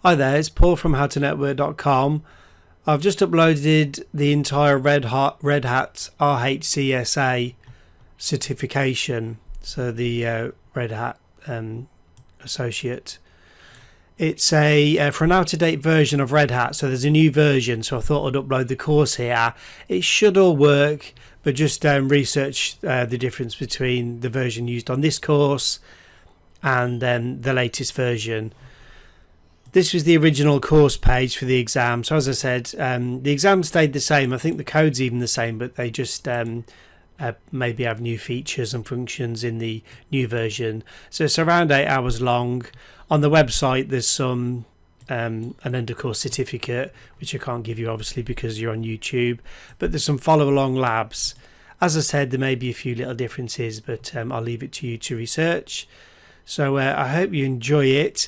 Hi there, it's Paul from howtonetwork.com. I've just uploaded the entire RedHat RHCSA certification, so the Red Hat Associate. It's for an out-of-date version of Red Hat, so there's a new version, so I thought I'd upload the course here. It should all work, but just research the difference between the version used on this course and the latest version. This was the original course page for the exam. So as I said, the exam stayed the same. I think the code's even the same, but they just maybe have new features and functions in the new version. So it's around 8 hours long. On the website, there's some an end of course certificate, which I can't give you obviously because you're on YouTube. But there's some follow-along labs. As I said, there may be a few little differences, but I'll leave it to you to research. So I hope you enjoy it.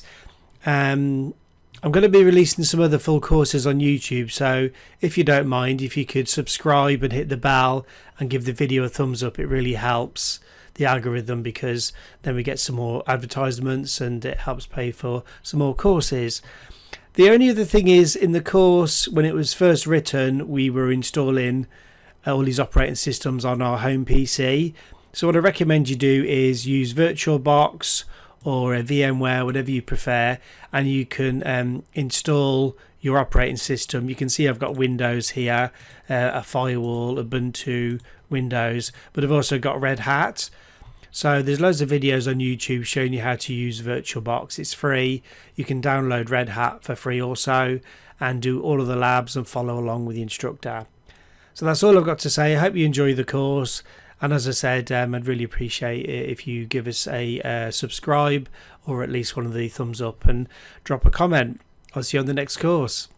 I'm going to be releasing some other full courses on YouTube, so if you don't mind, if you could subscribe and hit the bell and give the video a thumbs up, it really helps the algorithm, because then we get some more advertisements and it helps pay for some more courses. The only other thing is, in the course, when it was first written, we were installing all these operating systems on our home PC. So what I recommend you do is use VirtualBox or a VMware, whatever you prefer, and you can install your operating system. You can see I've got Windows here, a firewall, Ubuntu, Windows, but I've also got Red Hat. So there's loads of videos on YouTube showing you how to use VirtualBox. It's free. You can download Red Hat for free also and do all of the labs and follow along with the instructor. So that's all I've got to say. I hope you enjoy the course. And as I said, I'd really appreciate it if you give us a subscribe or at least one of the thumbs up and drop a comment. I'll see you on the next course.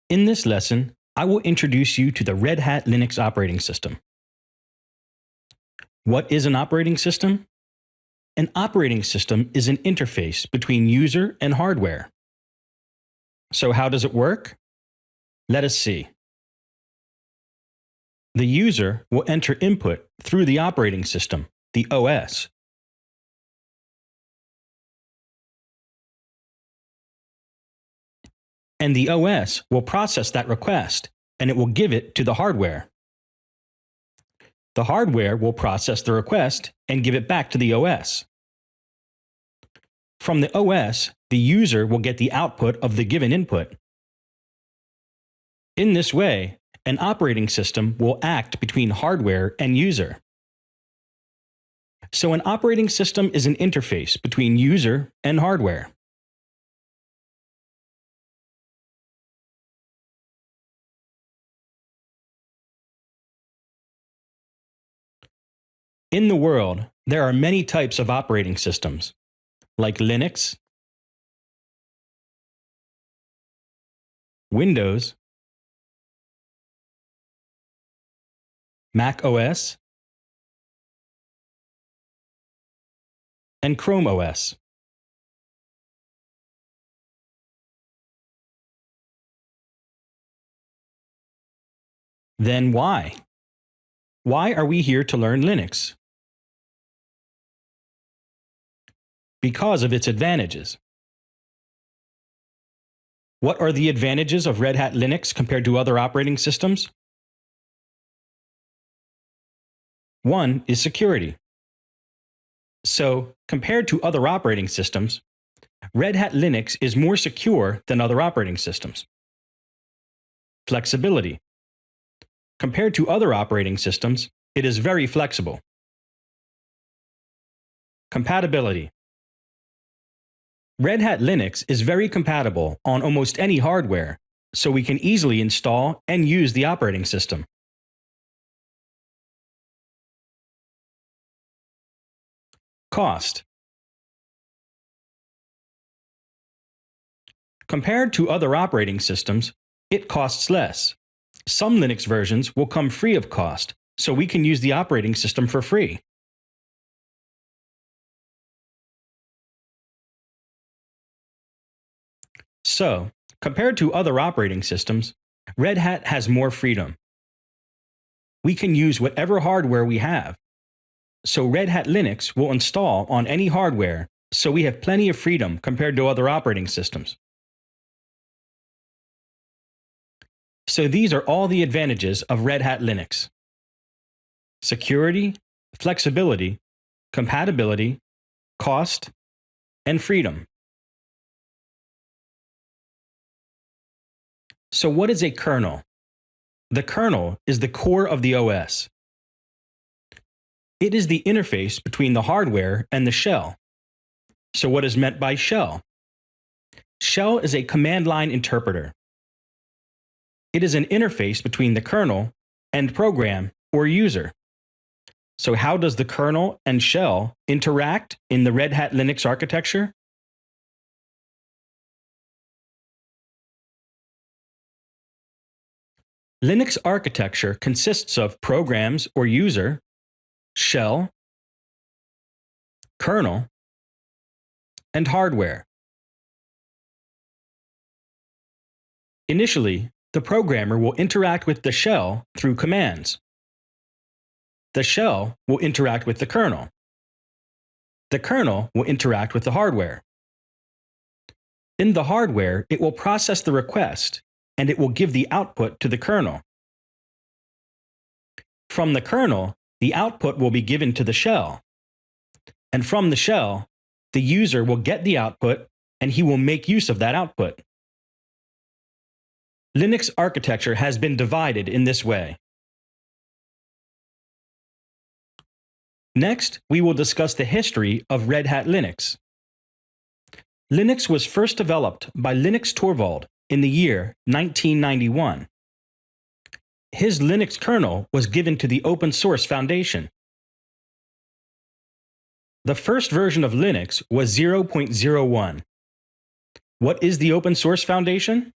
In this lesson, I will introduce you to the Red Hat Linux operating system. What is an operating system? An operating system is an interface between user and hardware. So how does it work? Let us see. The user will enter input through the operating system, the OS. And the OS will process that request, and it will give it to the hardware. The hardware will process the request and give it back to the OS. From the OS, the user will get the output of the given input. In this way, an operating system will act between hardware and user. So an operating system is an interface between user and hardware. In the world, there are many types of operating systems, like Linux, Windows, Mac OS, and Chrome OS. Then why? Why are we here to learn Linux? Because of its advantages. What are the advantages of Red Hat Linux compared to other operating systems? One is security. So, compared to other operating systems, Red Hat Linux is more secure than other operating systems. Flexibility. Compared to other operating systems, it is very flexible. Compatibility. Red Hat Linux is very compatible on almost any hardware, so we can easily install and use the operating system. Cost. Compared to other operating systems, It costs less. Some Linux versions will come free of cost, so we can use the operating system for free. So, compared to other operating systems, Red Hat has more freedom. We can use whatever hardware we have. So Red Hat Linux will install on any hardware, so we have plenty of freedom compared to other operating systems. So these are all the advantages of Red Hat Linux: security, flexibility, compatibility, cost, and freedom. So what is a kernel? The kernel is the core of the OS. It is the interface between the hardware and the shell. So what is meant by shell? Shell is a command line interpreter. It is an interface between the kernel and program or user. So how does the kernel and shell interact in the Red Hat Linux architecture? Linux architecture consists of programs or user, shell, kernel, and hardware. Initially, the programmer will interact with the shell through commands. The shell will interact with the kernel. The kernel will interact with the hardware. In the hardware, it will process the request, and it will give the output to the kernel. From the kernel, the output will be given to the shell. And from the shell, the user will get the output, and he will make use of that output. Linux architecture has been divided in this way. Next, we will discuss the history of Red Hat Linux. Linux was first developed by Linus Torvald in the year 1991. His Linux kernel was given to the Open Source Foundation. The first version of Linux was 0.01. What is the Open Source Foundation?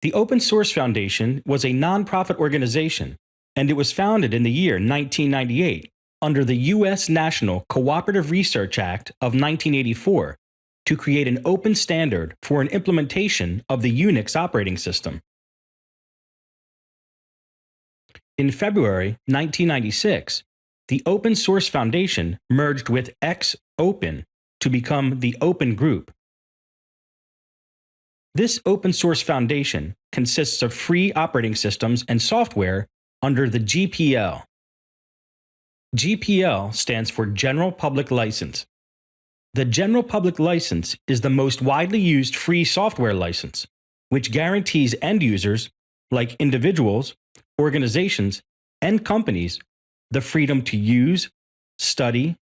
The Open Source Foundation was a nonprofit organization, and it was founded in the year 1998 under the U.S. National Cooperative Research Act of 1984 to create an open standard for an implementation of the Unix operating system. In February 1996, the Open Source Foundation merged with X-Open to become the Open Group. This Open Source Foundation consists of free operating systems and software under the GPL. GPL stands for General Public License. The General Public License is the most widely used free software license, which guarantees end users, like individuals, organizations, and companies, the freedom to use, study,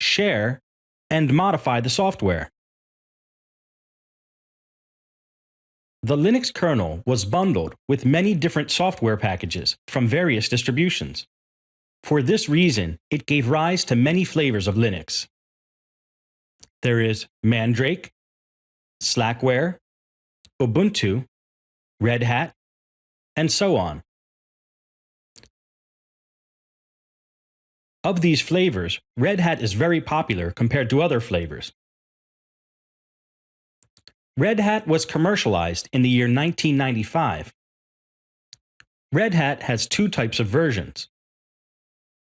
share, and modify the software. The Linux kernel was bundled with many different software packages from various distributions. For this reason, it gave rise to many flavors of Linux. There is Mandrake, Slackware, Ubuntu, Red Hat, and so on. Of these flavors, Red Hat is very popular compared to other flavors. Red Hat was commercialized in the year 1995. Red Hat has two types of versions.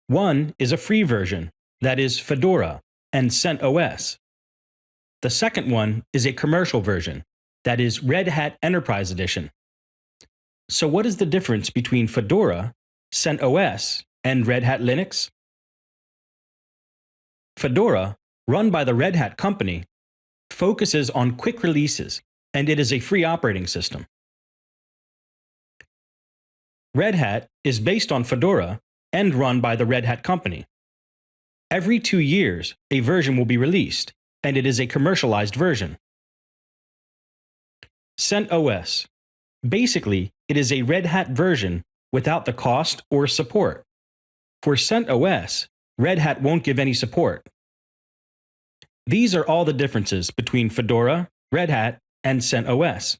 One is a free version, that is Fedora and CentOS. The second one is a commercial version, that is Red Hat Enterprise Edition. So what is the difference between Fedora, CentOS, and Red Hat Linux? Fedora, run by the Red Hat company, focuses on quick releases, and it is a free operating system. Red Hat is based on Fedora and run by the Red Hat company. Every 2 years, a version will be released, and it is a commercialized version. CentOS. Basically, it is a Red Hat version without the cost or support. For CentOS, Red Hat won't give any support. These are all the differences between Fedora, Red Hat, and CentOS.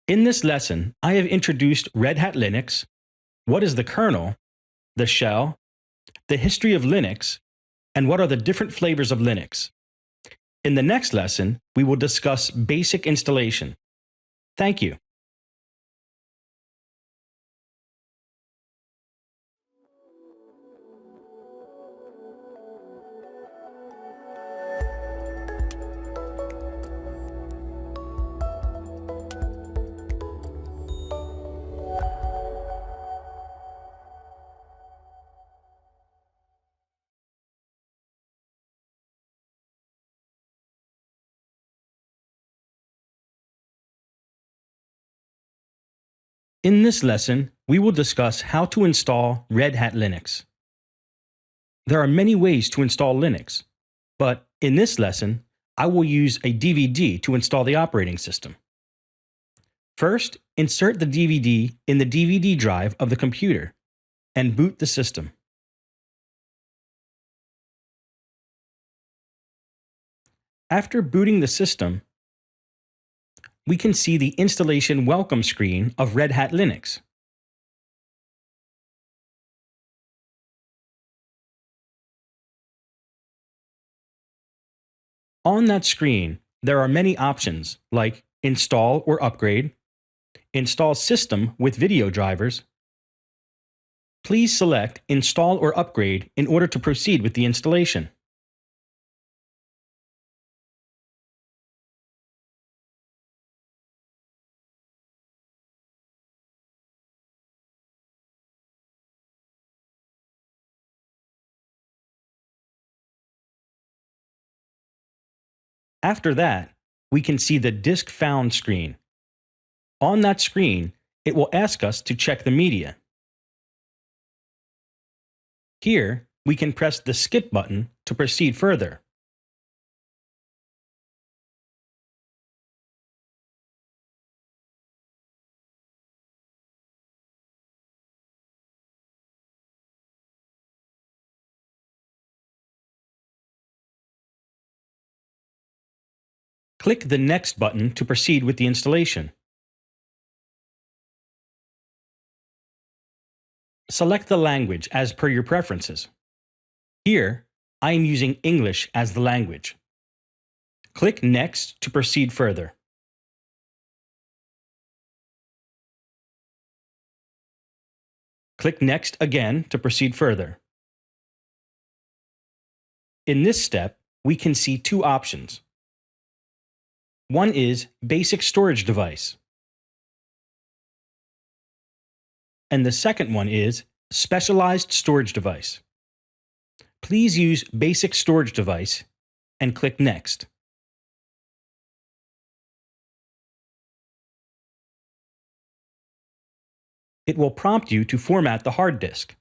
In this lesson, I have introduced Red Hat Linux, what is the kernel, the shell, the history of Linux, and what are the different flavors of Linux. In the next lesson, we will discuss basic installation. Thank you. In this lesson, we will discuss how to install Red Hat Linux. There are many ways to install Linux, but in this lesson, I will use a DVD to install the operating system. First, insert the DVD in the DVD drive of the computer and boot the system. After booting the system, we can see the installation welcome screen of Red Hat Linux. On that screen, there are many options like install or upgrade, install system with video drivers. Please select install or upgrade in order to proceed with the installation. After that, we can see the disk found screen. On that screen, it will ask us to check the media. Here, we can press the skip button to proceed further. Click the Next button to proceed with the installation. Select the language as per your preferences. Here, I am using English as the language. Click Next to proceed further. Click Next again to proceed further. In this step, we can see two options. One is Basic Storage Device, and the second one is Specialized Storage Device. Please use Basic Storage Device and click Next. It will prompt you to format the hard disk.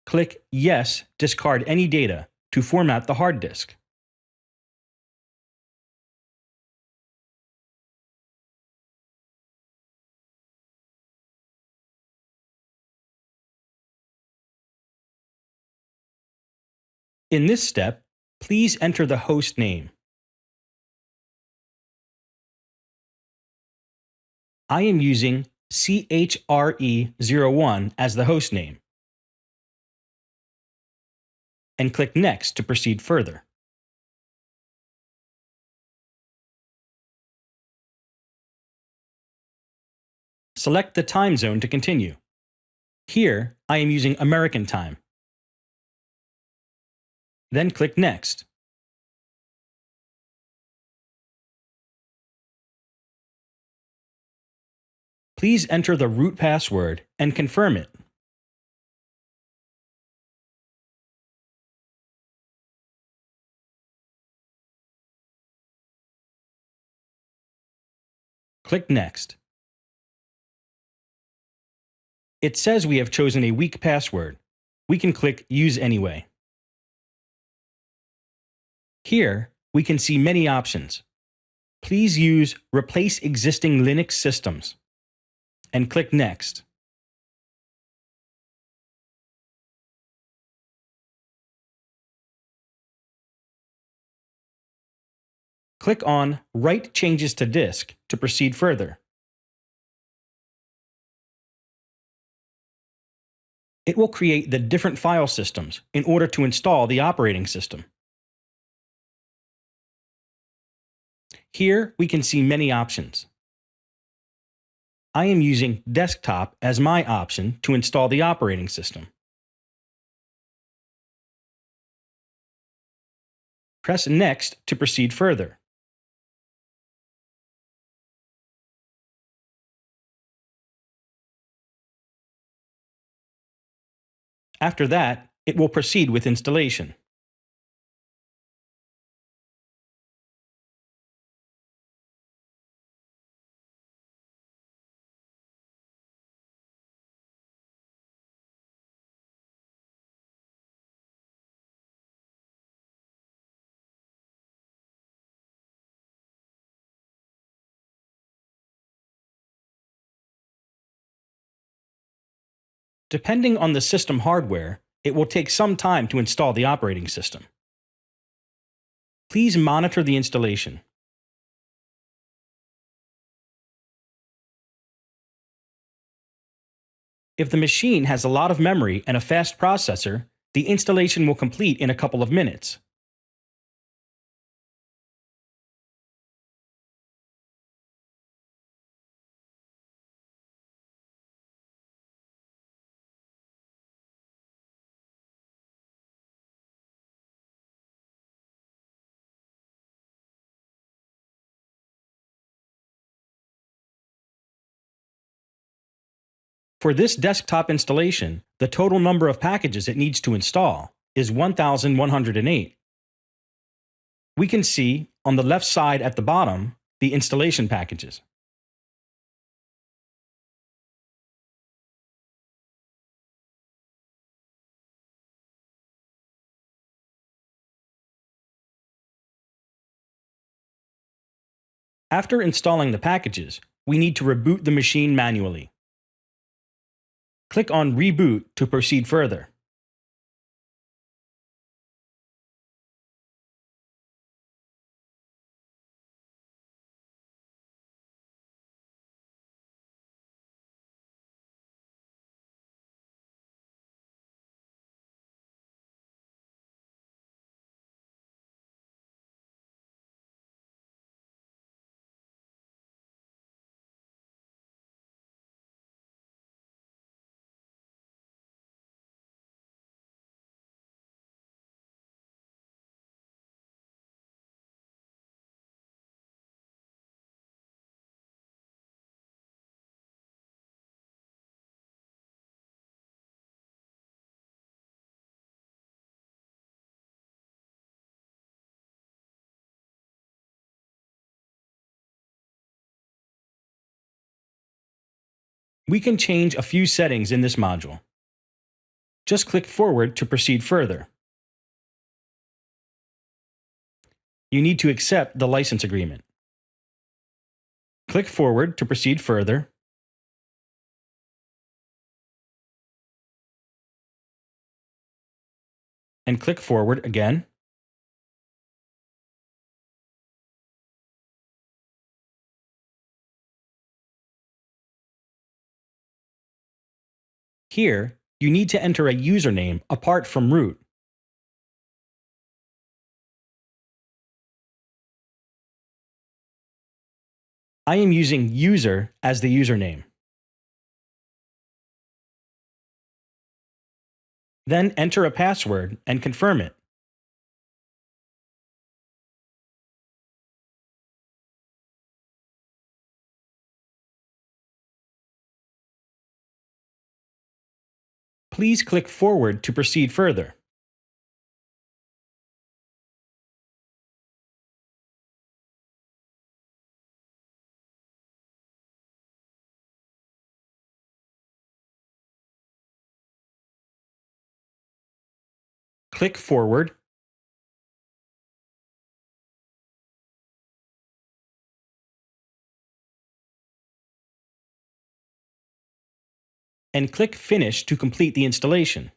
Click Yes, discard any data to format the hard disk. In this step, please enter the host name. I am using Chre01 as the host name, and click Next to proceed further. Select the time zone to continue. Here, I am using American time. Then click Next. Please enter the root password and confirm it. Click Next. It says we have chosen a weak password. We can click Use Anyway. Here, we can see many options. Please use Replace Existing Linux Systems and click Next. click on Write Changes to Disk to proceed further. It will create the different file systems in order to install the operating system. Here we can see many options. I am using Desktop as my option to install the operating system. Press Next to proceed further. After that, it will proceed with installation. Depending on the system hardware, it will take some time to install the operating system. Please monitor the installation. If the machine has a lot of memory and a fast processor, the installation will complete in a couple of minutes. For this desktop installation, the total number of packages it needs to install is 1,108. We can see on the left side at the bottom the installation packages. After installing the packages, we need to reboot the machine manually. Click on Reboot to proceed further. We can change a few settings in this module. Just click Forward to proceed further. You need to accept the license agreement. Click Forward to proceed further. And click Forward again. Here, you need to enter a username apart from root. I am using user as the username. Then enter a password and confirm it. Please click Forward to proceed further. Click Forward. And click Finish to complete the installation.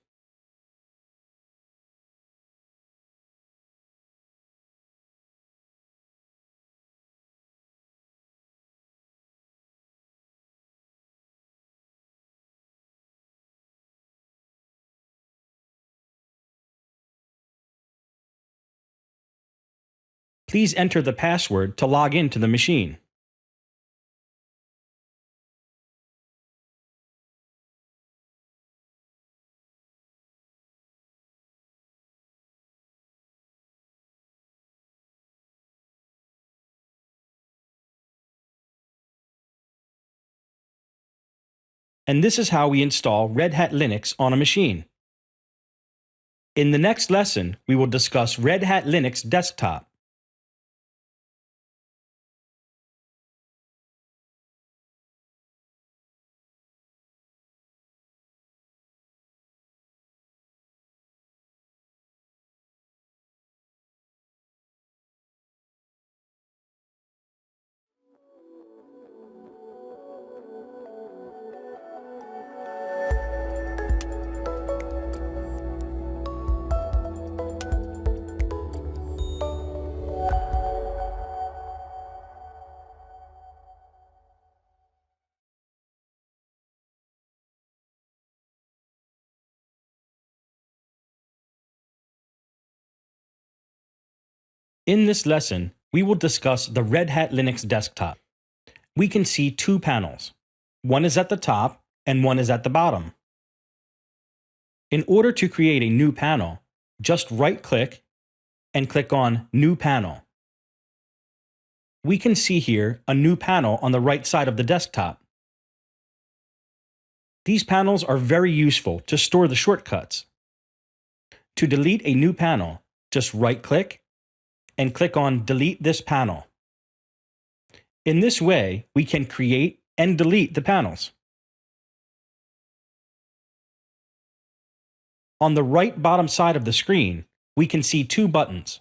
Please enter the password to log into the machine. And this is how we install Red Hat Linux on a machine. In the next lesson, we will discuss Red Hat Linux Desktop. In this lesson, we will discuss the Red Hat Linux Desktop. We can see two panels. One is at the top and one is at the bottom. In order to create a new panel, just right-click and click on New Panel. We can see here a new panel on the right side of the desktop. These panels are very useful to store the shortcuts. To delete a new panel, just right-click and click on Delete this panel. In this way, we can create and delete the panels. On the right bottom side of the screen, we can see two buttons.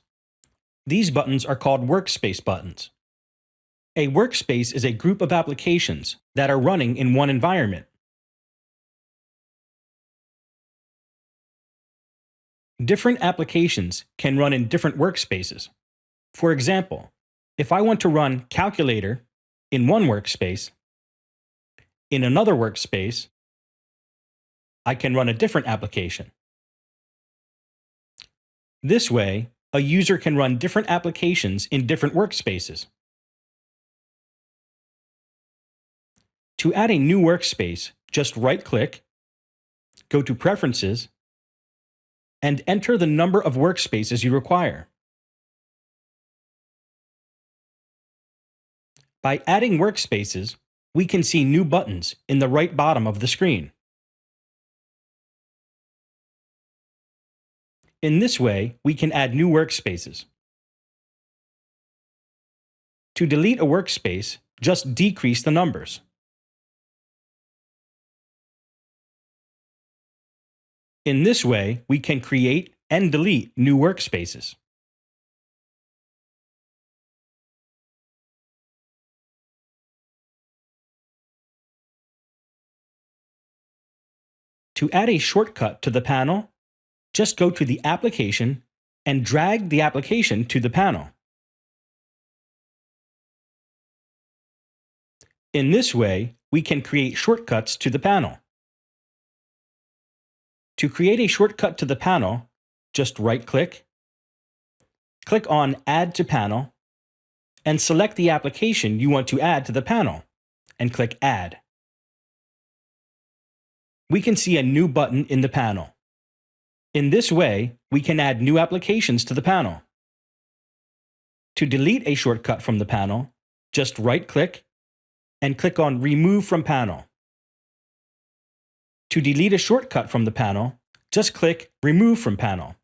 These buttons are called workspace buttons. A workspace is a group of applications that are running in one environment. Different applications can run in different workspaces. For example, if I want to run Calculator in one workspace, in another workspace, I can run a different application. This way, a user can run different applications in different workspaces. To add a new workspace, just right-click, go to Preferences, and enter the number of workspaces you require. By adding workspaces, we can see new buttons in the right bottom of the screen. In this way, we can add new workspaces. To delete a workspace, just decrease the numbers. In this way, we can create and delete new workspaces. To add a shortcut to the panel, just go to the application and drag the application to the panel. In this way, we can create shortcuts to the panel. To create a shortcut to the panel, just right-click, click on Add to Panel, and select the application you want to add to the panel, and click Add. We can see a new button in the panel. In this way, we can add new applications to the panel. To delete a shortcut from the panel, just right-click and click on Remove from Panel. To delete a shortcut from the panel, just click Remove from Panel.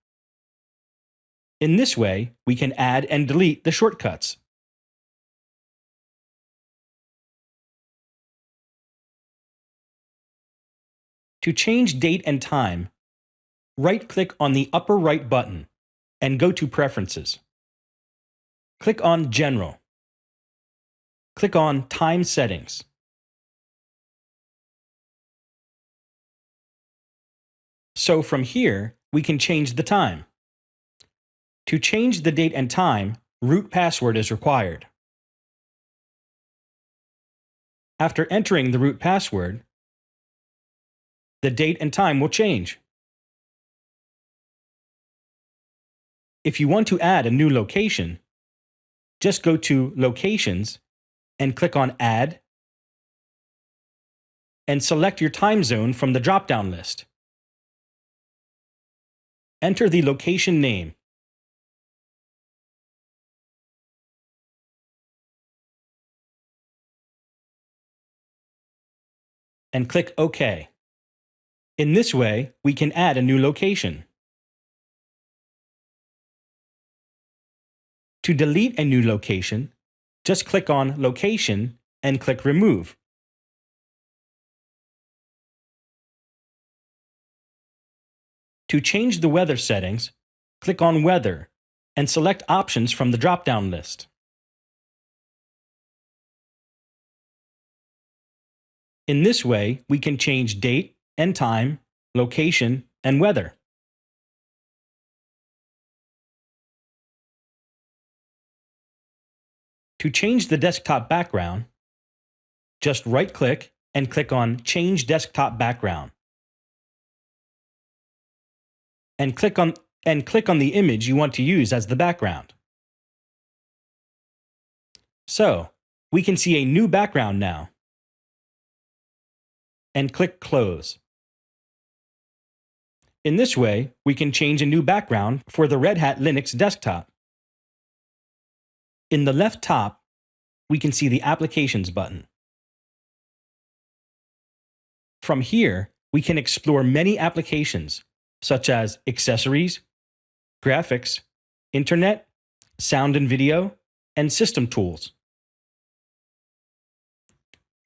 In this way, we can add and delete the shortcuts. To change date and time, right-click on the upper right button and go to Preferences. Click on General. Click on Time Settings. So from here, we can change the time. To change the date and time, root password is required. After entering the root password, the date and time will change. If you want to add a new location, just go to Locations and click on Add, and select your time zone from the drop-down list. Enter the location name. And click OK. In this way, we can add a new location. To delete a new location, just click on Location and click Remove. To change the weather settings, click on Weather and select options from the drop-down list. In this way, we can change date and time, location, and weather. To change the desktop background, just right-click and click on Change Desktop Background. And click on the image you want to use as the background. So, we can see a new background now. And click Close. In this way, we can change a new background for the Red Hat Linux desktop. In the left top, we can see the Applications button. From here, we can explore many applications, such as accessories, graphics, internet, sound and video, and system tools.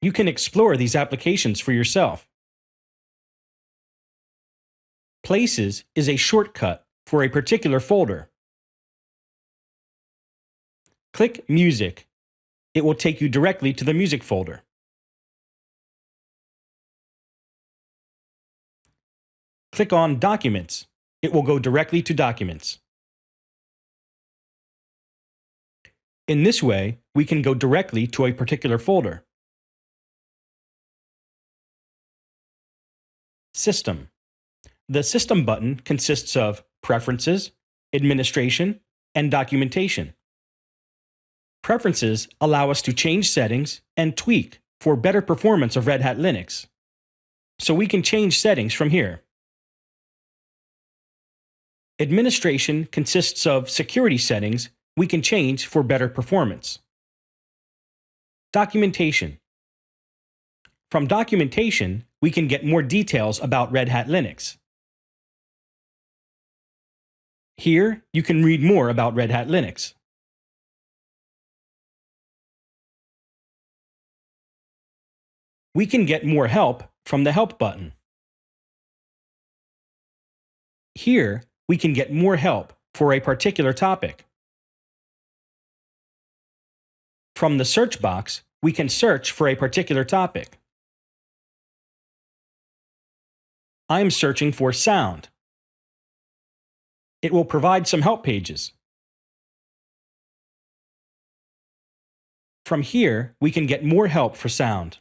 You can explore these applications for yourself. Places is a shortcut for a particular folder. Click Music. It will take you directly to the music folder. Click on Documents. It will go directly to Documents. In this way, we can go directly to a particular folder. System. The System button consists of Preferences, Administration, and Documentation. Preferences allow us to change settings and tweak for better performance of Red Hat Linux. So we can change settings from here. Administration consists of security settings we can change for better performance. Documentation. From documentation, we can get more details about Red Hat Linux. Here, you can read more about Red Hat Linux. We can get more help from the Help button. Here, we can get more help for a particular topic. From the search box, we can search for a particular topic. I am searching for sound. It will provide some help pages. From here, we can get more help for sound.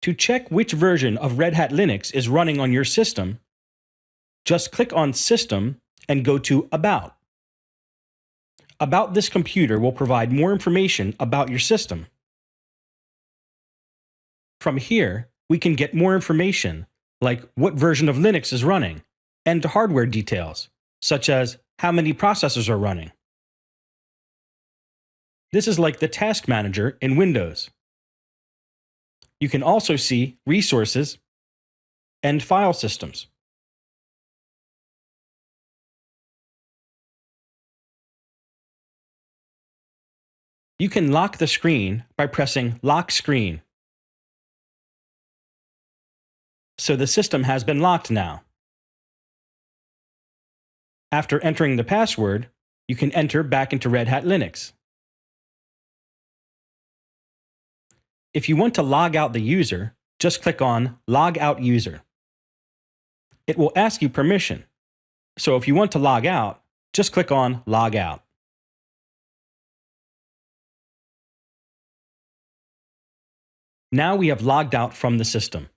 To check which version of Red Hat Linux is running on your system, just click on System and go to About. About this computer will provide more information about your system. From here, we can get more information, like what version of Linux is running, and hardware details, such as how many processors are running. This is like the Task Manager in Windows. You can also see resources and file systems. You can lock the screen by pressing Lock Screen. So the system has been locked now. After entering the password, you can enter back into Red Hat Linux. If you want to log out the user, just click on Log Out User. It will ask you permission. So if you want to log out, just click on Log Out. Now we have logged out from the system.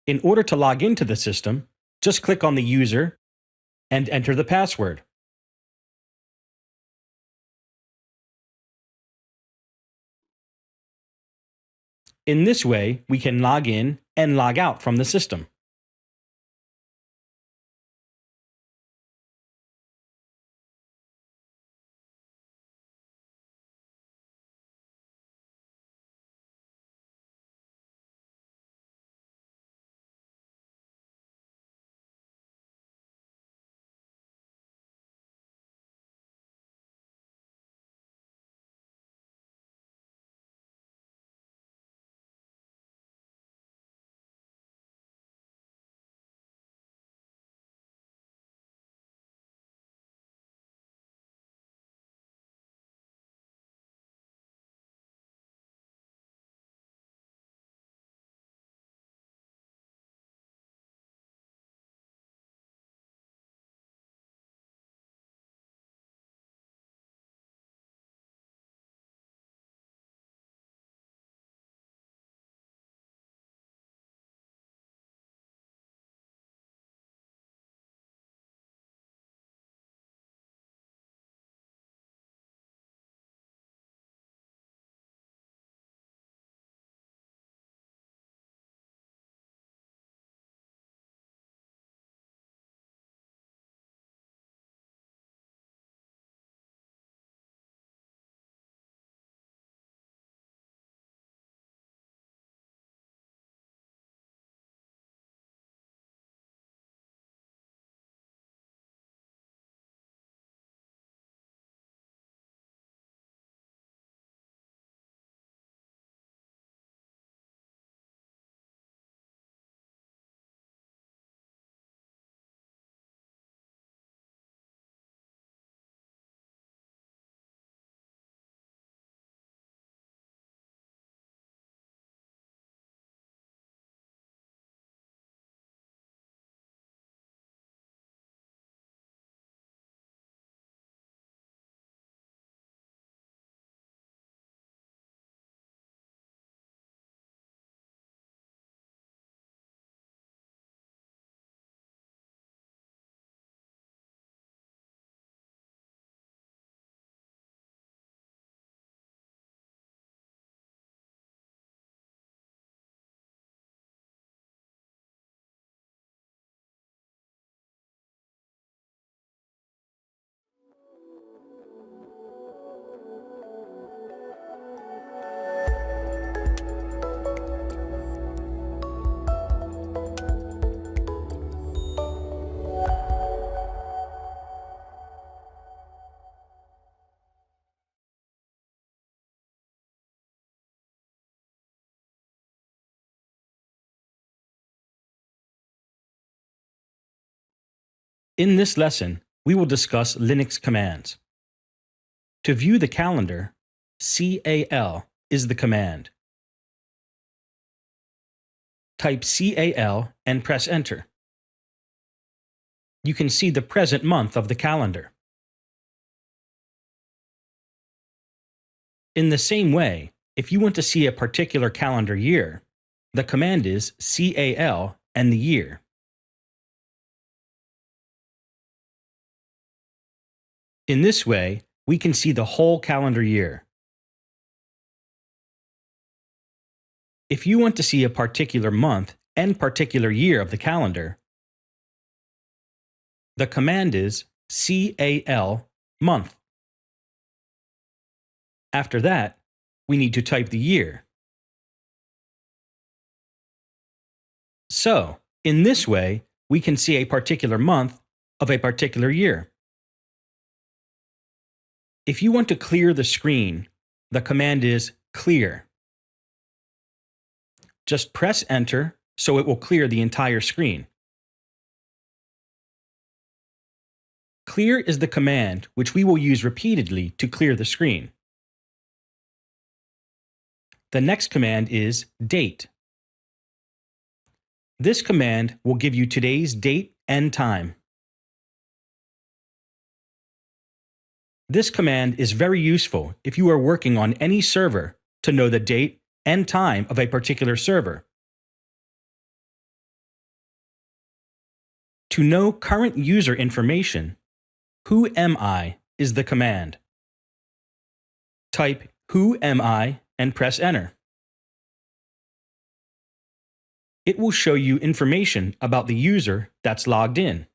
In order to log into the system, Just click on the user and enter the password. In this way, we can log in and log out from the system. In this lesson, we will discuss Linux commands. To view the calendar, CAL is the command. Type CAL and press Enter. You can see the present month of the calendar. In the same way, if you want to see a particular calendar year, the command is CAL and the year. In this way, we can see the whole calendar year. If you want to see a particular month and particular year of the calendar, the command is CAL month. After that, we need to type the year. So, in this way, we can see a particular month of a particular year. If you want to clear the screen, the command is clear. Just press Enter so it will clear the entire screen. Clear is the command which we will use repeatedly to clear the screen. The next command is date. This command will give you today's date and time. This command is very useful if you are working on any server to know the date and time of a particular server. To know current user information, who am I is the command. Type who am I and press enter. It will show you information about the user that's logged in.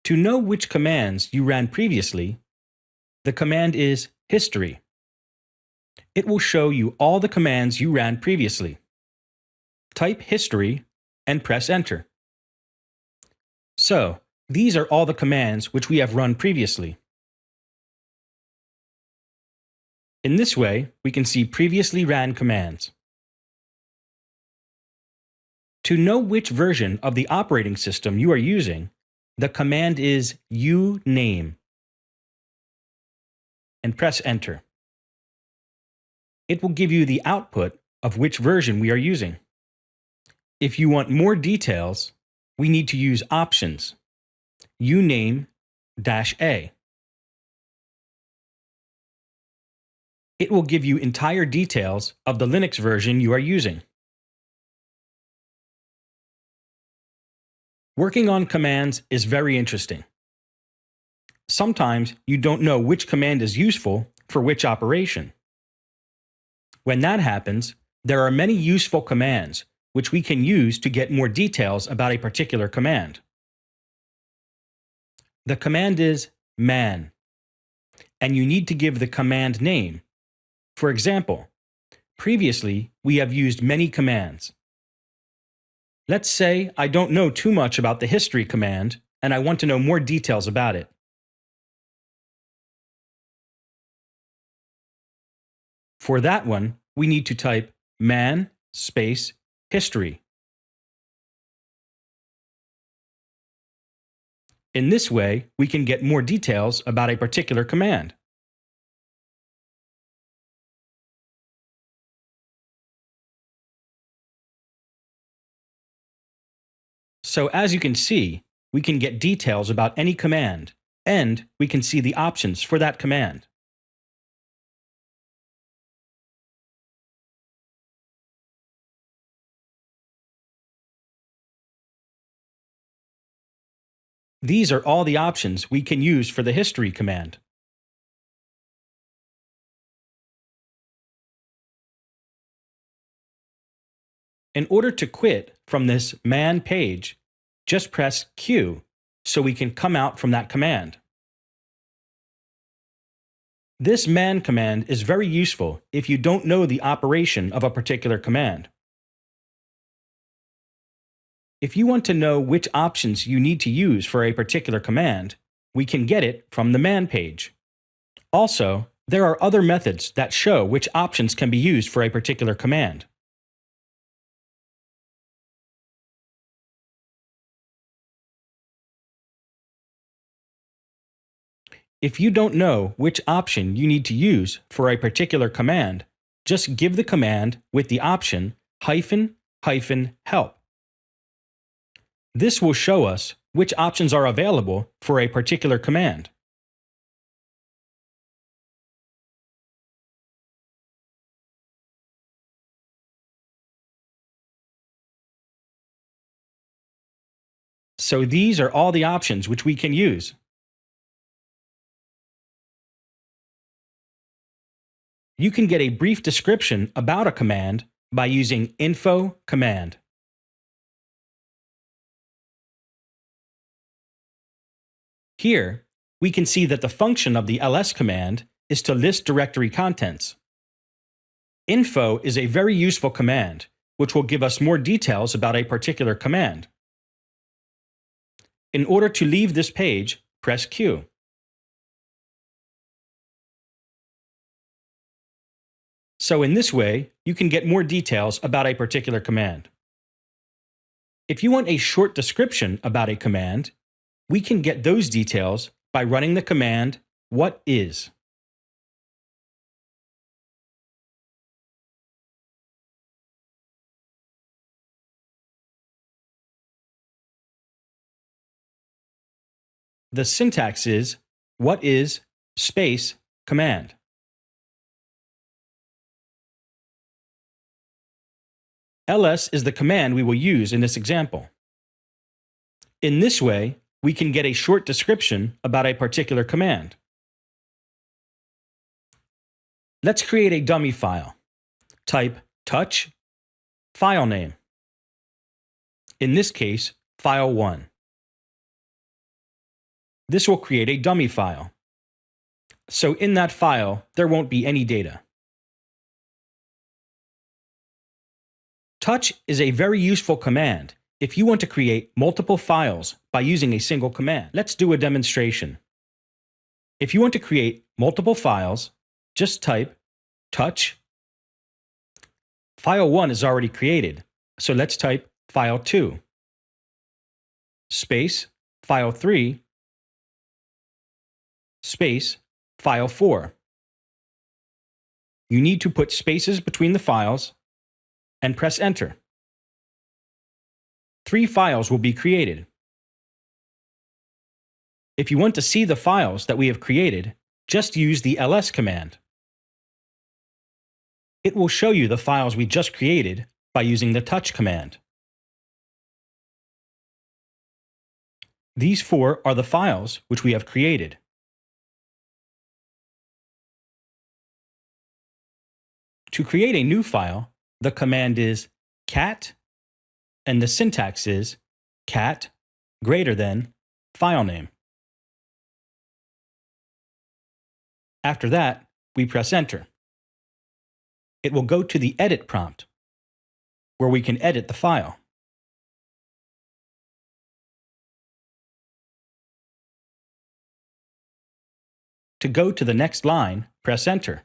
To know which commands you ran previously, the command is history. It will show you all the commands you ran previously. Type history and press enter. So, these are all the commands which we have run previously. In this way, we can see previously ran commands. To know which version of the operating system you are using, the command is uname and press enter. It will give you the output of which version we are using. If you want more details, we need to use options, uname-a. It will give you entire details of the Linux version you are using. Working on commands is very interesting. Sometimes you don't know which command is useful for which operation. When that happens, there are many useful commands which we can use to get more details about a particular command. The command is man, and you need to give the command name. For example, previously we have used many commands. Let's say I don't know too much about the history command and I want to know more details about it. For that one, we need to type man space history. In this way, we can get more details about a particular command. So as you can see, we can get details about any command, and we can see the options for that command. These are all the options we can use for the history command. In order to quit from this man page, just press Q so we can come out from that command. This man command is very useful if you don't know the operation of a particular command. If you want to know which options you need to use for a particular command, we can get it from the man page. Also, there are other methods that show which options can be used for a particular command. If you don't know which option you need to use for a particular command, just give the command with the option --help. This will show us which options are available for a particular command. So these are all the options which we can use. You can get a brief description about a command by using info command. Here, we can see that the function of the ls command is to list directory contents. Info is a very useful command, which will give us more details about a particular command. In order to leave this page, press Q. So in this way, you can get more details about a particular command. If you want a short description about a command, we can get those details by running the command whatis. The syntax is whatis space command. ls is the command we will use in this example. In this way, we can get a short description about a particular command. Let's create a dummy file. Type touch, file name. In this case, file1. This will create a dummy file. So in that file, there won't be any data. Touch is a very useful command if you want to create multiple files by using a single command. Let's do a demonstration. If you want to create multiple files, just type touch. File1 is already created, so let's type file2, space, file3, space, file4. You need to put spaces between the files and press enter. 3 files will be created. If you want to see the files that we have created, just use the ls command. It will show you the files we just created by using the touch command. These 4 are the files which we have created. To create a new file, the command is cat, and the syntax is cat greater than file name. After that, we press enter. It will go to the edit prompt, where we can edit the file. To go to the next line, press enter.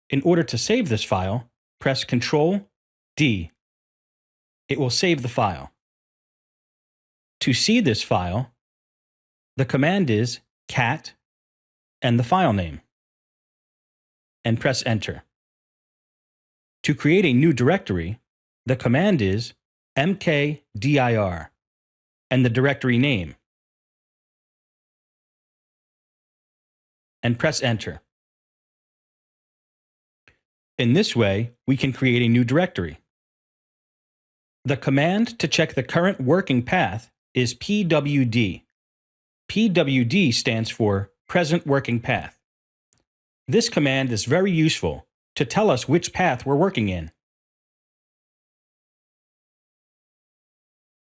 In order to save this file, press Ctrl-D. It will save the file. To see this file, the command is cat and the file name, and press enter. To create a new directory, the command is mkdir and the directory name, and press enter. In this way, we can create a new directory. The command to check the current working path is pwd. pwd stands for present working path. This command is very useful to tell us which path we're working in.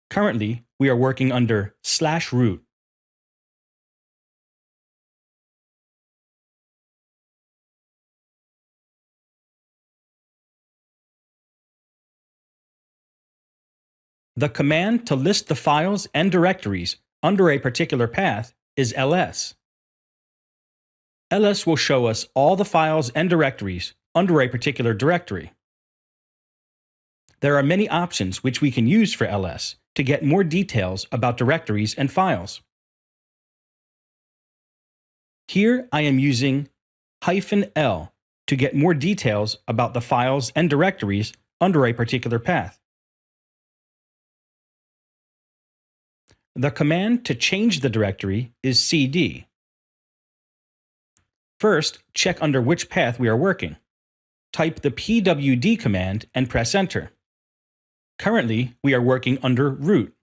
Currently, we are working under /root. The command to list the files and directories under a particular path is ls. ls will show us all the files and directories under a particular directory. There are many options which we can use for ls to get more details about directories and files. Here I am using -l to get more details about the files and directories under a particular path. The command to change the directory is cd. First, check under which path we are working. Type the pwd command and press enter. Currently, we are working under root.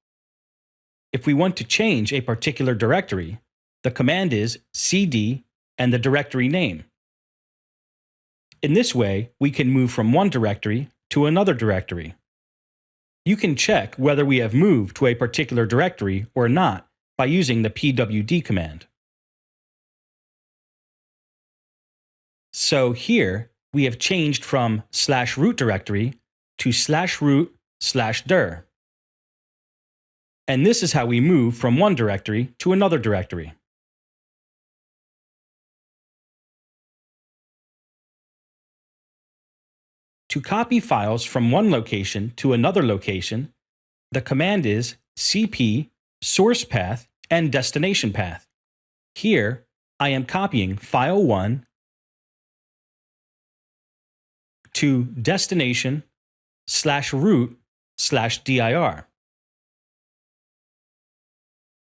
If we want to change a particular directory, the command is cd and the directory name. In this way, we can move from one directory to another directory. You can check whether we have moved to a particular directory or not by using the pwd command. So here, we have changed from /root directory to /root/dir. And this is how we move from one directory to another directory. To copy files from one location to another location, the command is cp source path and destination path. Here, I am copying file1 to destination /root/dir.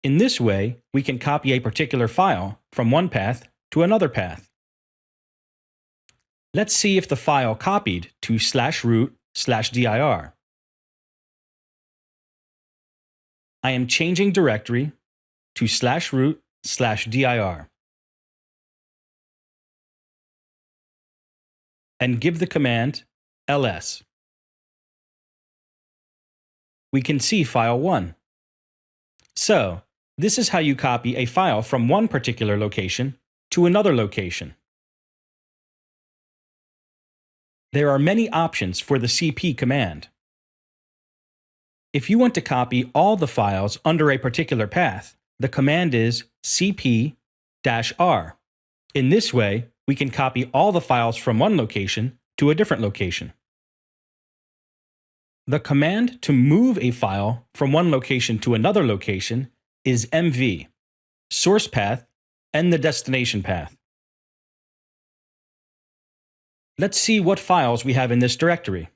In this way, we can copy a particular file from one path to another path. Let's see if the file copied to /root/dir. I am changing directory to /root/dir and give the command ls. We can see file 1. So, this is how you copy a file from one particular location to another location. There are many options for the cp command. If you want to copy all the files under a particular path, the command is cp-r. In this way, we can copy all the files from one location to a different location. The command to move a file from one location to another location is mv, source path, and the destination path. Let's see what files we have in this directory.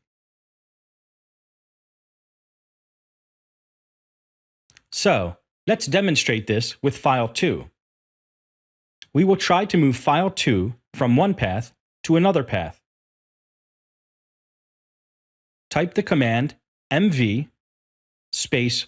So, let's demonstrate this with file 2. We will try to move file 2 from one path to another path. Type the command mv space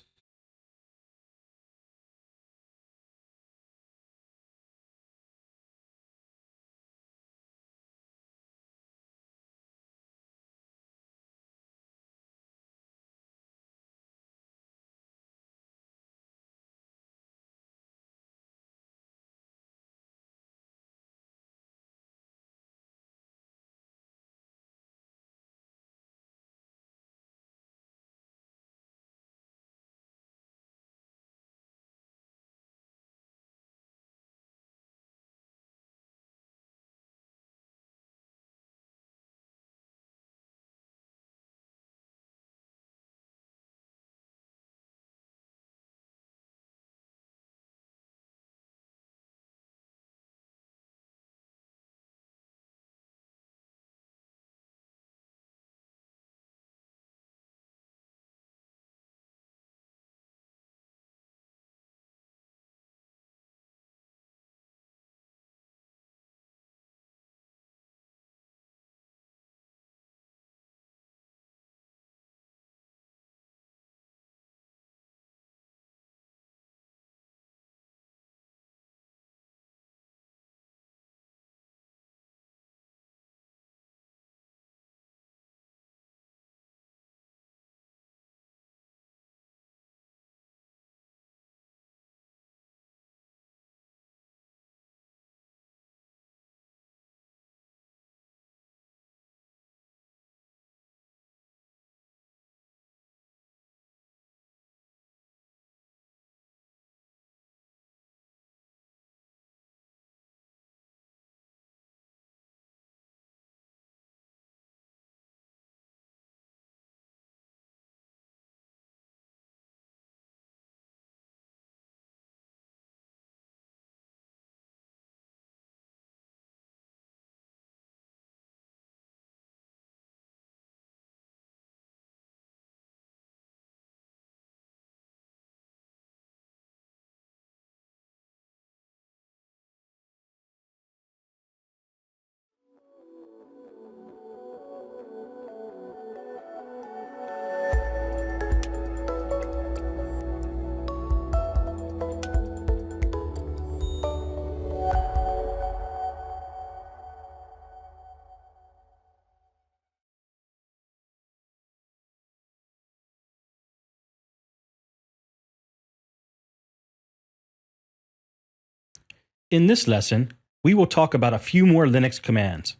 In this lesson, we will talk about a few more Linux commands.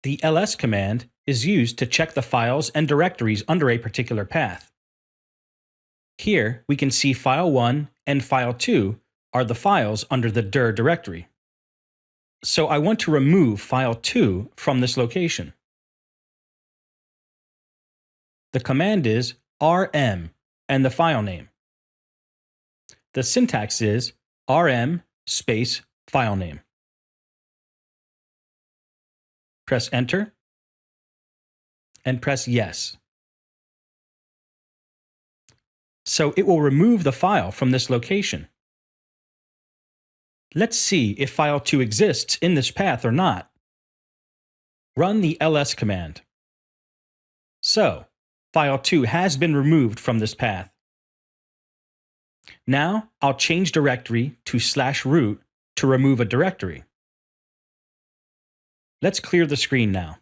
The ls command is used to check the files and directories under a particular path. Here, we can see file 1 and file 2 are the files under the dir directory. So I want to remove file 2 from this location. The command is rm and the file name. The syntax is rm space file name. Press enter and press yes. so it will remove the file from this location. Let's see if file 2 exists in this path or not. Run the ls command. So, file 2 has been removed from this path. Now, I'll change directory to /root to remove a directory. Let's clear the screen now.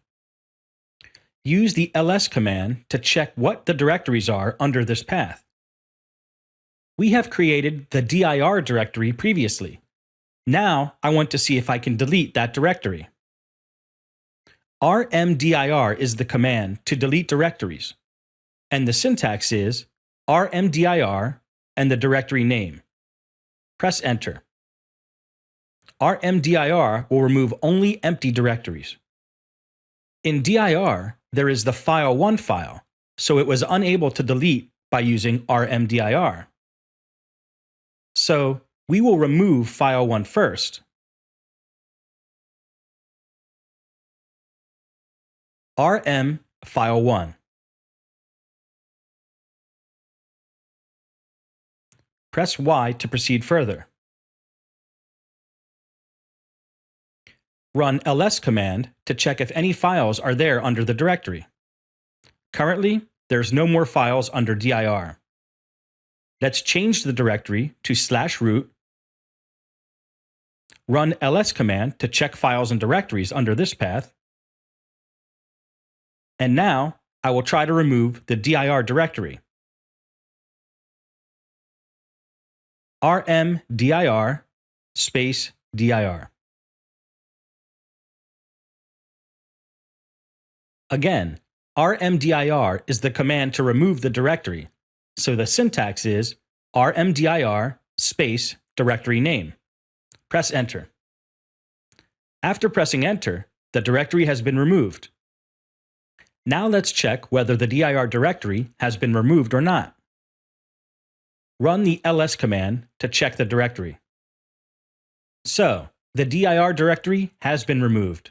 Use the ls command to check what the directories are under this path. We have created the dir directory previously. Now, I want to see if I can delete that directory. rmdir is the command to delete directories, and the syntax is rmdir and the directory name. Press Enter. rmdir will remove only empty directories. In dir, there is the file1 file, so it was unable to delete by using rmdir. So, we will remove file1 first. rm file1. Press Y to proceed further. Run ls command to check if any files are there under the directory. Currently, there's no more files under dir. Let's change the directory to /root. Run ls command to check files and directories under this path. And now, I will try to remove the dir directory. rmdir space dir. Again, rmdir is the command to remove the directory, so the syntax is rmdir space directory name. Press Enter. After pressing Enter, the directory has been removed. Now let's check whether the dir directory has been removed or not. Run the ls command to check the directory. So, the dir directory has been removed.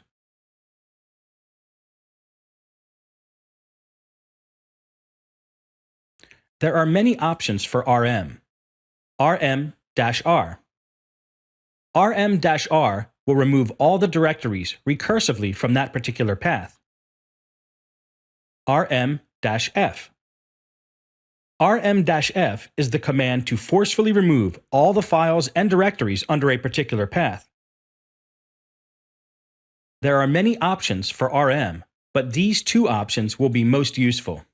There are many options for rm. rm-r. rm-r will remove all the directories recursively from that particular path. rm-f. rm-f is the command to forcefully remove all the files and directories under a particular path. There are many options for rm, but these two options will be most useful.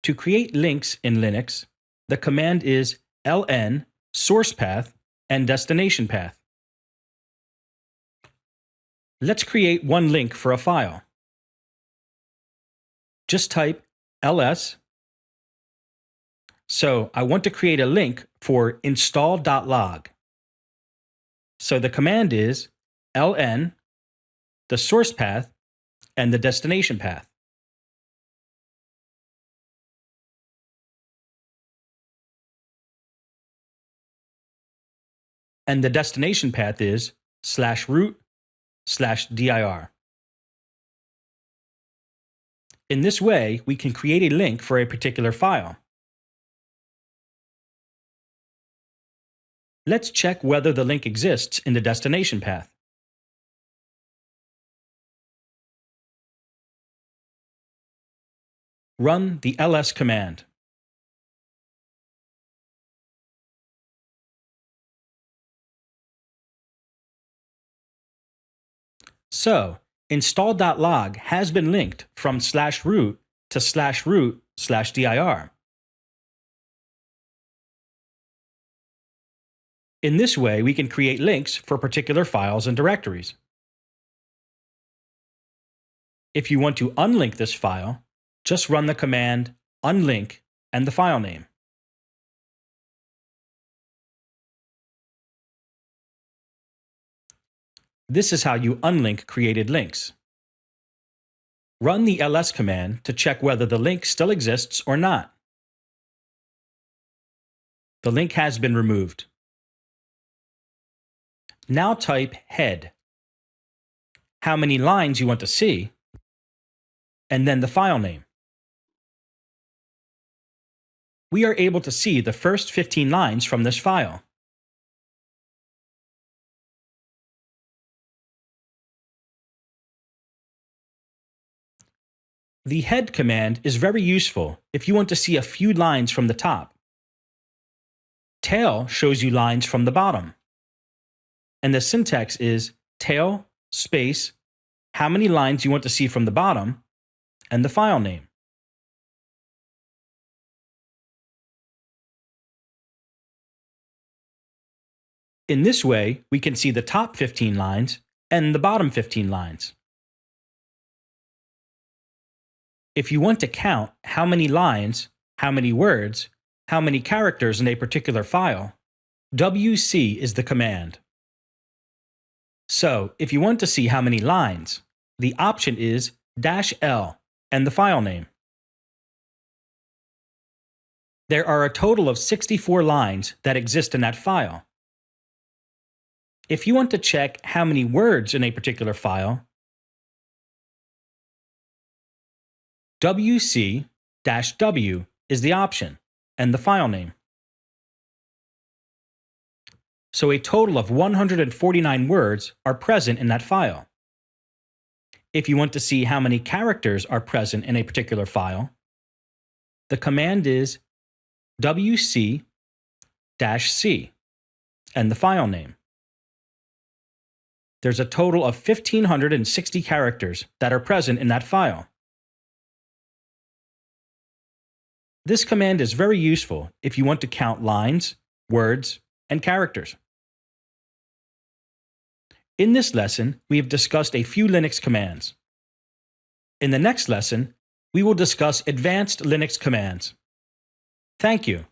To create links in Linux, the command is ln source path and destination path. Let's create one link for a file. Just type ls. So I want to create a link for install.log. So the command is ln, the source path, and the destination path. And the destination path is /root/dir. In this way, we can create a link for a particular file. Let's check whether the link exists in the destination path. Run the ls command. So, install.log has been linked from /root to /root/dir. In this way, we can create links for particular files and directories. If you want to unlink this file, just run the command unlink and the file name. This is how you unlink created links. Run the ls command to check whether the link still exists or not. The link has been removed. Now type head, how many lines you want to see, and then the file name. we are able to see the first 15 lines from this file. The head command is very useful if you want to see a few lines from the top. Tail shows you lines from the bottom. And the syntax is tail space how many lines you want to see from the bottom and the file name. In this way, we can see the top 15 lines and the bottom 15 lines. If you want to count how many lines, how many words, how many characters in a particular file, WC is the command. So, if you want to see how many lines, the option is -L and the file name. There are a total of 64 lines that exist in that file. If you want to check how many words in a particular file, WC-W is the option and the file name. So a total of 149 words are present in that file. If you want to see how many characters are present in a particular file, the command is WC-C and the file name. There's a total of 1,560 characters that are present in that file. This command is very useful if you want to count lines, words, and characters. In this lesson, we have discussed a few Linux commands. In the next lesson, we will discuss advanced Linux commands. Thank you.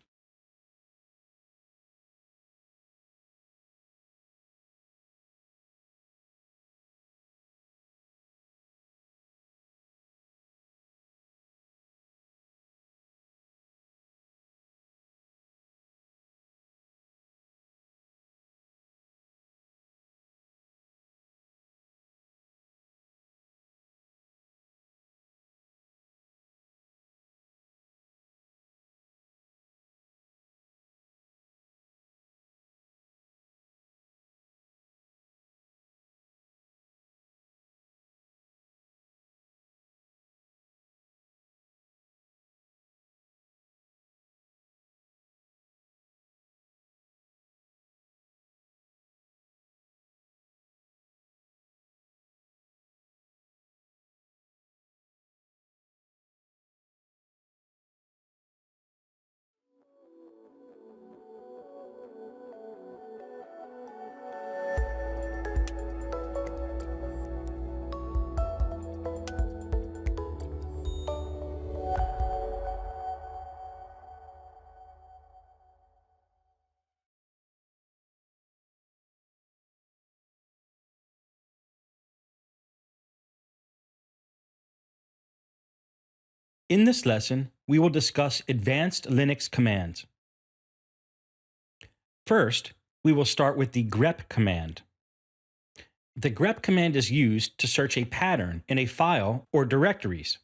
In this lesson, we will discuss advanced Linux commands. First, we will start with the grep command. The grep command is used to search a pattern in a file or directories.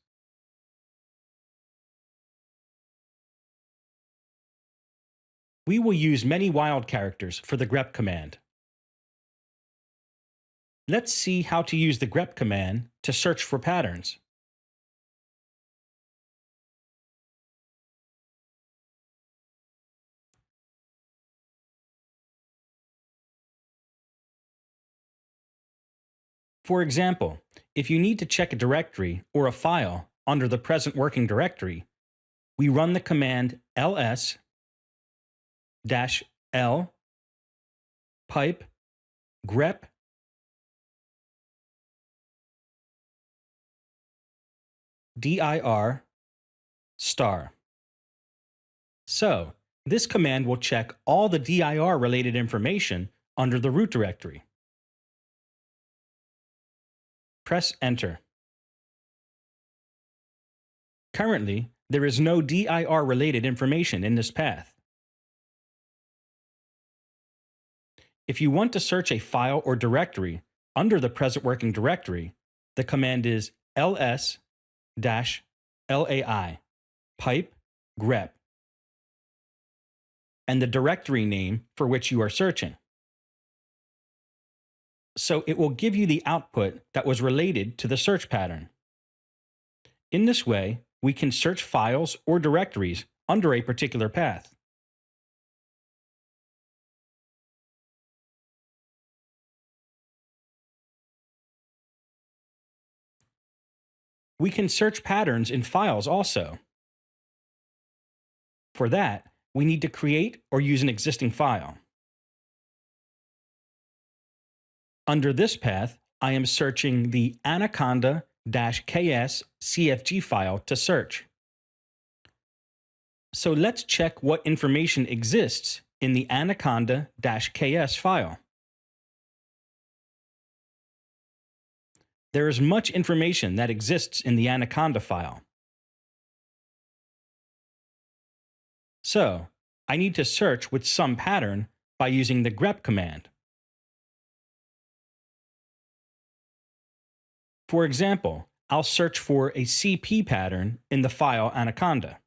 We will use many wild characters for the grep command. Let's see how to use the grep command to search for patterns. For example, if you need to check a directory or a file under the present working directory, we run the command ls-l pipe grep dir star. So, this command will check all the dir related information under the root directory. Press Enter. Currently, there is no dir related information in this path. If you want to search a file or directory under the present working directory, the command is ls-lai pipe grep and the directory name for which you are searching. So it will give you the output that was related to the search pattern. In this way, we can search files or directories under a particular path. We can search patterns in files also. For that, we need to create or use an existing file. Under this path, I am searching the anaconda-ks CFG file to search. So let's check what information exists in the anaconda-ks file. There is much information that exists in the Anaconda file. So, I need to search with some pattern by using the grep command. For example, I'll search for a CP pattern in the file Anaconda.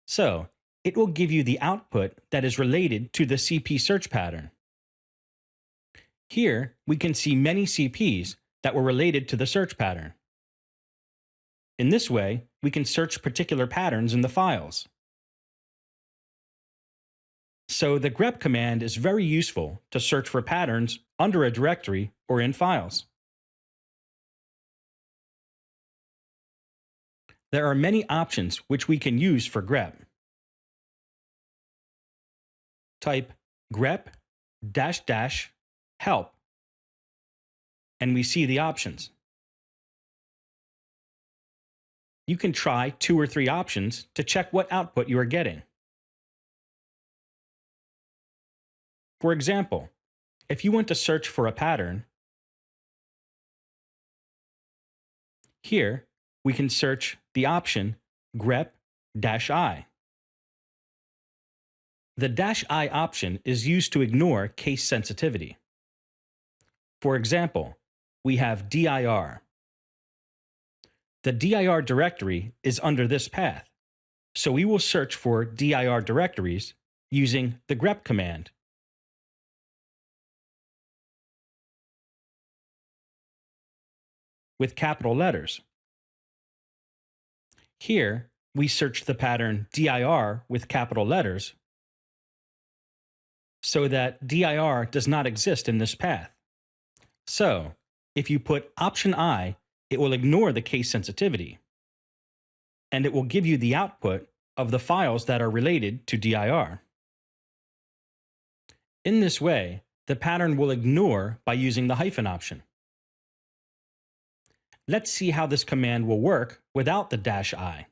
So, it will give you the output that is related to the CP search pattern. Here, we can see many CPs that were related to the search pattern. In this way, we can search particular patterns in the files. So the grep command is very useful to search for patterns under a directory or in files. There are many options which we can use for grep. Type grep -- help, and we see the options. You can try 2 or 3 options to check what output you are getting. For example, if you want to search for a pattern, here we can search the option grep -i. The -i option is used to ignore case sensitivity. For example, we have dir. The dir directory is under this path, so we will search for dir directories using the grep command. With capital letters. Here, we search the pattern dir with capital letters so that dir does not exist in this path. So, if you put option I, it will ignore the case sensitivity, and it will give you the output of the files that are related to dir. In this way, the pattern will ignore by using the hyphen option. Let's see how this command will work without the -i.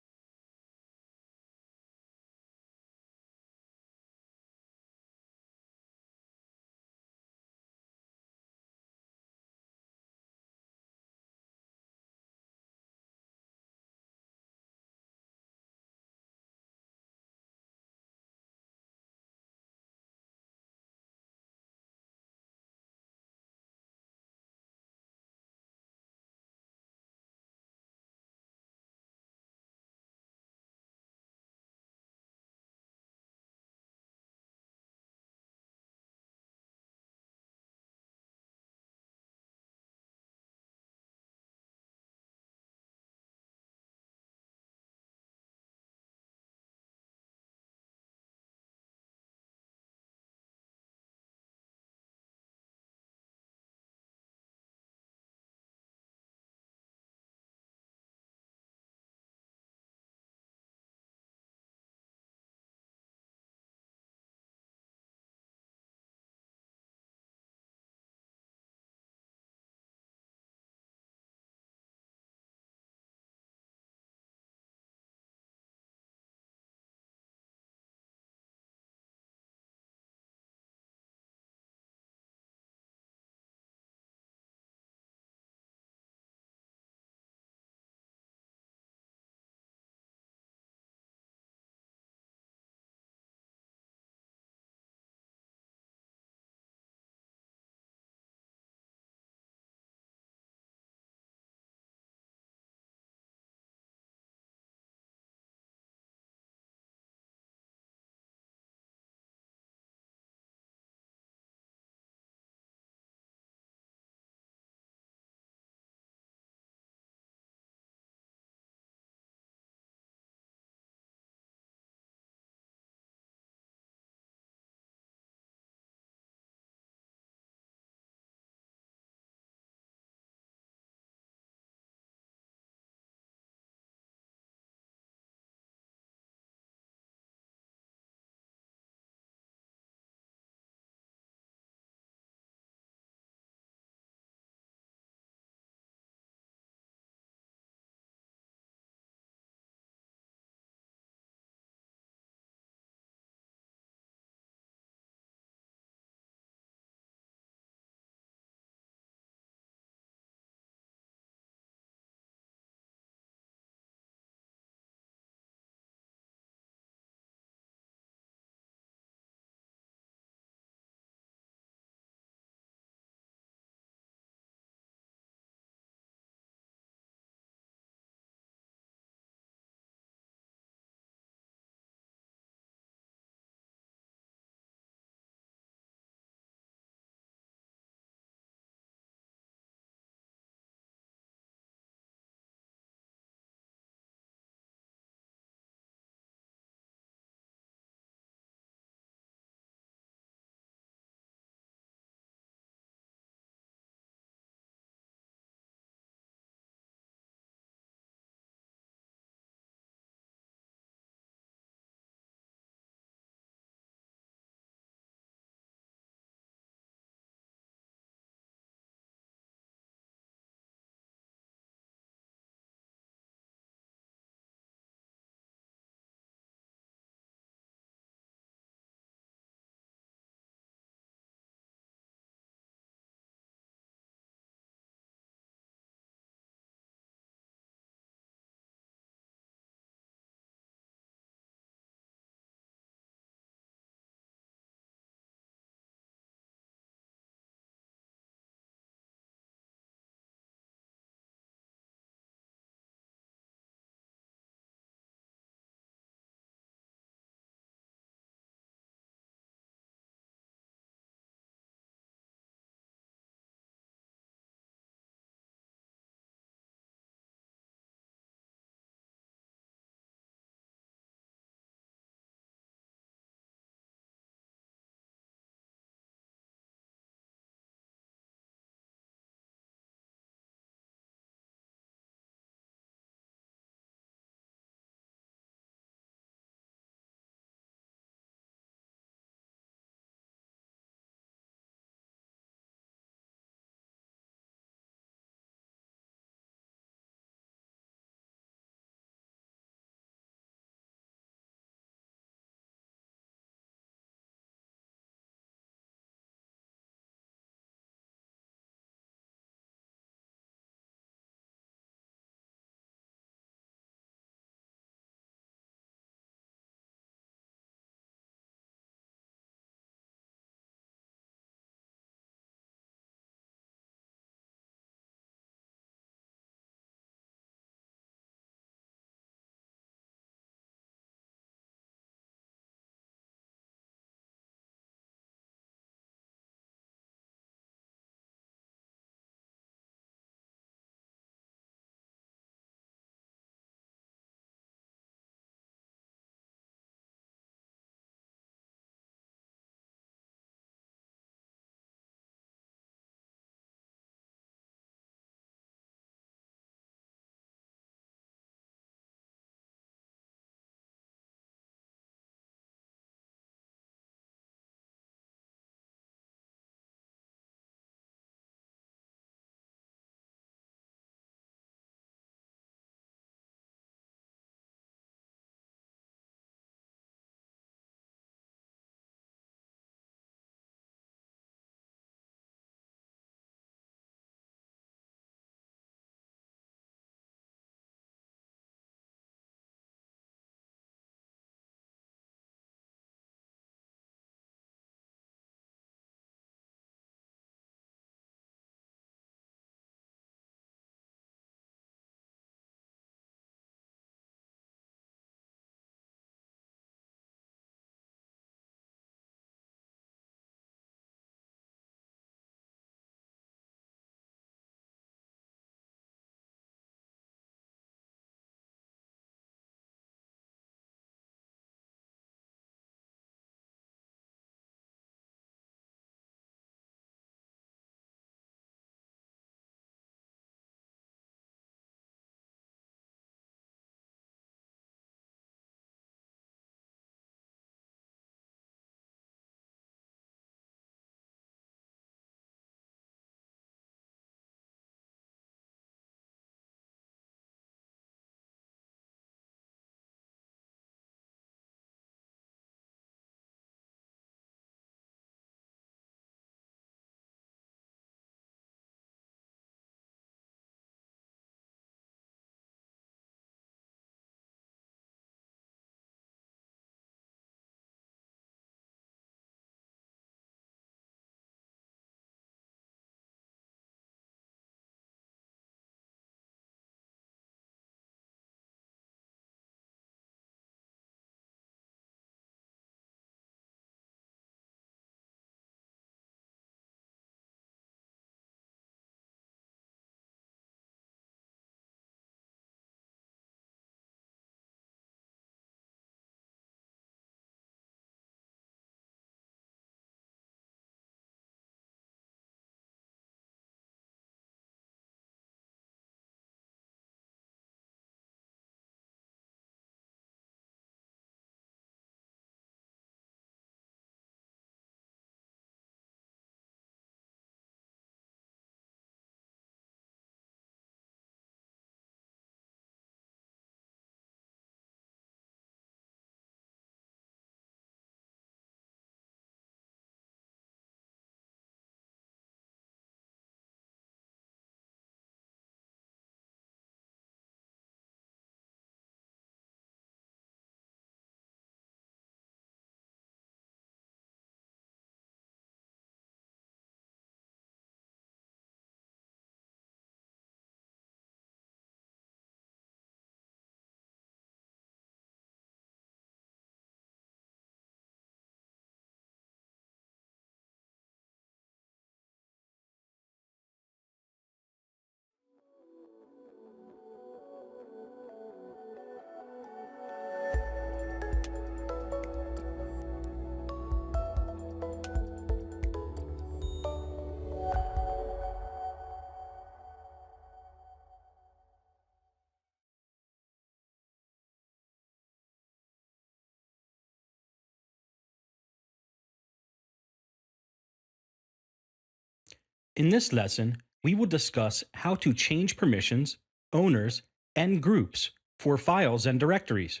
In this lesson, we will discuss how to change permissions, owners, and groups for files and directories.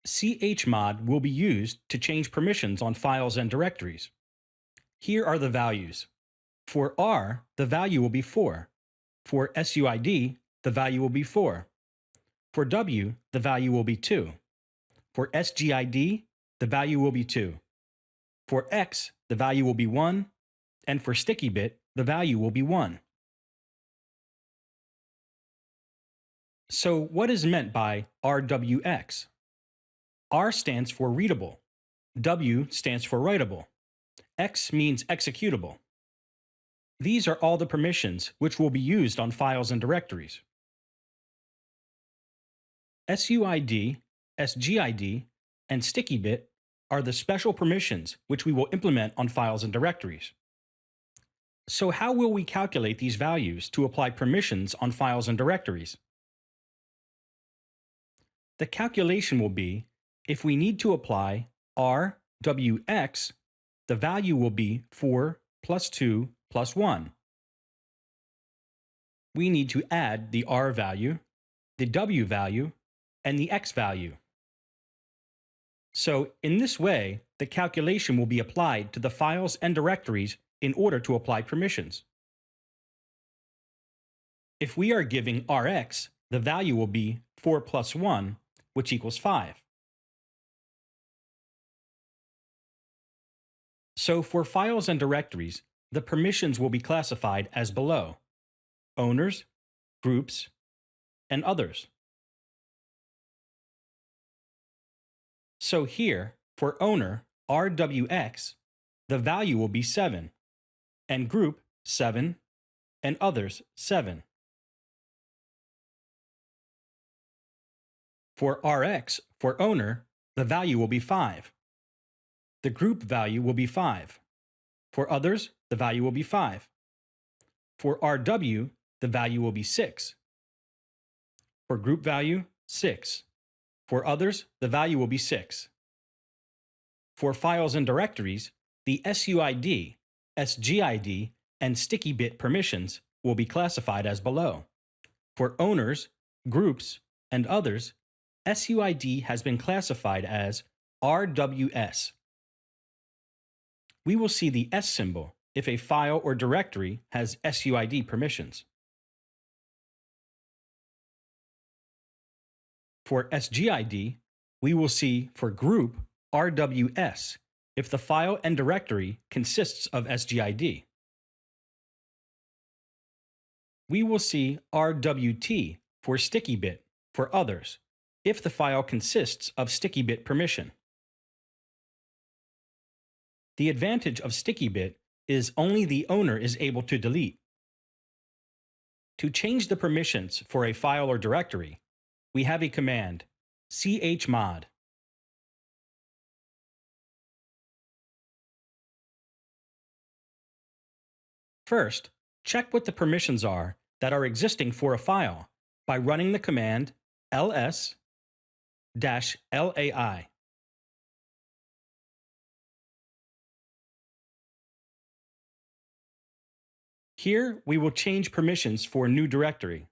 Chmod will be used to change permissions on files and directories. Here are the values. For R, the value will be 4. For SUID, the value will be 4. For W, the value will be 2. For SGID, the value will be 2. For X, the value will be 1. And for sticky bit, the value will be 1. So what is meant by RWX? R stands for readable. W stands for writable. X means executable. These are all the permissions which will be used on files and directories. SUID, SGID, and sticky bit are the special permissions which we will implement on files and directories. So how will we calculate these values to apply permissions on files and directories? The calculation will be, if we need to apply RWX, the value will be 4 plus 2 plus 1. We need to add the R value, the W value, and the X value. So in this way, the calculation will be applied to the files and directories in order to apply permissions. If we are giving Rx, the value will be 4 plus 1, which equals 5. So for files and directories, the permissions will be classified as below: owners, groups, and others. So here, for owner, RWX, the value will be 7, and group 7, and others 7. For RX, for owner, the value will be 5. The group value will be 5. For others, the value will be 5. For RW, the value will be 6. For group value, 6. For others, the value will be 6. For files and directories, the SUID, SGID, and sticky bit permissions will be classified as below. For owners, groups, and others, SUID has been classified as RWS. We will see the S symbol if a file or directory has SUID permissions. For SGID, we will see for group RWS if the file and directory consists of SGID. We will see RWT for sticky bit for others if the file consists of sticky bit permission. The advantage of sticky bit is only the owner is able to delete. To change the permissions for a file or directory, we have a command, chmod. First, check what the permissions are that are existing for a file by running the command ls-lai. Here, we will change permissions for a new directory.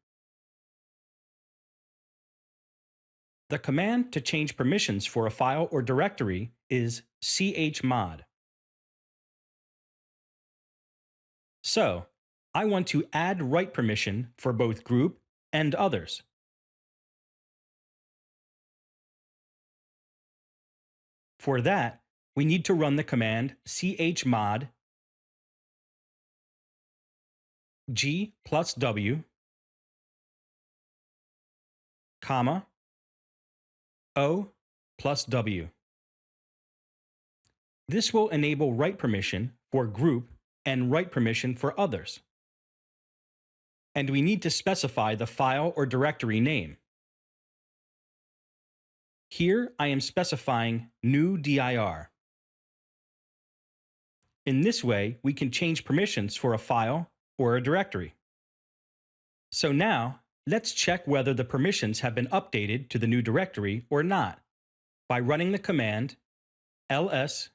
The command to change permissions for a file or directory is chmod. So, I want to add write permission for both group and others. For that, we need to run the command chmod g plus w, comma, o plus w. This will enable write permission for group and write permission for others. And we need to specify the file or directory name. Here I am specifying new dir. In this way, we can change permissions for a file or a directory. So now, let's check whether the permissions have been updated to the new directory or not by running the command ls-lai.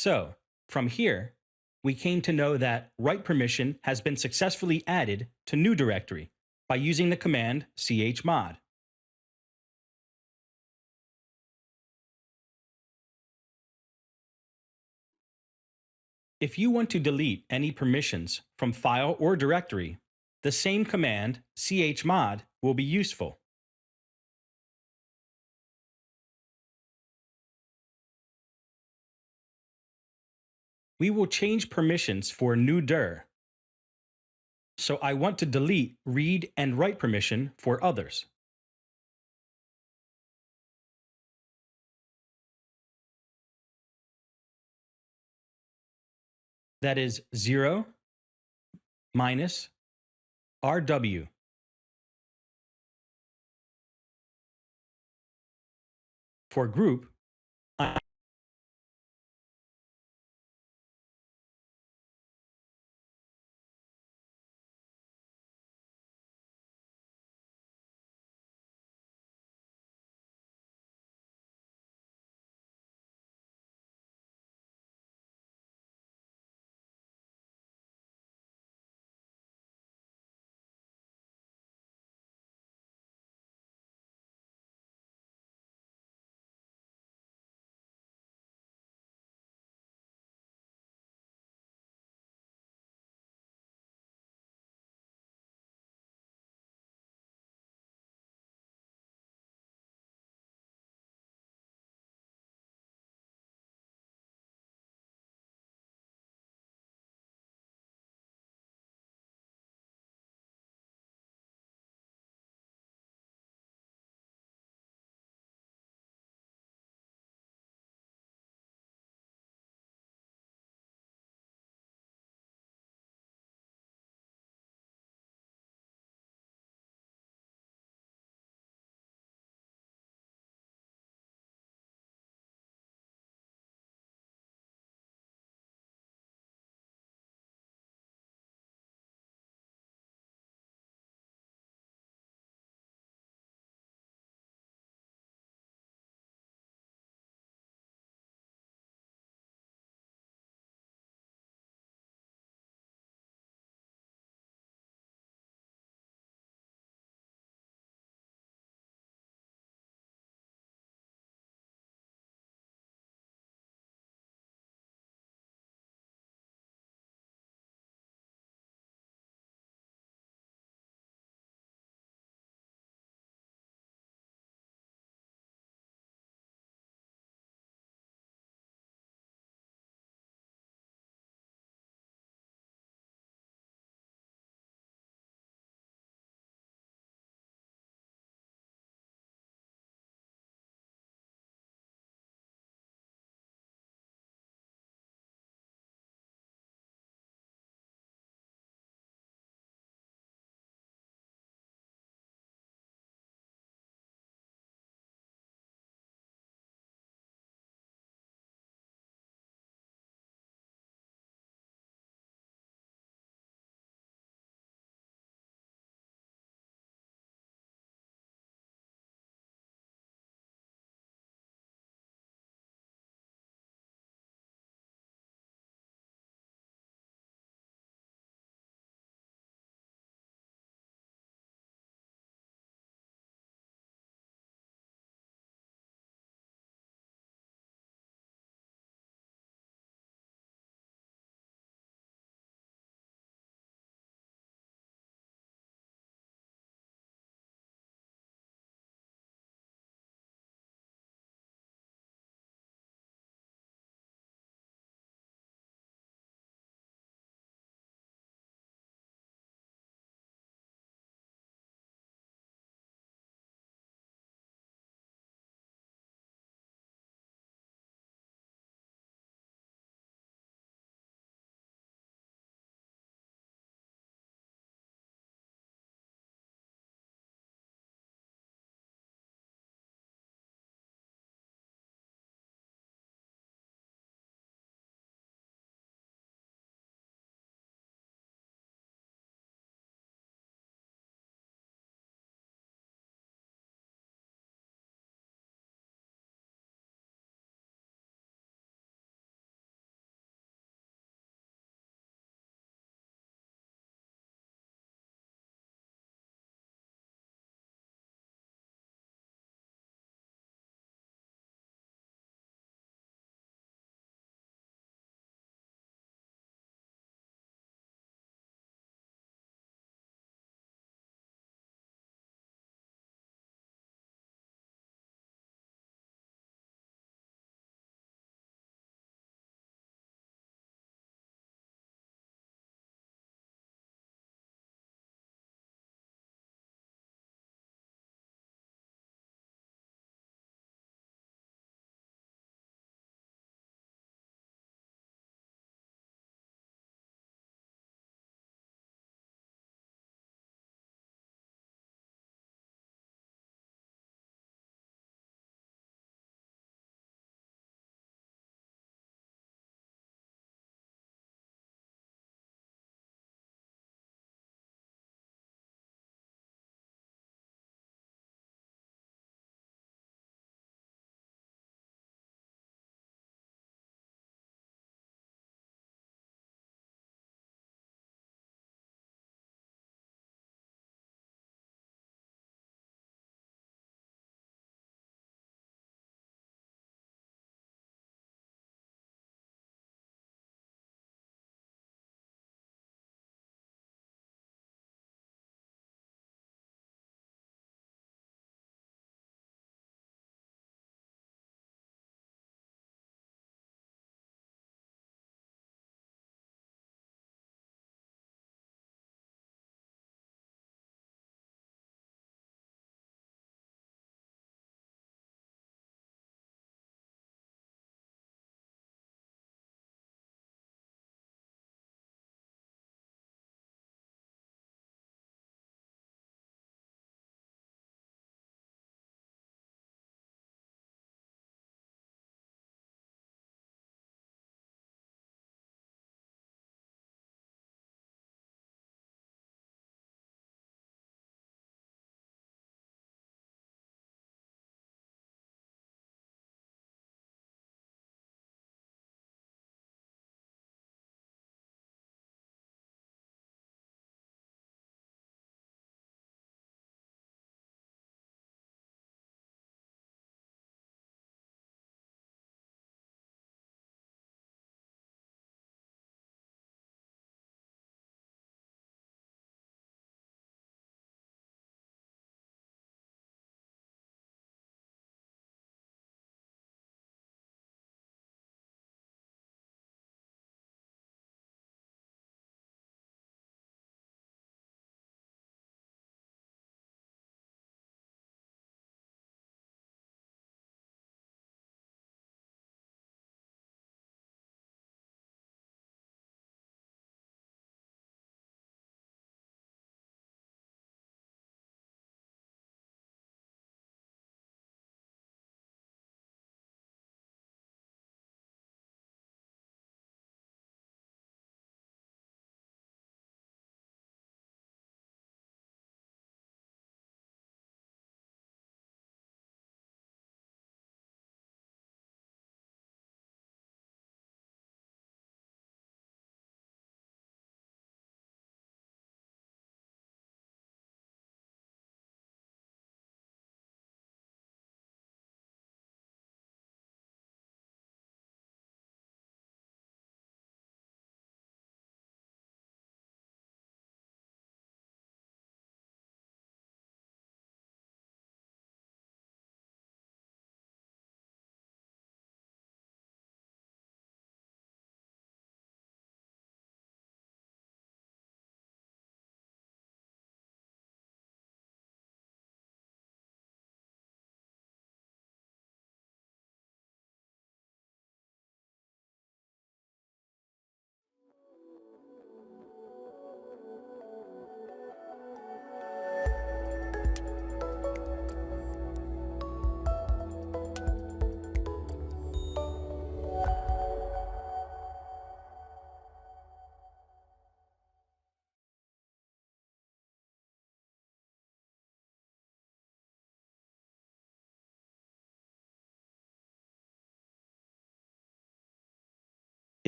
So, from here, we came to know that write permission has been successfully added to new directory by using the command chmod. If you want to delete any permissions from file or directory, the same command chmod will be useful. We will change permissions for new dir. So I want to delete read and write permission for others. That is 0 minus RW. For group,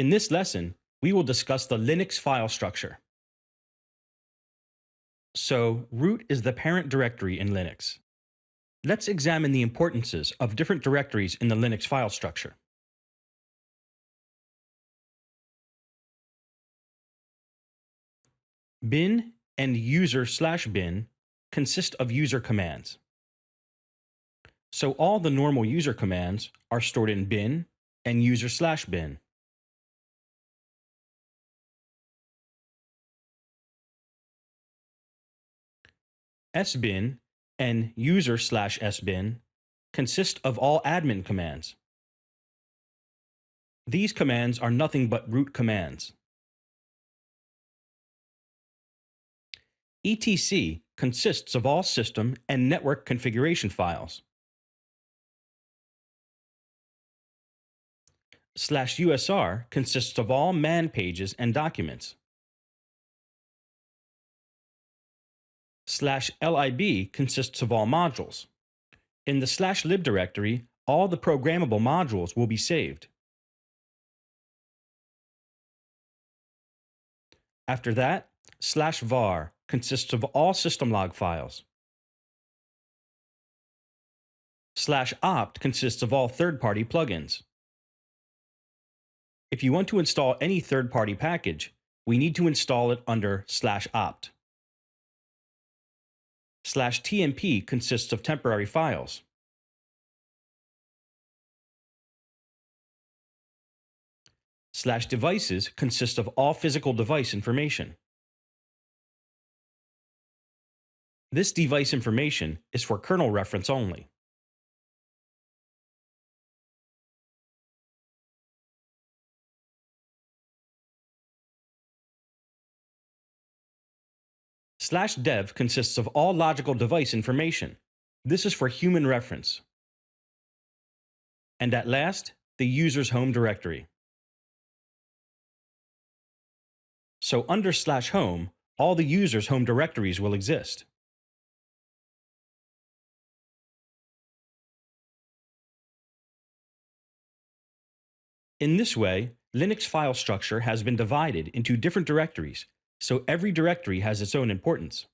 In this lesson, we will discuss the Linux file structure. So, root is the parent directory in Linux. Let's examine the importances of different directories in the Linux file structure. Bin and user/bin consist of user commands. So all the normal user commands are stored in bin and user/bin. Sbin and user/sbin consist of all admin commands. These commands are nothing but root commands. etc consists of all system and network configuration files. /usr consists of all man pages and documents. /lib consists of all modules. In the /lib directory, all the programmable modules will be saved. After that, /var consists of all system log files. /opt consists of all third-party plugins. If you want to install any third-party package, we need to install it under /opt. /tmp consists of temporary files. /devices consist of all physical device information. This device information is for kernel reference only. /dev consists of all logical device information. This is for human reference. And at last, the user's home directory. So under /home, all the user's home directories will exist. In this way, Linux file structure has been divided into different directories, so every directory has its own importance.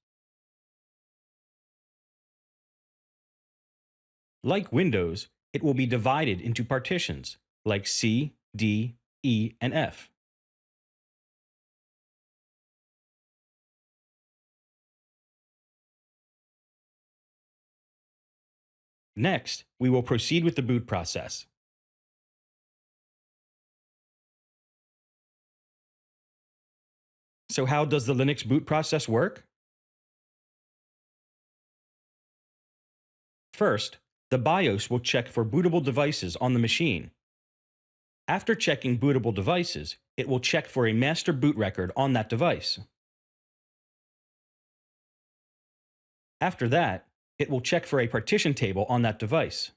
Like Windows, it will be divided into partitions like C, D, E, and F. Next, we will proceed with the boot process. So how does the Linux boot process work? First, the BIOS will check for bootable devices on the machine. After checking bootable devices, it will check for a master boot record on that device. After that, it will check for a partition table on that device.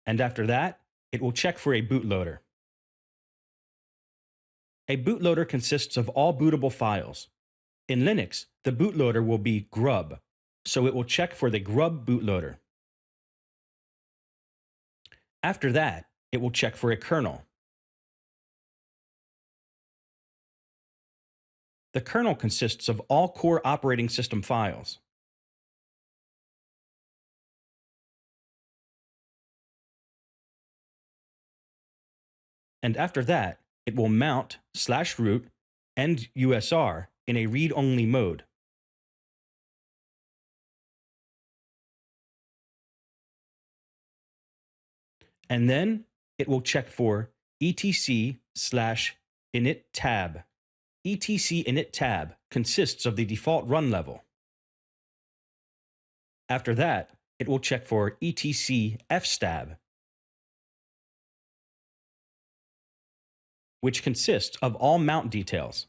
And after that, it will check for a bootloader. A bootloader consists of all bootable files. In Linux, the bootloader will be grub, so it will check for the grub bootloader. After that, it will check for a kernel. The kernel consists of all core operating system files. And after that, it will mount /root and usr in a read-only mode. And then it will check for etc/init tab. etc init tab consists of the default run level. After that, it will check for etc fstab, which consists of all mount details.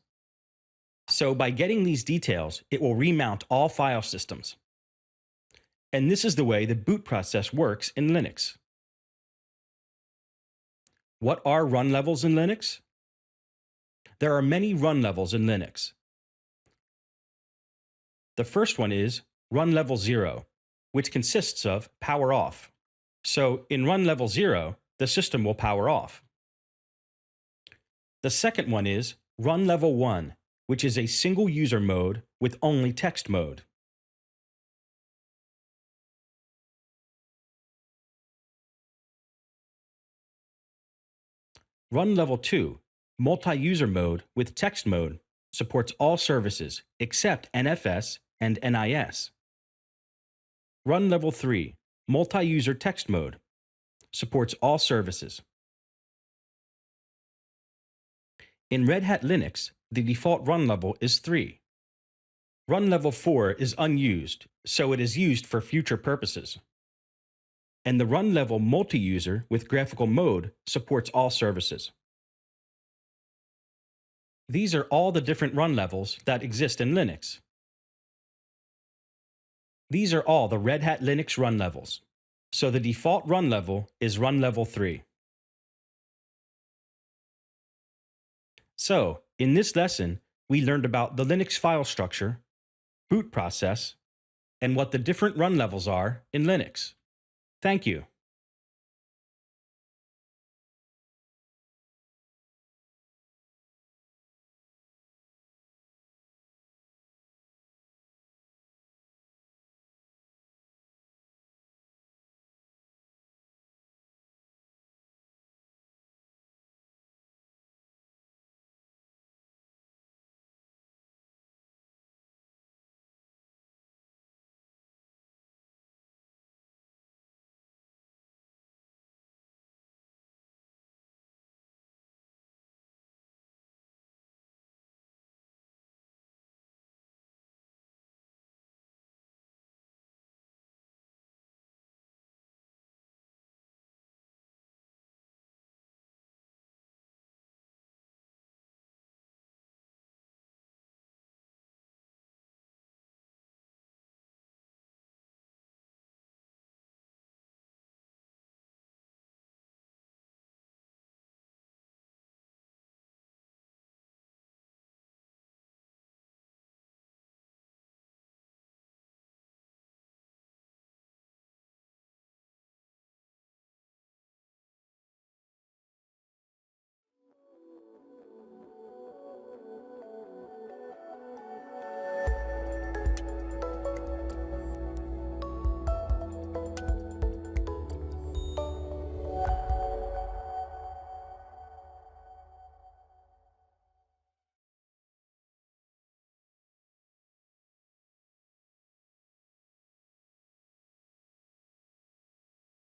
So by getting these details, it will remount all file systems. And this is the way the boot process works in Linux. What are run levels in Linux? There are many run levels in Linux. The first one is run level 0, which consists of power off. So in run level 0, the system will power off. The second one is Run Level 1, which is a single user mode with only text mode. Run Level 2, multi-user mode with text mode, supports all services except NFS and NIS. Run Level 3, multi-user text mode, supports all services. In Red Hat Linux, the default run level is 3. Run Level 4 is unused, so it is used for future purposes. And the Run Level multi-user with graphical mode supports all services. These are all the different run levels that exist in Linux. These are all the Red Hat Linux run levels. So the default run level is Run Level 3. So, in this lesson, we learned about the Linux file structure, boot process, and what the different run levels are in Linux. Thank you.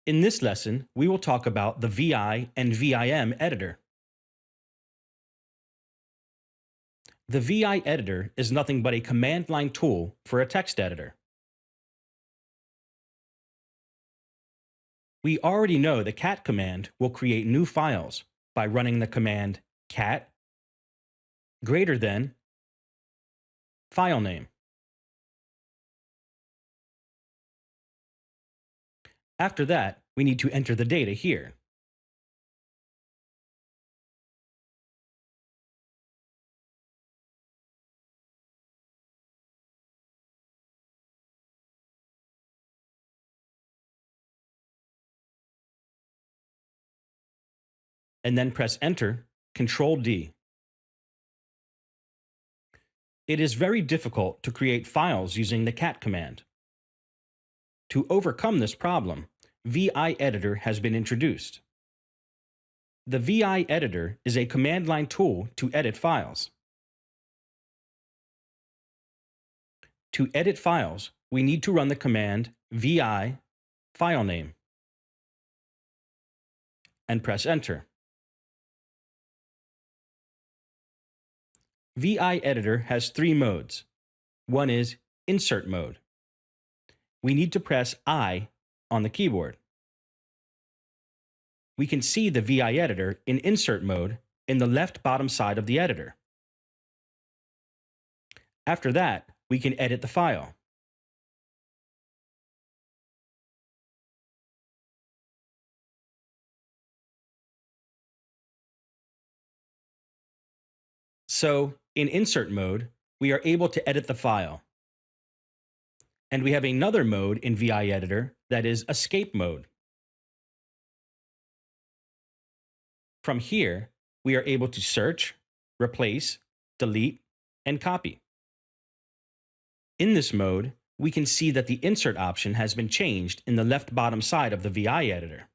In this lesson, we will talk about the VI and VIM editor. The VI editor is nothing but a command line tool for a text editor. We already know the cat command will create new files by running the command cat greater than file name. After that, we need to enter the data here. And then press Enter, Control-D. It is very difficult to create files using the cat command. To overcome this problem, VI Editor has been introduced. The VI Editor is a command line tool to edit files. To edit files, we need to run the command vi filename and press Enter. VI Editor has 3 modes. One is Insert mode. We need to press I on the keyboard. We can see the VI Editor in Insert mode in the left bottom side of the editor. After that, we can edit the file. So, in Insert mode, we are able to edit the file. And we have another mode in VI Editor that is Escape mode. From here, we are able to search, replace, delete, and copy. In this mode, we can see that the insert option has been changed in the left bottom side of the VI editor.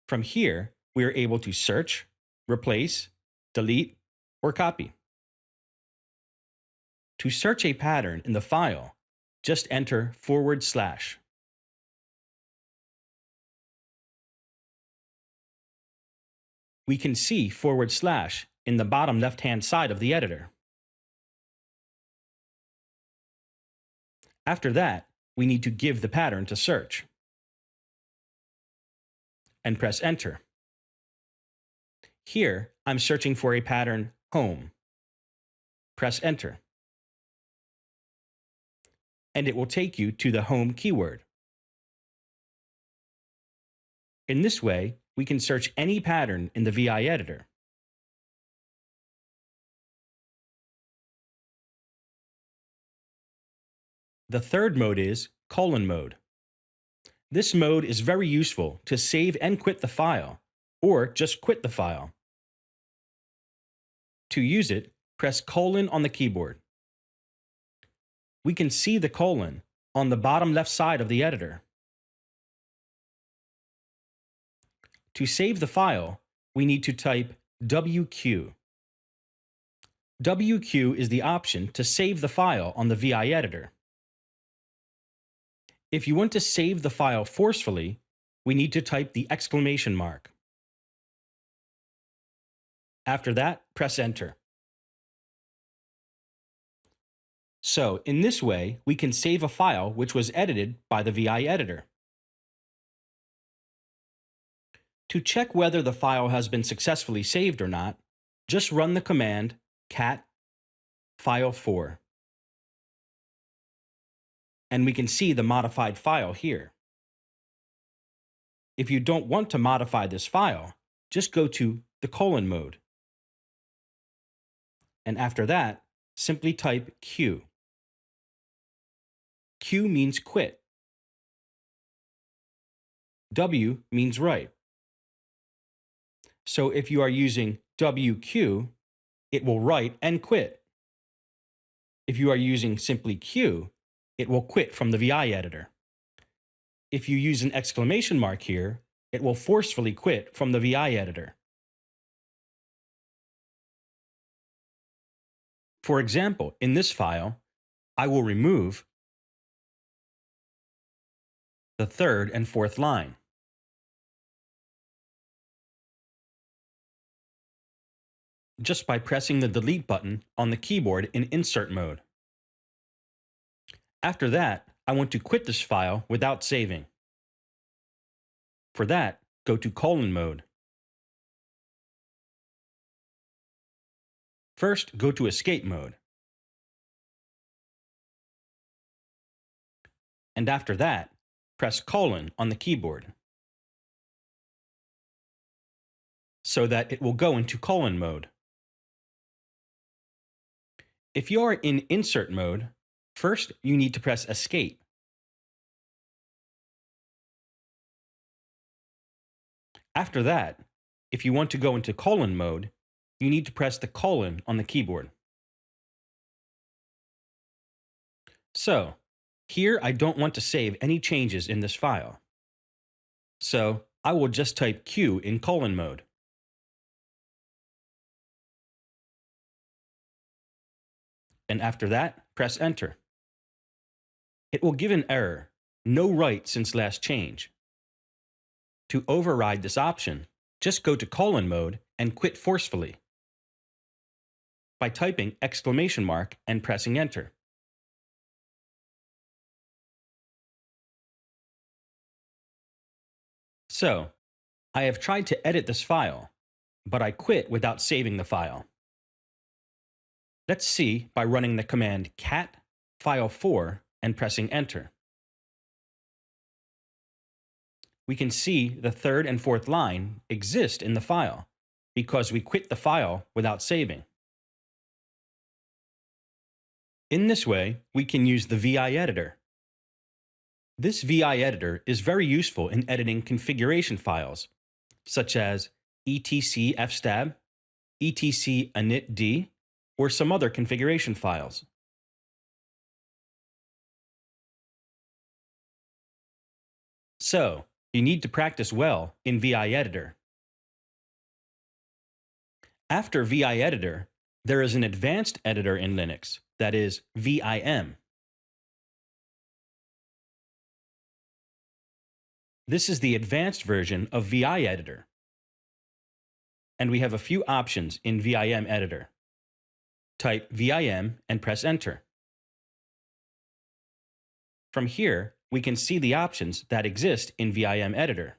From here, we are able to search, replace, delete, or copy. To search a pattern in the file, just enter /. We can see // in the bottom left-hand side of the editor. After that, we need to give the pattern to search. And press enter. Here, I'm searching for a pattern home. Press enter. And it will take you to the home keyword. In this way, we can search any pattern in the VI editor. The third mode is : mode. This mode is very useful to save and quit the file, or just quit the file. To use it, press : on the keyboard. We can see the colon on the bottom left side of the editor. To save the file, we need to type WQ. WQ is the option to save the file on the VI editor. If you want to save the file forcefully, we need to type the exclamation mark. After that, press enter. So, in this way, we can save a file which was edited by the VI editor. To check whether the file has been successfully saved or not, just run the command cat file4. And we can see the modified file here. If you don't want to modify this file, just go to the : mode. And after that, simply type Q. Q means quit. W means write. So if you are using WQ, it will write and quit. If you are using simply Q, it will quit from the VI editor. If you use an exclamation mark here, it will forcefully quit from the VI editor. For example, in this file, I will remove the third and fourth line. Just by pressing the delete button on the keyboard in insert mode. After that, I want to quit this file without saving. For that, go to : mode. First, go to escape mode. And after that, press : on the keyboard, so that it will go into : mode. If you are in insert mode, first you need to press escape. After that, if you want to go into : mode, you need to press the : on the keyboard. So, here I don't want to save any changes in this file. So, I will just type Q in : mode. And after that, press enter. It will give an error, no write since last change. To override this option, just go to : mode and quit forcefully by typing exclamation mark and pressing enter. So, I have tried to edit this file, but I quit without saving the file. Let's see by running the command cat file4 and pressing enter. We can see the third and fourth line exist in the file because we quit the file without saving. In this way, we can use the VI editor. This VI editor is very useful in editing configuration files, such as etc fstab, etc initd, or some other configuration files. So, you need to practice well in VI Editor. After VI Editor, there is an advanced editor in Linux, that is VIM. This is the advanced version of VI Editor. And we have a few options in VIM Editor. Type VIM and press Enter. From here, we can see the options that exist in VIM Editor.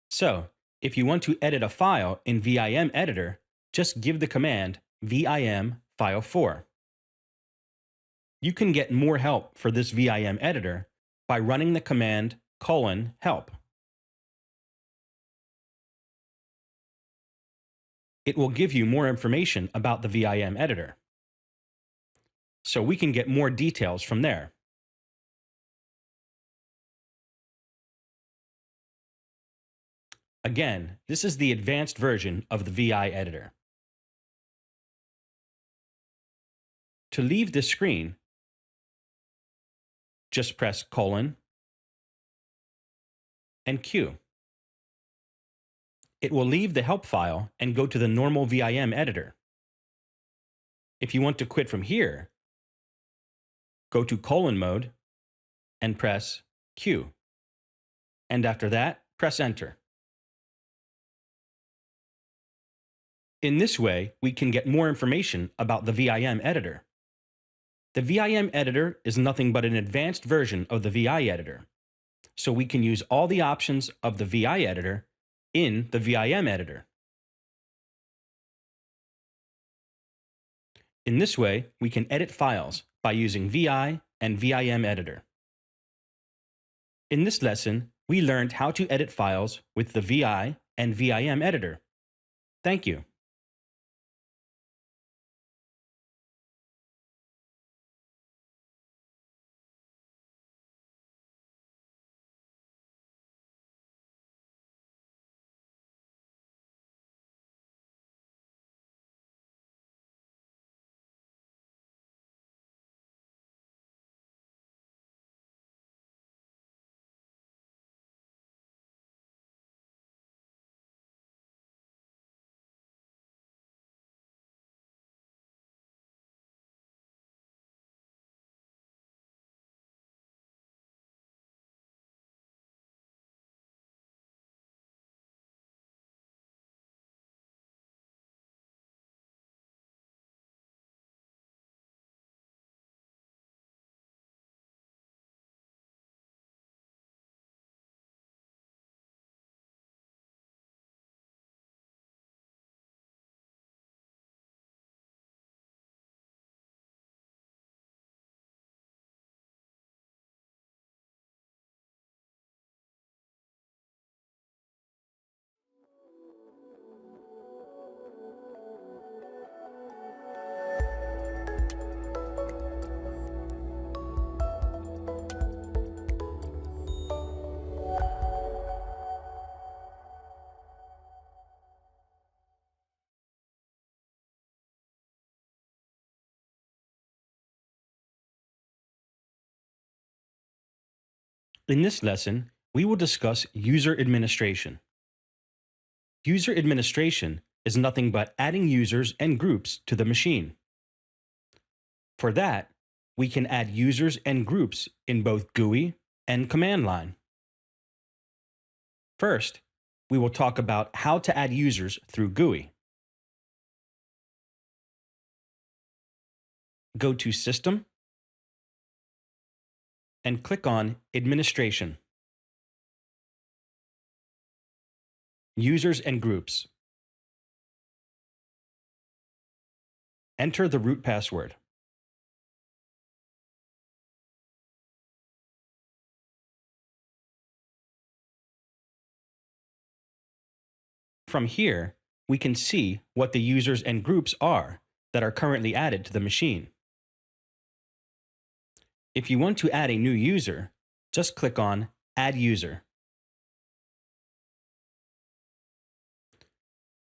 So, if you want to edit a file in VIM Editor, just give the command vim file4. You can get more help for this VIM Editor by running the command :help. It will give you more information about the VIM Editor. So we can get more details from there. Again, this is the advanced version of the VI Editor. To leave this screen, just press and Q. It will leave the help file and go to the normal VIM editor. If you want to quit from here, go to mode and press Q. And after that, press Enter. In this way, we can get more information about the VIM editor. The VIM editor is nothing but an advanced version of the VI editor, so we can use all the options of the VI editor in the VIM editor. In this way, we can edit files by using VI and VIM editor. In this lesson, we learned how to edit files with the VI and VIM editor. Thank you. In this lesson, we will discuss user administration. User administration is nothing but adding users and groups to the machine. For that, we can add users and groups in both GUI and command line. First, we will talk about how to add users through GUI. Go to System and click on Administration, Users and Groups. Enter the root password. From here, we can see what the users and groups are that are currently added to the machine. If you want to add a new user, just click on Add User.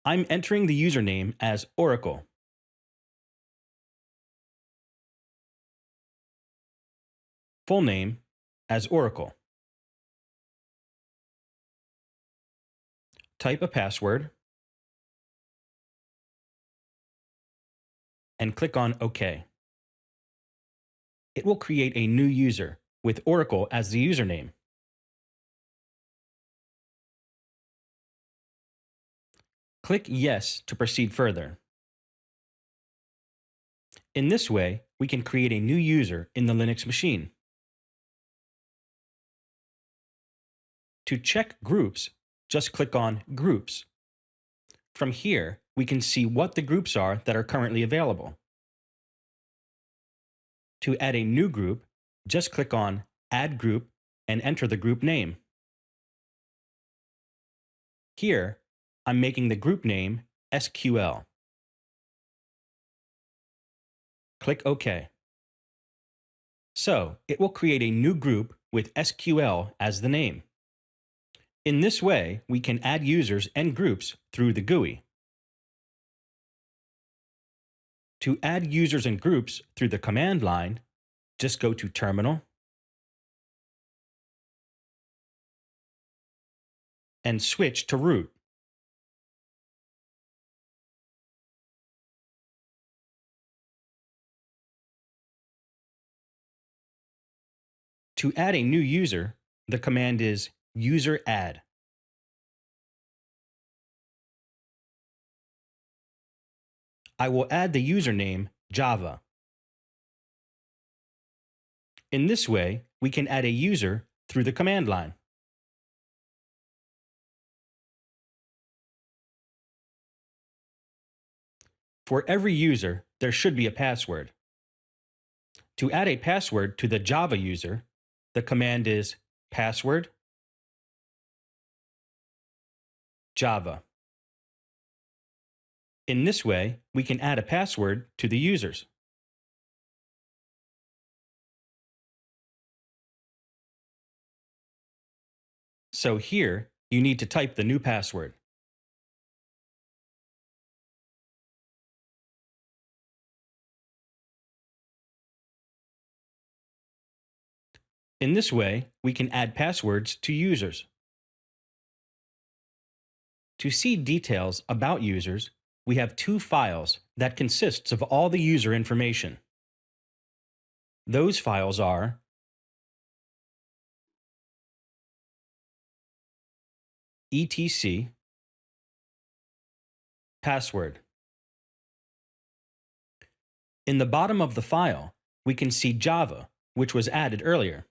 I'm entering the username as Oracle. Full name as Oracle. Type a password and click on OK. It will create a new user with Oracle as the username. Click Yes to proceed further. In this way, we can create a new user in the Linux machine. To check groups, just click on Groups. From here, we can see what the groups are that are currently available. To add a new group, just click on Add Group and enter the group name. Here, I'm making the group name SQL. Click OK. So, it will create a new group with SQL as the name. In this way, we can add users and groups through the GUI. To add users and groups through the command line, just go to Terminal and switch to root. To add a new user, the command is user add. I will add the username Java. In this way, we can add a user through the command line. For every user, there should be a password. To add a password to the Java user, the command is password Java. In this way, we can add a password to the users. So here, you need to type the new password. In this way, we can add passwords to users. To see details about users, we have two files that consists of all the user information. Those files are etc password. In the bottom of the file, we can see Java, which was added earlier.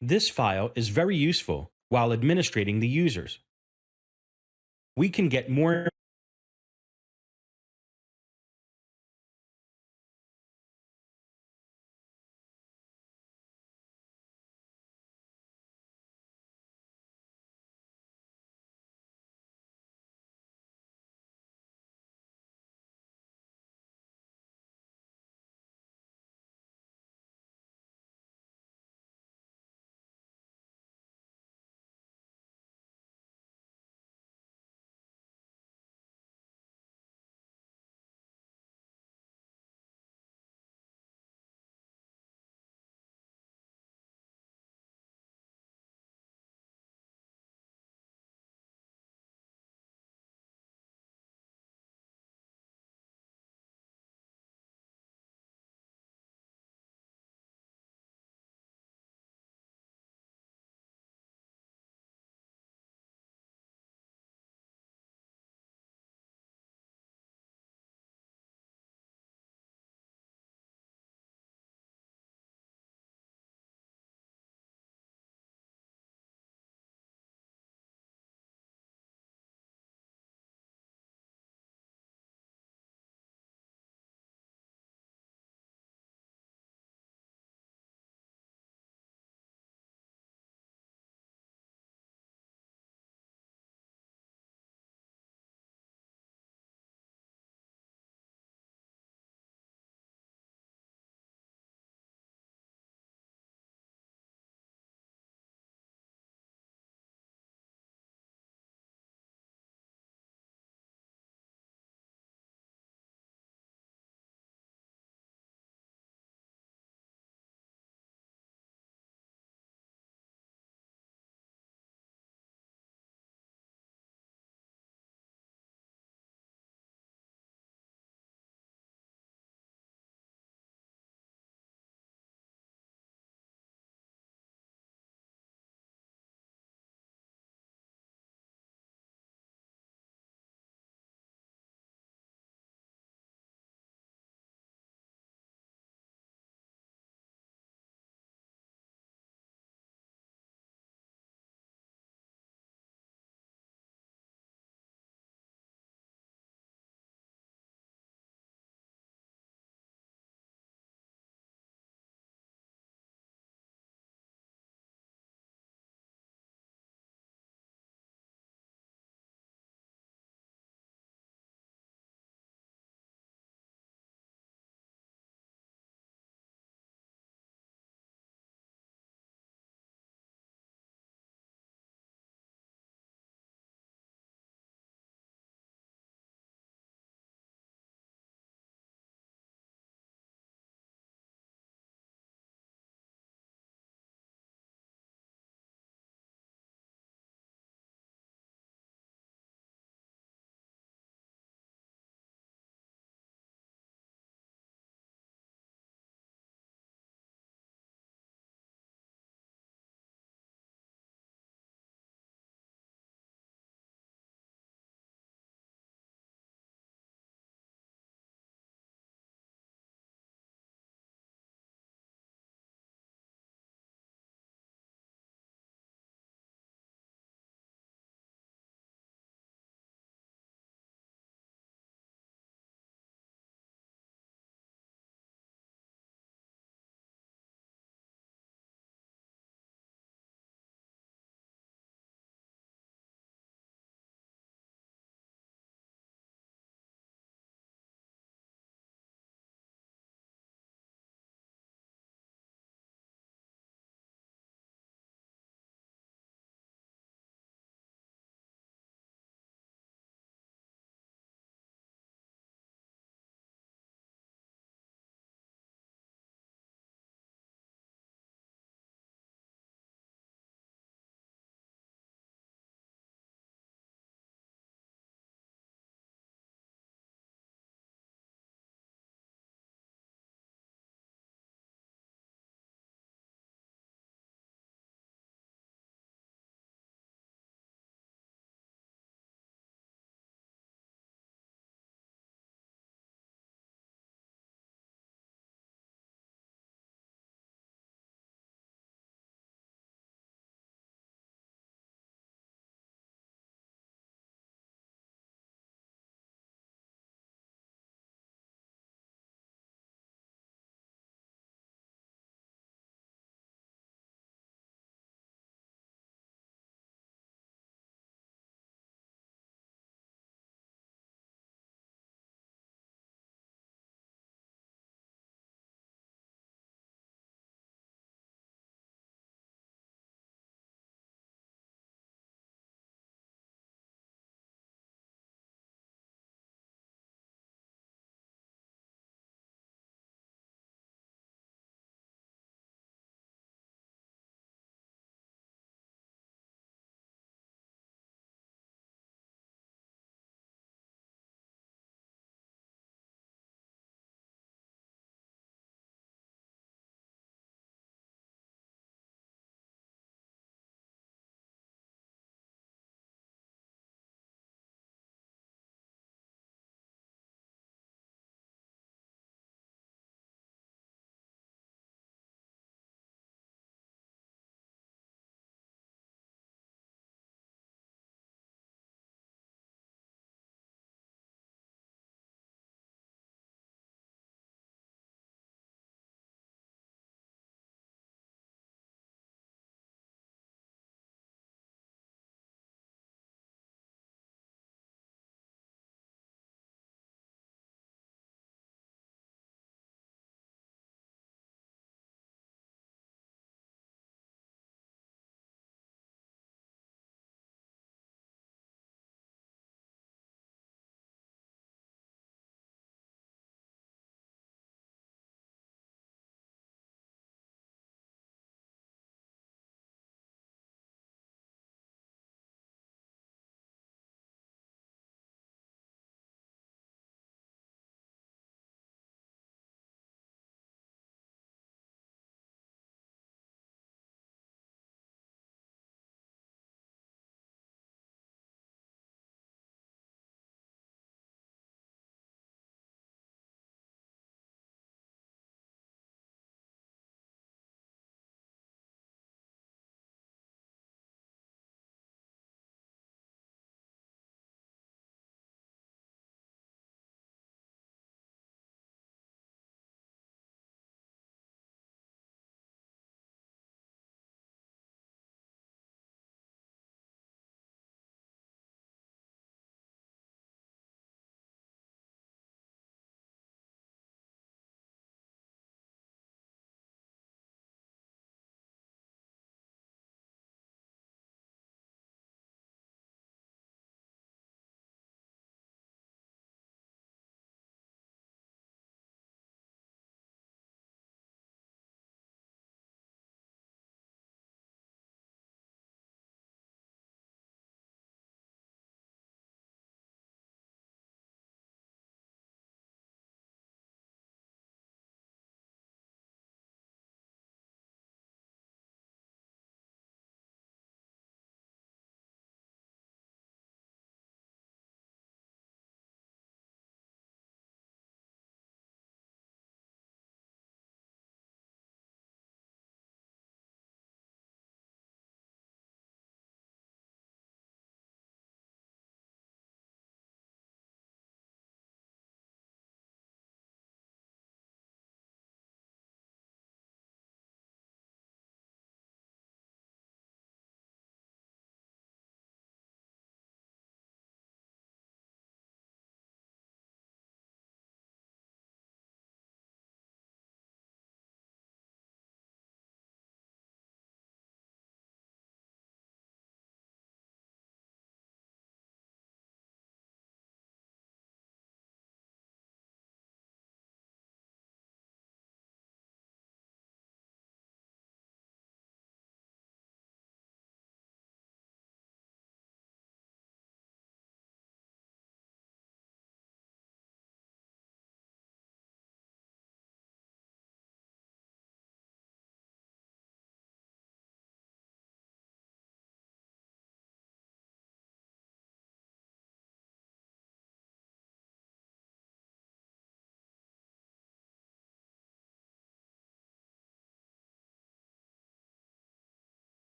This file is very useful while administrating the users. We can get more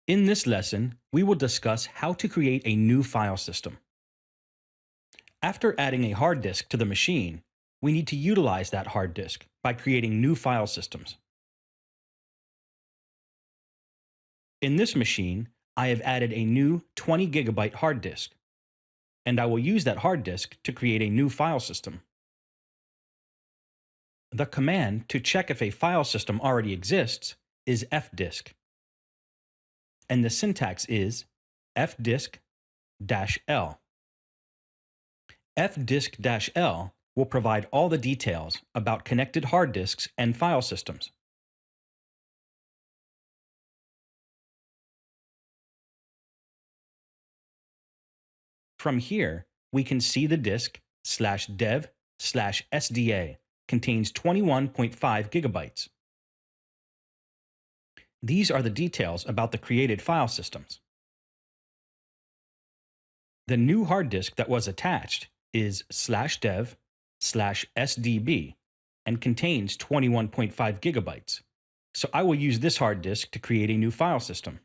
In this lesson, we will discuss how to create a new file system. After adding a hard disk to the machine, we need to utilize that hard disk by creating new file systems. In this machine, I have added a new 20 gigabyte hard disk, and I will use that hard disk to create a new file system. The command to check if a file system already exists is fdisk, and the syntax is fdisk-l. fdisk-l will provide all the details about connected hard disks and file systems. From here, we can see the disk /dev/sda contains 21.5 gigabytes. These are the details about the created file systems. The new hard disk that was attached is /dev/sdb and contains 21.5 gigabytes. So I will use this hard disk to create a new file system.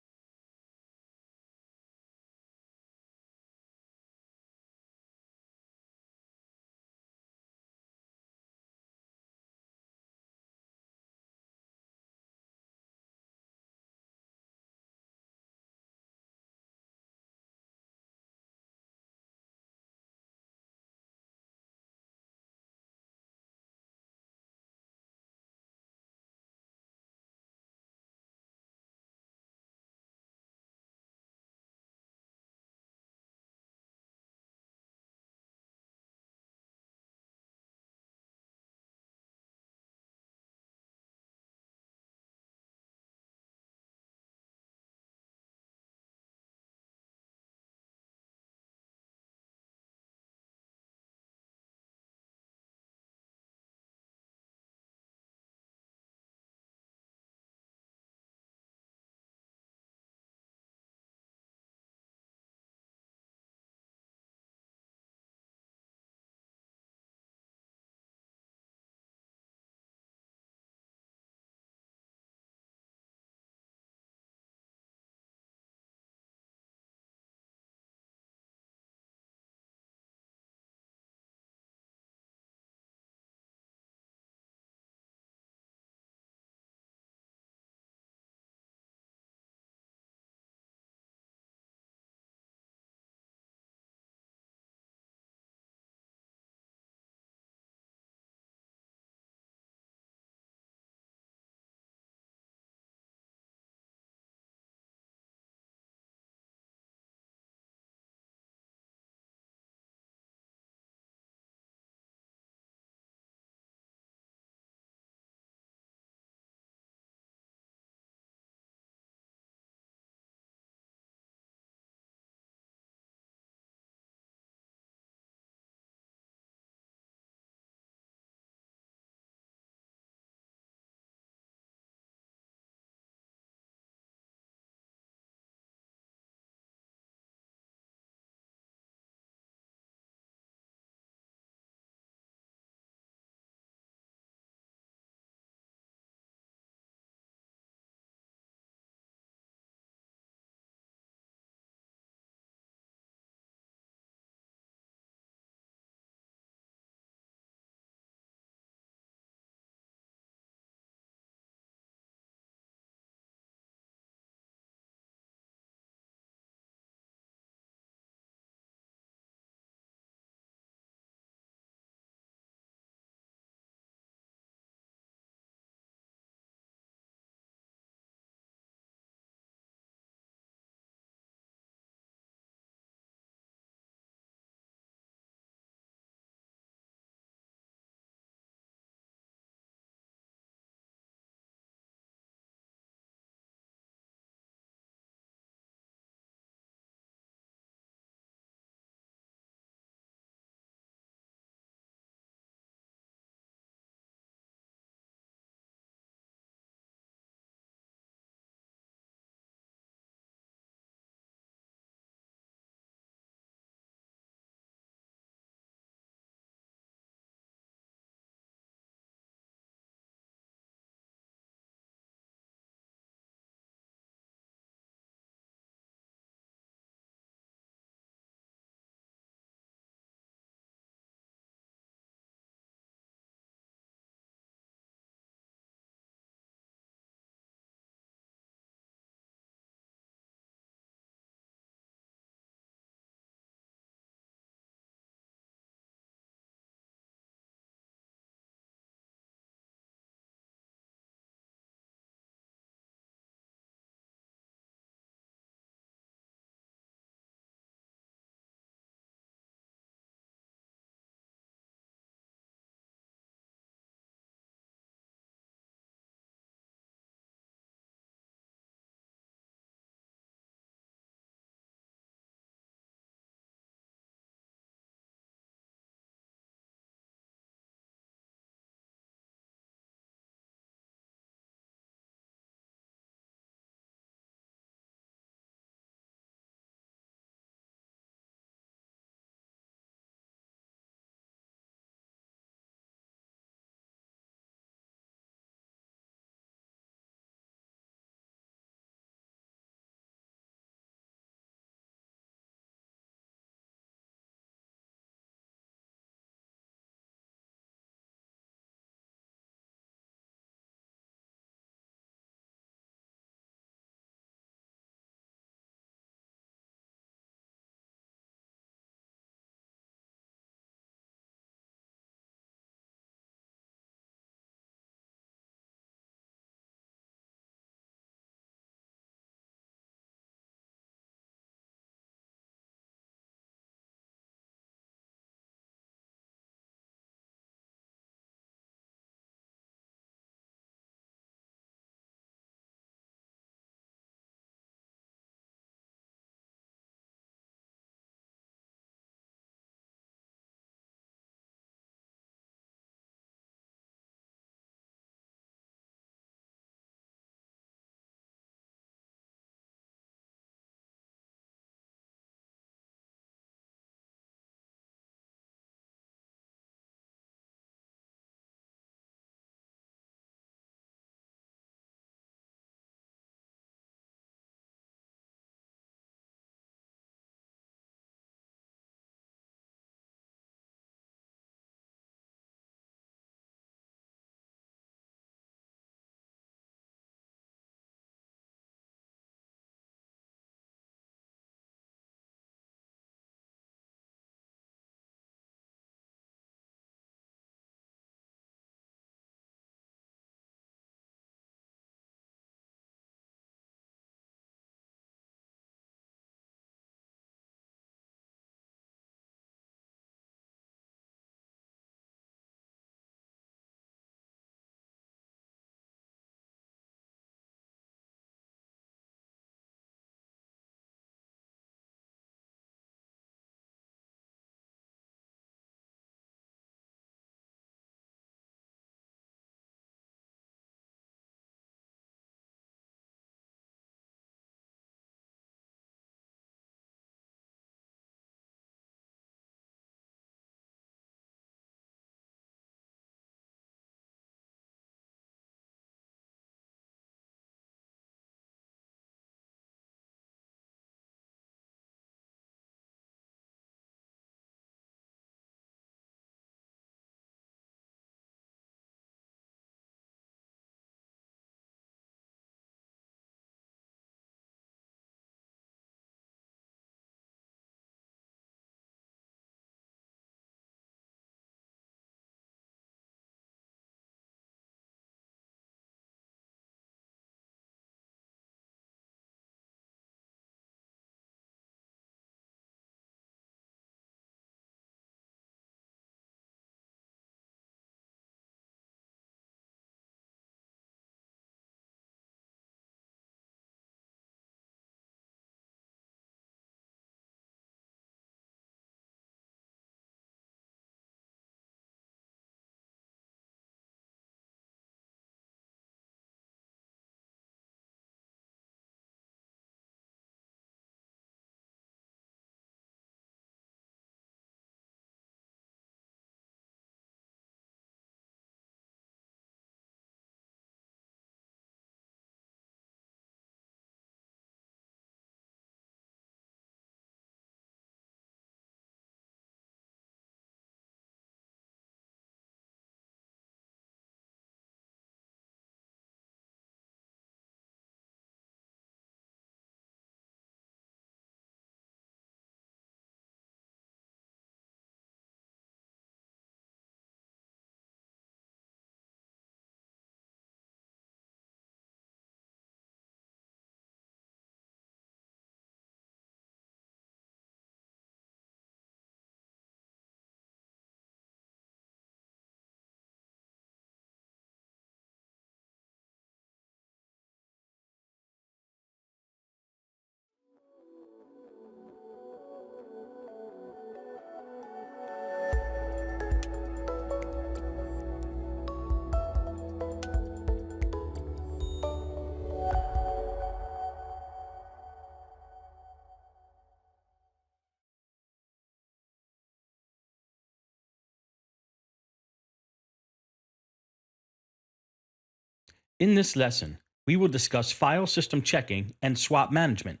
In this lesson, we will discuss file system checking and swap management.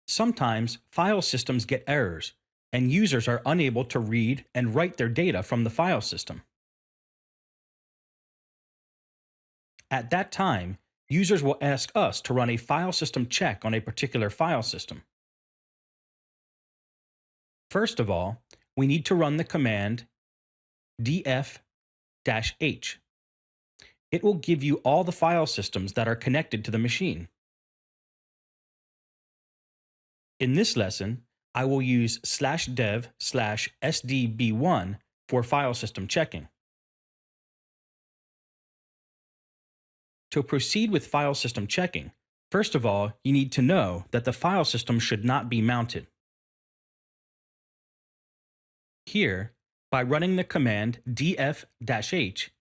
Sometimes file systems get errors, and users are unable to read and write their data from the file system. At that time, users will ask us to run a file system check on a particular file system. First of all, we need to run the command df-h. It will give you all the file systems that are connected to the machine. In this lesson, I will use /dev/sdb1 for file system checking. To proceed with file system checking, first of all, you need to know that the file system should not be mounted. Here, by running the command df-h,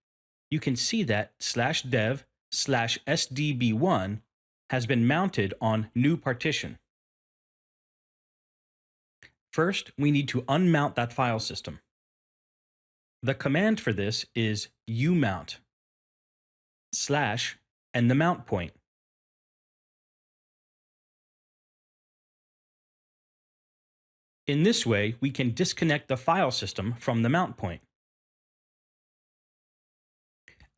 you can see that /dev/sdb1 has been mounted on new partition. First, we need to unmount that file system. The command for this is umount / and the mount point. In this way, we can disconnect the file system from the mount point.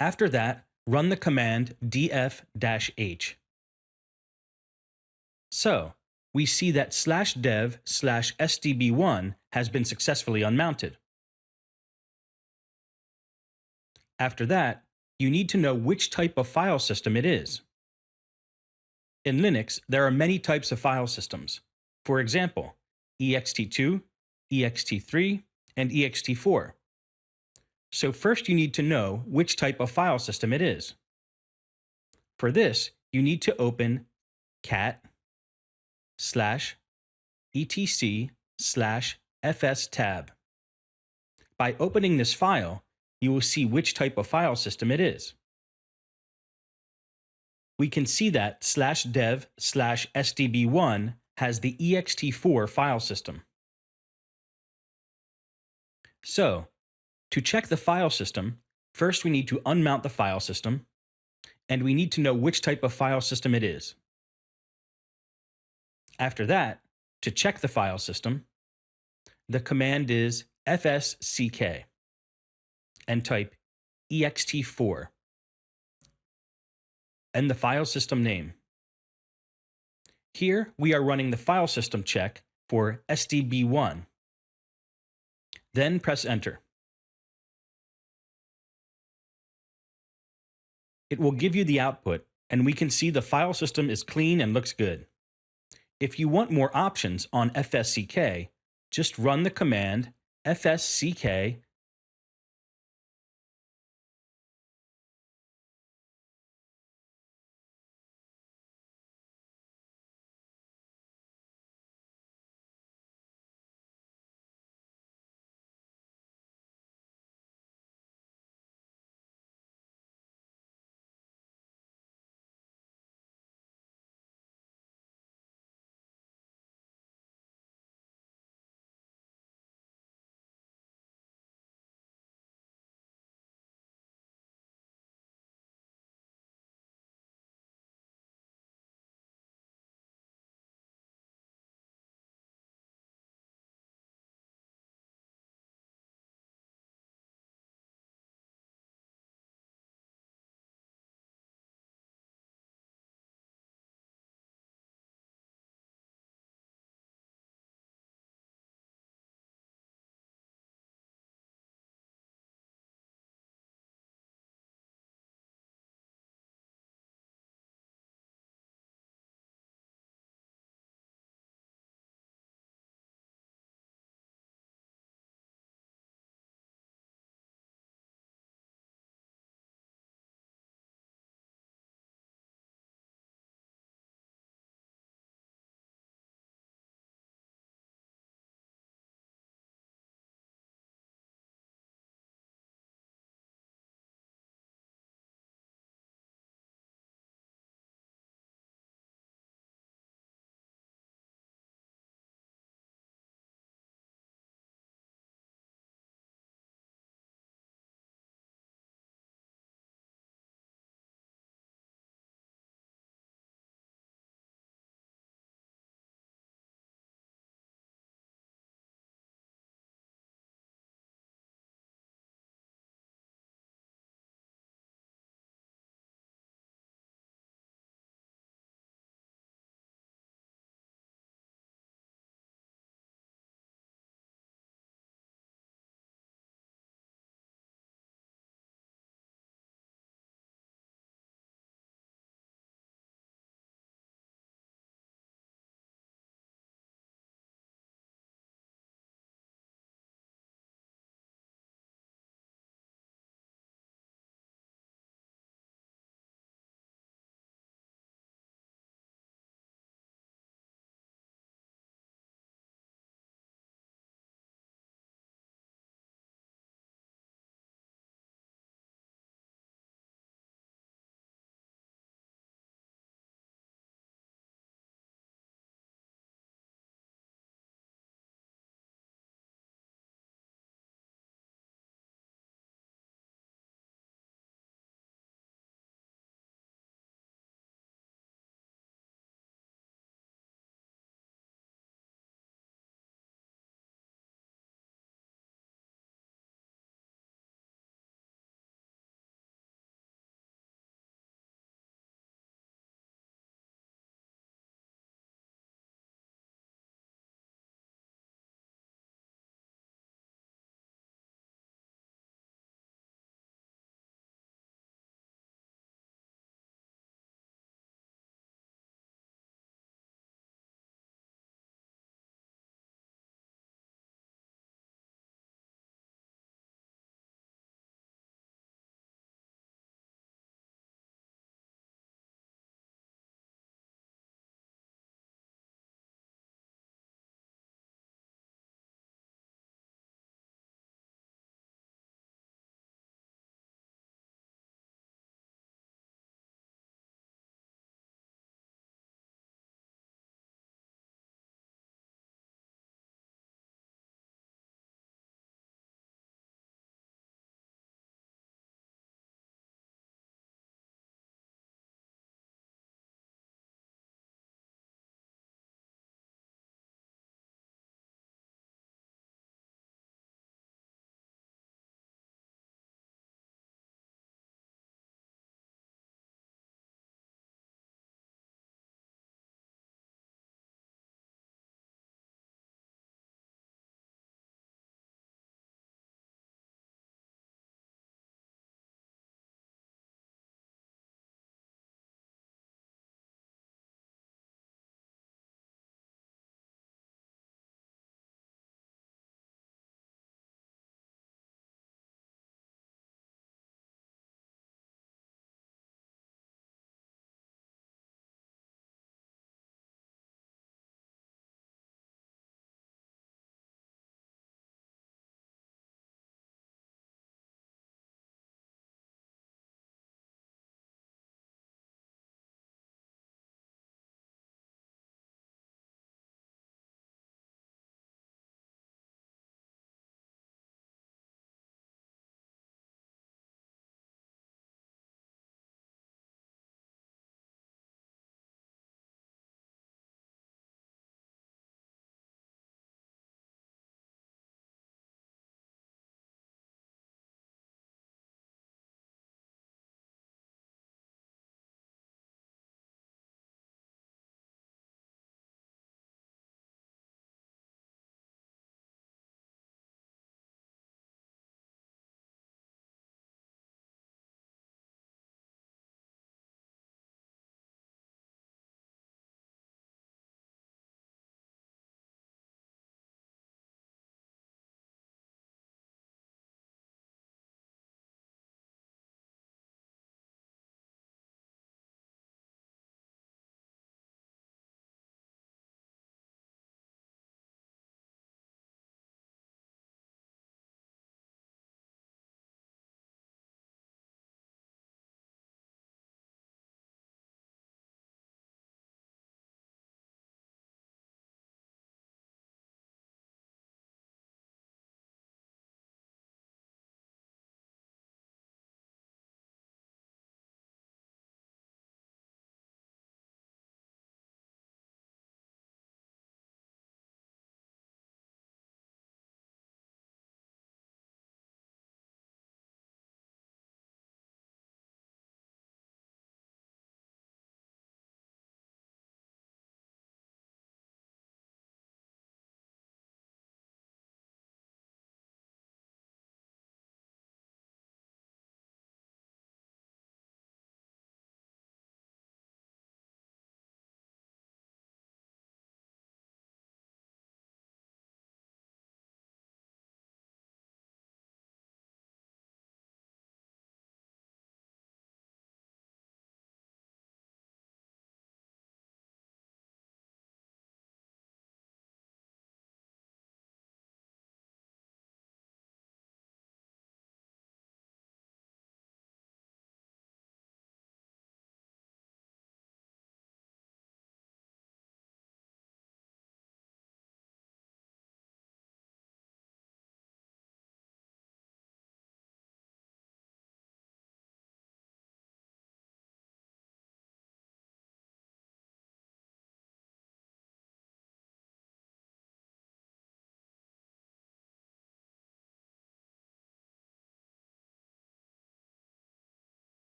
After that, run the command df-h. So, we see that /dev/sdb1 has been successfully unmounted. After that, you need to know which type of file system it is. In Linux, there are many types of file systems. For example, ext2, ext3, and ext4. So first you need to know which type of file system it is. For this, you need to open cat/etc/fs tab. By opening this file, you will see which type of file system it is. We can see that /dev/sdb1 has the ext4 file system. So, to check the file system, first we need to unmount the file system, and we need to know which type of file system it is. After that, to check the file system, the command is fsck and type ext4 and the file system name. Here we are running the file system check for SDB1. Then press enter. It will give you the output, and we can see the file system is clean and looks good. If you want more options on fsck, just run the command fsck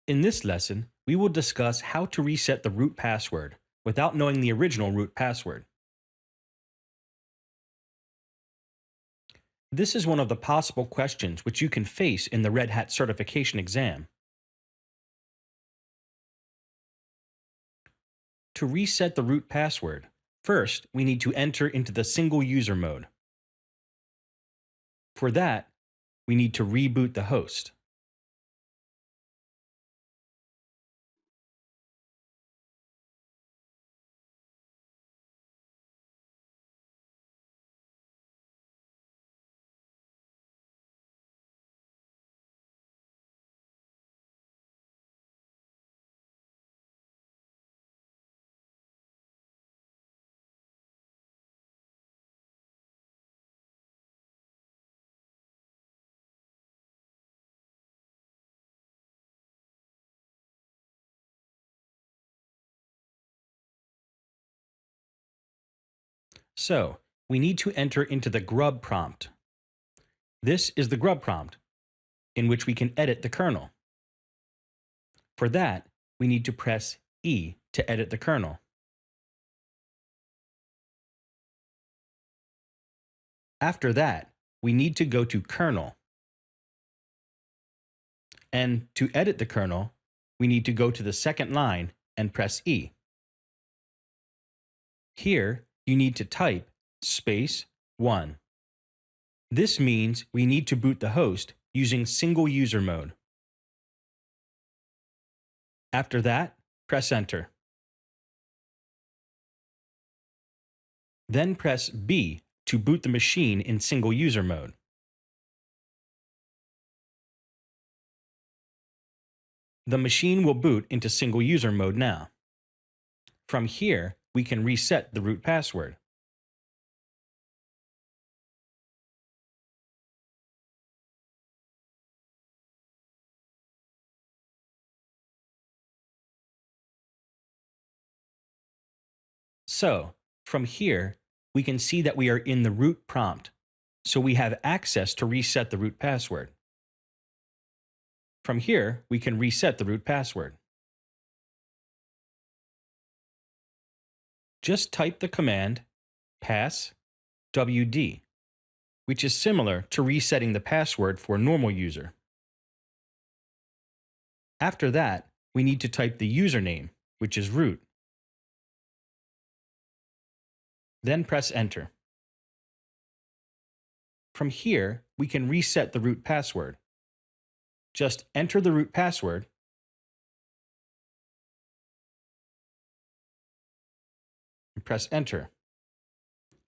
In this lesson, we will discuss how to reset the root password without knowing the original root password. This is one of the possible questions which you can face in the Red Hat certification exam. To reset the root password, first we need to enter into the single user mode. For that, we need to reboot the host. So, we need to enter into the grub prompt. This is the grub prompt, in which we can edit the kernel. For that, we need to press E to edit the kernel. After that, we need to go to kernel. And to edit the kernel, we need to go to the second line and press E. Here, you need to type *1. This means we need to boot the host using single user mode. After that, press Enter. Then press B to boot the machine in single user mode. The machine will boot into single user mode now. From here, we can reset the root password. So, from here, we can see that we are in the root prompt, so we have access to reset the root password. From here, we can reset the root password. Just type the command passwd, which is similar to resetting the password for a normal user. After that, we need to type the username, which is root. Then press Enter. From here, we can reset the root password. Just enter the root password and press Enter.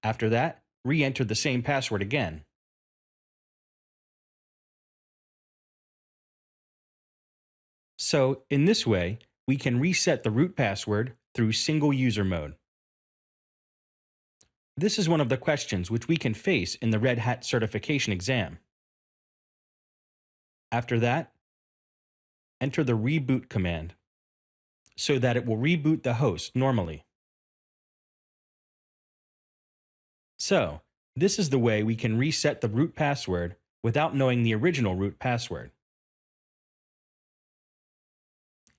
After that, re-enter the same password again. So, in this way, we can reset the root password through single user mode. This is one of the questions which we can face in the Red Hat certification exam. After that, enter the reboot command so that it will reboot the host normally. So, this is the way we can reset the root password without knowing the original root password.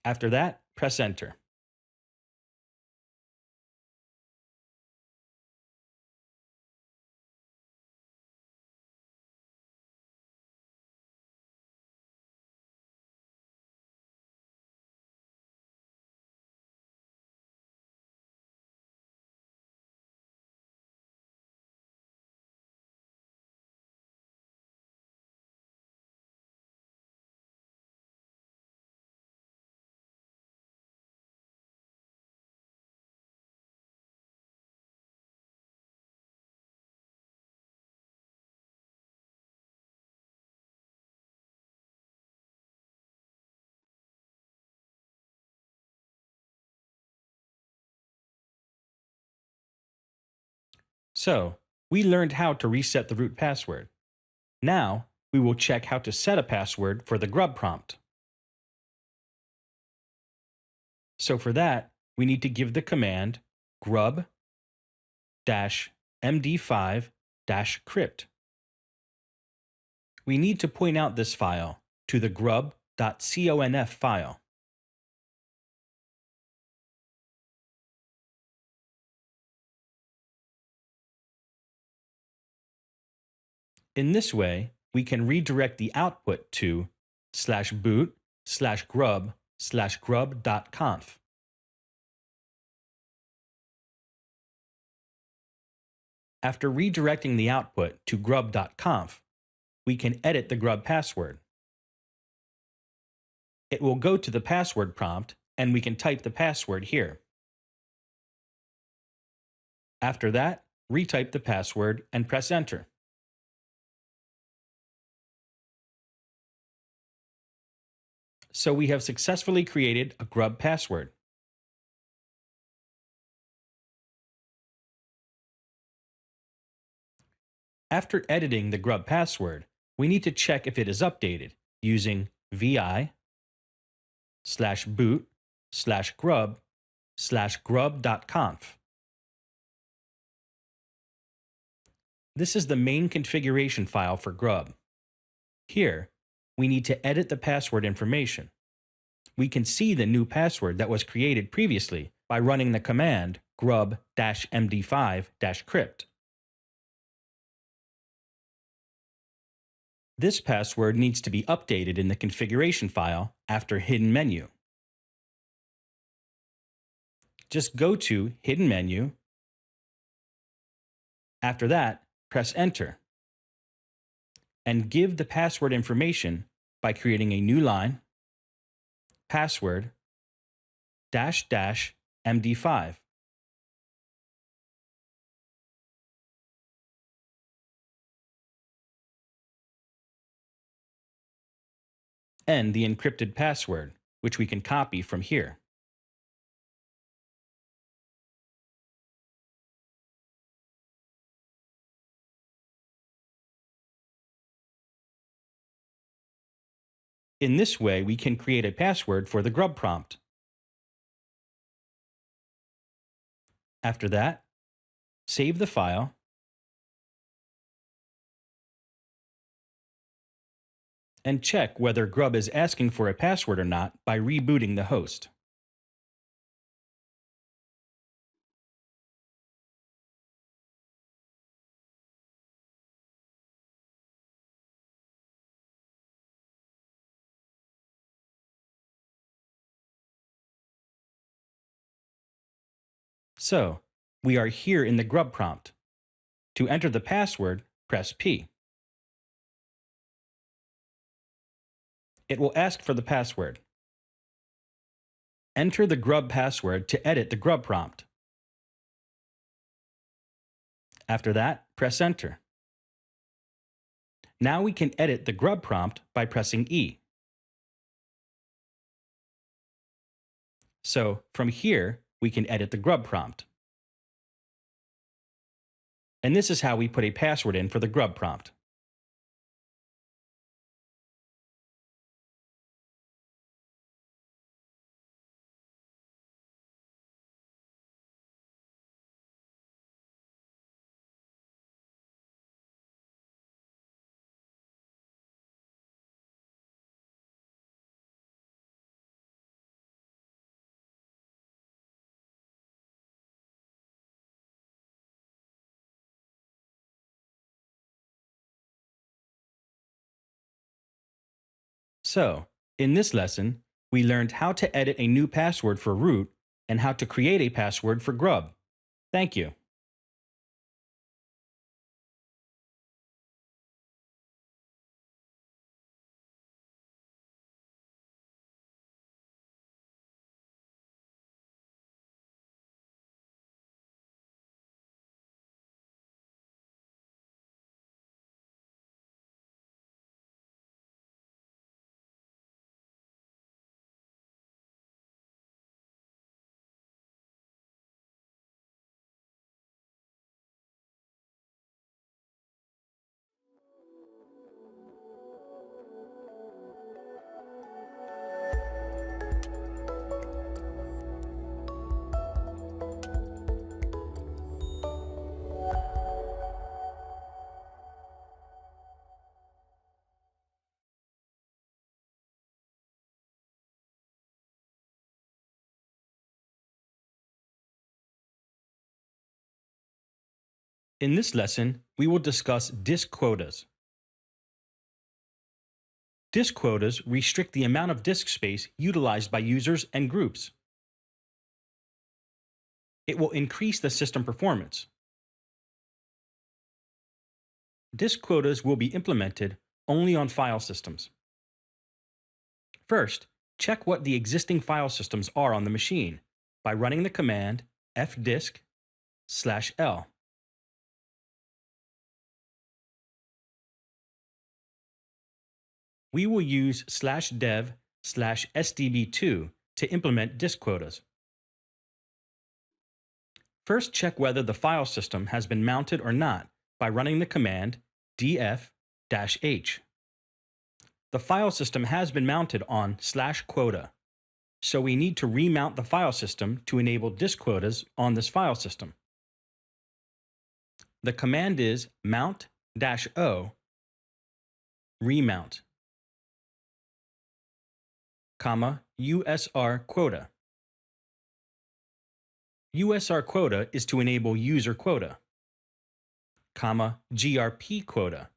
After that, press Enter. So, we learned how to reset the root password. Now, we will check how to set a password for the grub prompt. So for that, we need to give the command grub-md5-crypt. We need to point out this file to the grub.conf file. In this way, we can redirect the output to /boot/grub/grub.conf. After redirecting the output to grub.conf, we can edit the grub password. It will go to the password prompt, and we can type the password here. After that, retype the password and press enter. So we have successfully created a grub password. After editing the grub password, we need to check if it is updated using vi/boot/grub/grub.conf. This is the main configuration file for grub. Here, we need to edit the password information. We can see the new password that was created previously by running the command grub-md5-crypt. This password needs to be updated in the configuration file after Hidden Menu. Just go to Hidden Menu. After that, press Enter. And give the password information by creating a new line, password, --md5. And the encrypted password, which we can copy from here. In this way, we can create a password for the grub prompt. After that, save the file and check whether grub is asking for a password or not by rebooting the host. So, we are here in the grub prompt. To enter the password, press P. It will ask for the password. Enter the grub password to edit the grub prompt. After that, press Enter. Now we can edit the grub prompt by pressing E. So, from here, we can edit the grub prompt. And this is how we put a password in for the grub prompt. So, in this lesson, we learned how to edit a new password for root and how to create a password for grub. Thank you. In this lesson, we will discuss disk quotas. Disk quotas restrict the amount of disk space utilized by users and groups. It will increase the system performance. Disk quotas will be implemented only on file systems. First, check what the existing file systems are on the machine by running the command fdisk/l. We will use /dev/sdb2 to implement disk quotas. First, check whether the file system has been mounted or not by running the command df-h. The file system has been mounted on /quota, so we need to remount the file system to enable disk quotas on this file system. The command is mount-o remount, usr quota. USR quota is to enable user quota, Grp quota.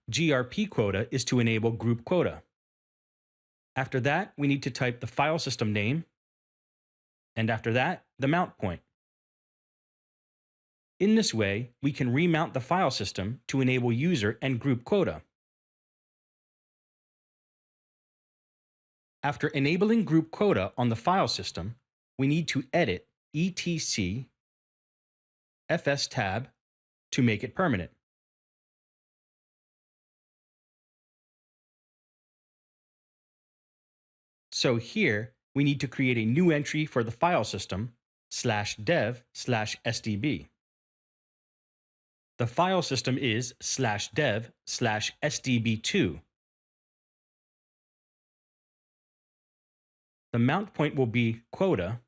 Grp quota is to enable group quota. After that, we need to type the file system name, and after that, the mount point. In this way, we can remount the file system to enable user and group quota. After enabling group quota on the file system, we need to edit etc fs tab to make it permanent. So here, we need to create a new entry for the file system /dev/sdb. The file system is /dev/sdb2. The mount point will be quota,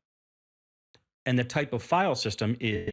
and the type of file system is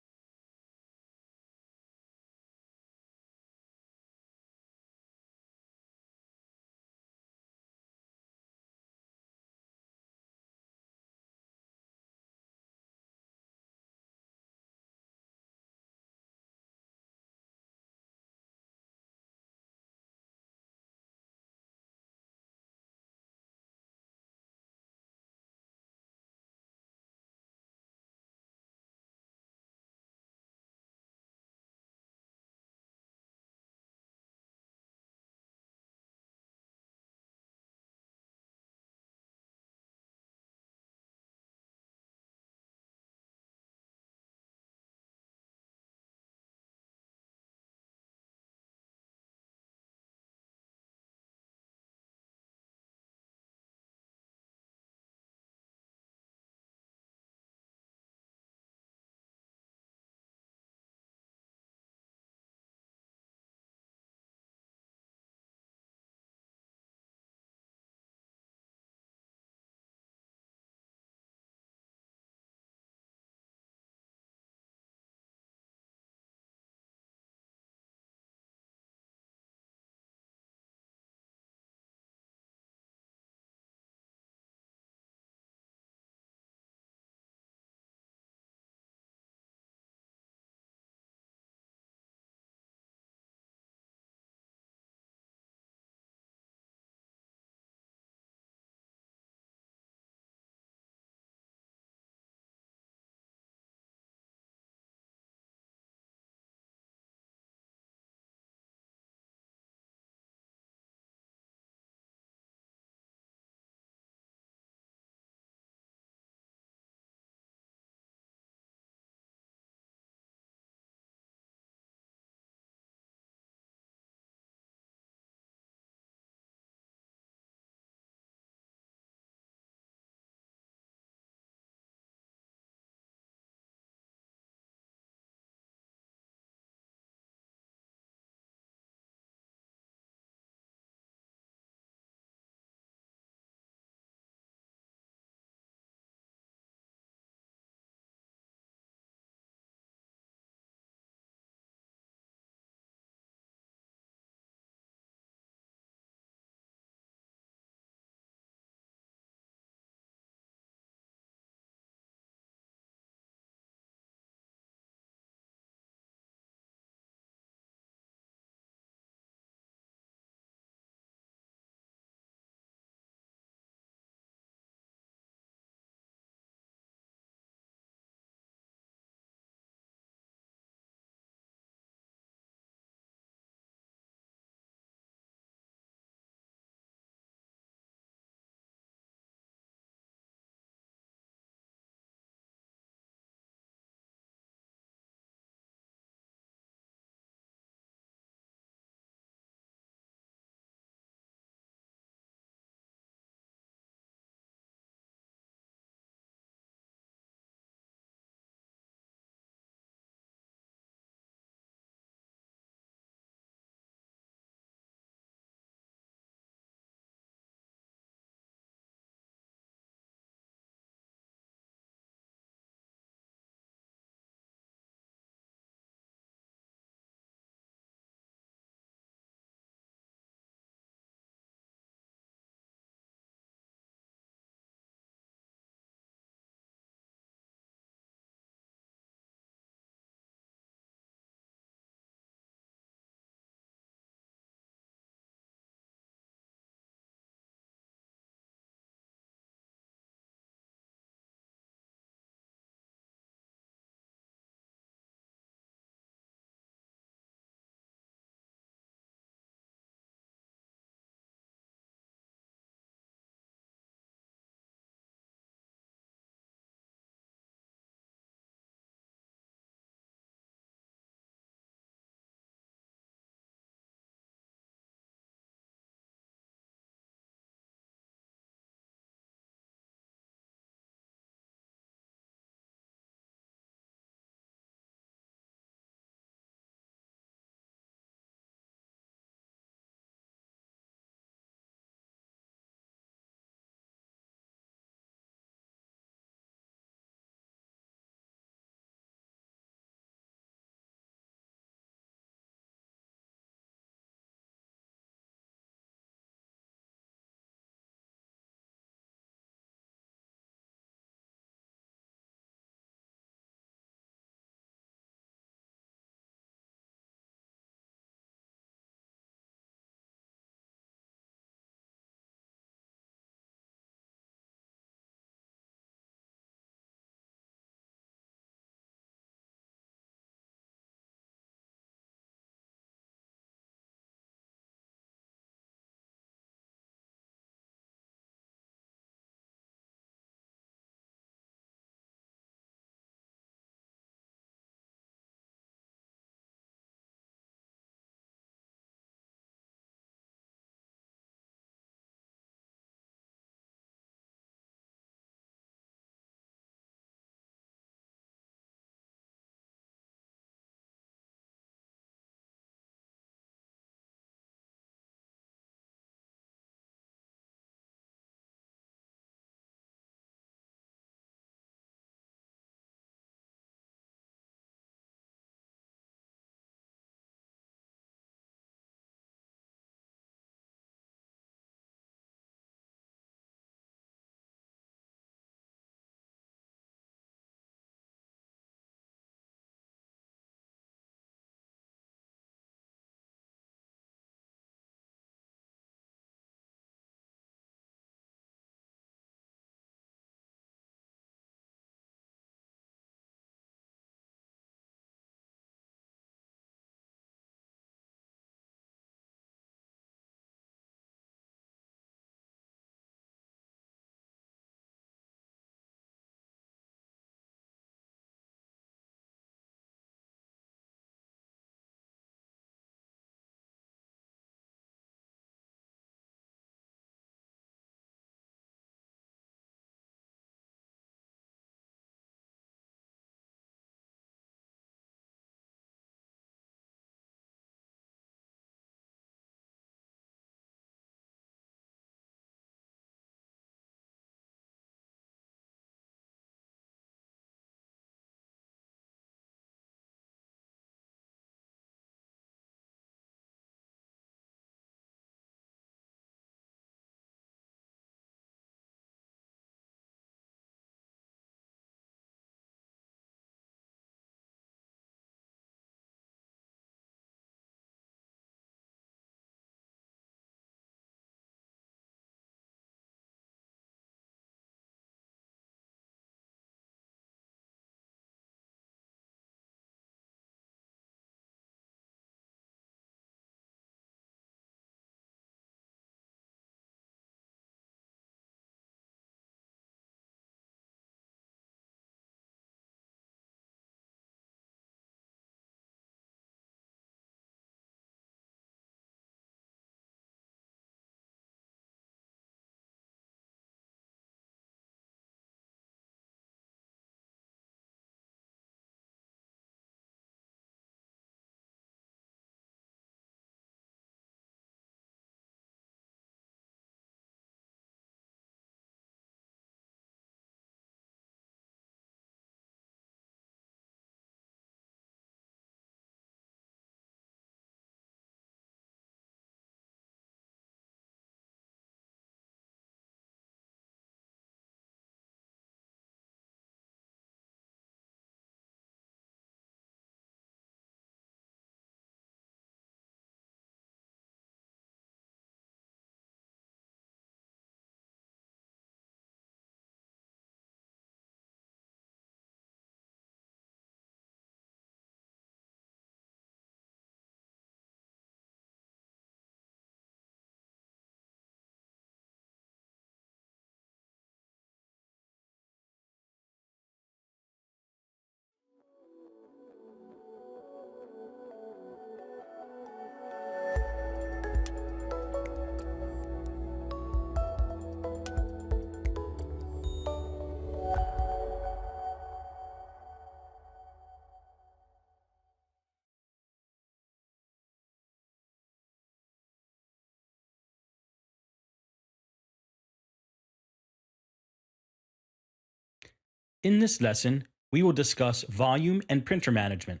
In this lesson, we will discuss volume and printer management.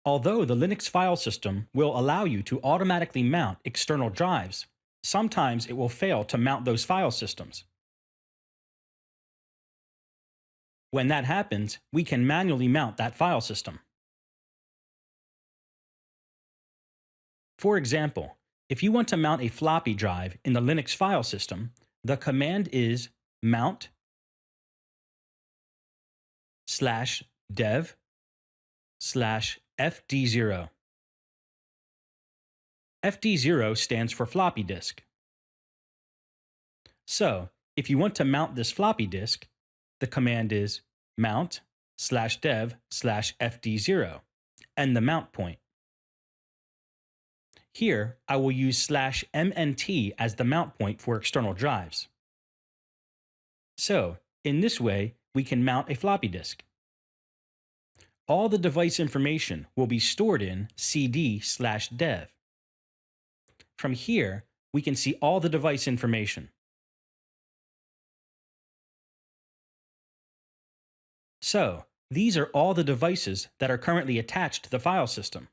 Although the Linux file system will allow you to automatically mount external drives, sometimes it will fail to mount those file systems. When that happens, we can manually mount that file system. For example, if you want to mount a floppy drive in the Linux file system, the command is mount/dev/fd0. FD0 stands for floppy disk. So, if you want to mount this floppy disk, the command is mount/dev/fd0 and the mount point. Here, I will use /mnt as the mount point for external drives. So, in this way, we can mount a floppy disk. All the device information will be stored in cd/dev. From here, we can see all the device information. So, these are all the devices that are currently attached to the file system.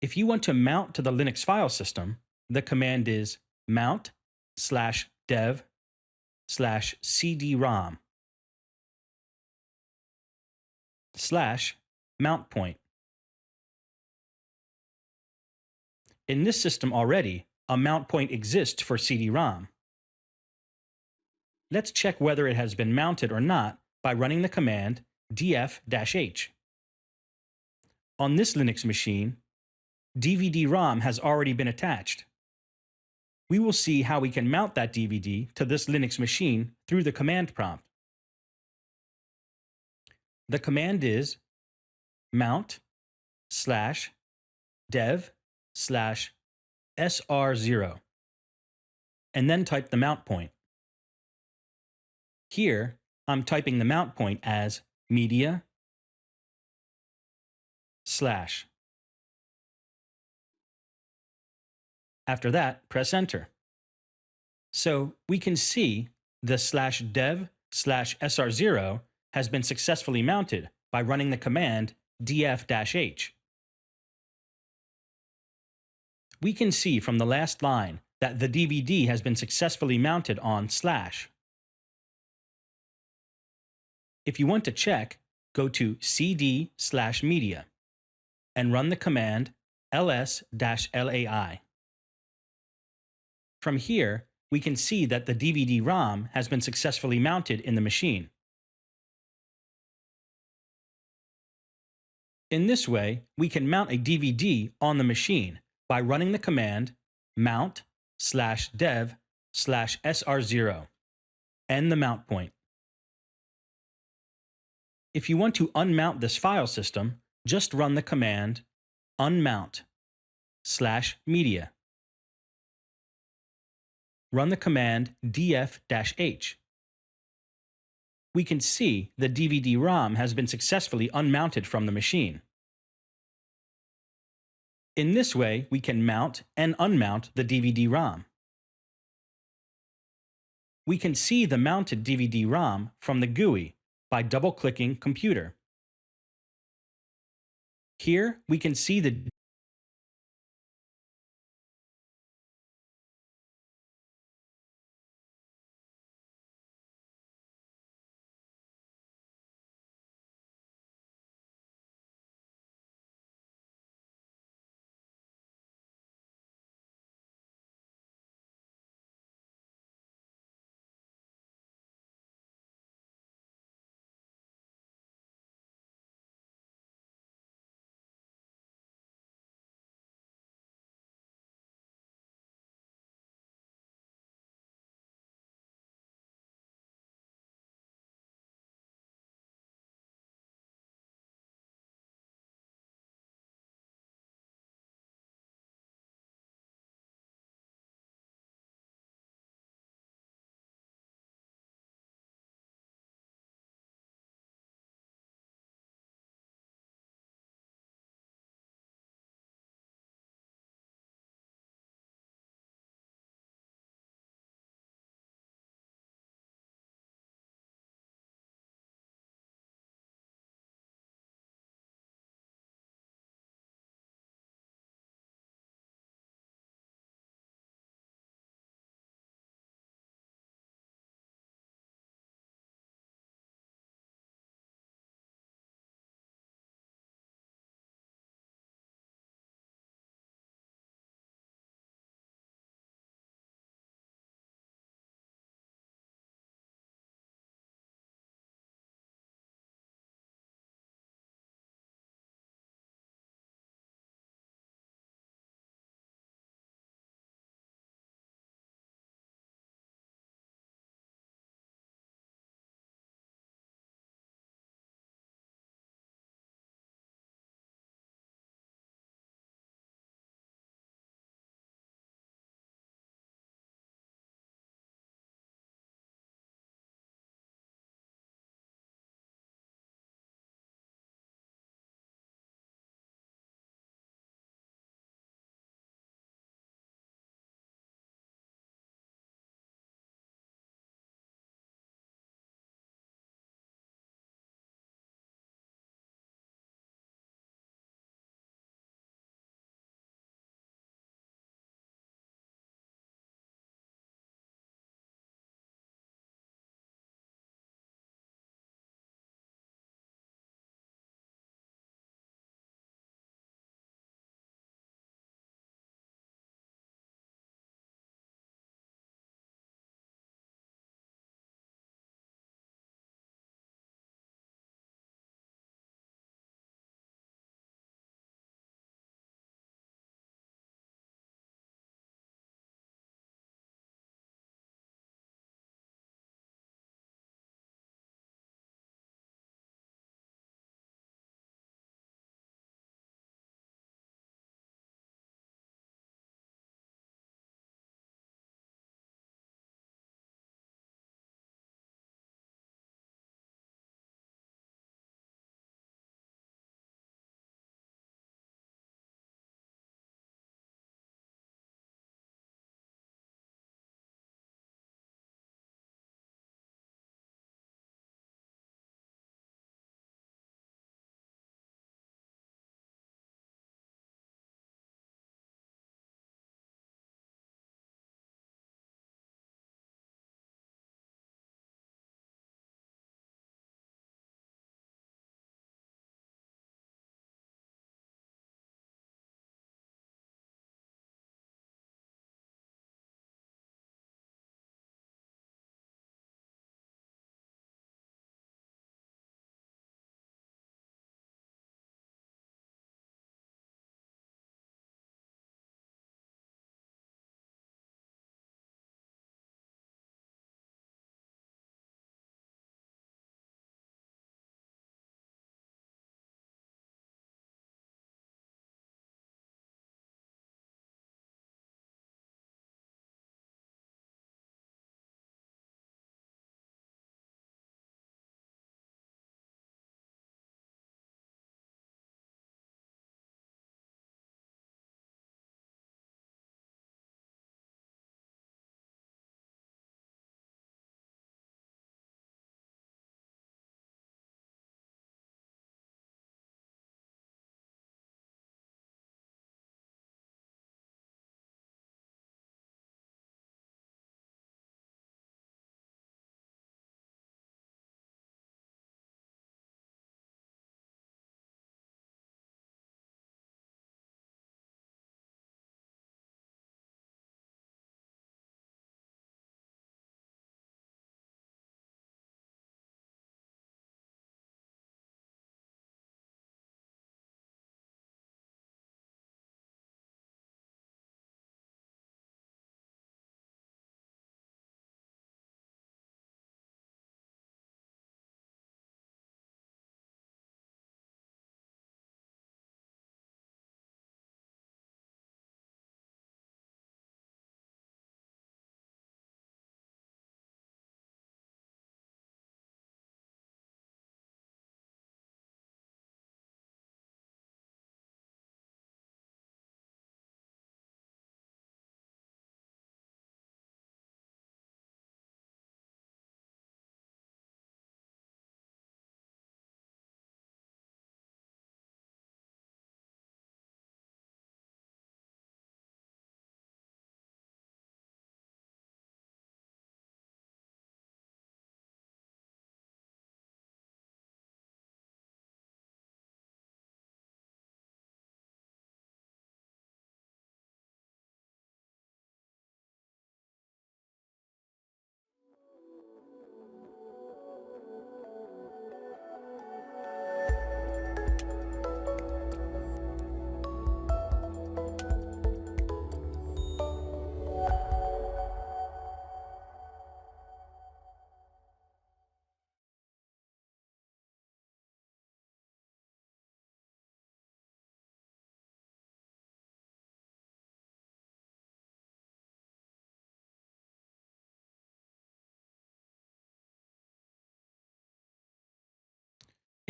If you want to mount to the Linux file system, the command is mount/dev/cd-rom /mount point. In this system already, a mount point exists for CD-ROM. Let's check whether it has been mounted or not by running the command df-h. On this Linux machine, DVD-ROM has already been attached. We will see how we can mount that DVD to this Linux machine through the command prompt. The command is mount/dev/sr0 and then type the mount point. Here, I'm typing the mount point as media/. After that, press enter. So we can see the /dev/sr0 has been successfully mounted by running the command df-h. We can see from the last line that the DVD has been successfully mounted on /. If you want to check, go to cd/media and run the command ls-lai. From here, we can see that the DVD-ROM has been successfully mounted in the machine. In this way, we can mount a DVD on the machine by running the command mount/dev/sr0 and the mount point. If you want to unmount this file system, just run the command unmount/media. Run the command df-h. We can see the DVD-ROM has been successfully unmounted from the machine. In this way, we can mount and unmount the DVD-ROM. We can see the mounted DVD-ROM from the GUI by double-clicking Computer. Here, we can see the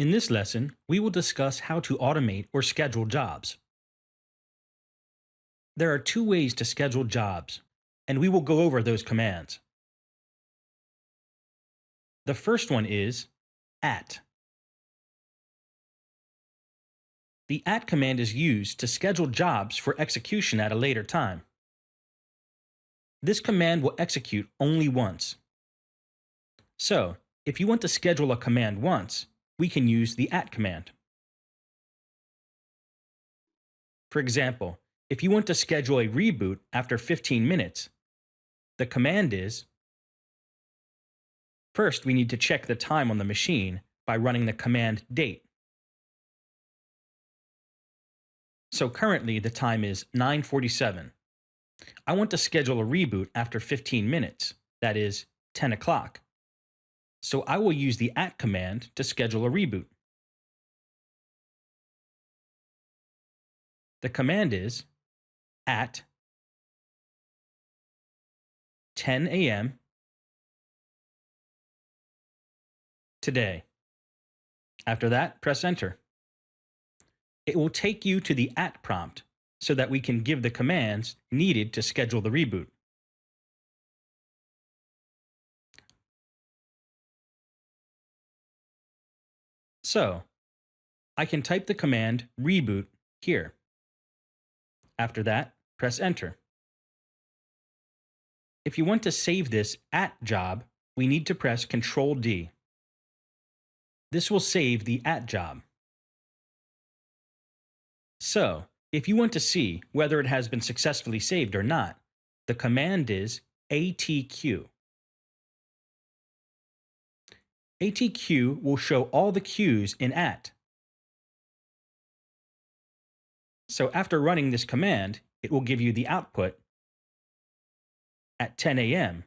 In this lesson, we will discuss how to automate or schedule jobs. There are two ways to schedule jobs, and we will go over those commands. The first one is @. The @ command is used to schedule jobs for execution at a later time. This command will execute only once. So, if you want to schedule a command once, we can use the @ command. For example, if you want to schedule a reboot after 15 minutes, the command is: first, we need to check the time on the machine by running the command date. So currently the time is 9:47. I want to schedule a reboot after 15 minutes, that is 10 o'clock. So I will use the @ command to schedule a reboot. The command is at 10 a.m. today. After that, press enter. It will take you to the @ prompt so that we can give the commands needed to schedule the reboot. So, I can type the command reboot here. After that, press enter. If you want to save this @ job, we need to press Ctrl-D. This will save the @ job. So, if you want to see whether it has been successfully saved or not, the command is ATQ. ATQ will show all the queues in @. So after running this command, it will give you the output at 10 a.m.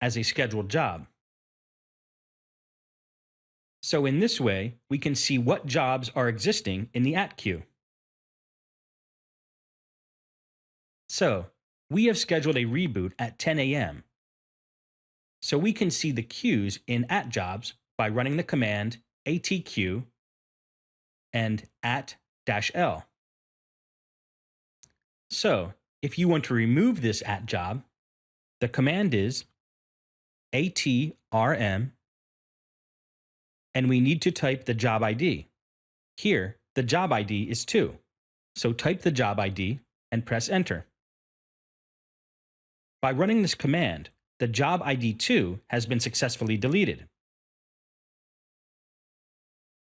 as a scheduled job. So in this way, we can see what jobs are existing in the @ queue. So, we have scheduled a reboot at 10 a.m. So we can see the queues in @ jobs by running the command ATQ and @-L. So, if you want to remove this @ job, the command is ATRM, and we need to type the job ID. Here, the job ID is 2, so type the job ID and press enter. By running this command, the job ID 2 has been successfully deleted.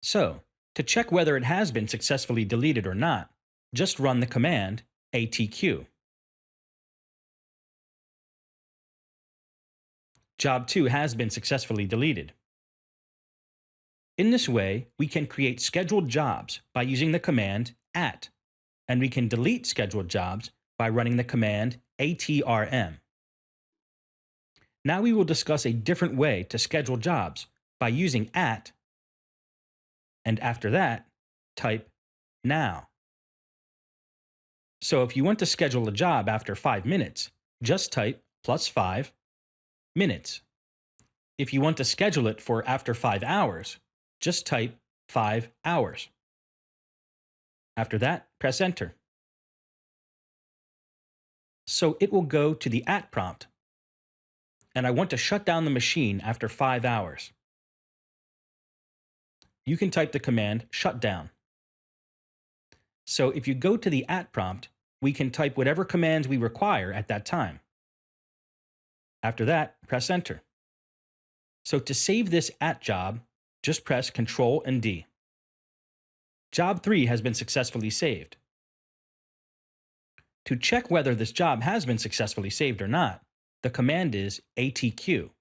So, to check whether it has been successfully deleted or not, just run the command ATQ. Job 2 has been successfully deleted. In this way, we can create scheduled jobs by using the command @, and we can delete scheduled jobs by running the command ATRM. Now we will discuss a different way to schedule jobs by using @, and after that, type now. So if you want to schedule a job after 5 minutes, just type +5 minutes. If you want to schedule it for after 5 hours, just type 5 hours. After that, press enter. So it will go to the @ prompt, and I want to shut down the machine after 5 hours. You can type the command shutdown. So if you go to the @ prompt, we can type whatever commands we require at that time. After that, press enter. So to save this @ job, just press Ctrl and D. Job 3 has been successfully saved. To check whether this job has been successfully saved or not, the command is ATQ.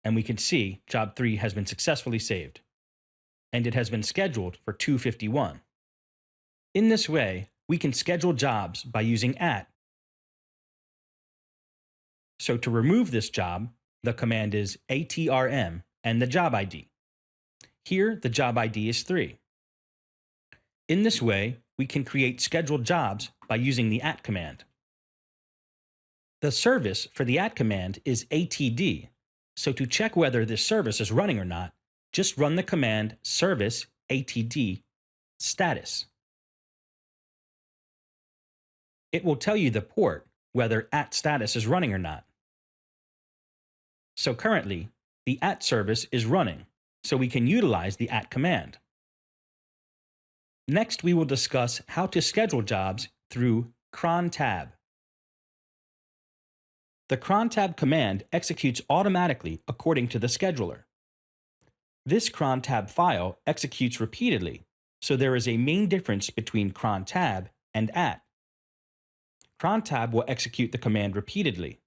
And we can see job 3 has been successfully saved. And it has been scheduled for 2:51. In this way, we can schedule jobs by using @. So to remove this job, the command is ATRM and the job ID. Here, the job ID is 3. In this way, we can create scheduled jobs by using the @ command. The service for the @ command is ATD, so to check whether this service is running or not, just run the command service attd status. It will tell you the port, whether @status is running or not. So currently, the @service is running, so we can utilize the command. Next, we will discuss how to schedule jobs through cron tab. The cron tab command executes automatically according to the scheduler. This cron tab file executes repeatedly, so there is a main difference between cron tab and @. Cron tab will execute the command repeatedly.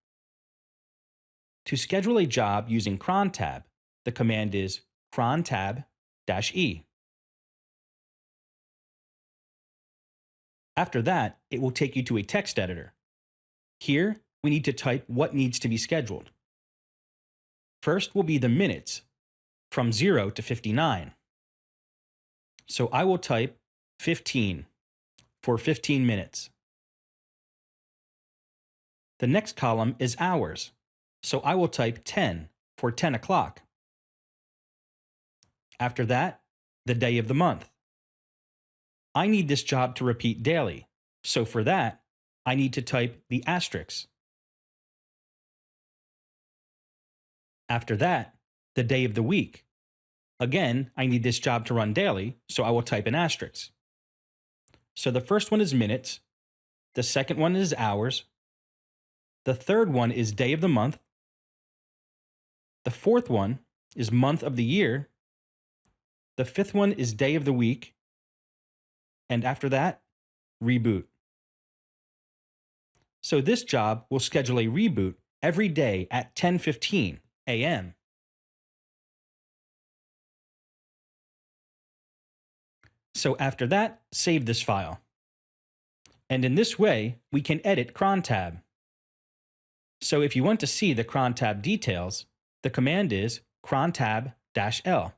To schedule a job using cron tab, the command is cron tab-e. After that, it will take you to a text editor. Here, we need to type what needs to be scheduled. First will be the minutes, from 0 to 59. So I will type 15 for 15 minutes. The next column is hours, so I will type 10 for 10 o'clock. After that, the day of the month. I need this job to repeat daily, so for that, I need to type the asterisk. After that, the day of the week. Again, I need this job to run daily, so I will type an asterisk. So the first one is minutes, the second one is hours, the third one is day of the month, the fourth one is month of the year, the fifth one is day of the week, and after that, reboot. So this job will schedule a reboot every day at 10:15 a.m. So after that, save this file. And in this way, we can edit cron tab. So if you want to see the cron tab details, the command is cron tab-l.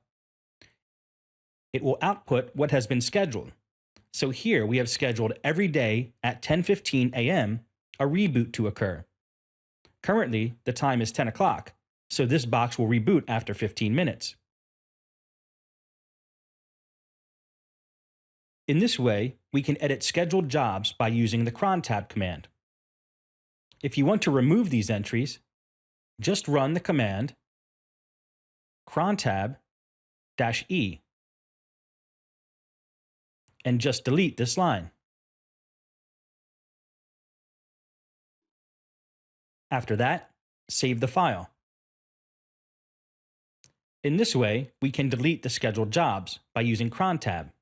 It will output what has been scheduled. So here we have scheduled every day at 10:15 a.m. a reboot to occur. Currently, the time is 10 o'clock, so this box will reboot after 15 minutes. In this way, we can edit scheduled jobs by using the cron tab command. If you want to remove these entries, just run the command cron tab-e and just delete this line. After that, save the file. In this way, we can delete the scheduled jobs by using cron tab.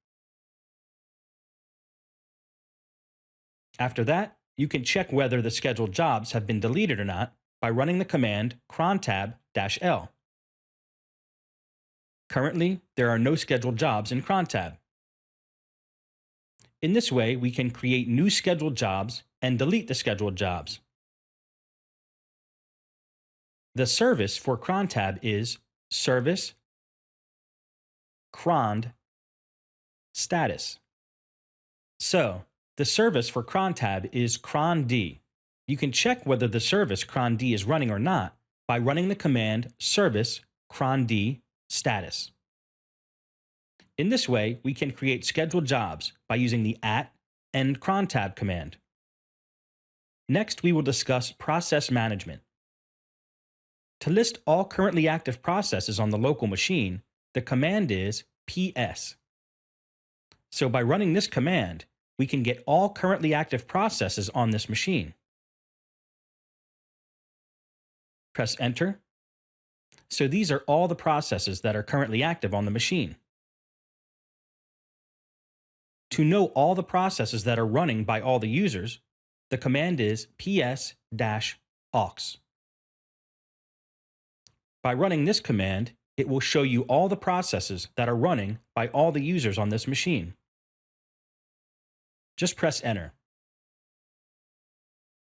After that, you can check whether the scheduled jobs have been deleted or not by running the command cron tab-l. Currently, there are no scheduled jobs in cron tab. In this way, we can create new scheduled jobs and delete the scheduled jobs. The service for cron tab is service cron status. So, the service for cron tab is cron-d. You can check whether the service cron-d is running or not by running the command service cron-d status. In this way, we can create scheduled jobs by using the and cron tab command. Next, we will discuss process management. To list all currently active processes on the local machine, the command is ps. So by running this command, we can get all currently active processes on this machine. Press Enter. So these are all the processes that are currently active on the machine. To know all the processes that are running by all the users, the command is ps-aux. By running this command, it will show you all the processes that are running by all the users on this machine. Just press Enter.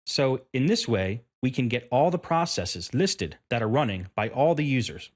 So in this way, we can get all the processes listed that are running by all the users.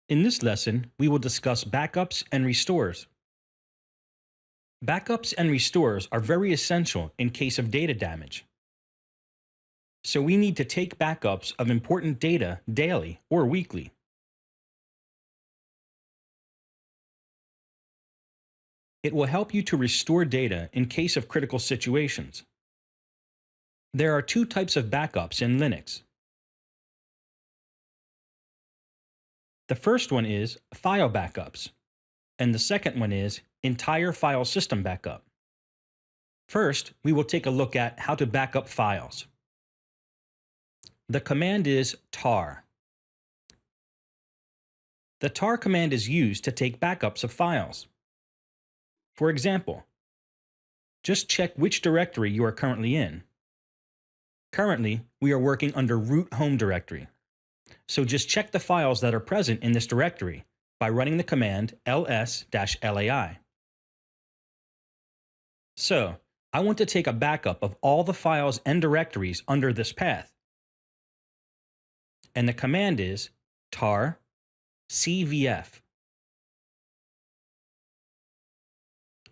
In this lesson, we will discuss backups and restores. Backups and restores are very essential in case of data damage. So we need to take backups of important data daily or weekly. It will help you to restore data in case of critical situations. There are two types of backups in Linux. The first one is file backups, and the second one is entire file system backup. First, we will take a look at how to back up files. The command is tar. The tar command is used to take backups of files. For example, just check which directory you are currently in. Currently, we are working under root home directory. So just check the files that are present in this directory by running the command ls-lai. So, I want to take a backup of all the files and directories under this path. And the command is tar cvf.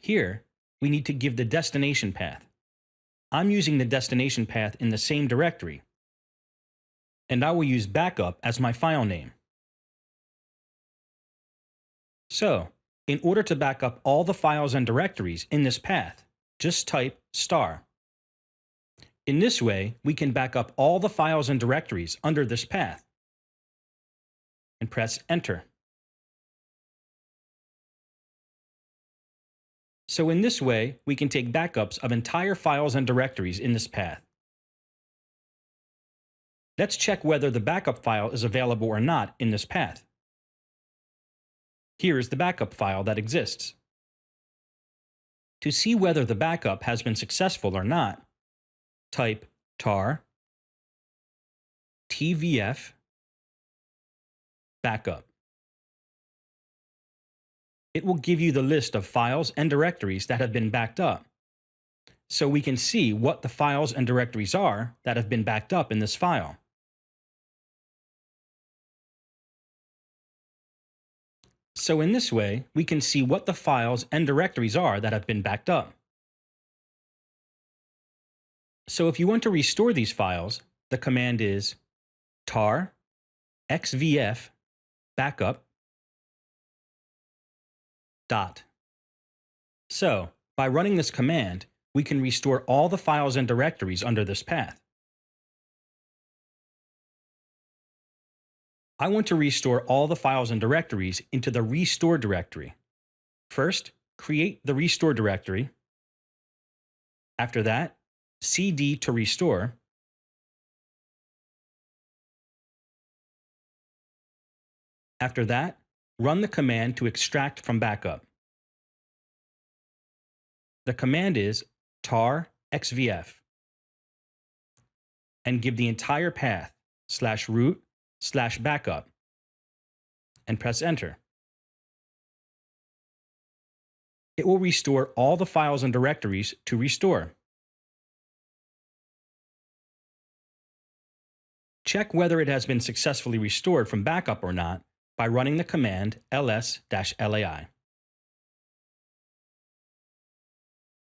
Here, we need to give the destination path. I'm using the destination path in the same directory, and I will use backup as my file name. So, in order to back up all the files and directories in this path, just type *. In this way, we can back up all the files and directories under this path, and press Enter. So in this way, we can take backups of entire files and directories in this path. Let's check whether the backup file is available or not in this path. Here is the backup file that exists. To see whether the backup has been successful or not, type tar tvf backup. It will give you the list of files and directories that have been backed up, so we can see what the files and directories are that have been backed up in this file. So in this way, we can see what the files and directories are that have been backed up. So if you want to restore these files, the command is tar xvf backup . So, by running this command, we can restore all the files and directories under this path. I want to restore all the files and directories into the restore directory. First, create the restore directory. After that, cd to restore. After that, run the command to extract from backup. The command is tar xvf, and give the entire path /root/backup, and press Enter. It will restore all the files and directories to restore. Check whether it has been successfully restored from backup or not by running the command ls-lai.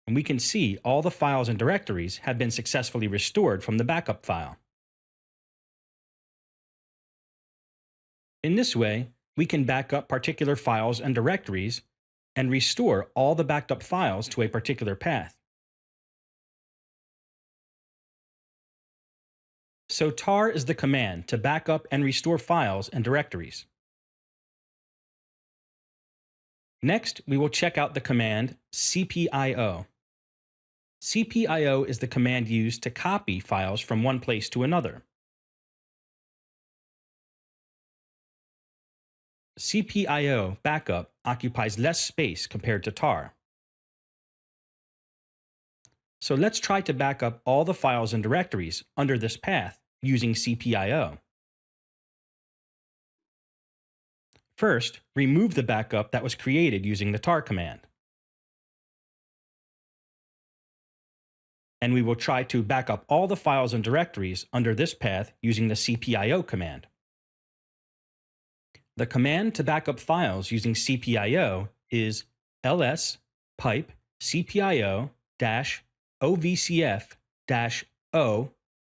And we can see all the files and directories have been successfully restored from the backup file. In this way, we can back up particular files and directories and restore all the backed up files to a particular path. So tar is the command to back up and restore files and directories. Next, we will check out the command cpio. cpio is the command used to copy files from one place to another. cpio backup occupies less space compared to tar. So let's try to back up all the files and directories under this path using cpio. First, remove the backup that was created using the tar command. And we will try to back up all the files and directories under this path using the cpio command. The command to back up files using CPIO is ls pipe cpio-ovcf-o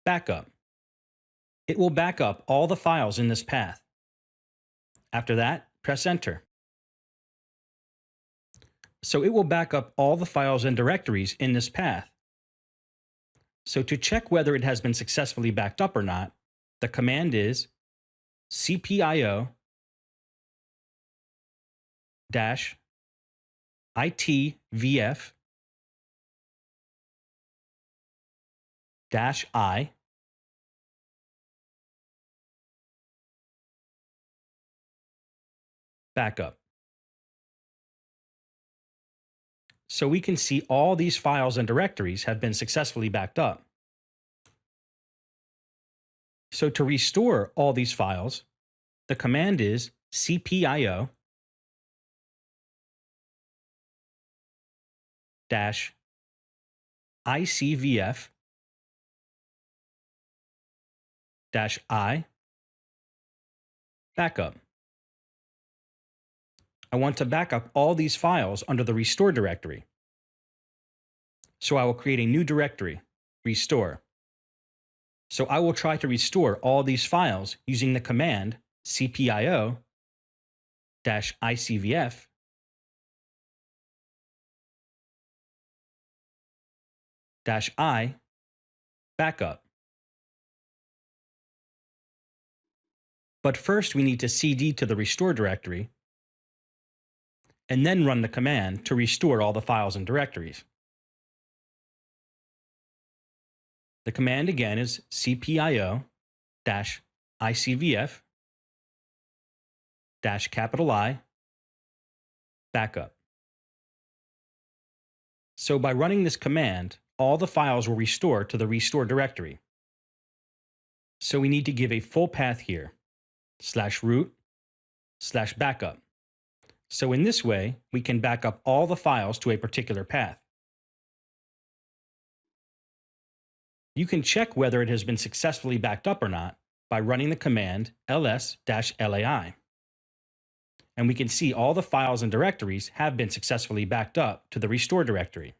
backup. It will back up all the files in this path. After that, press enter. So it will back up all the files and directories in this path. So to check whether it has been successfully backed up or not, the command is cpio-itvf-i backup. So we can see all these files and directories have been successfully backed up. So to restore all these files, the command is cpio -icvf -i backup. I want to back up all these files under the restore directory. So I will create a new directory, restore. So I will try to restore all these files using the command cpio -icvf -i backup. But first we need to cd to the restore directory and then run the command to restore all the files and directories. The command again is cpio -icvf -I backup. So by running this command, all the files will restore to the restore directory. So we need to give a full path here, /root/backup. So in this way, we can back up all the files to a particular path. You can check whether it has been successfully backed up or not by running the command ls-lai. And we can see all the files and directories have been successfully backed up to the restore directory.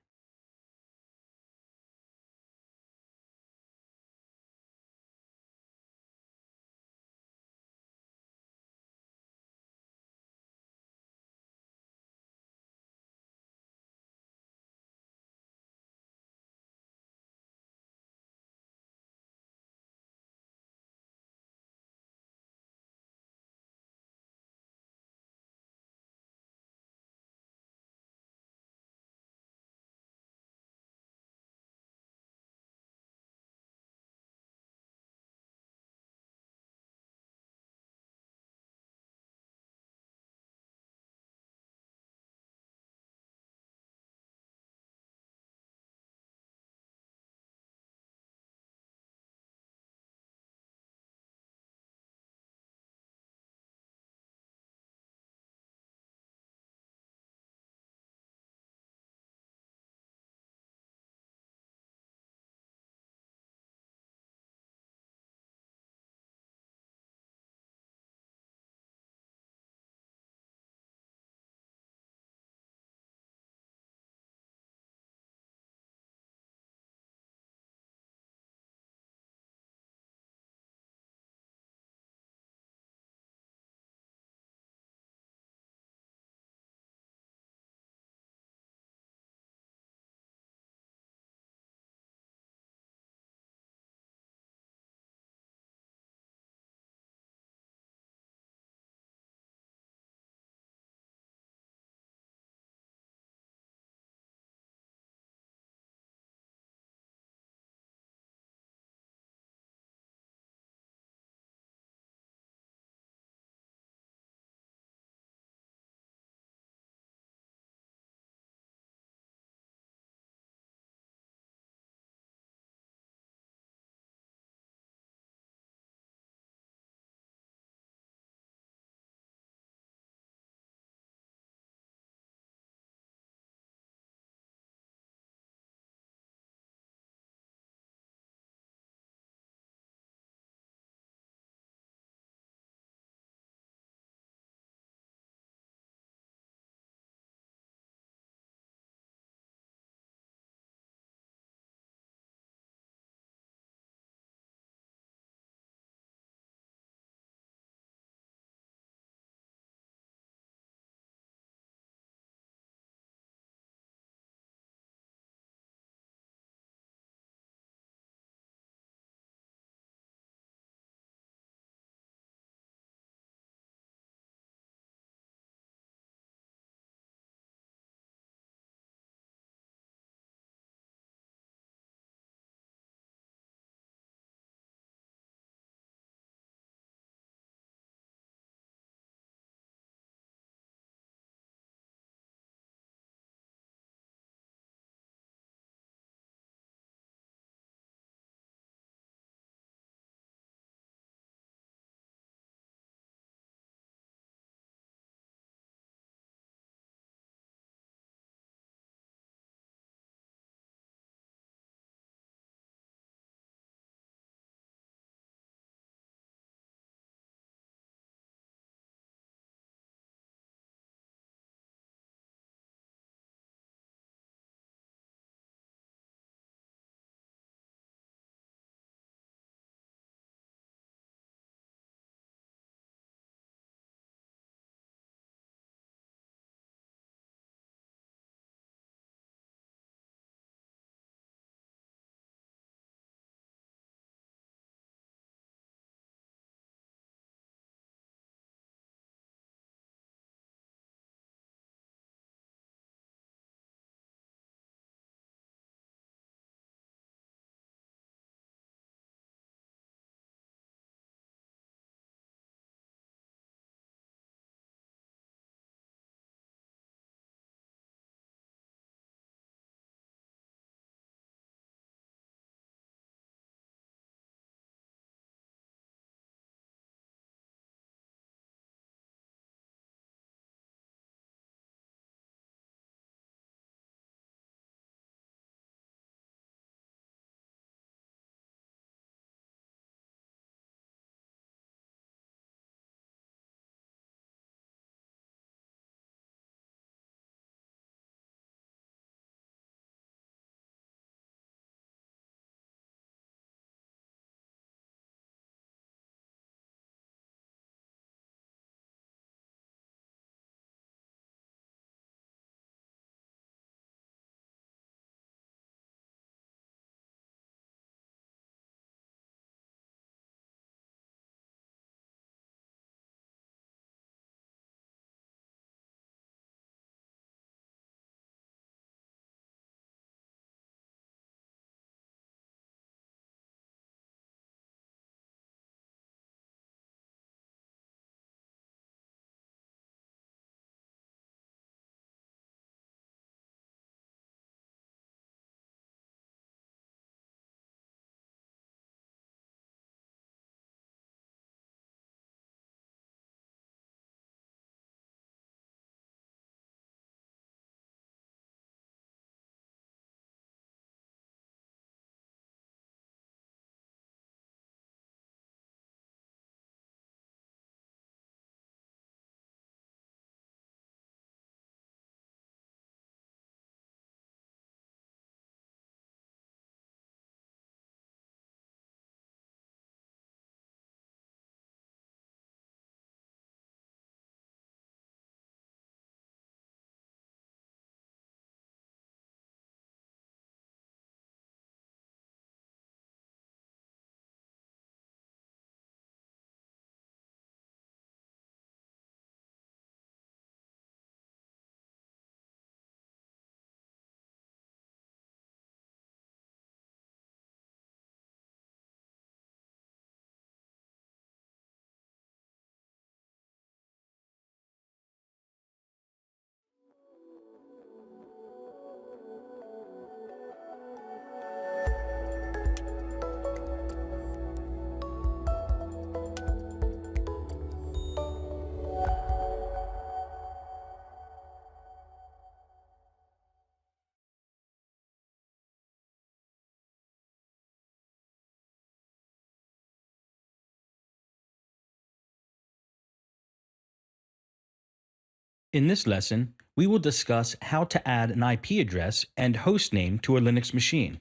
In this lesson, we will discuss how to add an IP address and host name to a Linux machine.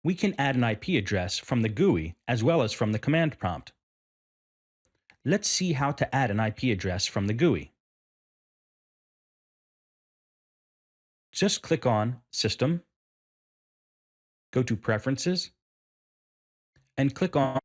We can add an IP address from the GUI as well as from the command prompt. Let's see how to add an IP address from the GUI. Just click on System, go to Preferences, and click on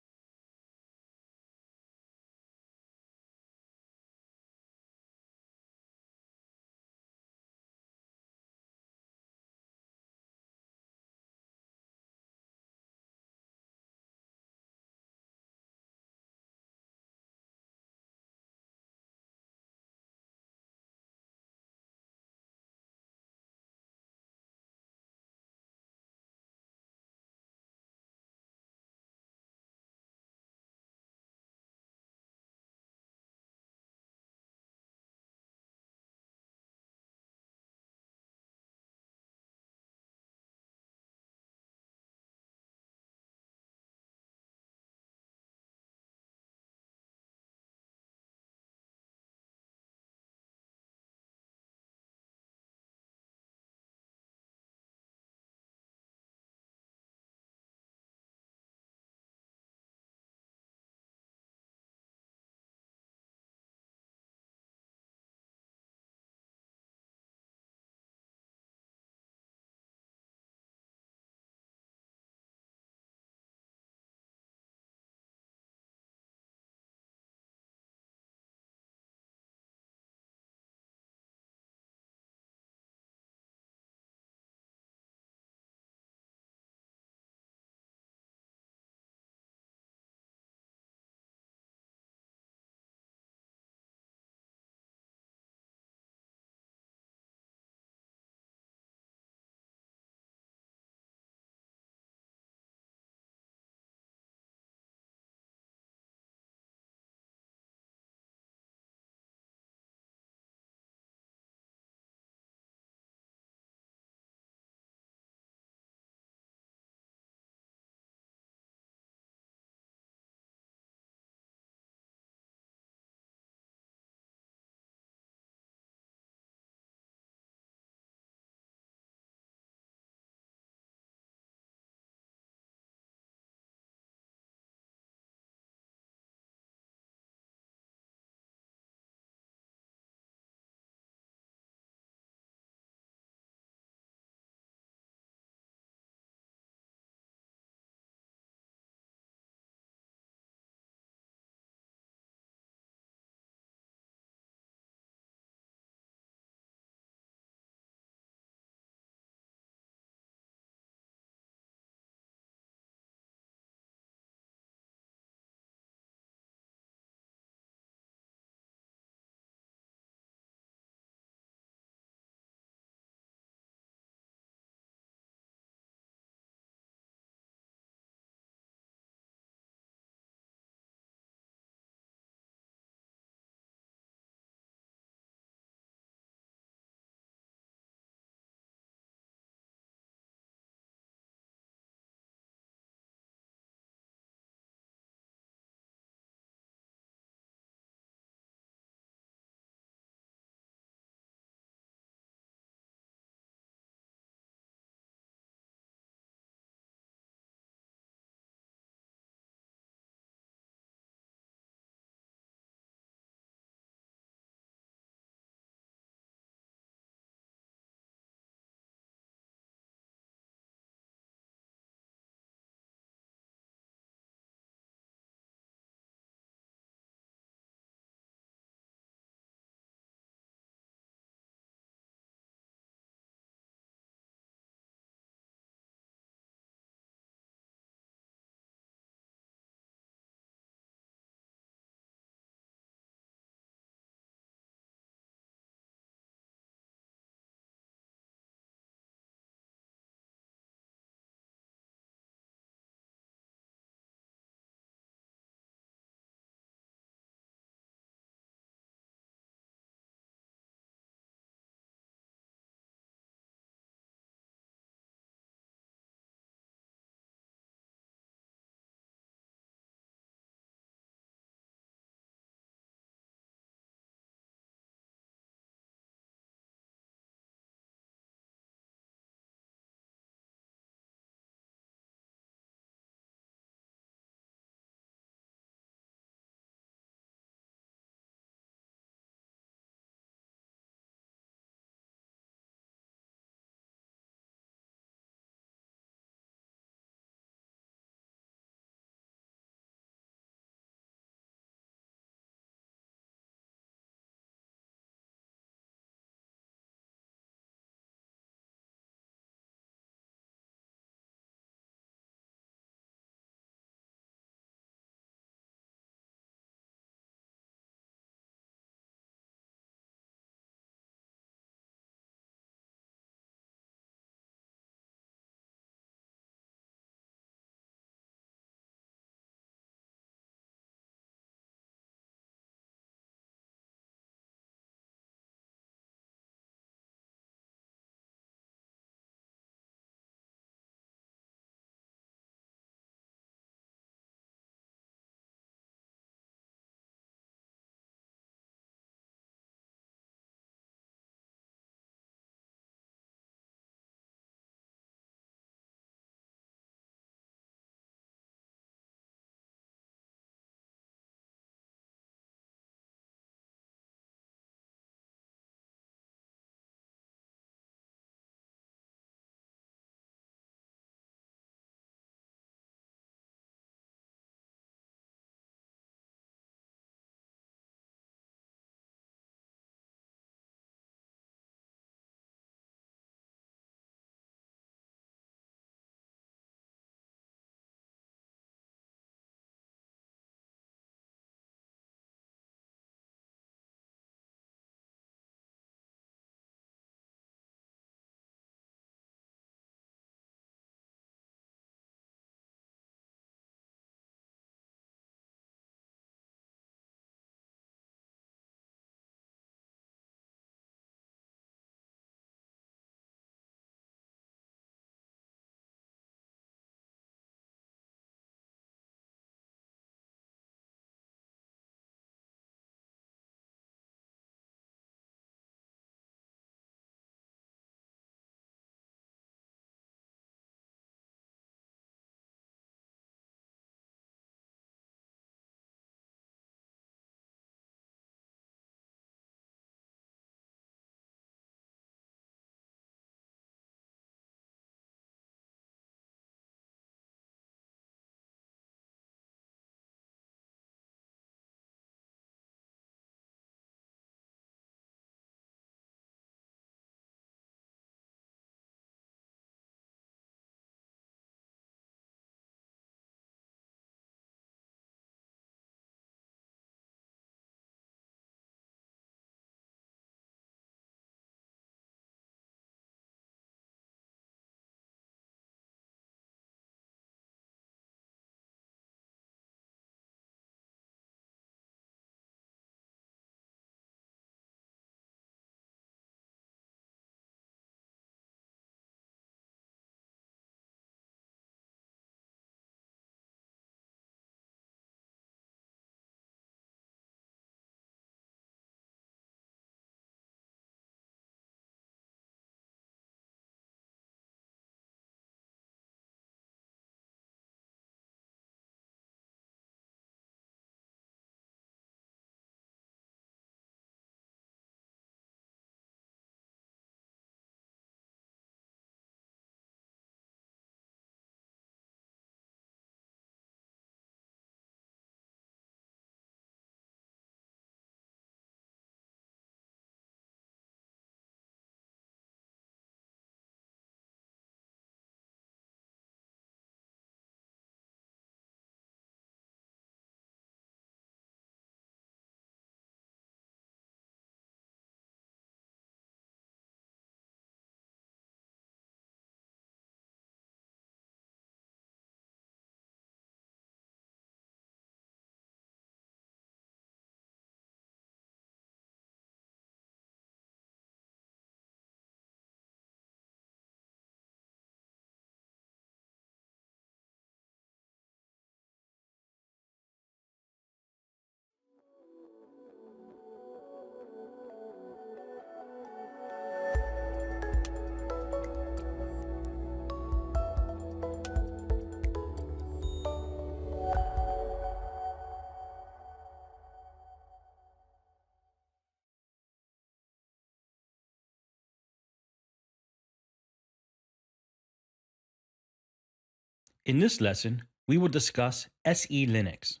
In this lesson, we will discuss SELinux.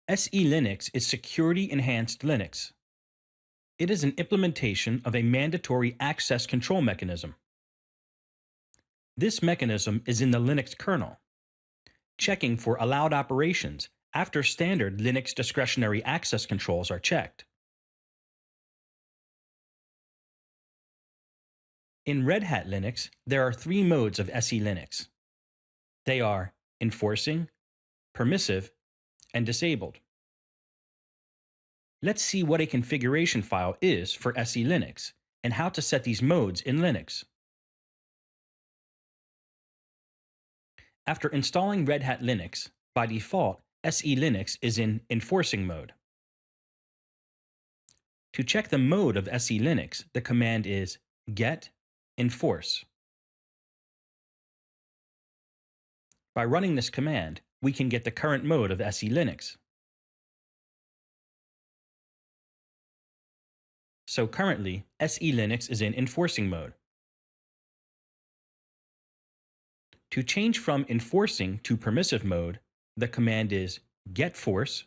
SELinux is Security Enhanced Linux. It is an implementation of a mandatory access control mechanism. This mechanism is in the Linux kernel, checking for allowed operations after standard Linux discretionary access controls are checked. In Red Hat Linux, there are three modes of SELinux. They are enforcing, permissive, and disabled. Let's see what a configuration file is for SELinux and how to set these modes in Linux. After installing Red Hat Linux, by default, SELinux is in enforcing mode. To check the mode of SELinux, the command is get enforce. By running this command, we can get the current mode of SELinux. So currently, SELinux is in enforcing mode. To change from enforcing to permissive mode, the command is getForce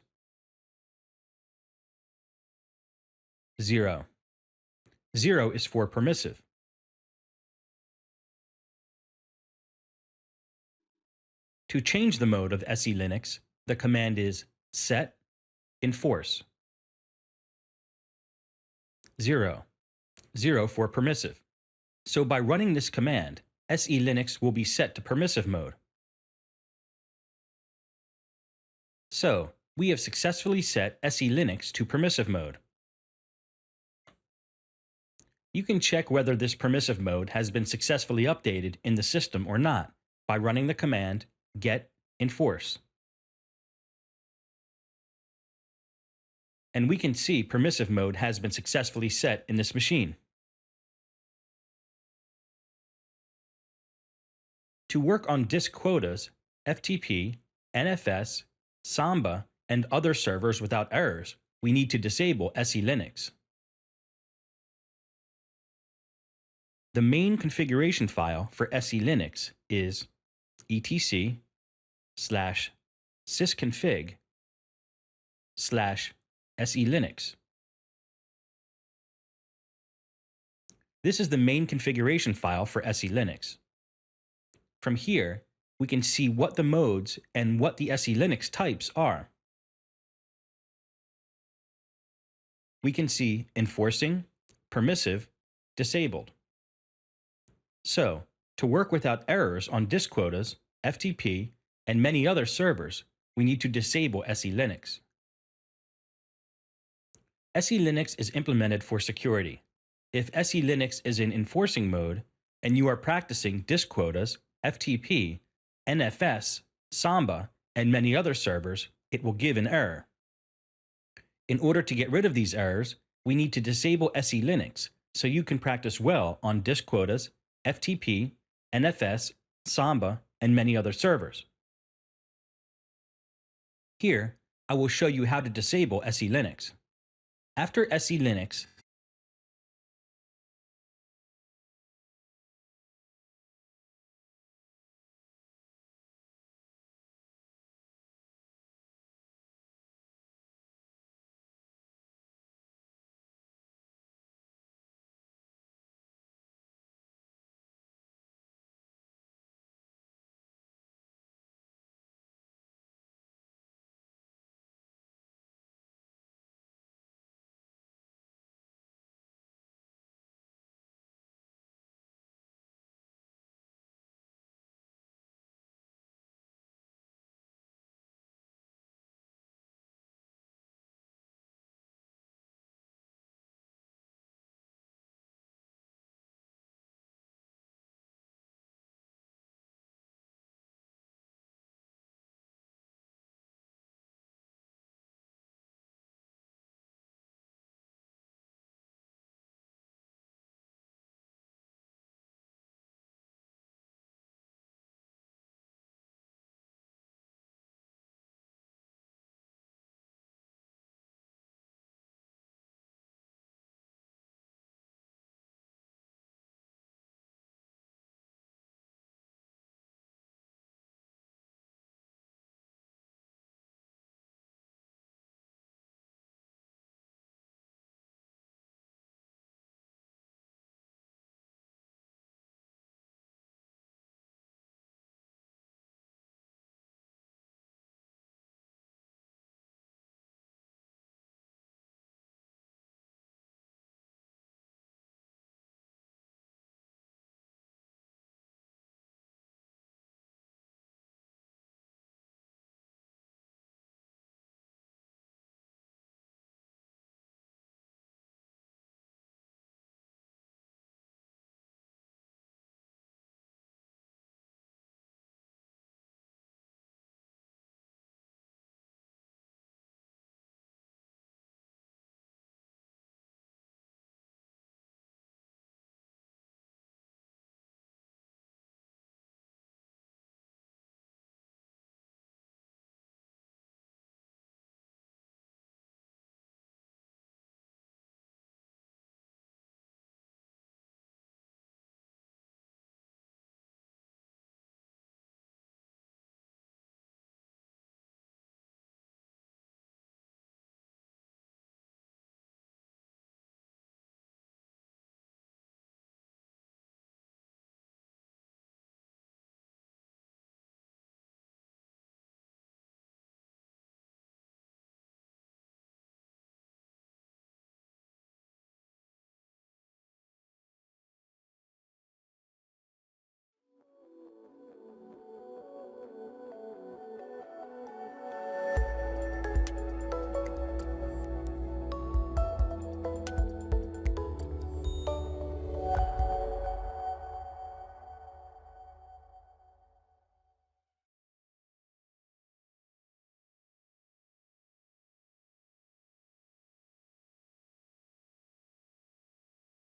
0. 0 is for permissive. To change the mode of SELinux, the command is set enforce 0. 0 for permissive. So by running this command, SELinux will be set to permissive mode. So, we have successfully set SELinux to permissive mode. You can check whether this permissive mode has been successfully updated in the system or not by running the command get enforce. And we can see permissive mode has been successfully set in this machine. To work on disk quotas, FTP, NFS, Samba, and other servers without errors, we need to disable SELinux. The main configuration file for SELinux is etc/sysconfig/SELinux. This is the main configuration file for SELinux. From here, we can see what the modes and what the SELinux types are. We can see enforcing, permissive, disabled. So, to work without errors on disk quotas, FTP, and many other servers, we need to disable SELinux. SELinux is implemented for security. If SELinux is in enforcing mode, and you are practicing disk quotas, FTP, NFS, Samba, and many other servers, it will give an error. In order to get rid of these errors, we need to disable SELinux so you can practice well on disk quotas, FTP, NFS, Samba, and many other servers. Here, I will show you how to disable SELinux. After SELinux,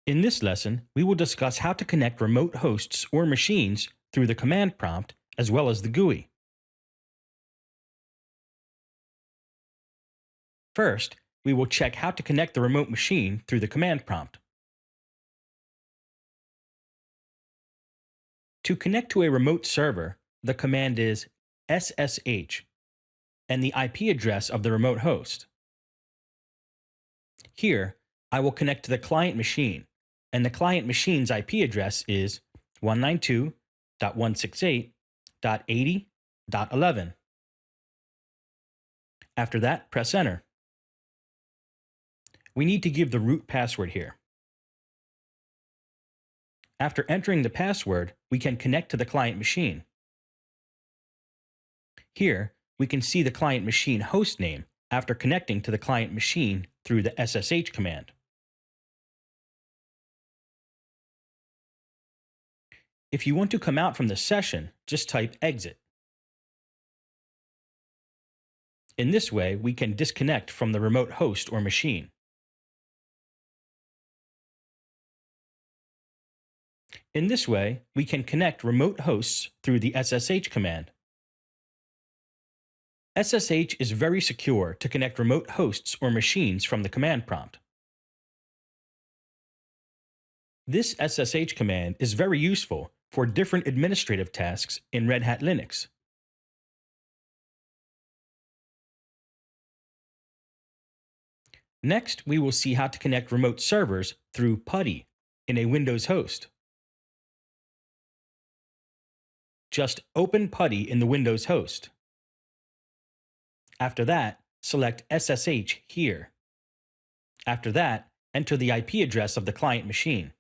In this lesson, we will discuss how to connect remote hosts or machines through the command prompt as well as the GUI. First, we will check how to connect the remote machine through the command prompt. To connect to a remote server, the command is SSH and the IP address of the remote host. Here, I will connect to the client machine, and the client machine's IP address is 192.168.80.11. After that, press Enter. We need to give the root password here. After entering the password, we can connect to the client machine. Here, we can see the client machine host name after connecting to the client machine through the SSH command. If you want to come out from the session, just type exit. In this way, we can disconnect from the remote host or machine. In this way, we can connect remote hosts through the SSH command. SSH is very secure to connect remote hosts or machines from the command prompt. This SSH command is very useful for different administrative tasks in Red Hat Linux. Next, we will see how to connect remote servers through PuTTY in a Windows host. Just open PuTTY in the Windows host. After that, select SSH here. After that, enter the IP address of the client machine.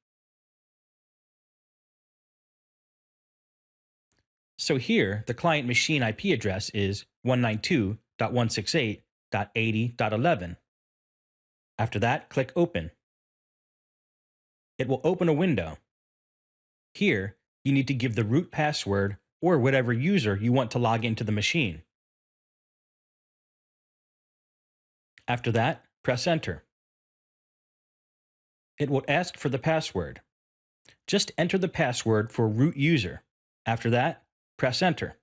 So here, the client machine IP address is 192.168.80.11. After that, click Open. It will open a window. Here, you need to give the root password or whatever user you want to log into the machine. After that, press Enter. It will ask for the password. Just enter the password for root user. After that, press Enter.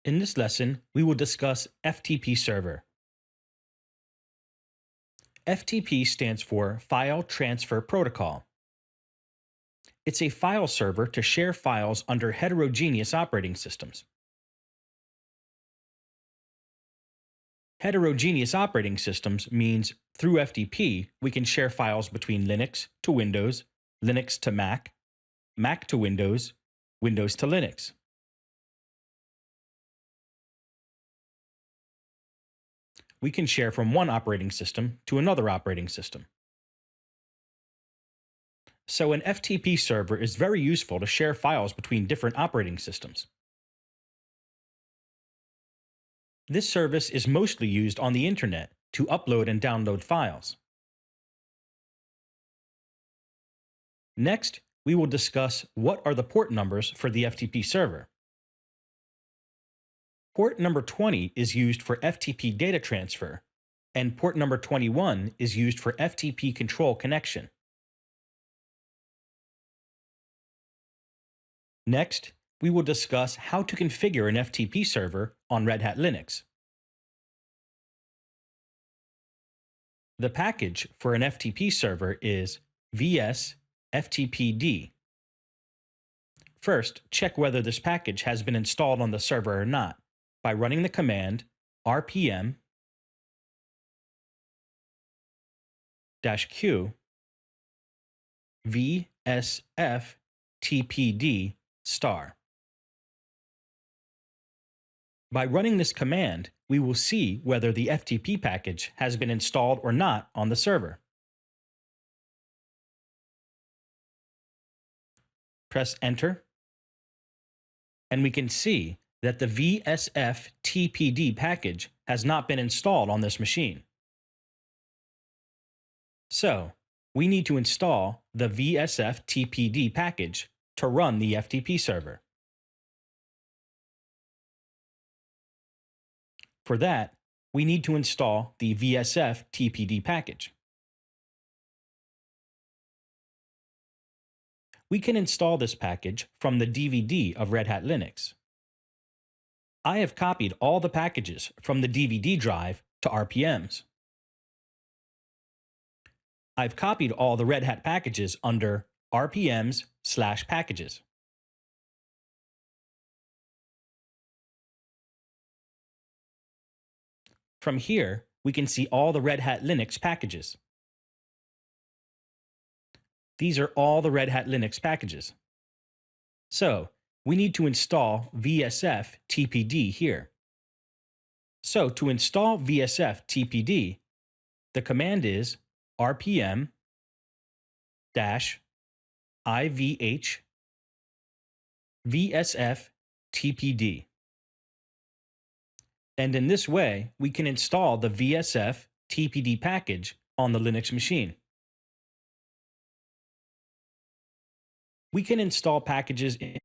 In this lesson, we will discuss FTP Server. FTP stands for File Transfer Protocol. It's a file server to share files under heterogeneous operating systems. Heterogeneous operating systems means through FTP, we can share files between Linux to Windows, Linux to Mac, Mac to Windows, Windows to Linux. We can share from one operating system to another operating system. So an FTP server is very useful to share files between different operating systems. This service is mostly used on the internet to upload and download files. Next, we will discuss what are the port numbers for the FTP server. Port number 20 is used for FTP data transfer, and port number 21 is used for FTP control connection. Next, we will discuss how to configure an FTP server on Red Hat Linux. The package for an FTP server is vs-ftpd. First, check whether this package has been installed on the server or not by running the command rpm-q vsftpd*. By running this command, we will see whether the FTP package has been installed or not on the server. Press Enter, and we can see that the vsftpd package has not been installed on this machine. So, we need to install the vsftpd package to run the FTP server. For that, we need to install the vsftpd package. We can install this package from the DVD of Red Hat Linux. I have copied all the packages from the DVD drive to RPMs. I've copied all the Red Hat packages under RPMs/packages. From here, we can see all the Red Hat Linux packages. These are all the Red Hat Linux packages. So, we need to install vsftpd here. So, to install vsftpd, the command is rpm-ivh vsftpd. And in this way, we can install the vsftpd package on the Linux machine. We can install packages in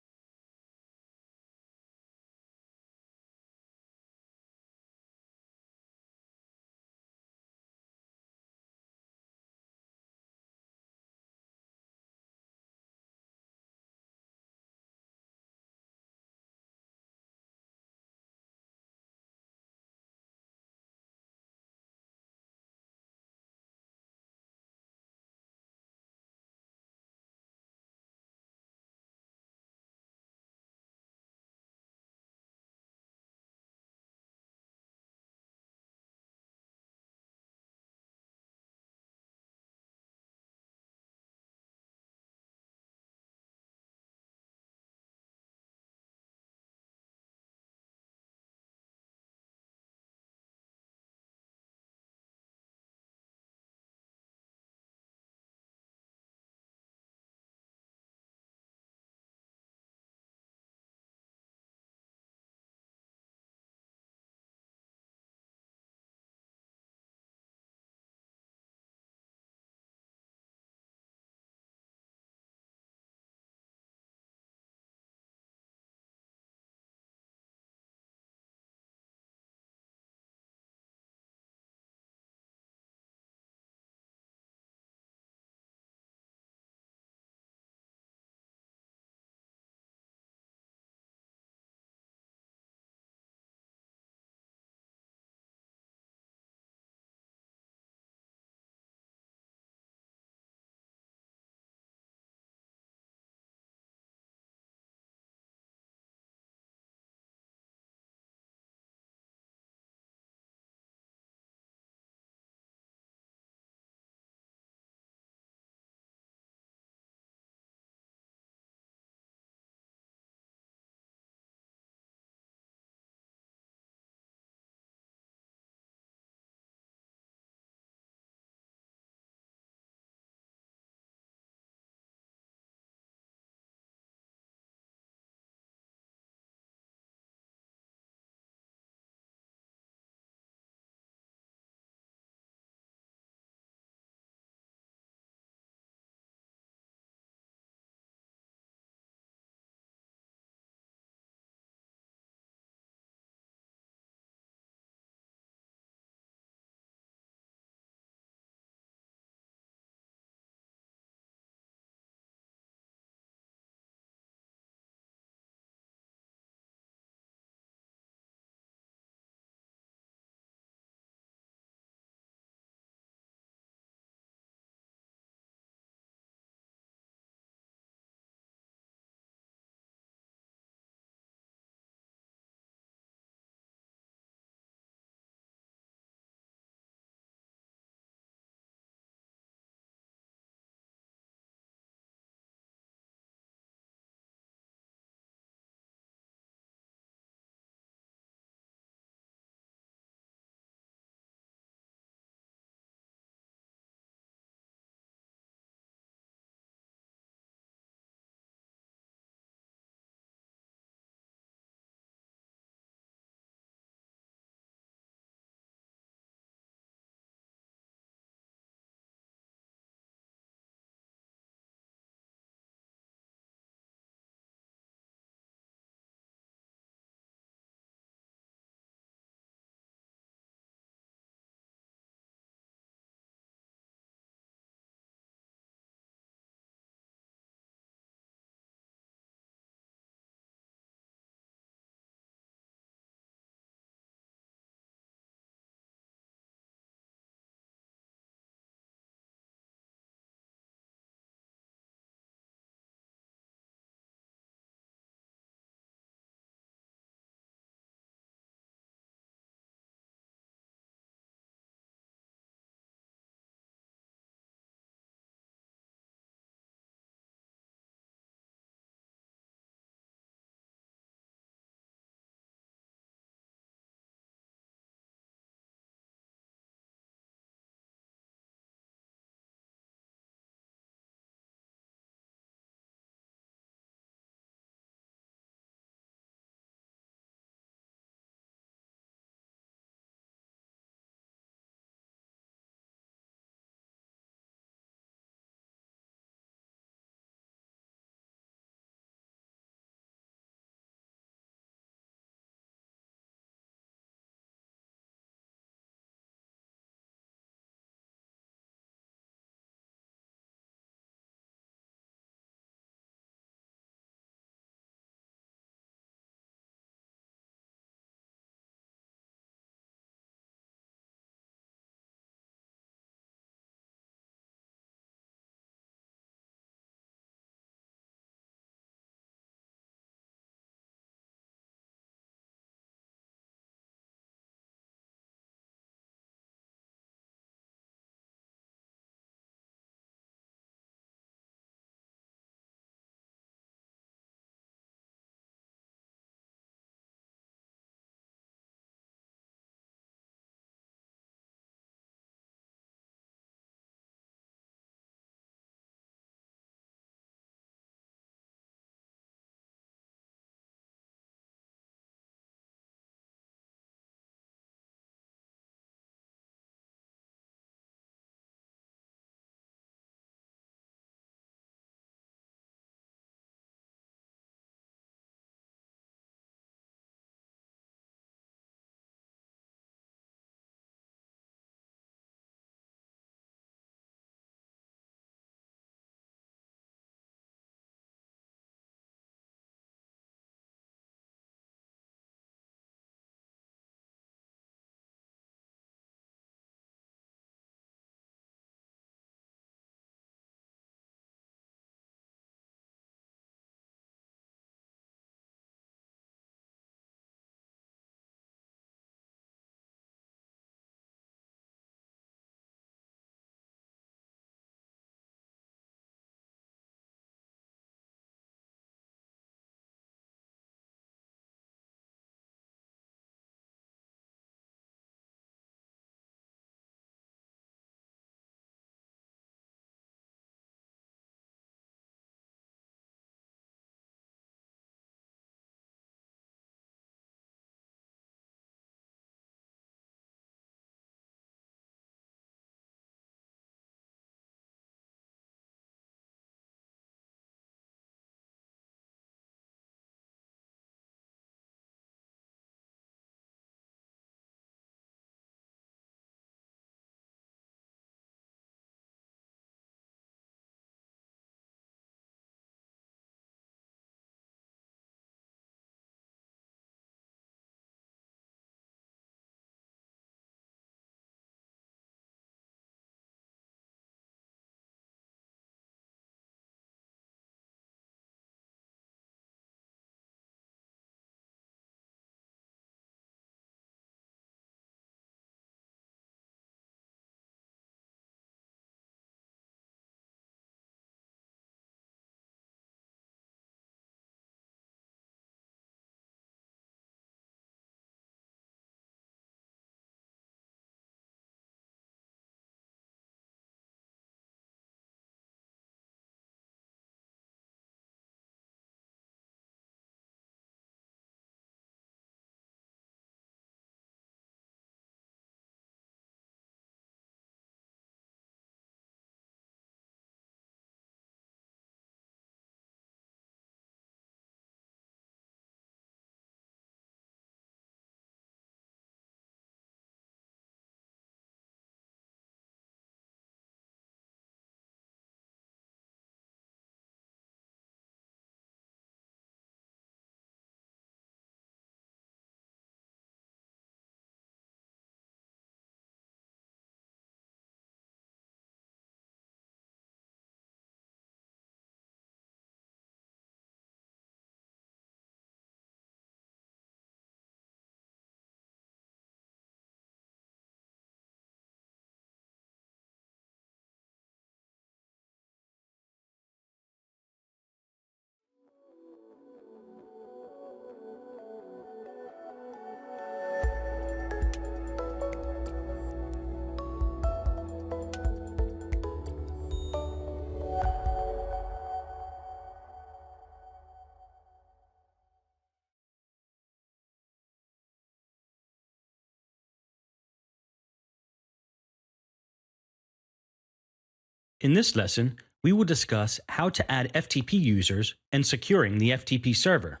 In this lesson, we will discuss how to add FTP users and securing the FTP server.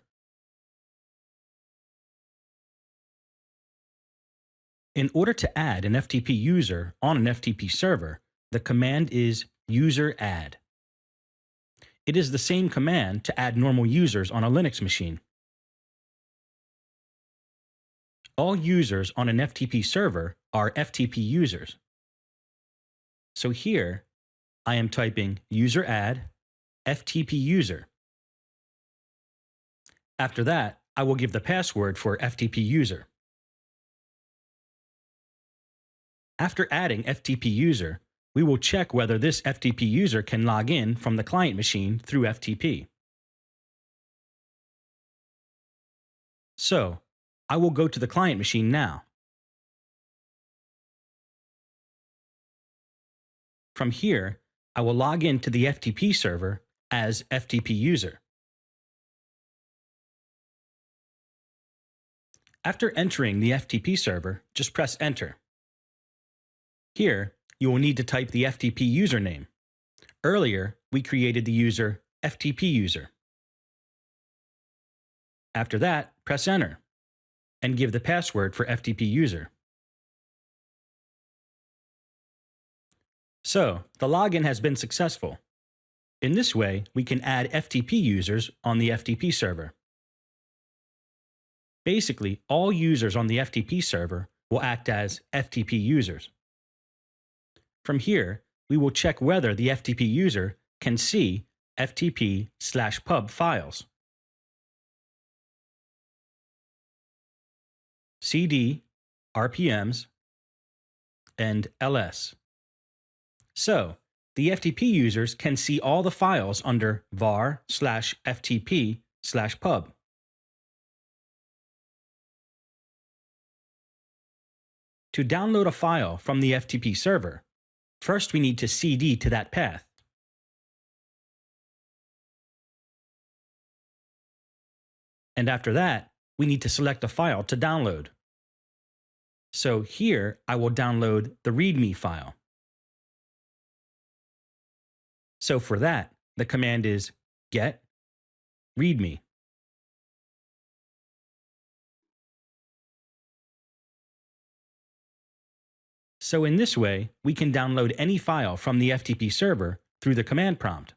In order to add an FTP user on an FTP server, the command is user add. It is the same command to add normal users on a Linux machine. All users on an FTP server are FTP users. So here, I am typing user add FTP user. After that, I will give the password for FTP user. After adding FTP user, we will check whether this FTP user can log in from the client machine through FTP. So, I will go to the client machine now. From here, I will log in to the FTP server as FTP user. After entering the FTP server, just press enter. Here, you will need to type the FTP username. Earlier, we created the user FTP user. After that, press enter and give the password for FTP user. So, the login has been successful. In this way, we can add FTP users on the FTP server. Basically, all users on the FTP server will act as FTP users. From here, we will check whether the FTP user can see FTP/pub files. CD, RPMs, and LS. So, the FTP users can see all the files under var/ftp/pub. To download a file from the FTP server, first we need to CD to that path. And after that, we need to select a file to download. So here, I will download the README file. So for that, the command is get README. So in this way, we can download any file from the FTP server through the command prompt.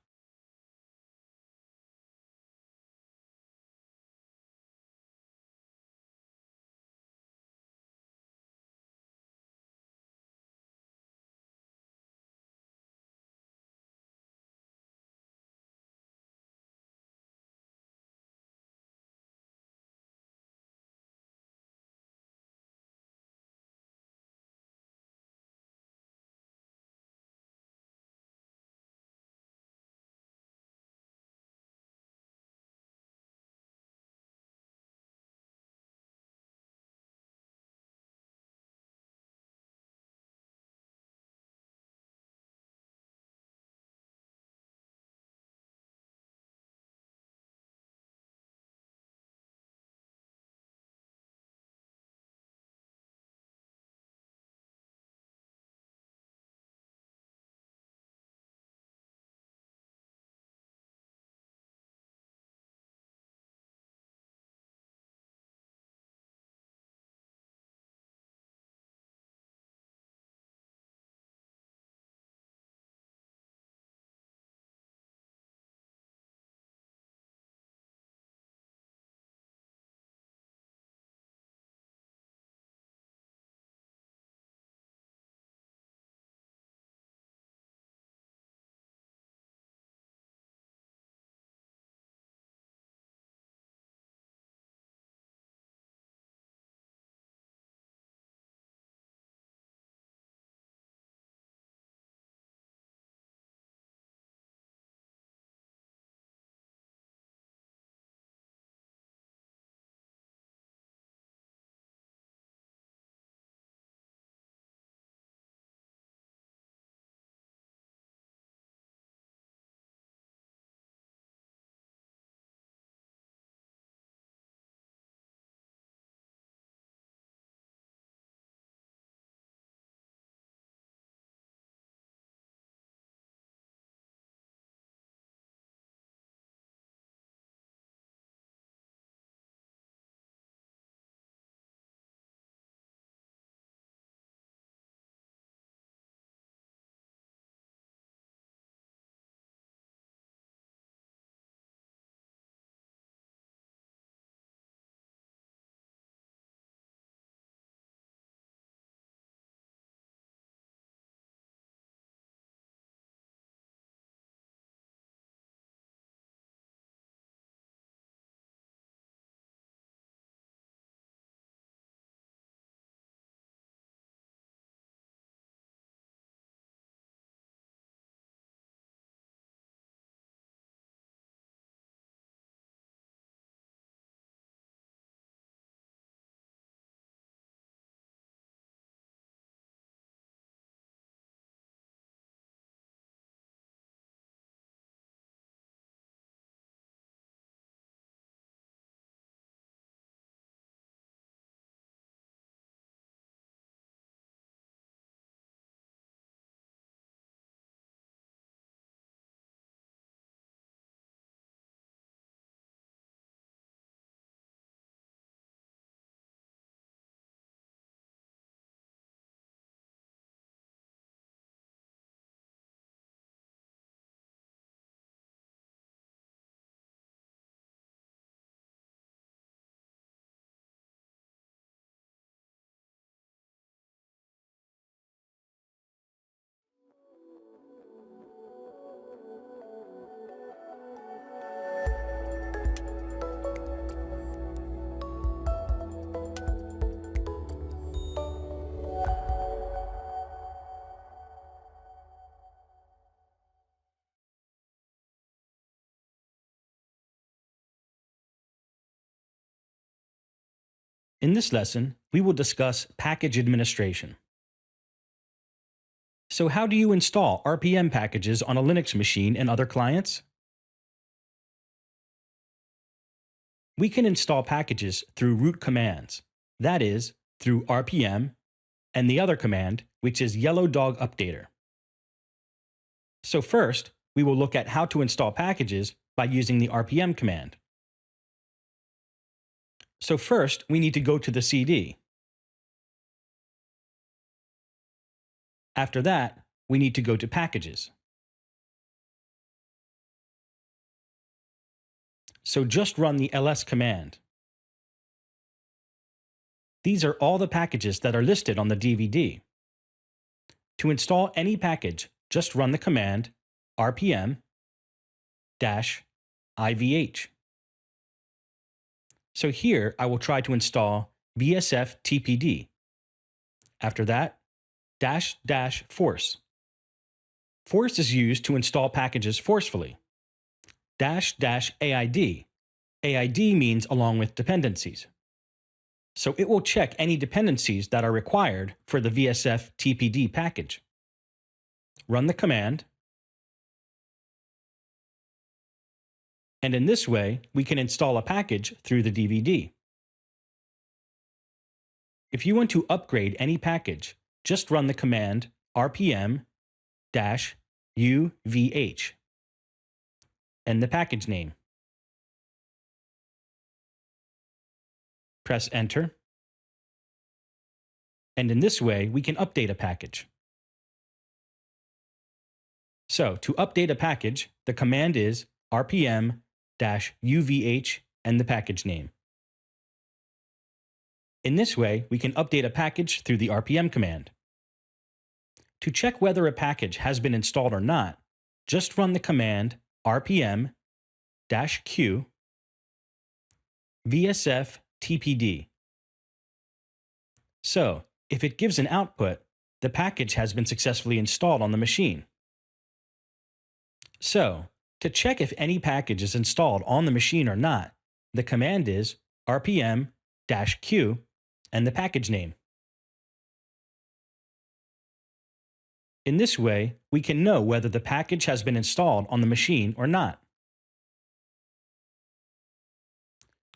In this lesson, we will discuss package administration. So how do you install RPM packages on a Linux machine and other clients? We can install packages through root commands, that is, through RPM and the other command, which is yellow dog updater. So first, we will look at how to install packages by using the RPM command. So first, we need to go to the CD. After that, we need to go to Packages. So just run the ls command. These are all the packages that are listed on the DVD. To install any package, just run the command rpm-ivh. So here I will try to install vsftpd. After that, --force. Force is used to install packages forcefully. --aid. AID means along with dependencies. So it will check any dependencies that are required for the vsftpd package. Run the command. And in this way, we can install a package through the DVD. If you want to upgrade any package, just run the command rpm-uvh and the package name. Press Enter. And in this way, we can update a package. So, to update a package, the command is rpm-uvh and the package name. In this way, we can update a package through the rpm command. To check whether a package has been installed or not, just run the command rpm-q vsftpd. So, if it gives an output, the package has been successfully installed on the machine. So, to check if any package is installed on the machine or not, the command is rpm-q and the package name. In this way, we can know whether the package has been installed on the machine or not.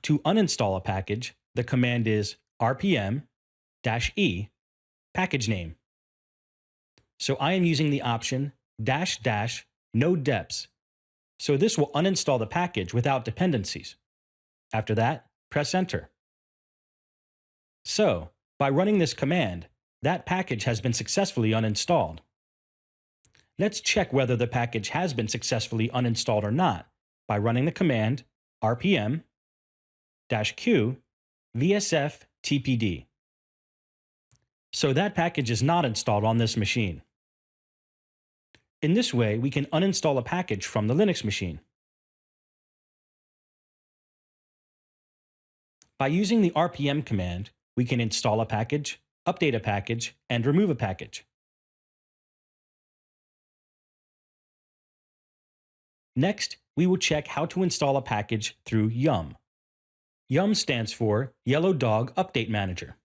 To uninstall a package, the command is rpm-e package name. So I am using the option --no deps. So this will uninstall the package without dependencies. After that, press Enter. So, by running this command, that package has been successfully uninstalled. Let's check whether the package has been successfully uninstalled or not by running the command rpm-q vsftpd. So that package is not installed on this machine. In this way, we can uninstall a package from the Linux machine. By using the rpm command, we can install a package, update a package, and remove a package. Next, we will check how to install a package through yum. Yum stands for Yellow Dog Update Manager.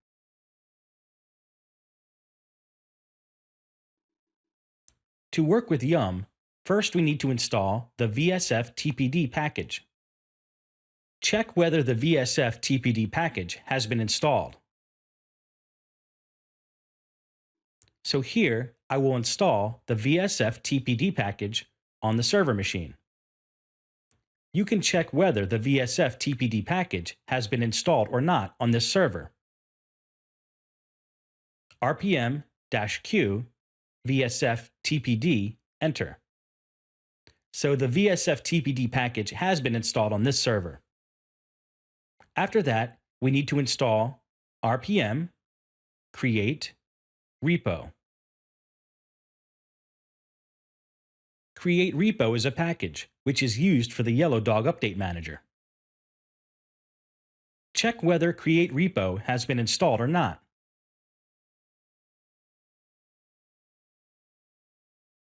To work with yum, first we need to install the vsftpd package. Check whether the vsftpd package has been installed. So here, I will install the vsftpd package on the server machine. You can check whether the vsftpd package has been installed or not on this server. rpm-q vsftpd, enter. So the vsftpd package has been installed on this server. After that, we need to install rpm create repo. Create repo is a package which is used for the Yellow Dog Update Manager. Check whether create repo has been installed or not.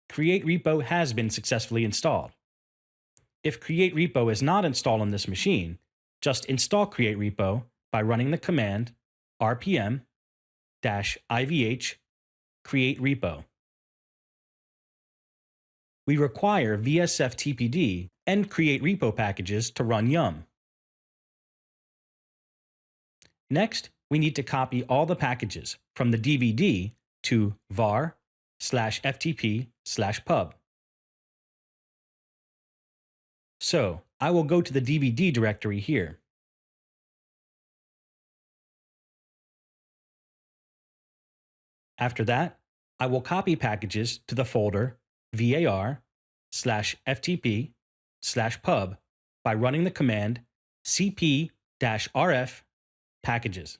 Create repo has been successfully installed. If create repo is not installed on this machine, just install create repo by running the command rpm-ivh create repo. We require vsftpd and create repo packages to run yum. Next, we need to copy all the packages from the DVD to var/ftp/pub. So, I will go to the DVD directory here. After that, I will copy packages to the folder var/ftp/pub by running the command cp-rf packages.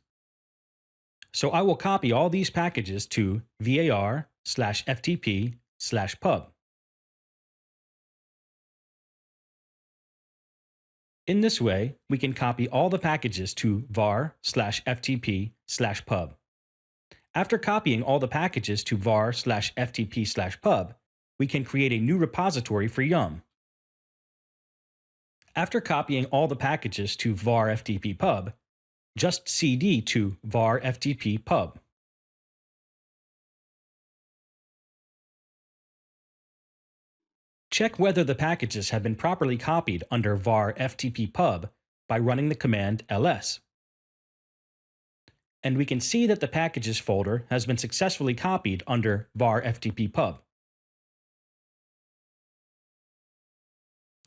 So I will copy all these packages to var/ftp/pub. In this way, we can copy all the packages to var/ftp/pub. After copying all the packages to var/ftp/pub, we can create a new repository for yum. After copying all the packages to var/ftp/pub, just cd to var/ftp/pub. Check whether the packages have been properly copied under var/ftp/pub by running the command ls. And we can see that the packages folder has been successfully copied under var/ftp/pub.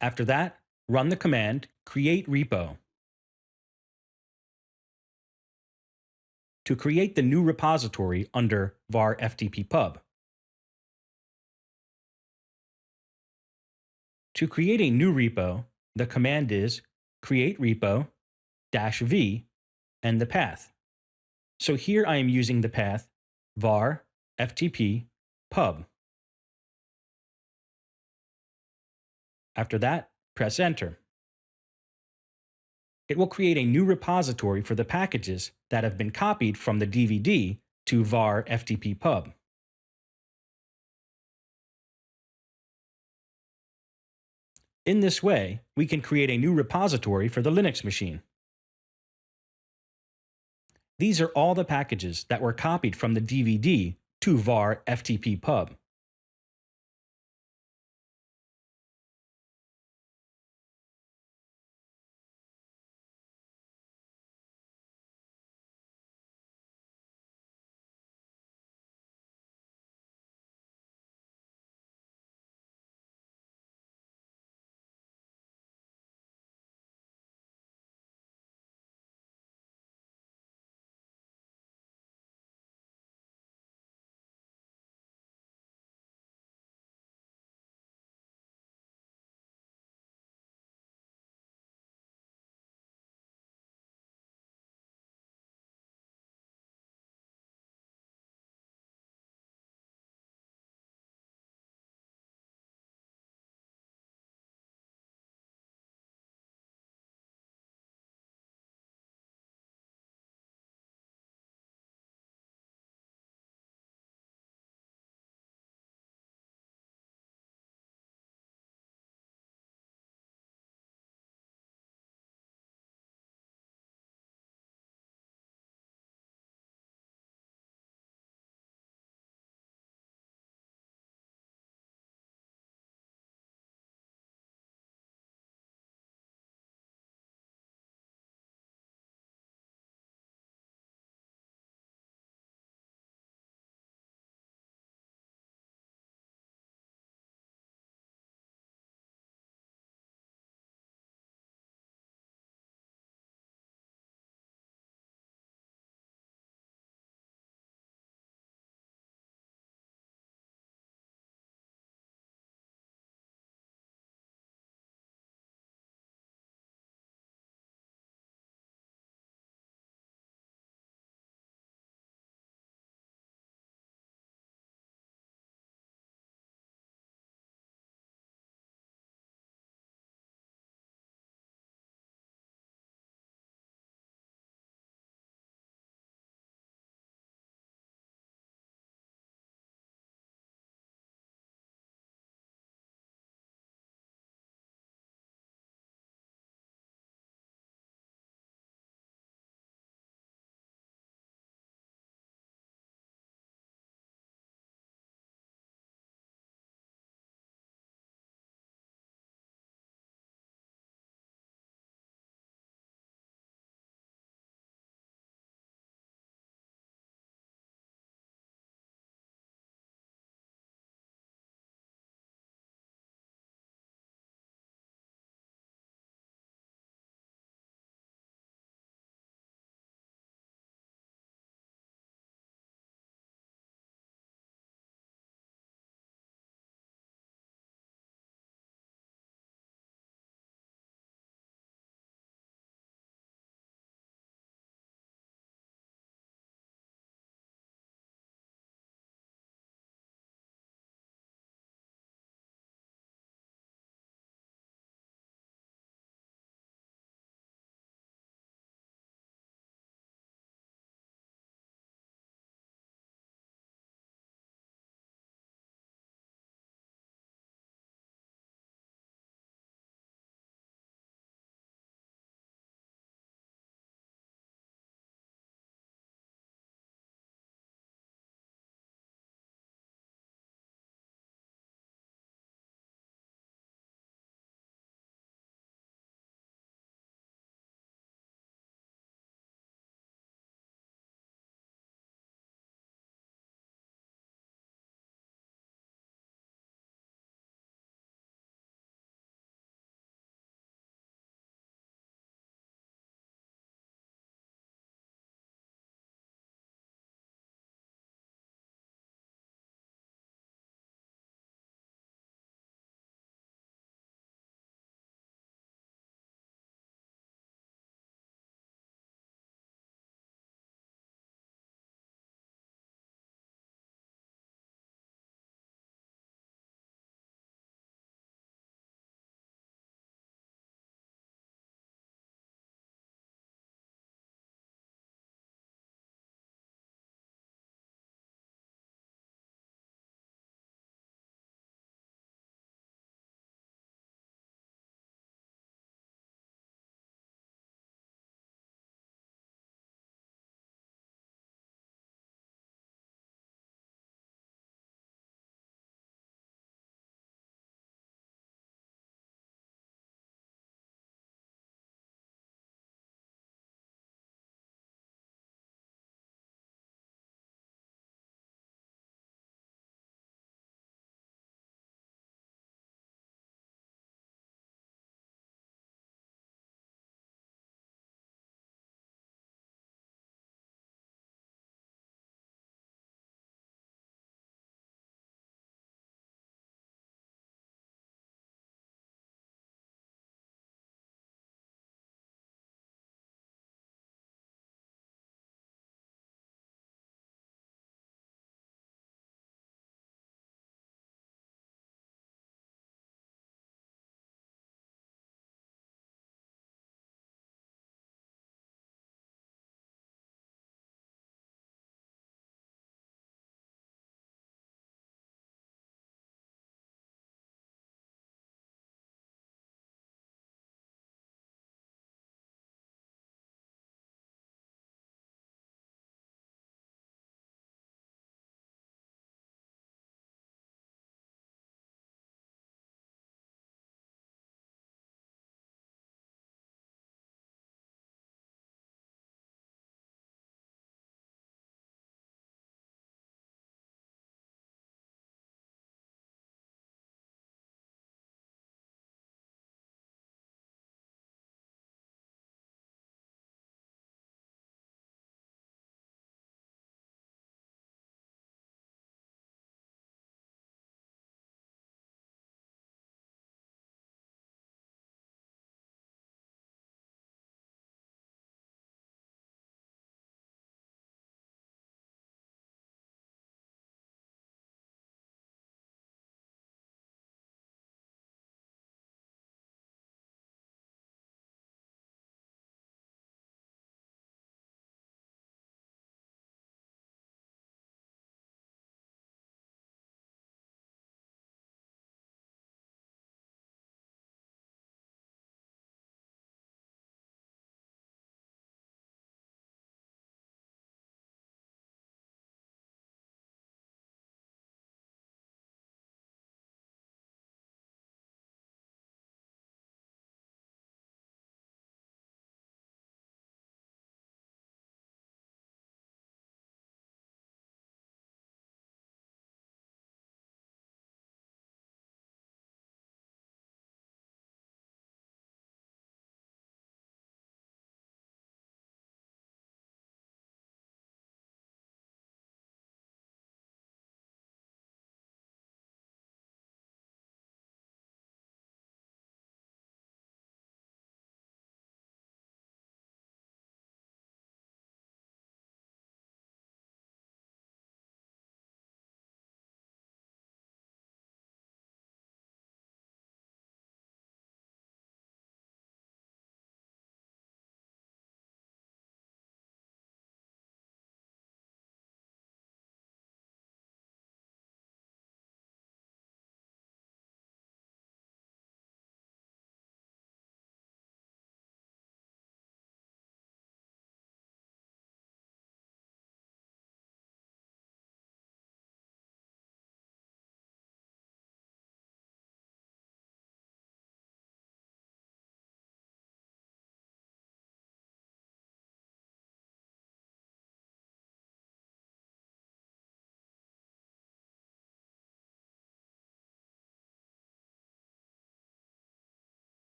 After that, run the command create repo. To create the new repository under var/ftp/pub. To create a new repo, the command is create repo-v and the path. So here I am using the path var/ftp/pub. After that, press enter. It will create a new repository for the packages that have been copied from the DVD to var/ftp/pub. In this way, we can create a new repository for the Linux machine. These are all the packages that were copied from the DVD to var/ftp/pub.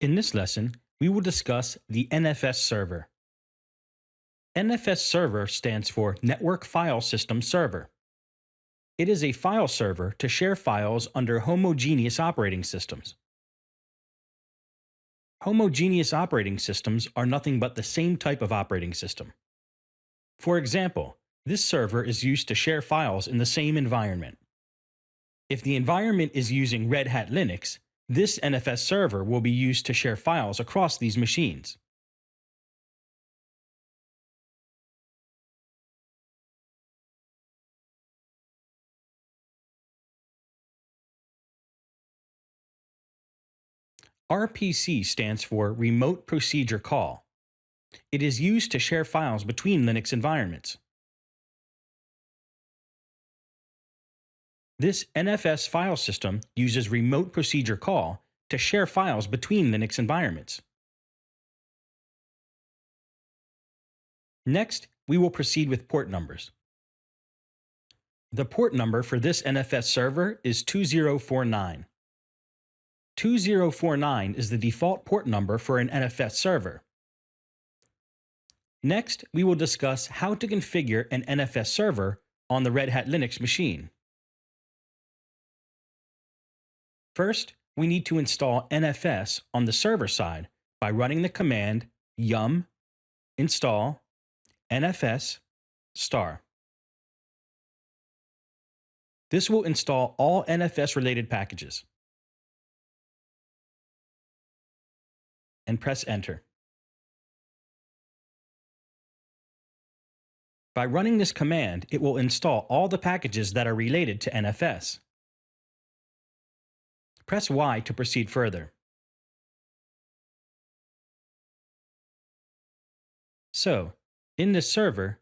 In this lesson, we will discuss the NFS server. NFS server stands for Network File System Server. It is a file server to share files under homogeneous operating systems. Homogeneous operating systems are nothing but the same type of operating system. For example, this server is used to share files in the same environment. If the environment is using Red Hat Linux, this NFS server will be used to share files across these machines. RPC stands for Remote Procedure Call. It is used to share files between Linux environments. This NFS file system uses Remote Procedure Call to share files between Linux environments. Next, we will proceed with port numbers. The port number for this NFS server is 2049. 2049 is the default port number for an NFS server. Next, we will discuss how to configure an NFS server on the Red Hat Linux machine. First, we need to install NFS on the server side by running the command yum install NFS *. This will install all NFS-related packages. And press Enter. By running this command, it will install all the packages that are related to NFS. Press Y to proceed further. So, in this server,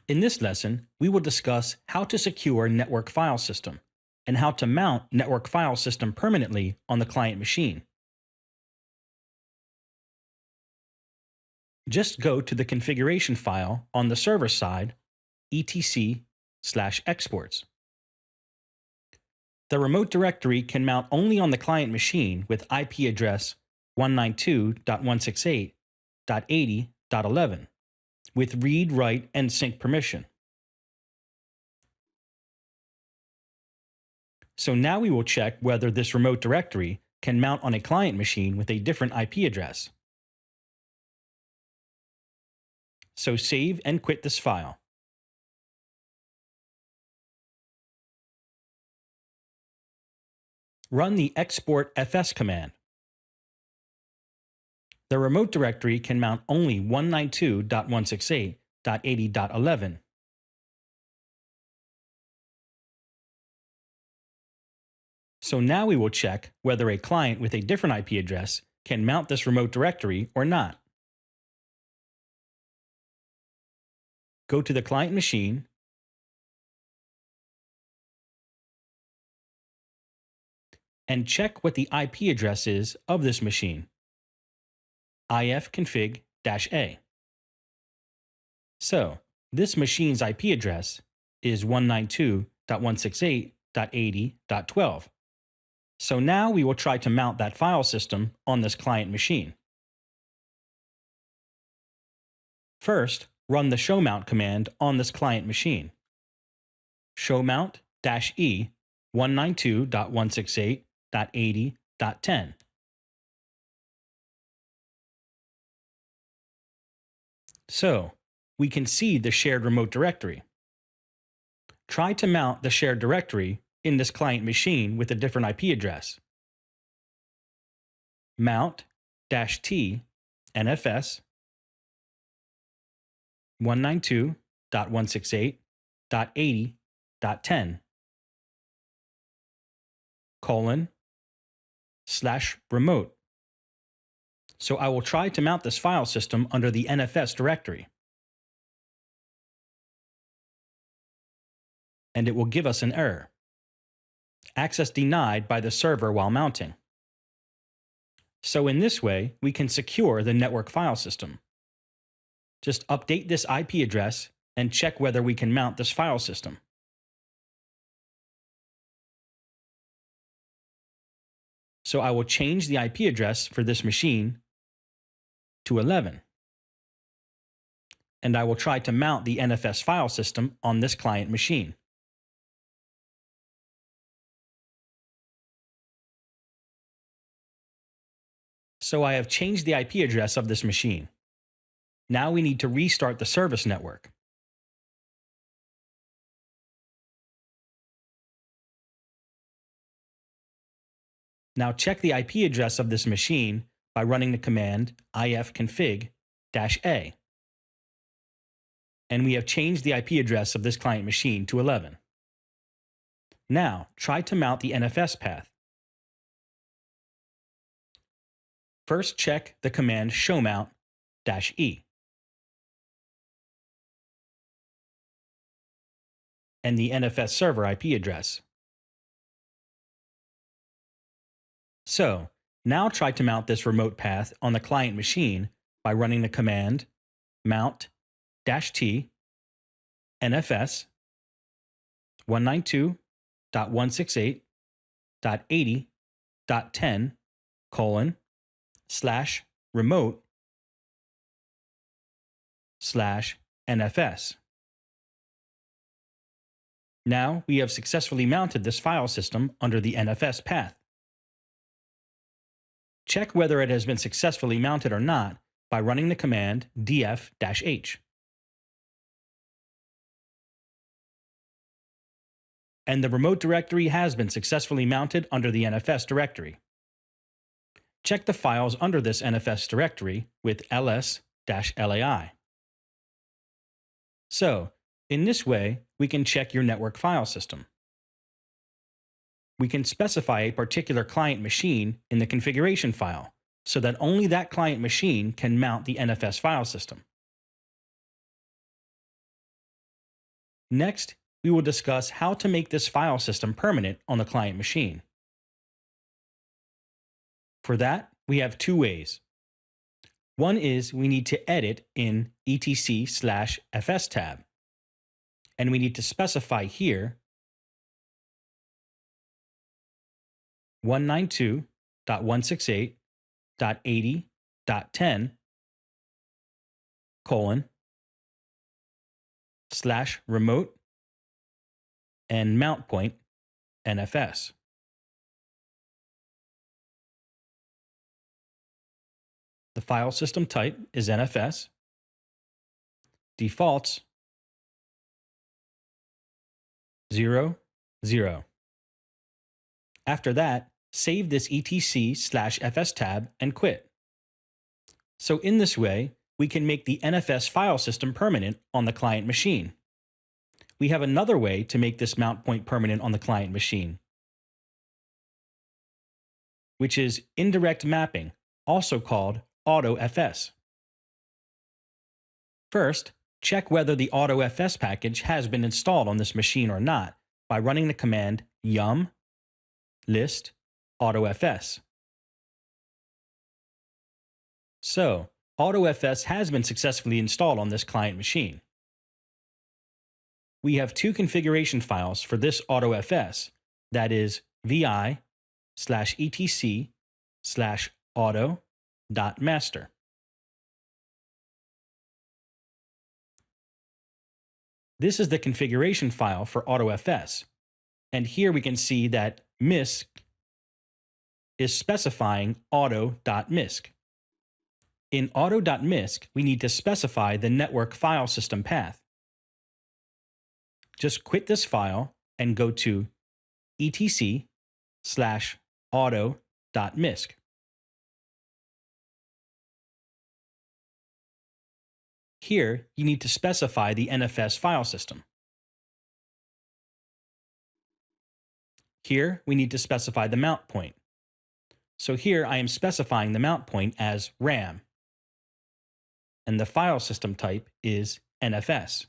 In this lesson, we will discuss how to secure network file system and how to mount network file system permanently on the client machine. Just go to the configuration file on the server side, etc/exports. The remote directory can mount only on the client machine with IP address 192.168.80.11 with read, write, and sync permission. So now we will check whether this remote directory can mount on a client machine with a different IP address. So save and quit this file. Run the export fs command. The remote directory can mount only 192.168.80.11. So now we will check whether a client with a different IP address can mount this remote directory or not. Go to the client machine, and check what the IP address is of this machine. ifconfig-a. So, this machine's IP address is 192.168.80.12. So now we will try to mount that file system on this client machine. First, run the showmount command on this client machine. showmount-e 192.168.80.10. So, we can see the shared remote directory. Try to mount the shared directory in this client machine with a different IP address. Mount-t nfs 192.168.80.10 :/remote. So I will try to mount this file system under the NFS directory. And it will give us an error. Access denied by the server while mounting. So in this way, we can secure the network file system. Just update this IP address and check whether we can mount this file system. So I will change the IP address for this machine to 11. And I will try to mount the NFS file system on this client machine. So I have changed the IP address of this machine. Now we need to restart the service network. Now check the IP address of this machine by running the command ifconfig-a. And we have changed the IP address of this client machine to 11. Now try to mount the NFS path. First check the command showmount-e. And the NFS server IP address. So, now try to mount this remote path on the client machine by running the command mount-t nfs 192.168.80.10 :/remote/nfs. Now we have successfully mounted this file system under the NFS path. Check whether it has been successfully mounted or not by running the command df-h. And the remote directory has been successfully mounted under the NFS directory. Check the files under this NFS directory with ls-lai. So, in this way, we can check your network file system. We can specify a particular client machine in the configuration file so that only that client machine can mount the NFS file system. Next, we will discuss how to make this file system permanent on the client machine. For that, we have two ways. One is we need to edit in etc/fs tab, and we need to specify here 192.168.80.10:remote and mount point NFS. The file system type is NFS. Defaults 0, 0. After that, save this etc/fs tab and quit. So in this way, we can make the NFS file system permanent on the client machine. We have another way to make this mount point permanent on the client machine, which is indirect mapping, also called AutoFS. First, check whether the AutoFS package has been installed on this machine or not by running the command yum list AutoFS. So, AutoFS has been successfully installed on this client machine. We have two configuration files for this AutoFS, that is vi/etc/auto.master. This is the configuration file for AutoFS, and here we can see that misc is specifying auto.misc. In auto.misc, we need to specify the network file system path. Just quit this file and go to etc/auto.misc. Here, you need to specify the NFS file system. Here, we need to specify the mount point. So here, I am specifying the mount point as RAM, and the file system type is NFS.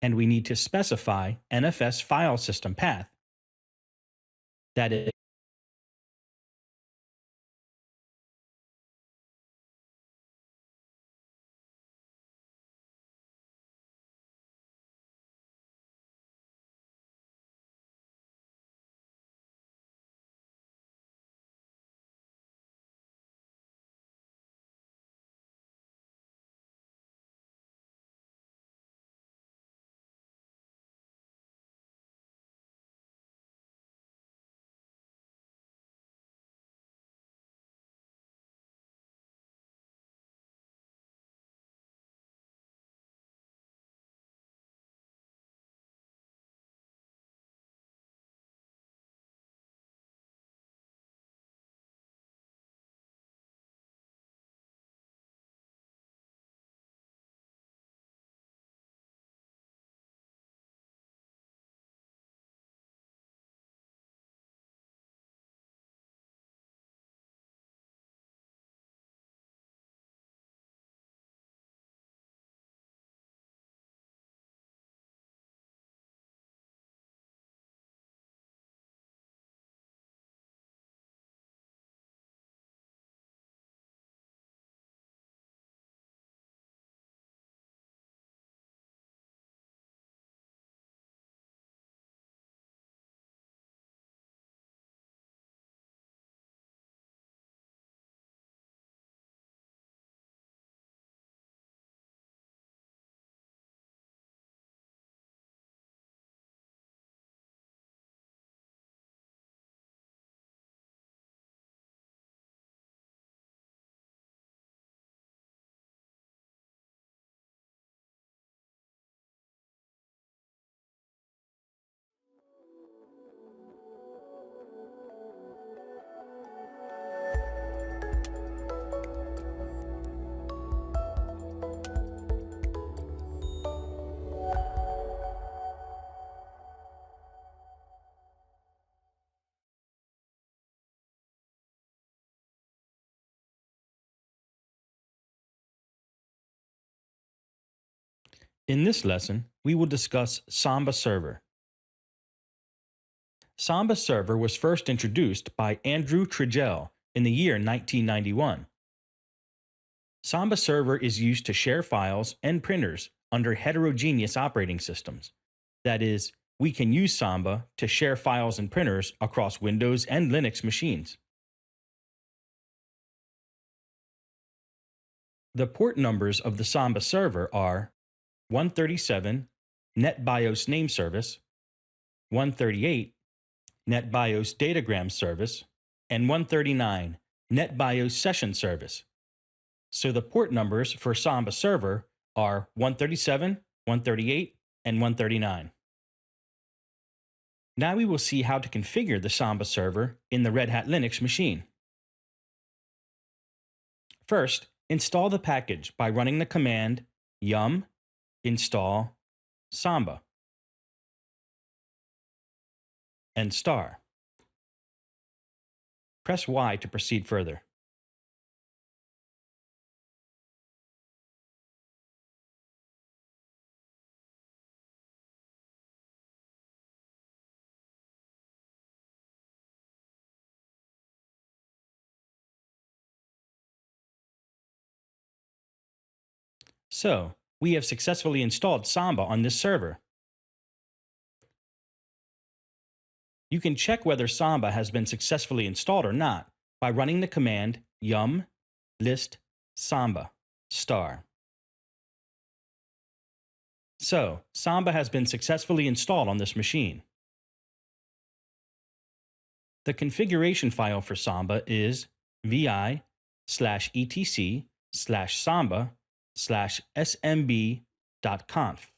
And we need to specify NFS file system path, that is In this lesson, we will discuss Samba Server. Samba Server was first introduced by Andrew Tregell in the year 1991. Samba Server is used to share files and printers under heterogeneous operating systems. That is, we can use Samba to share files and printers across Windows and Linux machines. The port numbers of the Samba server are 137 NetBIOS Name Service, 138 NetBIOS Datagram Service, and 139 NetBIOS Session Service. So the port numbers for Samba server are 137, 138, and 139. Now we will see how to configure the Samba server in the Red Hat Linux machine. First, install the package by running the command yum install samba and star. Press Y to proceed further. So, we have successfully installed Samba on this server. You can check whether Samba has been successfully installed or not by running the command yum list samba star. So, Samba has been successfully installed on this machine. The configuration file for Samba is vi/etc/samba/smb.conf.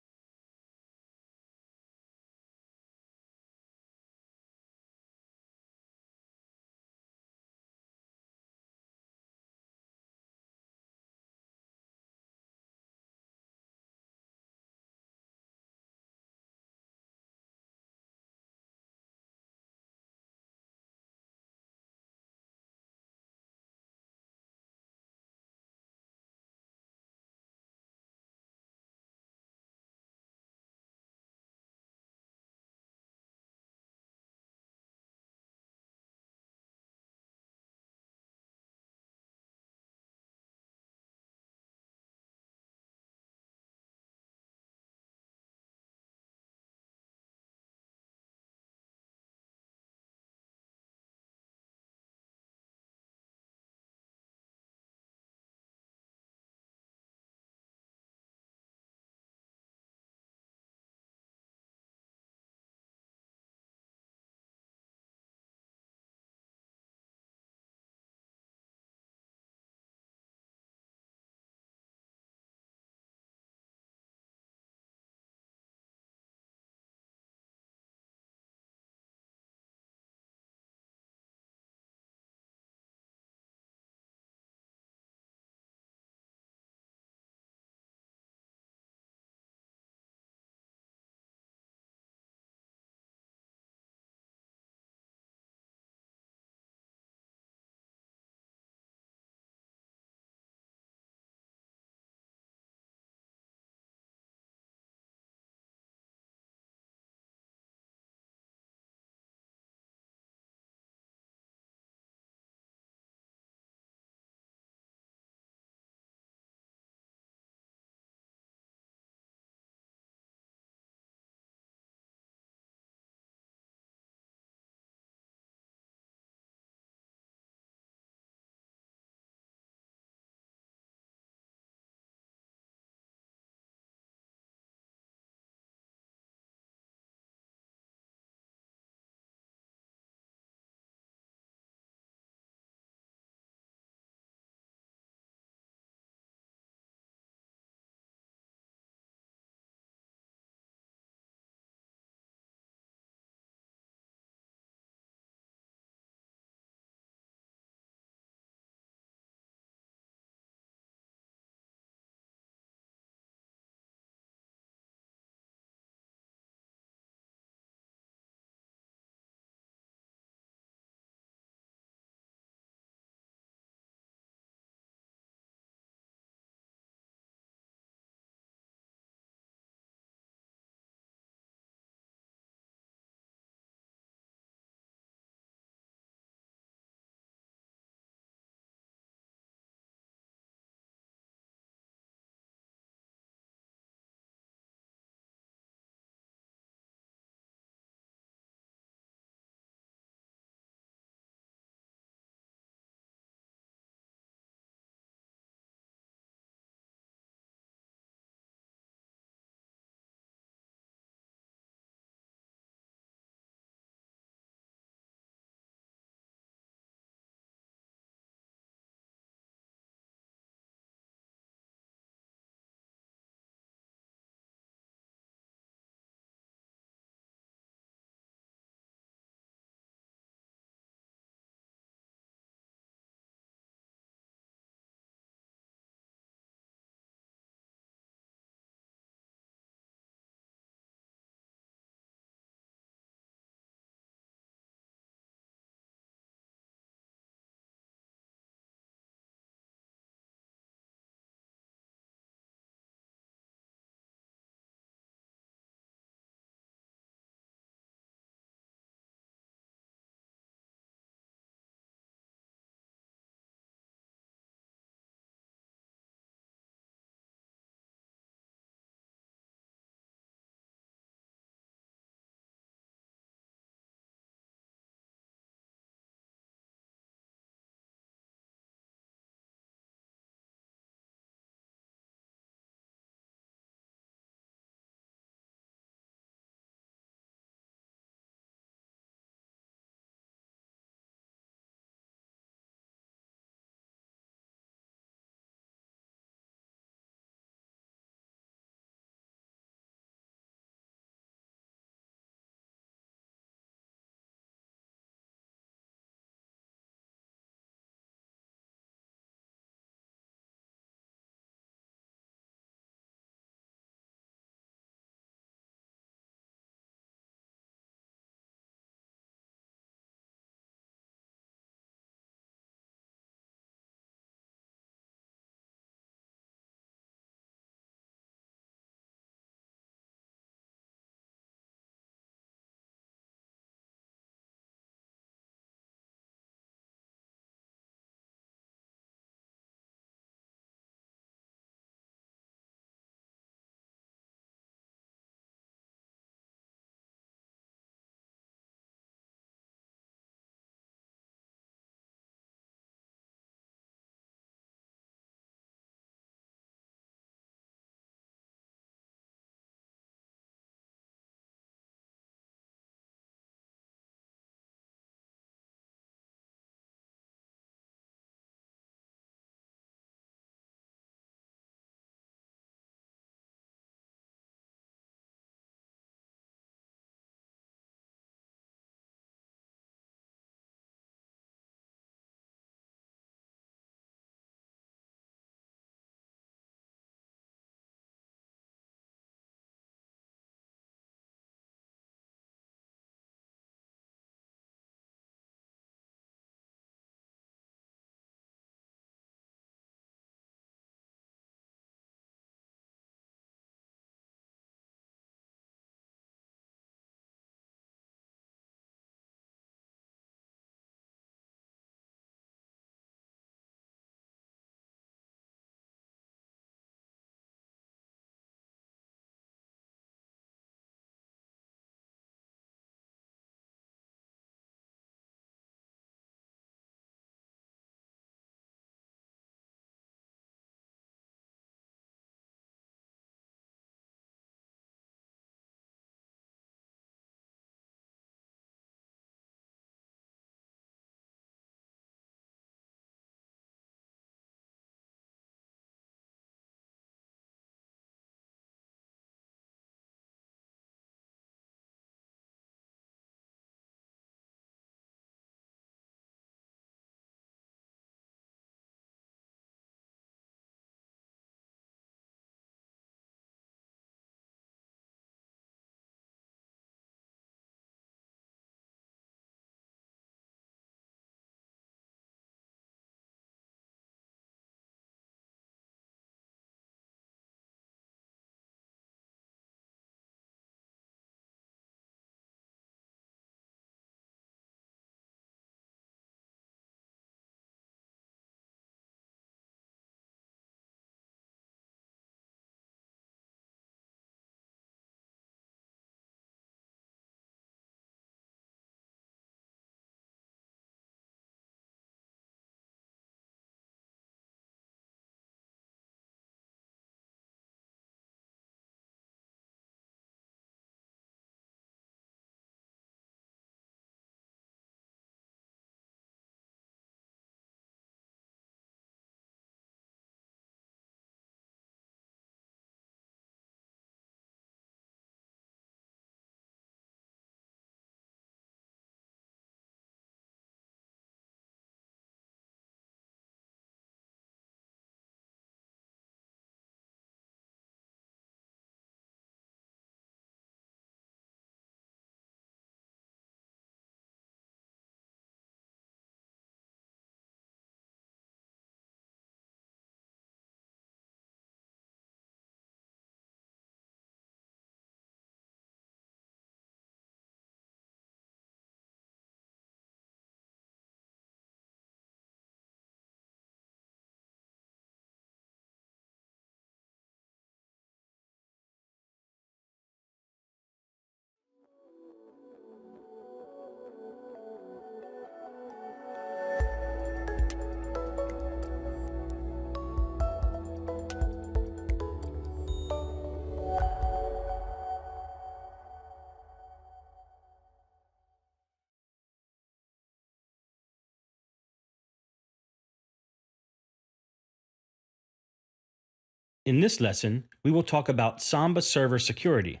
In this lesson, we will talk about Samba Server security.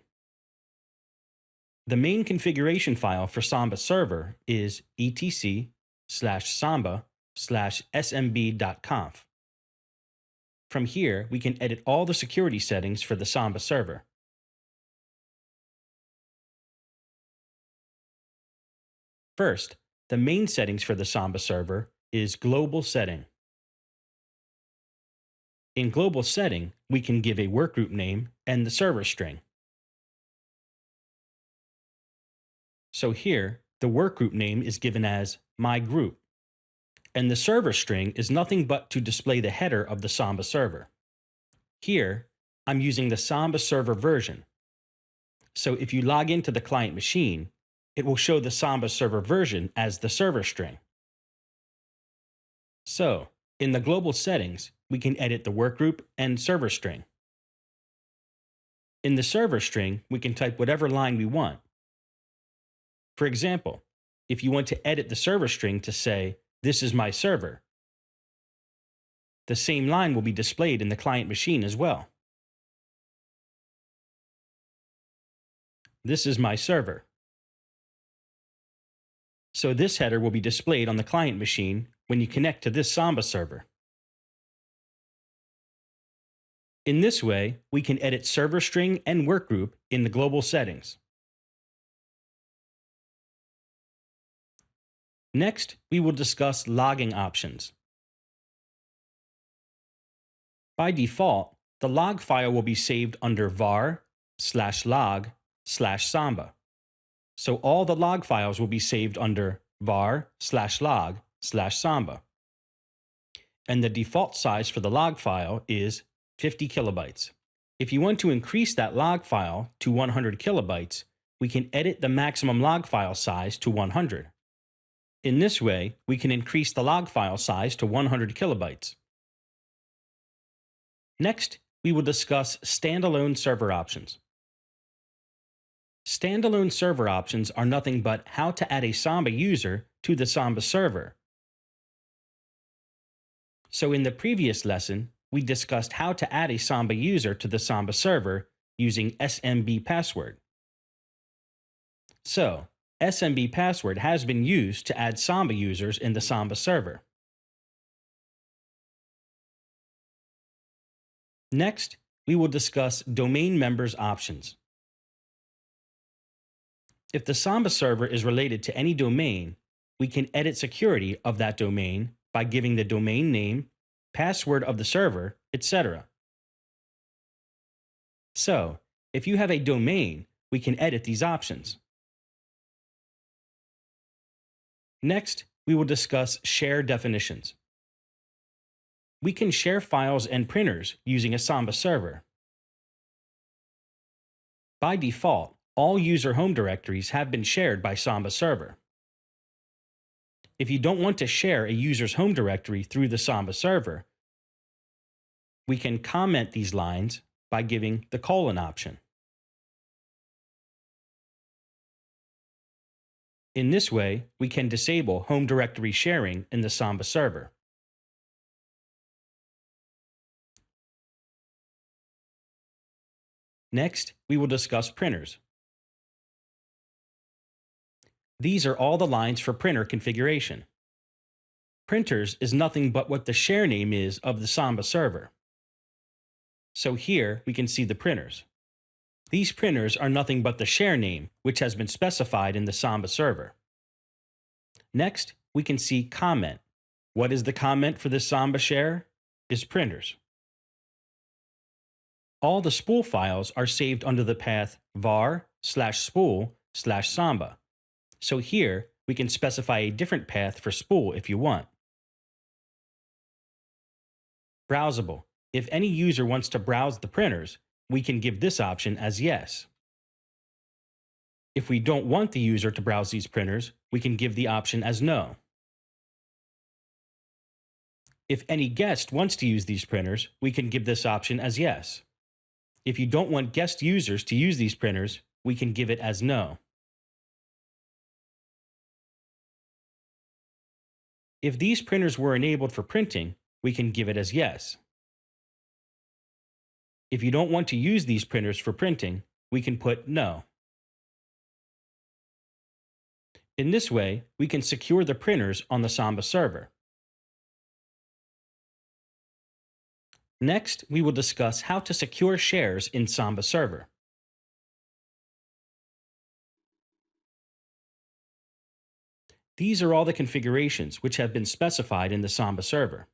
The main configuration file for Samba Server is etc/samba/smb.conf. From here, we can edit all the security settings for the Samba Server. First, the main settings for the Samba Server is Global Setting. In Global Setting, we can give a workgroup name and the server string. So here, the workgroup name is given as my group, and the server string is nothing but to display the header of the Samba Server. Here, I'm using the Samba Server version. So if you log into the client machine, it will show the Samba Server version as the server string. So, in the global settings, we can edit the workgroup and server string. In the server string, we can type whatever line we want. For example, if you want to edit the server string to say, "This is my server," the same line will be displayed in the client machine as well. This is my server. So this header will be displayed on the client machine when you connect to this Samba server. In this way, we can edit server string and workgroup in the global settings. Next, we will discuss logging options. By default, the log file will be saved under var/log/samba. So all the log files will be saved under var/log/samba. And the default size for the log file is 50 kilobytes. If you want to increase that log file to 100 kilobytes, we can edit the maximum log file size to 100. In this way, we can increase the log file size to 100 kilobytes. Next, we will discuss standalone server options. Standalone server options are nothing but how to add a Samba user to the Samba server. So in the previous lesson, we discussed how to add a Samba user to the Samba server using SMB password. So, SMB password has been used to add Samba users in the Samba server. Next, we will discuss domain members options. If the Samba server is related to any domain, we can edit security of that domain by giving the domain name, password of the server, etc. So, if you have a domain, we can edit these options. Next, we will discuss share definitions. We can share files and printers using a Samba server. By default, all user home directories have been shared by Samba server. If you don't want to share a user's home directory through the Samba server, we can comment these lines by giving the colon option. In this way, we can disable home directory sharing in the Samba server. Next, we will discuss printers. These are all the lines for printer configuration. Printers is nothing but what the share name is of the Samba server. So here we can see the printers. These printers are nothing but the share name, which has been specified in the Samba server. Next, we can see comment. What is the comment for this Samba share? Is printers. All the spool files are saved under the path var/spool/samba. So here, we can specify a different path for spool if you want. Browsable. If any user wants to browse the printers, we can give this option as yes. If we don't want the user to browse these printers, we can give the option as no. If any guest wants to use these printers, we can give this option as yes. If you don't want guest users to use these printers, we can give it as no. If these printers were enabled for printing, we can give it as yes. If you don't want to use these printers for printing, we can put no. In this way, we can secure the printers on the Samba server. Next, we will discuss how to secure shares in Samba Server. These are all the configurations which have been specified in the Samba server.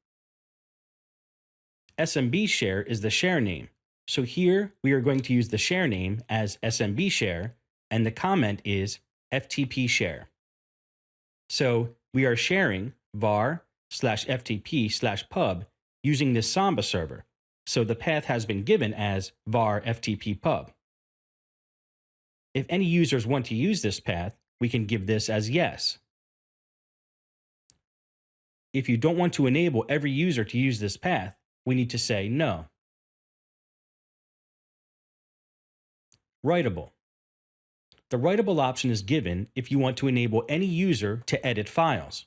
SMB share is the share name, so here we are going to use the share name as SMB share, and the comment is FTP share. So we are sharing var/ftp/pub using this Samba server, so the path has been given as var FTP pub. If any users want to use this path, we can give this as yes. If you don't want to enable every user to use this path, we need to say no. Writable. The writable option is given if you want to enable any user to edit files.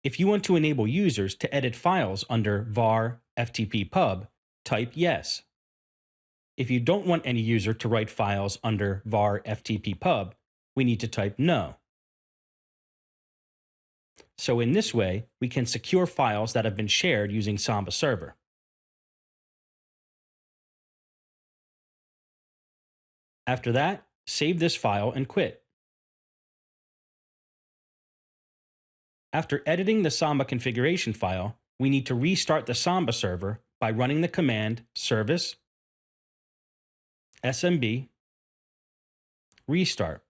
If you want to enable users to edit files under var FTP pub, type yes. If you don't want any user to write files under var FTP pub, we need to type no. So in this way, we can secure files that have been shared using Samba Server. After that, save this file and quit. After editing the Samba configuration file, we need to restart the Samba server by running the command service smb restart.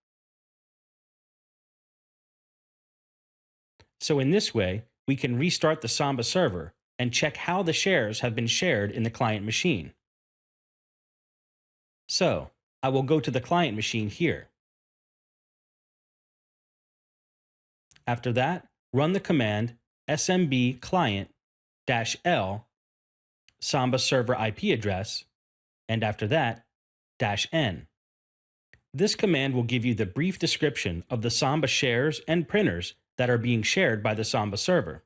So in this way, we can restart the Samba server and check how the shares have been shared in the client machine. So, I will go to the client machine here. After that, run the command smb client-l Samba server IP address, and after that, -n. This command will give you the brief description of the Samba shares and printers that are being shared by the Samba server.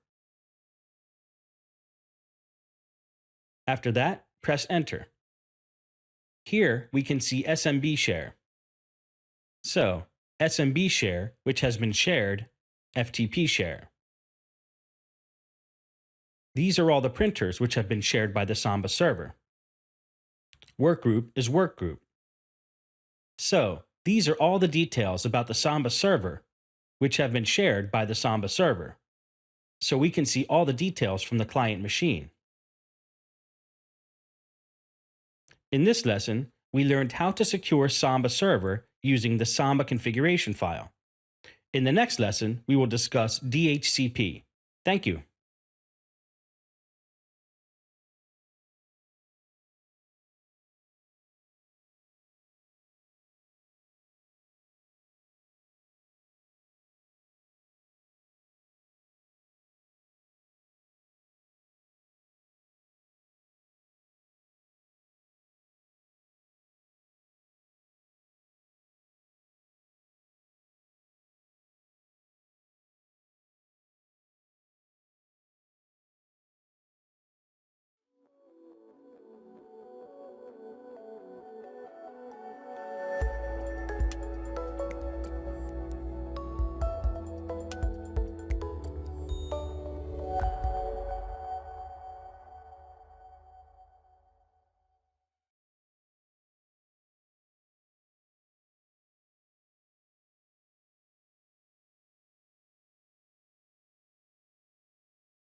After that, press enter. Here we can see SMB share. So, SMB share, which has been shared, FTP share. These are all the printers which have been shared by the Samba server. Workgroup is workgroup. So, these are all the details about the Samba server which have been shared by the Samba server. So we can see all the details from the client machine. In this lesson, we learned how to secure Samba server using the Samba configuration file. In the next lesson, we will discuss DHCP. Thank you.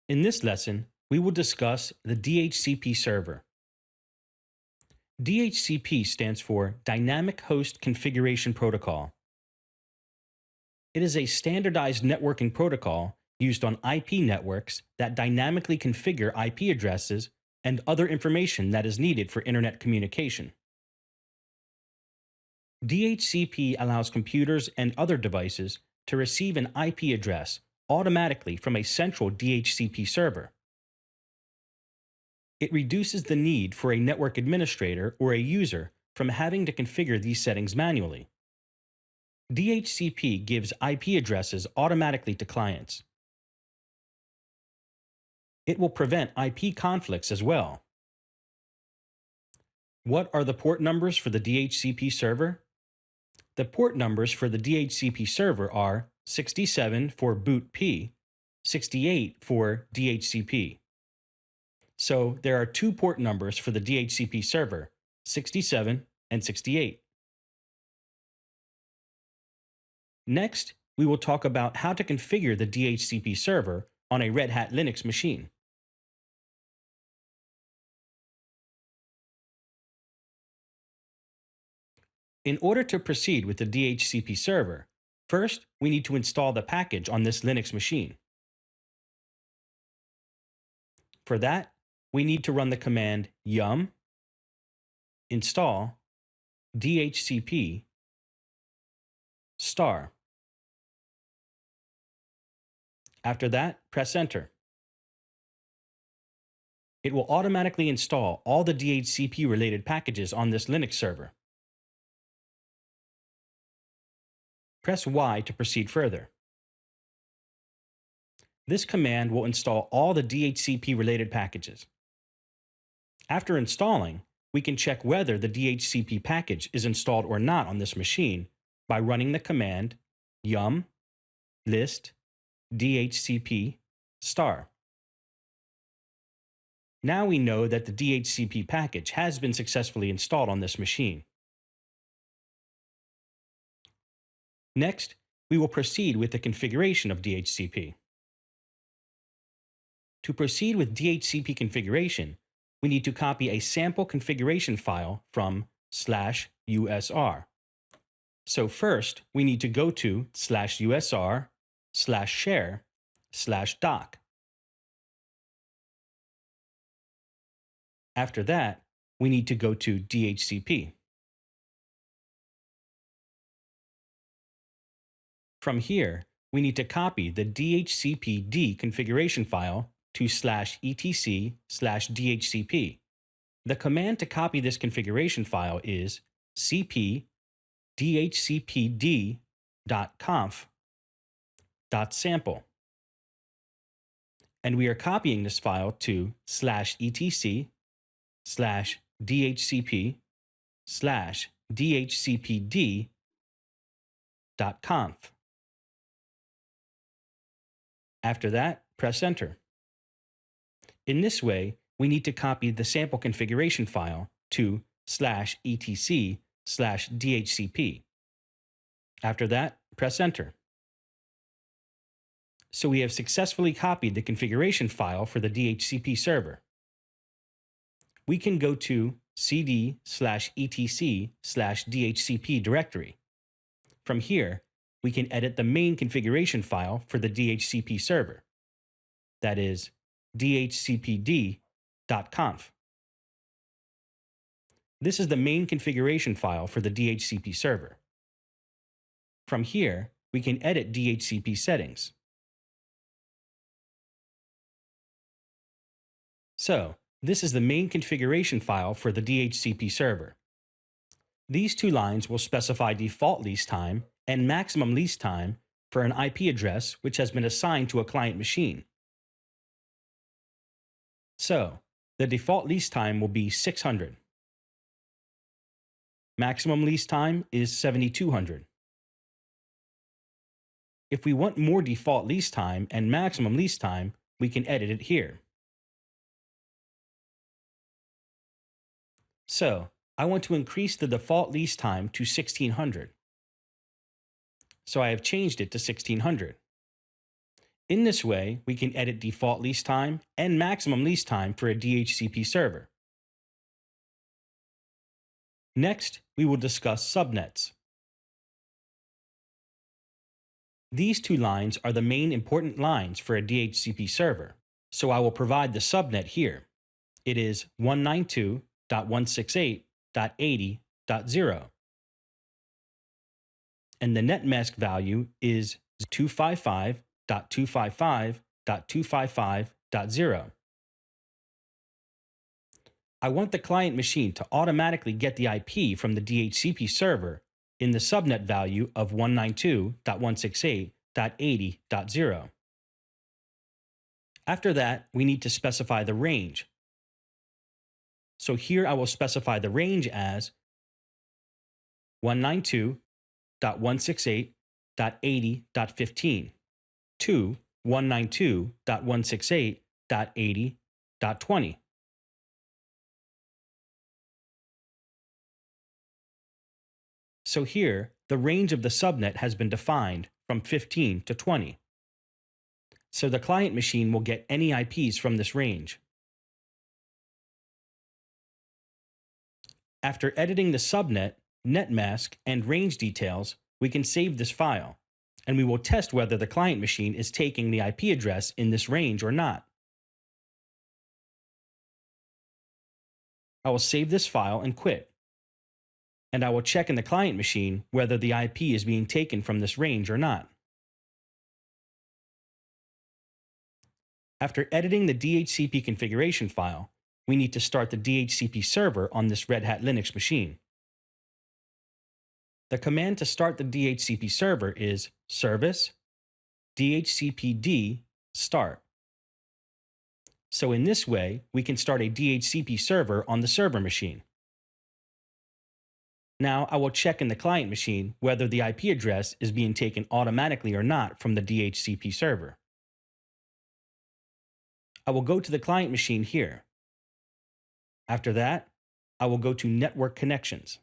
In this lesson, we will discuss the DHCP server. DHCP stands for Dynamic Host Configuration Protocol. It is a standardized networking protocol used on IP networks that dynamically configure IP addresses and other information that is needed for internet communication. DHCP allows computers and other devices to receive an IP address automatically from a central DHCP server. It reduces the need for a network administrator or a user from having to configure these settings manually. DHCP gives IP addresses automatically to clients. It will prevent IP conflicts as well. What are the port numbers for the DHCP server? The port numbers for the DHCP server are 67 for boot P, 68 for DHCP. So there are two port numbers for the DHCP server, 67 and 68. Next, we will talk about how to configure the DHCP server on a Red Hat Linux machine. In order to proceed with the DHCP server, first we need to install the package on this Linux machine. For that, we need to run the command yum install DHCP star. After that, press enter. It will automatically install all the DHCP related packages on this Linux server. Press Y to proceed further. This command will install all the DHCP related packages. After installing, we can check whether the DHCP package is installed or not on this machine by running the command yum list DHCP star. Now we know that the DHCP package has been successfully installed on this machine. Next, we will proceed with the configuration of DHCP. To proceed with DHCP configuration, we need to copy a sample configuration file from /usr. So first, we need to go to /usr/share/doc. After that, we need to go to DHCP. From here, we need to copy the DHCPD configuration file to /etc/DHCP. The command to copy this configuration file is cp dhcpd.conf.sample. And we are copying this file to /etc/dhcp/dhcpd.conf. After that, press enter. In this way, we need to copy the sample configuration file to /etc/dhcp. After that, press enter. So we have successfully copied the configuration file for the DHCP server. We can go to cd/etc/dhcp directory. From here, we can edit the main configuration file for the DHCP server. That is dhcpd.conf. This is the main configuration file for the DHCP server. From here, we can edit DHCP settings. So, this is the main configuration file for the DHCP server. These two lines will specify default lease time and maximum lease time for an IP address which has been assigned to a client machine. So, the default lease time will be 600. Maximum lease time is 7200. If we want more default lease time and maximum lease time, we can edit it here. So, I want to increase the default lease time to 1600. So I have changed it to 1600. In this way, we can edit default lease time and maximum lease time for a DHCP server. Next, we will discuss subnets. These two lines are the main important lines for a DHCP server, so I will provide the subnet here. It is 192.168.80.0. And the net mask value is 255.255.255.0. I want the client machine to automatically get the IP from the DHCP server in the subnet value of 192.168.80.0. After that, we need to specify the range. So here I will specify the range as 192.168.80.15 to 192.168.80.20. So here, the range of the subnet has been defined from 15 to 20. So the client machine will get any IPs from this range. After editing the subnet, netmask, and range details, we can save this file, and we will test whether the client machine is taking the IP address in this range or not. I will save this file and quit. And I will check in the client machine whether the IP is being taken from this range or not. After editing the DHCP configuration file, we need to start the DHCP server on this Red Hat Linux machine. The command to start the DHCP server is service dhcpd start. So in this way, we can start a DHCP server on the server machine. Now I will check in the client machine whether the IP address is being taken automatically or not from the DHCP server. I will go to the client machine here. After that, I will go to Network Connections.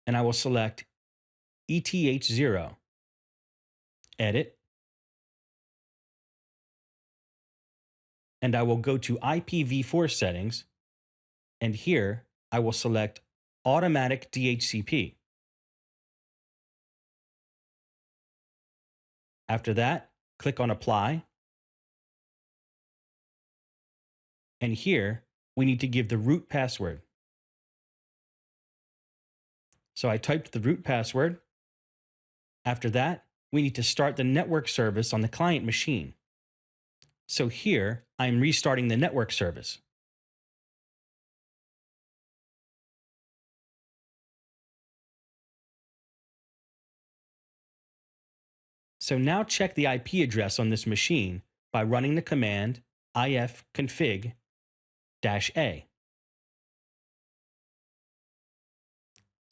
And I will select ETH0, Edit, and I will go to IPv4 settings, and here I will select Automatic DHCP. After that, click on Apply, and here we need to give the root password. So I typed the root password. After that, we need to start the network service on the client machine. So here, I am restarting the network service. So now check the IP address on this machine by running the command ifconfig-a.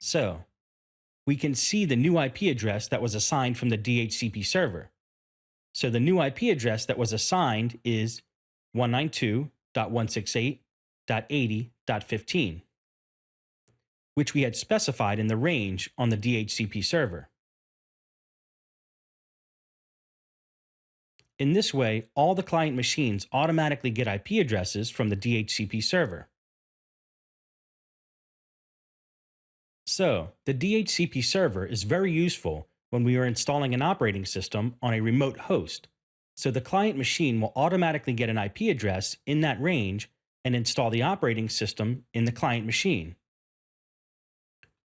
So we can see the new IP address that was assigned from the DHCP server. So the new IP address that was assigned is 192.168.80.15, which we had specified in the range on the DHCP server. In this way, all the client machines automatically get IP addresses from the DHCP server. So, the DHCP server is very useful when we are installing an operating system on a remote host, so the client machine will automatically get an IP address in that range and install the operating system in the client machine.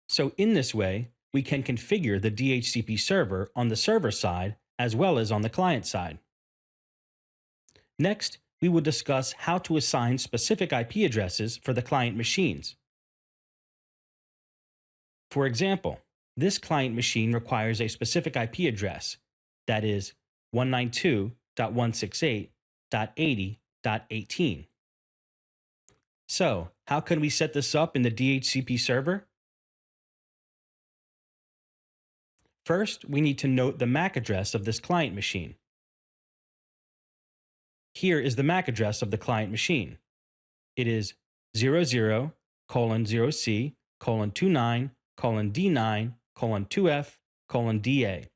So in this way, we can configure the DHCP server on the server side as well as on the client side. Next, we will discuss how to assign specific IP addresses for the client machines. For example, this client machine requires a specific IP address, that is 192.168.80.18. So, how can we set this up in the DHCP server? First, we need to note the MAC address of this client machine. Here is the MAC address of the client machine. It is 00:0C:29:D9:2F:_DA.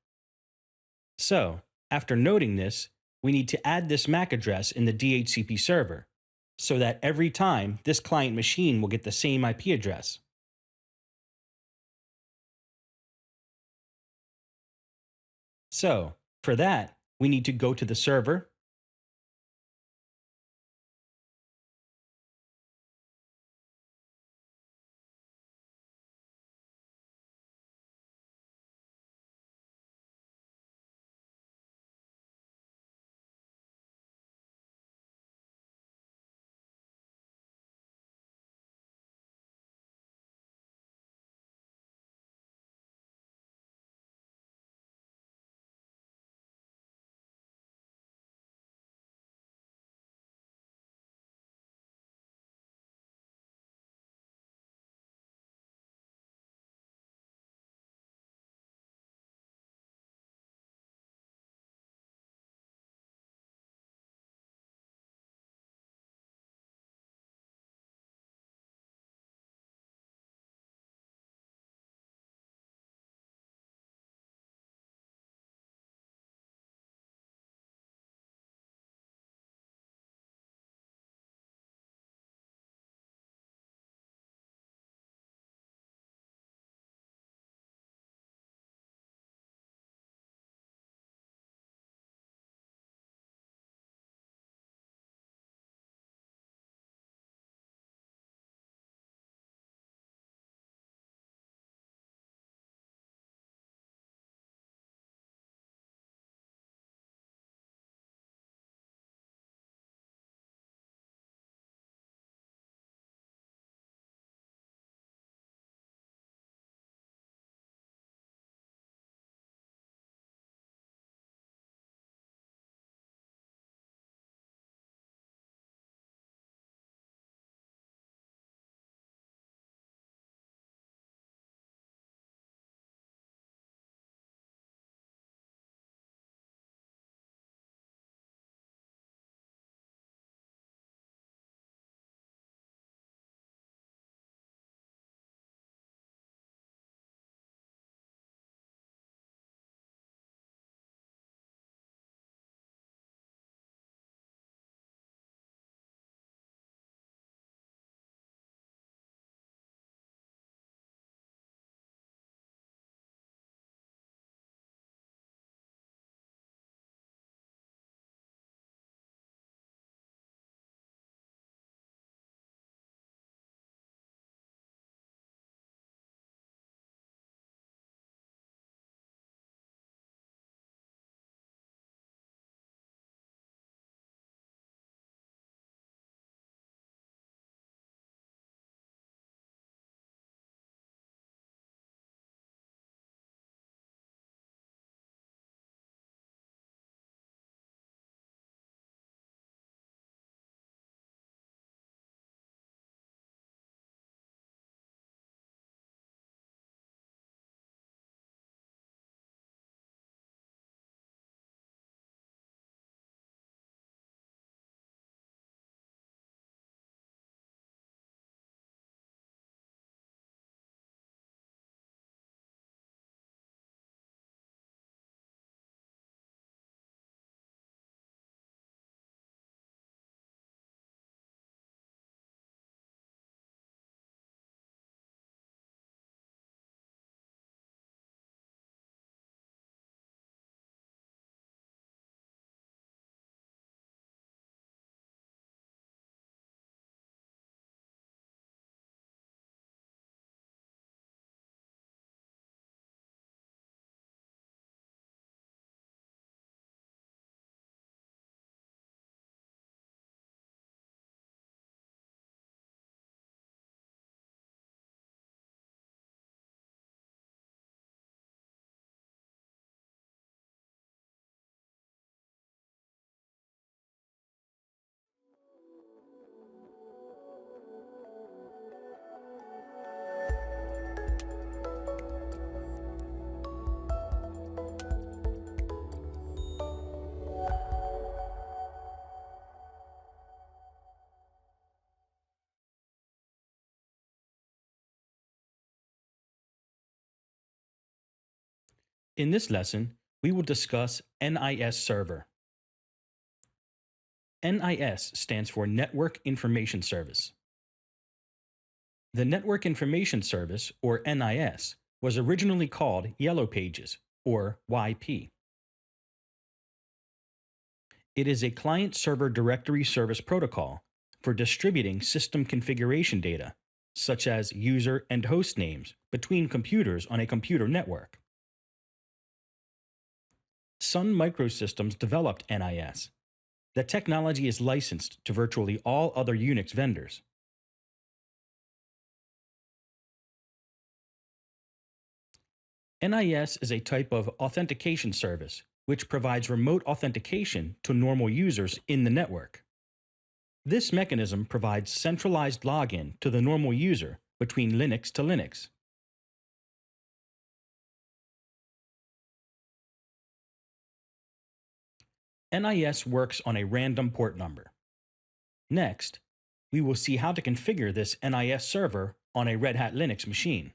So, after noting this, we need to add this MAC address in the DHCP server, so that every time this client machine will get the same IP address. So, for that, we need to go to the server, In this lesson, we will discuss NIS Server. NIS stands for Network Information Service. The Network Information Service, or NIS, was originally called Yellow Pages, or YP. It is a client-server directory service protocol for distributing system configuration data, such as user and host names, between computers on a computer network. Sun Microsystems developed NIS. The technology is licensed to virtually all other Unix vendors. NIS is a type of authentication service which provides remote authentication to normal users in the network. This mechanism provides centralized login to the normal user between Linux to Linux. NIS works on a random port number. Next, we will see how to configure this NIS server on a Red Hat Linux machine.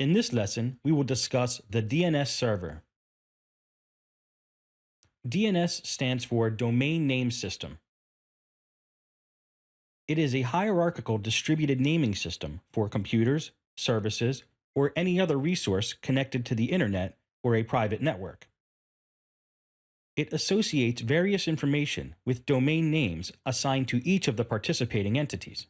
In this lesson, we will discuss the DNS server. DNS stands for Domain Name System. It is a hierarchical distributed naming system for computers, services, or any other resource connected to the internet or a private network. It associates various information with domain names assigned to each of the participating entities.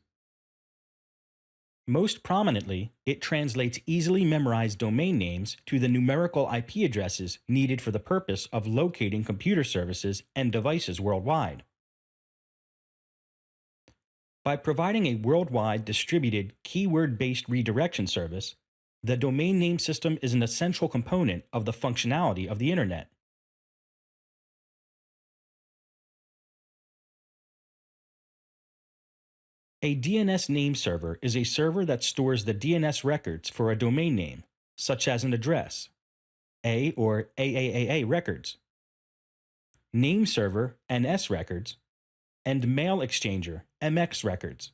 Most prominently, it translates easily memorized domain names to the numerical IP addresses needed for the purpose of locating computer services and devices worldwide. By providing a worldwide distributed keyword-based redirection service, the domain name system is an essential component of the functionality of the Internet. A DNS name server is a server that stores the DNS records for a domain name, such as an address, A or AAAA records, name server NS records, and mail exchanger MX records.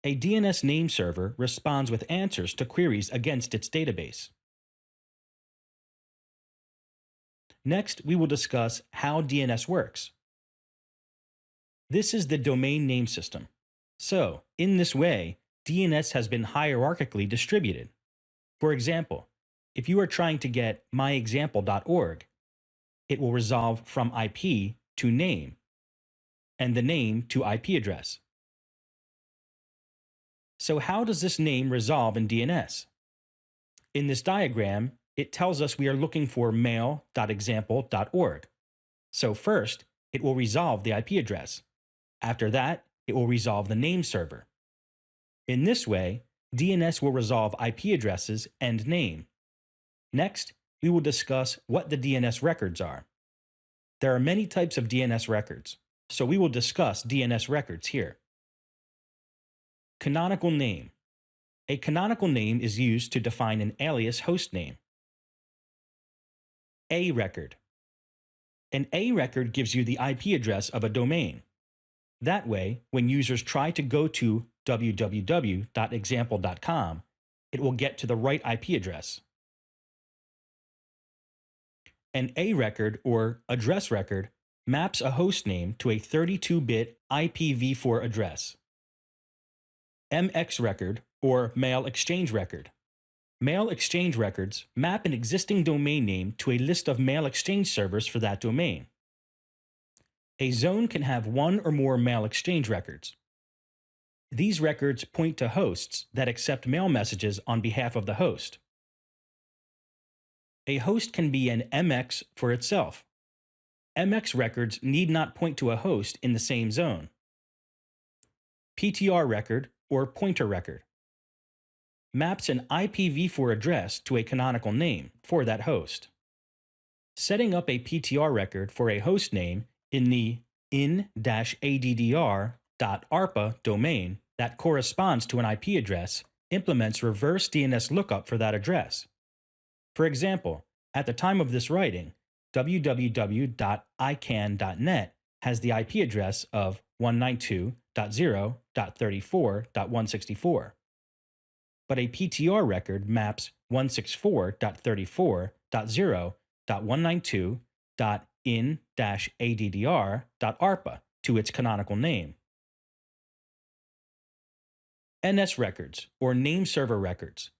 A DNS name server responds with answers to queries against its database. Next, we will discuss how DNS works. This is the domain name system. So, in this way, DNS has been hierarchically distributed. For example, if you are trying to get myexample.org, it will resolve from IP to name, and the name to IP address. So how does this name resolve in DNS? In this diagram, it tells us we are looking for mail.example.org. So first, it will resolve the IP address. After that, it will resolve the name server. In this way, DNS will resolve IP addresses and name. Next, we will discuss what the DNS records are. There are many types of DNS records, so we will discuss DNS records here. Canonical name. A canonical name is used to define an alias host name. A record. An A record gives you the IP address of a domain. That way, when users try to go to www.example.com, it will get to the right IP address. An A record or address record maps a host name to a 32-bit IPv4 address. MX record or mail exchange record. Mail exchange records map an existing domain name to a list of mail exchange servers for that domain. A zone can have one or more mail exchange records. These records point to hosts that accept mail messages on behalf of the host. A host can be an MX for itself. MX records need not point to a host in the same zone. PTR record or pointer record maps an IPv4 address to a canonical name for that host. Setting up a PTR record for a host name in the in-addr.arpa domain that corresponds to an IP address implements reverse DNS lookup for that address. For example, at the time of this writing, www.icann.net has the IP address of 192.0.34.164. But a PTR record maps 164.34.0.192.in-addr.arpa to its canonical name. NS records, or name server records.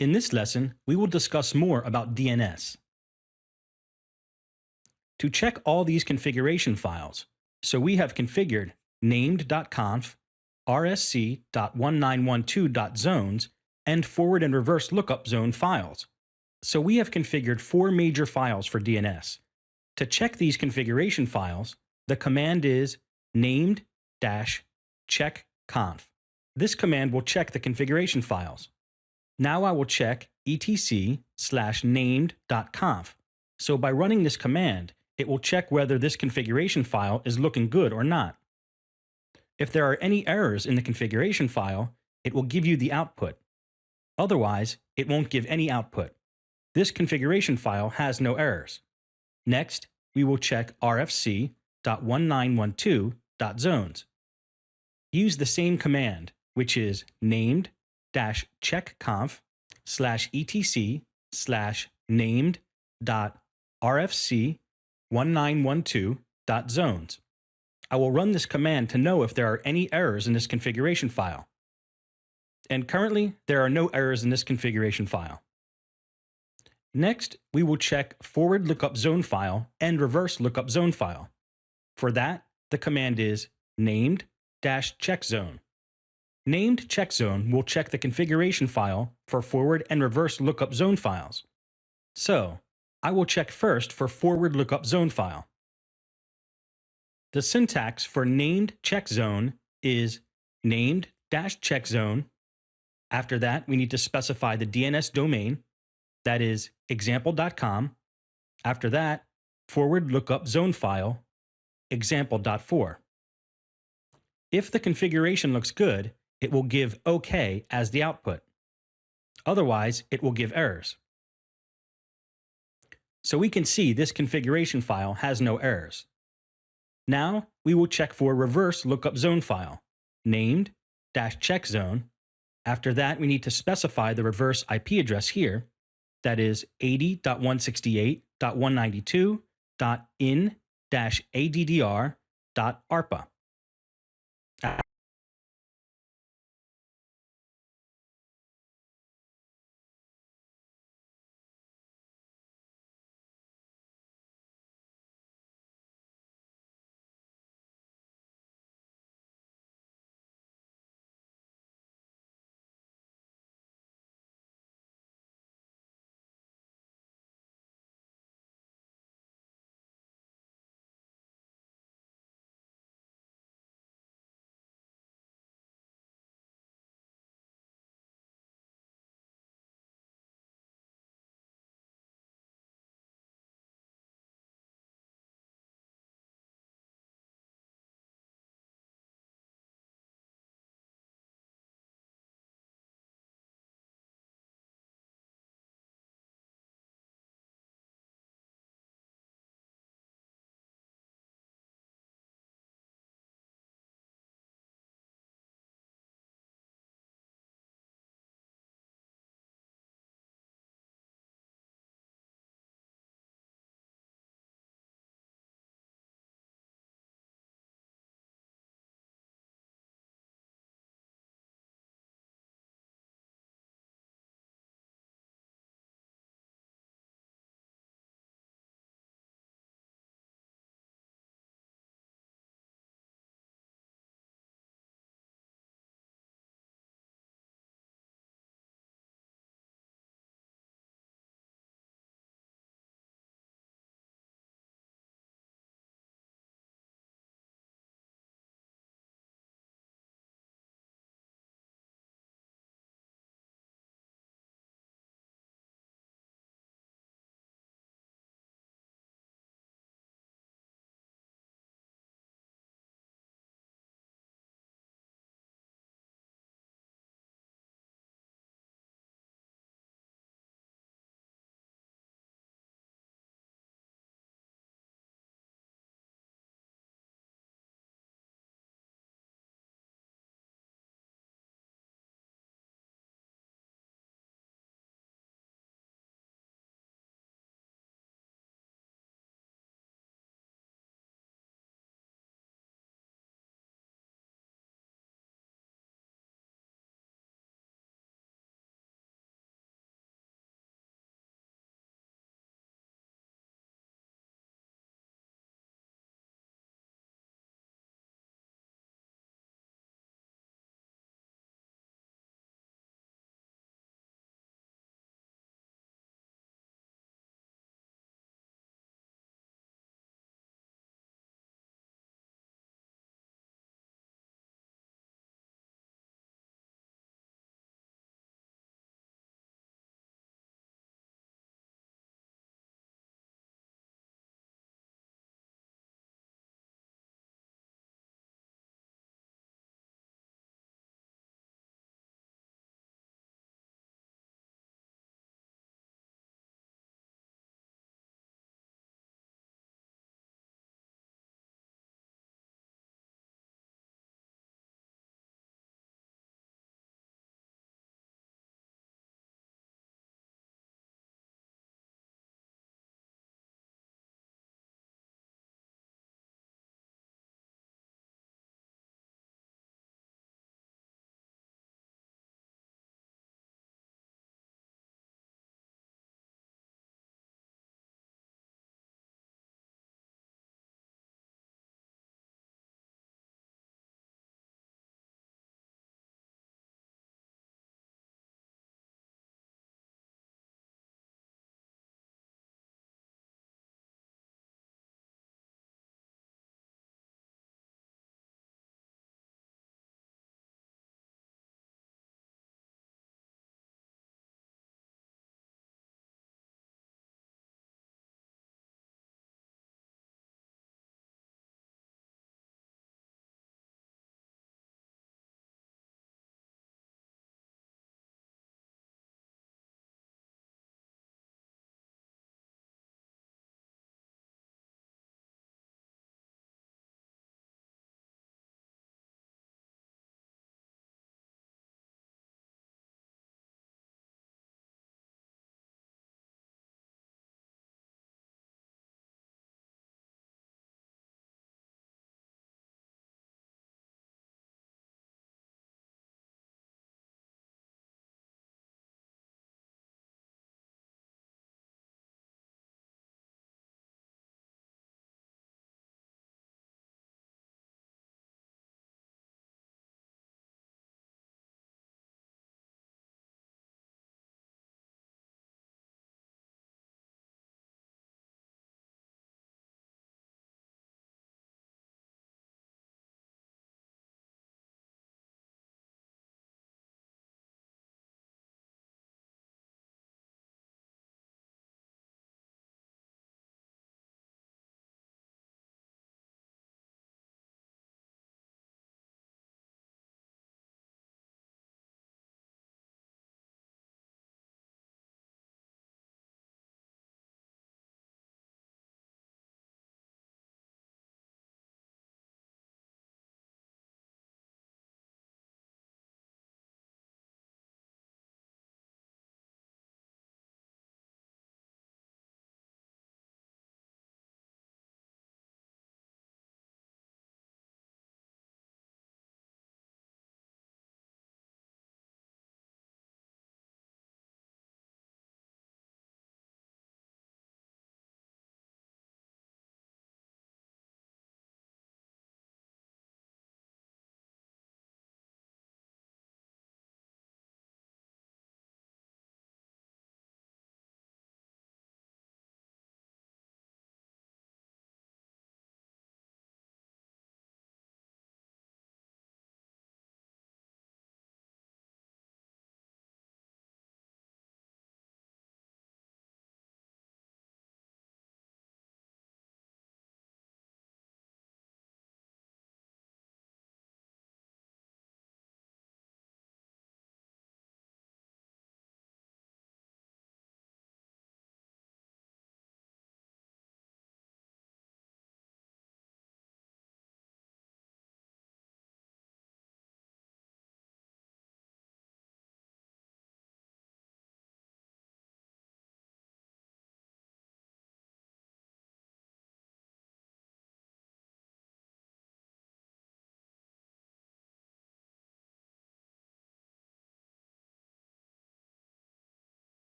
In this lesson, we will discuss more about DNS. To check all these configuration files, so we have configured named.conf, rsc.1912.zones, and forward and reverse lookup zone files. So we have configured 4 major files for DNS. To check these configuration files, the command is named-checkconf. This command will check the configuration files. Now I will check etc/named.conf. So by running this command, it will check whether this configuration file is looking good or not. If there are any errors in the configuration file, it will give you the output. Otherwise, it won't give any output. This configuration file has no errors. Next, we will check rfc.1912.zones. Use the same command, which is named-checkconf/etc/named.rfc1912.zones. I will run this command to know if there are any errors in this configuration file. And currently, there are no errors in this configuration file. Next, we will check forward lookup zone file and reverse lookup zone file. For that, the command is named-checkzone. Named checkzone will check the configuration file for forward and reverse lookup zone files. So, I will check first for forward lookup zone file. The syntax for named checkzone is named-checkzone. After that, we need to specify the DNS domain, that is example.com. After that, forward lookup zone file, example.4. If the configuration looks good, it will give OK as the output. Otherwise, it will give errors. So we can see this configuration file has no errors. Now, we will check for reverse lookup zone file, named-checkzone. After that, we need to specify the reverse IP address here, that is 80.168.192.in-addr.arpa.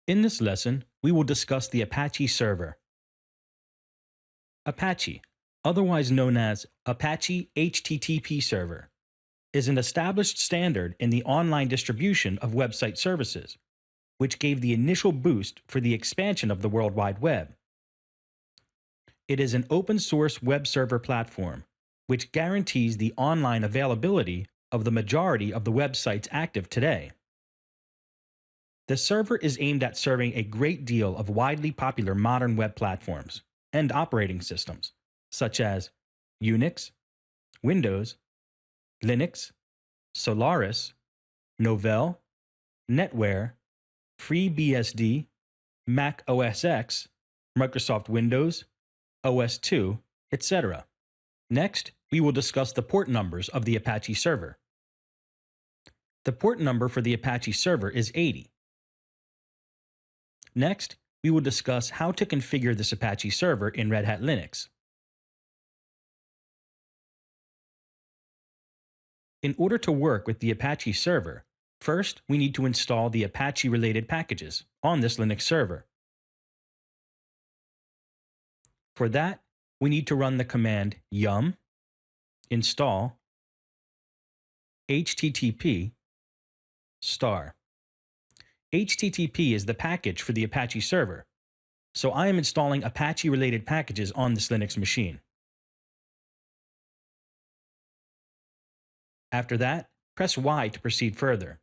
In this lesson, we will discuss the Apache Server. Apache, otherwise known as Apache HTTP Server, is an established standard in the online distribution of website services, which gave the initial boost for the expansion of the World Wide Web. It is an open-source web server platform, which guarantees the online availability of the majority of the websites active today. The server is aimed at serving a great deal of widely popular modern web platforms and operating systems, such as Unix, Windows, Linux, Solaris, Novell, NetWare, FreeBSD, Mac OS X, Microsoft Windows, OS/2, etc. Next, we will discuss the port numbers of the Apache server. The port number for the Apache server is 80. Next, we will discuss how to configure this Apache server in Red Hat Linux. In order to work with the Apache server, first we need to install the Apache-related packages on this Linux server. For that, we need to run the command yum install http *. HTTP is the package for the Apache server, so I am installing Apache-related packages on this Linux machine. After that, press Y to proceed further.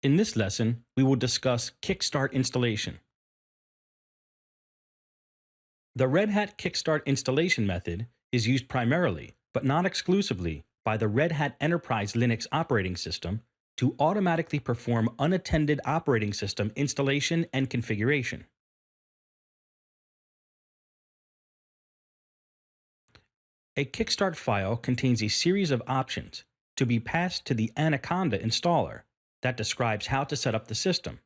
In this lesson, we will discuss Kickstart installation. The Red Hat Kickstart installation method is used primarily, but not exclusively, by the Red Hat Enterprise Linux operating system to automatically perform unattended operating system installation and configuration. A Kickstart file contains a series of options to be passed to the Anaconda installer that describes how to set up the system.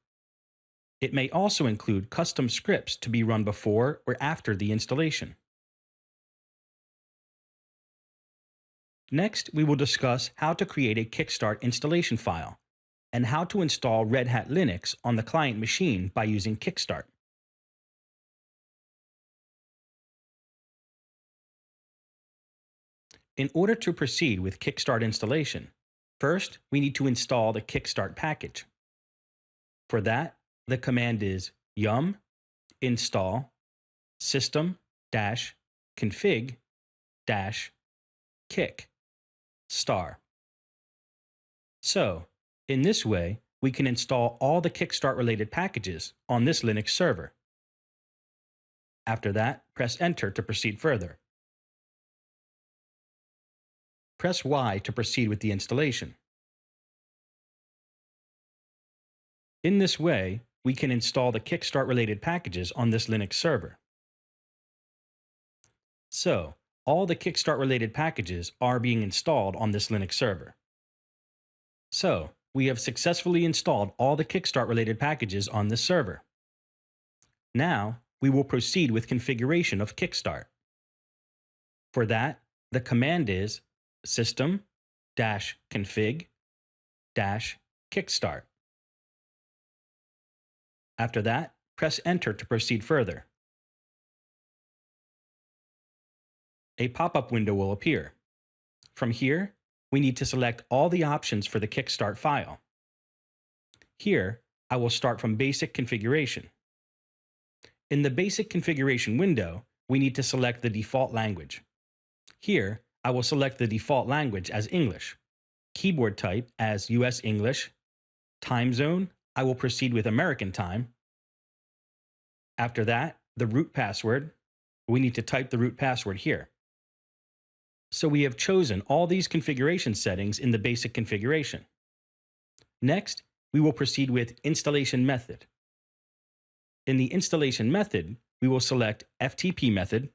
It may also include custom scripts to be run before or after the installation. Next, we will discuss how to create a Kickstart installation file and how to install Red Hat Linux on the client machine by using Kickstart. In order to proceed with Kickstart installation, first we need to install the Kickstart package. For that, the command is yum install system-config-kick*. So, in this way, we can install all the Kickstart related packages on this Linux server. After that, press Enter to proceed further. Press Y to proceed with the installation. In this way, we can install the Kickstart related packages on this Linux server. So, all the Kickstart related packages are being installed on this Linux server. So, we have successfully installed all the Kickstart related packages on this server. Now, we will proceed with configuration of Kickstart. For that, the command is system-config-kickstart. After that, press Enter to proceed further. A pop-up window will appear. From here, we need to select all the options for the Kickstart file. Here, I will start from Basic Configuration. In the Basic Configuration window, we need to select the default language. Here, I will select the default language as English, keyboard type as US English, time zone, I will proceed with American time. After that, the root password, we need to type the root password here. So we have chosen all these configuration settings in the basic configuration. Next, we will proceed with installation method. In the installation method, we will select FTP method.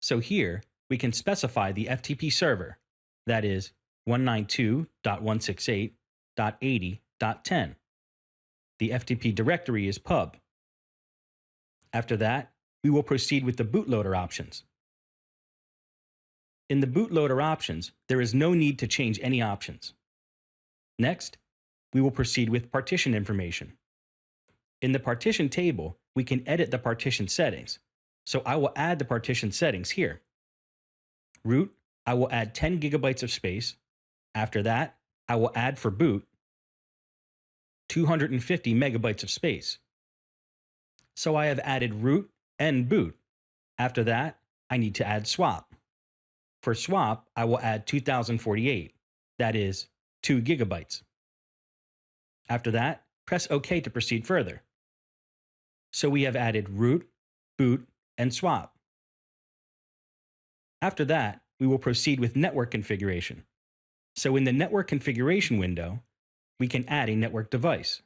So here, we can specify the FTP server, that is 192.168.80.10. The FTP directory is pub. After that, we will proceed with the bootloader options. In the bootloader options, there is no need to change any options. Next, we will proceed with partition information. In the partition table, we can edit the partition settings. So I will add the partition settings here. Root, I will add 10 gigabytes of space. After that, I will add for boot 250 megabytes of space. So I have added root and boot. After that, I need to add swap. For swap, I will add 2048, that is 2 gigabytes. After that, press OK to proceed further. So we have added root, boot, and swap. After that, we will proceed with network configuration. So in the network configuration window, we can add a network device.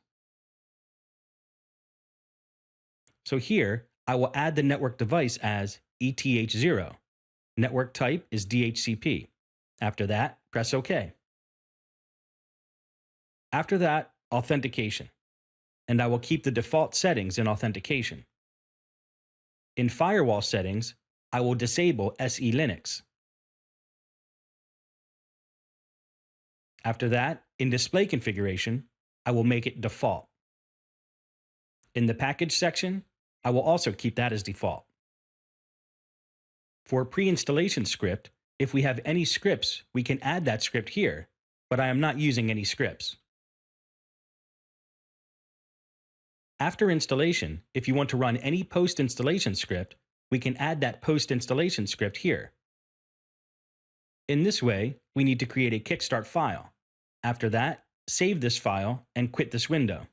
So here, I will add the network device as ETH0. Network type is DHCP. After that, press OK. After that, authentication. And I will keep the default settings in authentication. In firewall settings, I will disable SELinux. After that, in display configuration, I will make it default. In the package section, I will also keep that as default. For pre-installation script, if we have any scripts, we can add that script here, but I am not using any scripts. After installation, if you want to run any post-installation script, we can add that post-installation script here. In this way, we need to create a Kickstart file. After that, save this file and quit this window.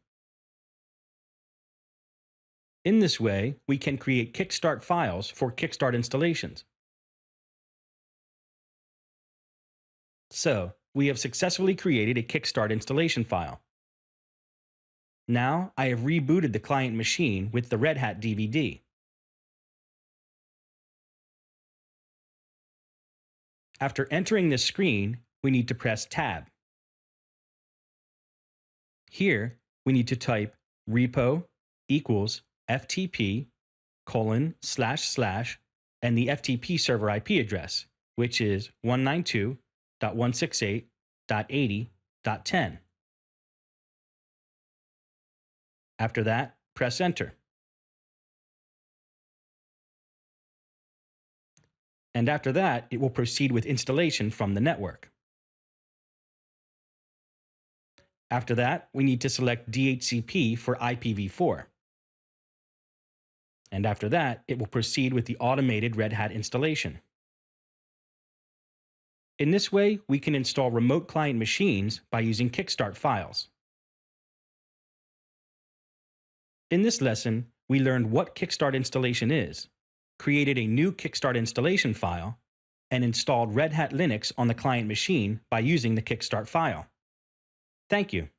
In this way, we can create Kickstart files for Kickstart installations. So, we have successfully created a Kickstart installation file. Now, I have rebooted the client machine with the RedHat DVD. After entering this screen, we need to press Tab. Here, we need to type repo equals FTP : and the FTP server IP address, which is 192.168.80.10. After that, press Enter. And after that, it will proceed with installation from the network. After that, we need to select DHCP for IPv4. And after that, it will proceed with the automated RedHat installation. In this way, we can install remote client machines by using Kickstart files. In this lesson, we learned what Kickstart installation is, created a new Kickstart installation file, and installed Red Hat Linux on the client machine by using the Kickstart file. Thank you.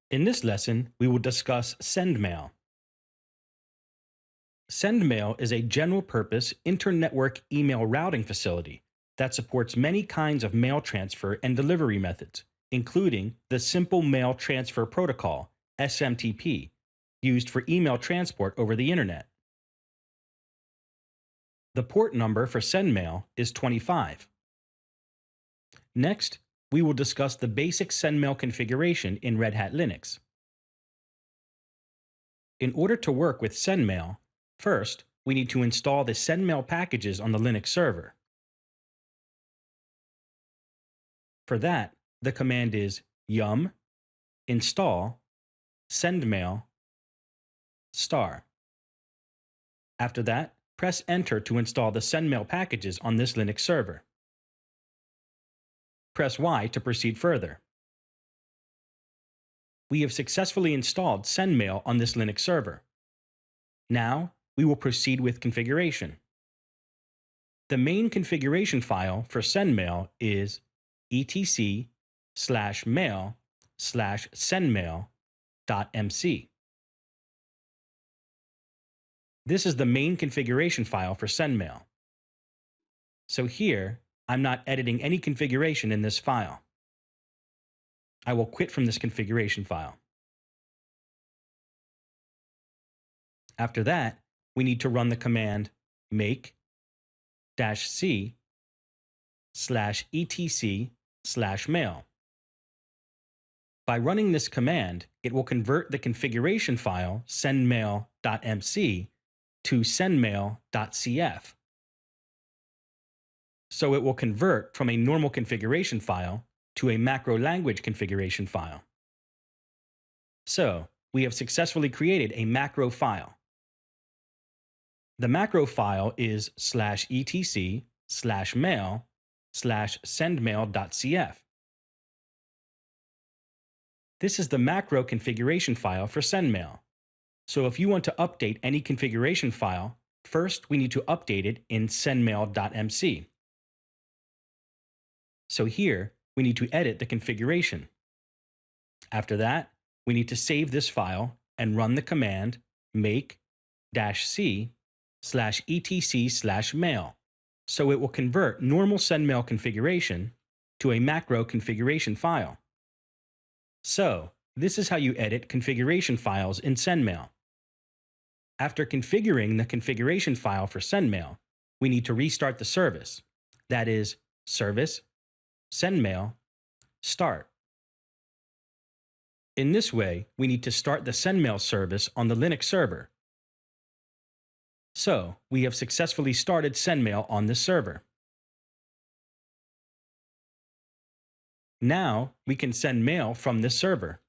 In this lesson, we will discuss Sendmail. Sendmail is a general-purpose inter-network email routing facility that supports many kinds of mail transfer and delivery methods, including the Simple Mail Transfer Protocol, SMTP, used for email transport over the Internet. The port number for Sendmail is 25. Next, we will discuss the basic Sendmail configuration in Red Hat Linux. In order to work with Sendmail, first, we need to install the Sendmail packages on the Linux server. For that, the command is yum install sendmail *. After that, press Enter to install the Sendmail packages on this Linux server. Press Y to proceed further. We have successfully installed Sendmail on this Linux server. Now, we will proceed with configuration. The main configuration file for Sendmail is etc/mail/sendmail.mc. This is the main configuration file for Sendmail. So here, I'm not editing any configuration in this file. I will quit from this configuration file. After that, we need to run the command make-c/etc/mail. By running this command, it will convert the configuration file sendmail.mc to sendmail.cf. So it will convert from a normal configuration file to a macro language configuration file. So, we have successfully created a macro file. The macro file is /etc/mail/sendmail.cf. This is the macro configuration file for Sendmail. So if you want to update any configuration file, first we need to update it in sendmail.mc. So here, we need to edit the configuration. After that, we need to save this file and run the command make-c/etc/mail. So it will convert normal Sendmail configuration to a macro configuration file. So this is how you edit configuration files in Sendmail. After configuring the configuration file for Sendmail, we need to restart the service. That is, service, Sendmail, start. In this way, we need to start the Sendmail service on the Linux server. So, we have successfully started Sendmail on this server. Now, we can send mail from this server.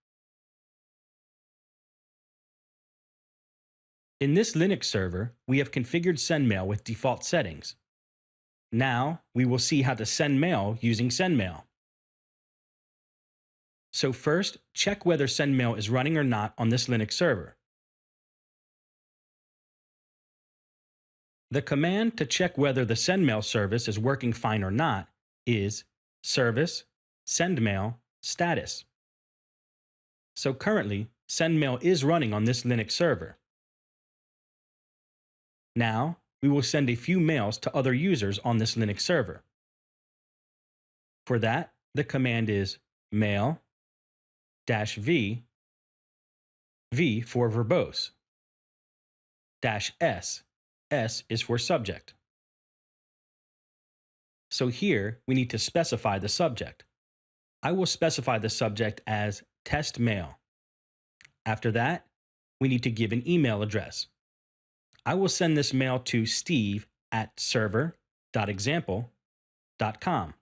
In this Linux server, we have configured Sendmail with default settings. Now, we will see how to send mail using Sendmail. So first, check whether Sendmail is running or not on this Linux server. The command to check whether the Sendmail service is working fine or not is service sendmail status. So currently, Sendmail is running on this Linux server. Now, we will send a few mails to other users on this Linux server. For that, the command is mail-v, V for verbose, -s, S is for subject. So here, we need to specify the subject. I will specify the subject as test mail. After that, we need to give an email address. I will send this mail to steve@server.example.com.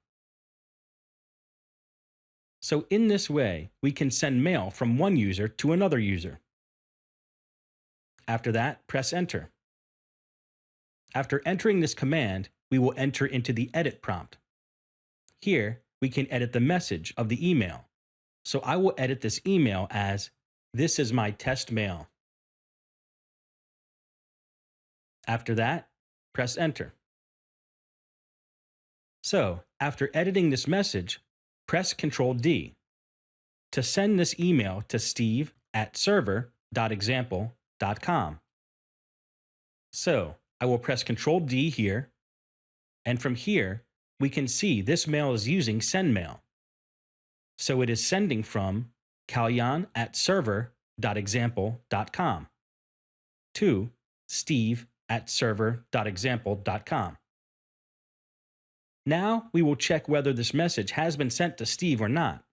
So in this way, we can send mail from one user to another user. After that, press enter. After entering this command, we will enter into the edit prompt. Here, we can edit the message of the email. So I will edit this email as, "This is my test mail." After that, press enter. So, after editing this message, press Ctrl-D to send this email to steve@server.example.com. So, I will press Ctrl-D here, and from here, we can see this mail is using Sendmail. So it is sending from kalyan@server.example.com to steve@server.example.com. Now we will check whether this message has been sent to Steve or not.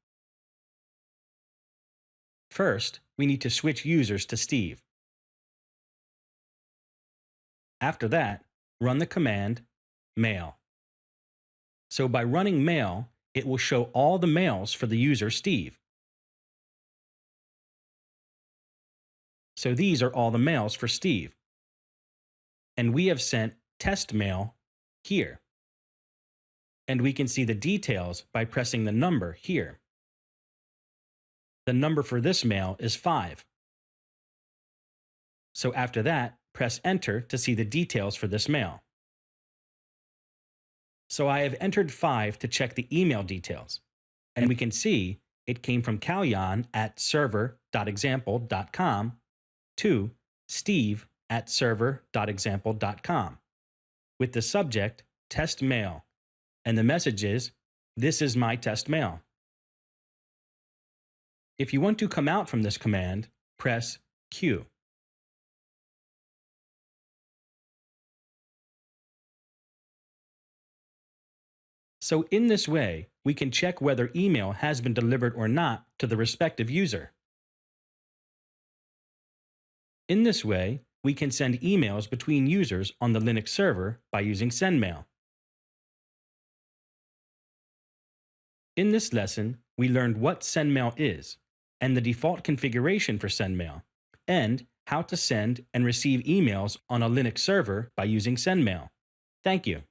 First, we need to switch users to Steve. After that, run the command mail. So by running mail, it will show all the mails for the user Steve. So these are all the mails for Steve. And we have sent test mail here. And we can see the details by pressing the number here. The number for this mail is 5. So after that, press enter to see the details for this mail. So I have entered 5 to check the email details, and we can see it came from kalyan@server.example.com to steve@server.example.com with the subject test mail, and the message is, "This is my test mail." If you want to come out from this command, press Q. So in this way, we can check whether email has been delivered or not to the respective user. In this way, we can send emails between users on the Linux server by using Sendmail. In this lesson, we learned what Sendmail is and the default configuration for Sendmail, and how to send and receive emails on a Linux server by using Sendmail. Thank you.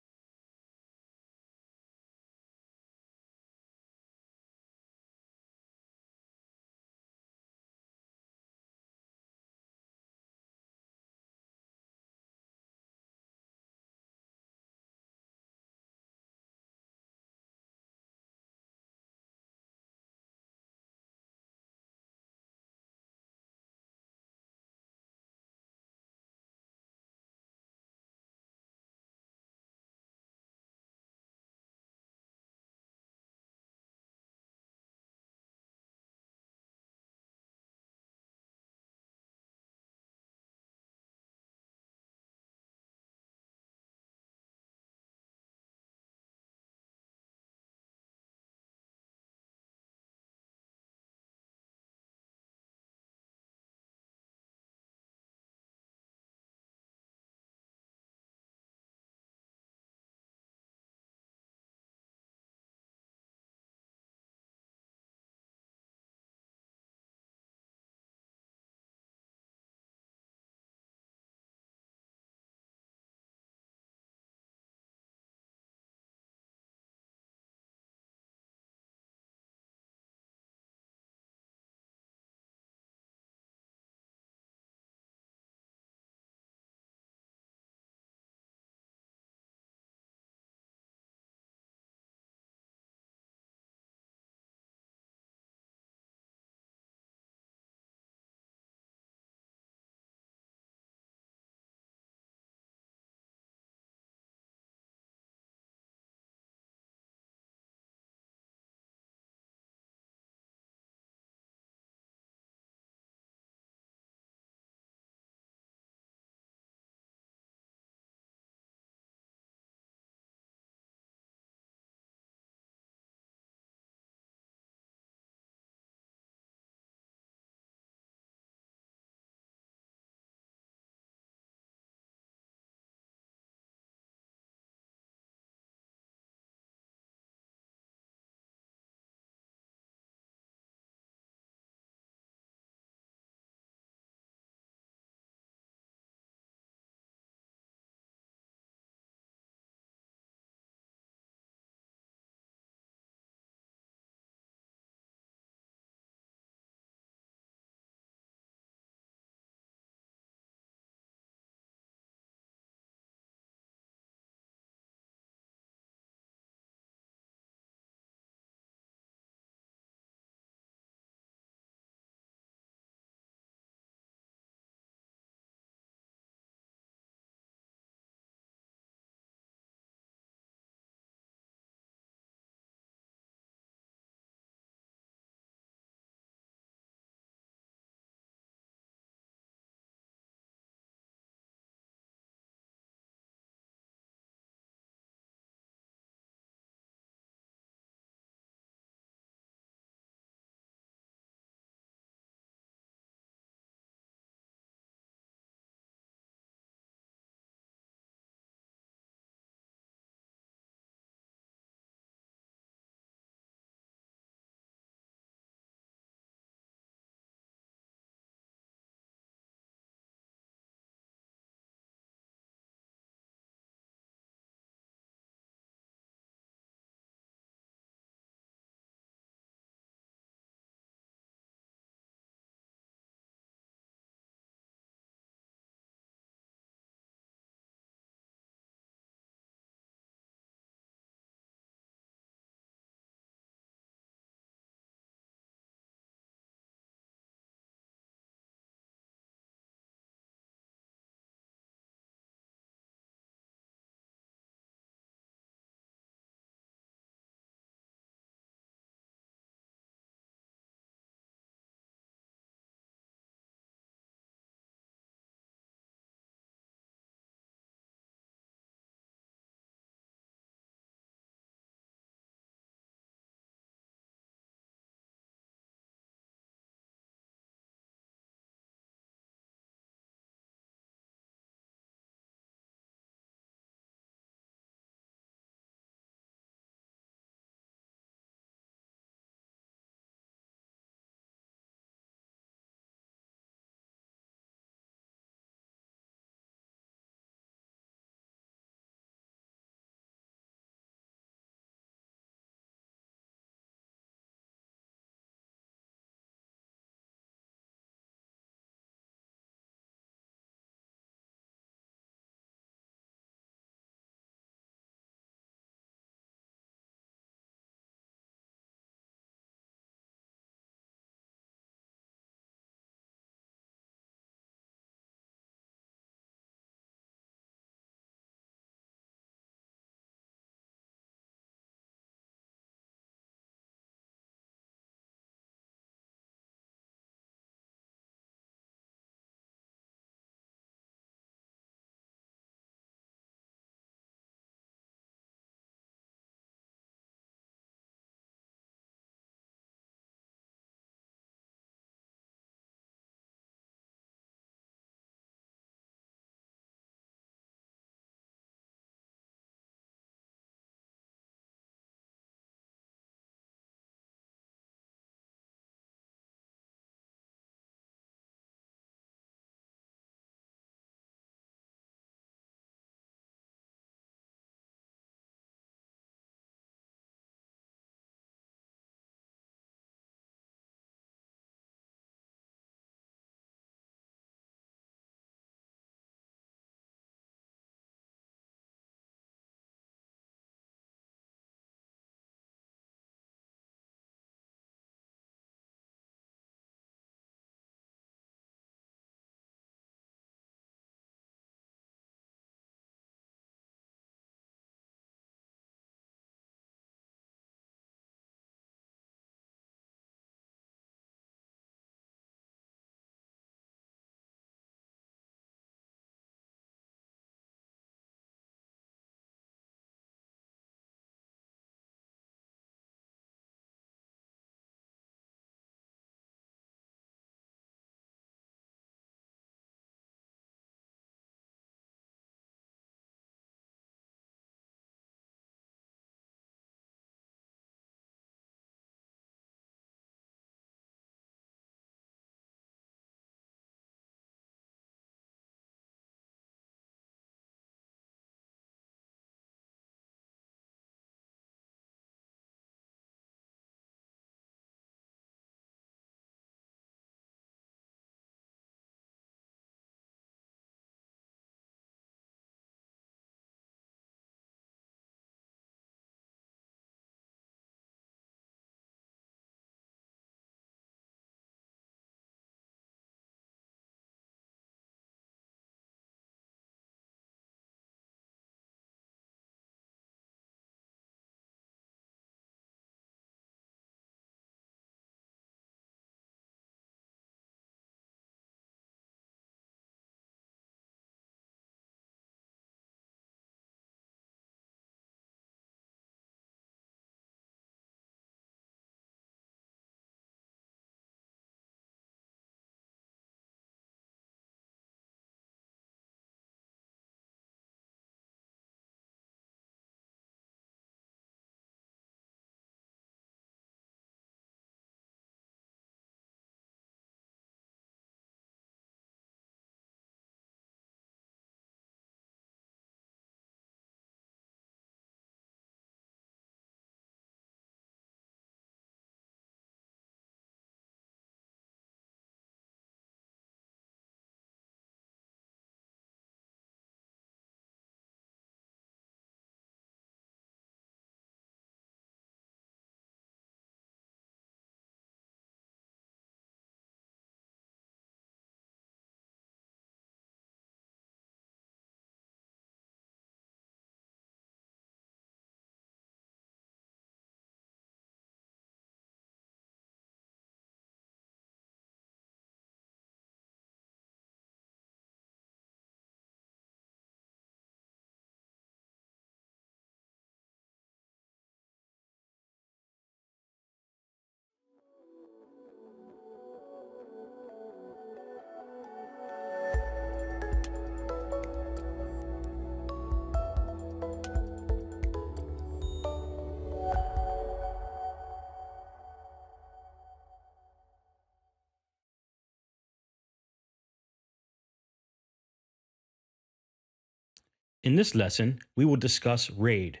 In this lesson, we will discuss RAID.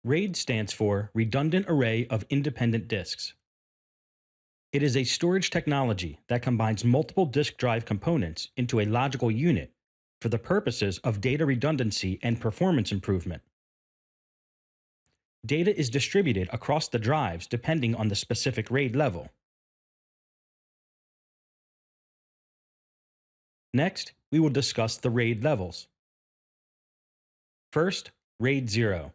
RAID stands for Redundant Array of Independent Disks. It is a storage technology that combines multiple disk drive components into a logical unit for the purposes of data redundancy and performance improvement. Data is distributed across the drives depending on the specific RAID level. Next, we will discuss the RAID levels. First, RAID 0.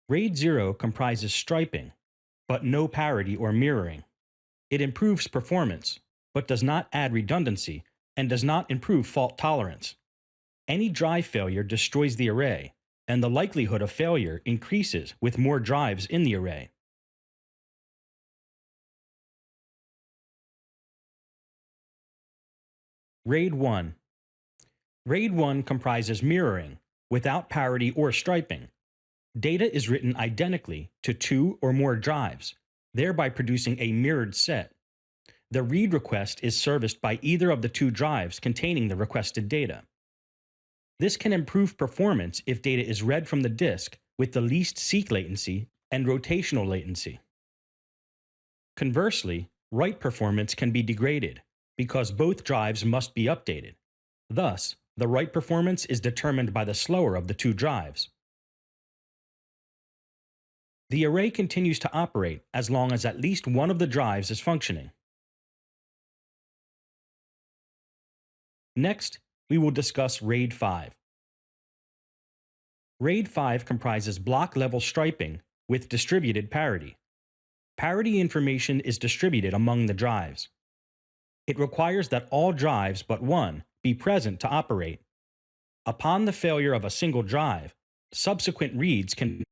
RAID 0 comprises striping, but no parity or mirroring. It improves performance, but does not add redundancy and does not improve fault tolerance. Any drive failure destroys the array, and the likelihood of failure increases with more drives in the array. RAID 1. RAID 1 comprises mirroring, without parity or striping. Data is written identically to 2 or more drives, thereby producing a mirrored set. The read request is serviced by either of the 2 drives containing the requested data. This can improve performance if data is read from the disk with the least seek latency and rotational latency. Conversely, write performance can be degraded because both drives must be updated. Thus, the write performance is determined by the slower of the 2 drives. The array continues to operate as long as at least one of the drives is functioning. Next, we will discuss RAID 5. RAID 5 comprises block-level striping with distributed parity. Parity information is distributed among the drives. It requires that all drives but one be present to operate. Upon the failure of a single drive, subsequent reads can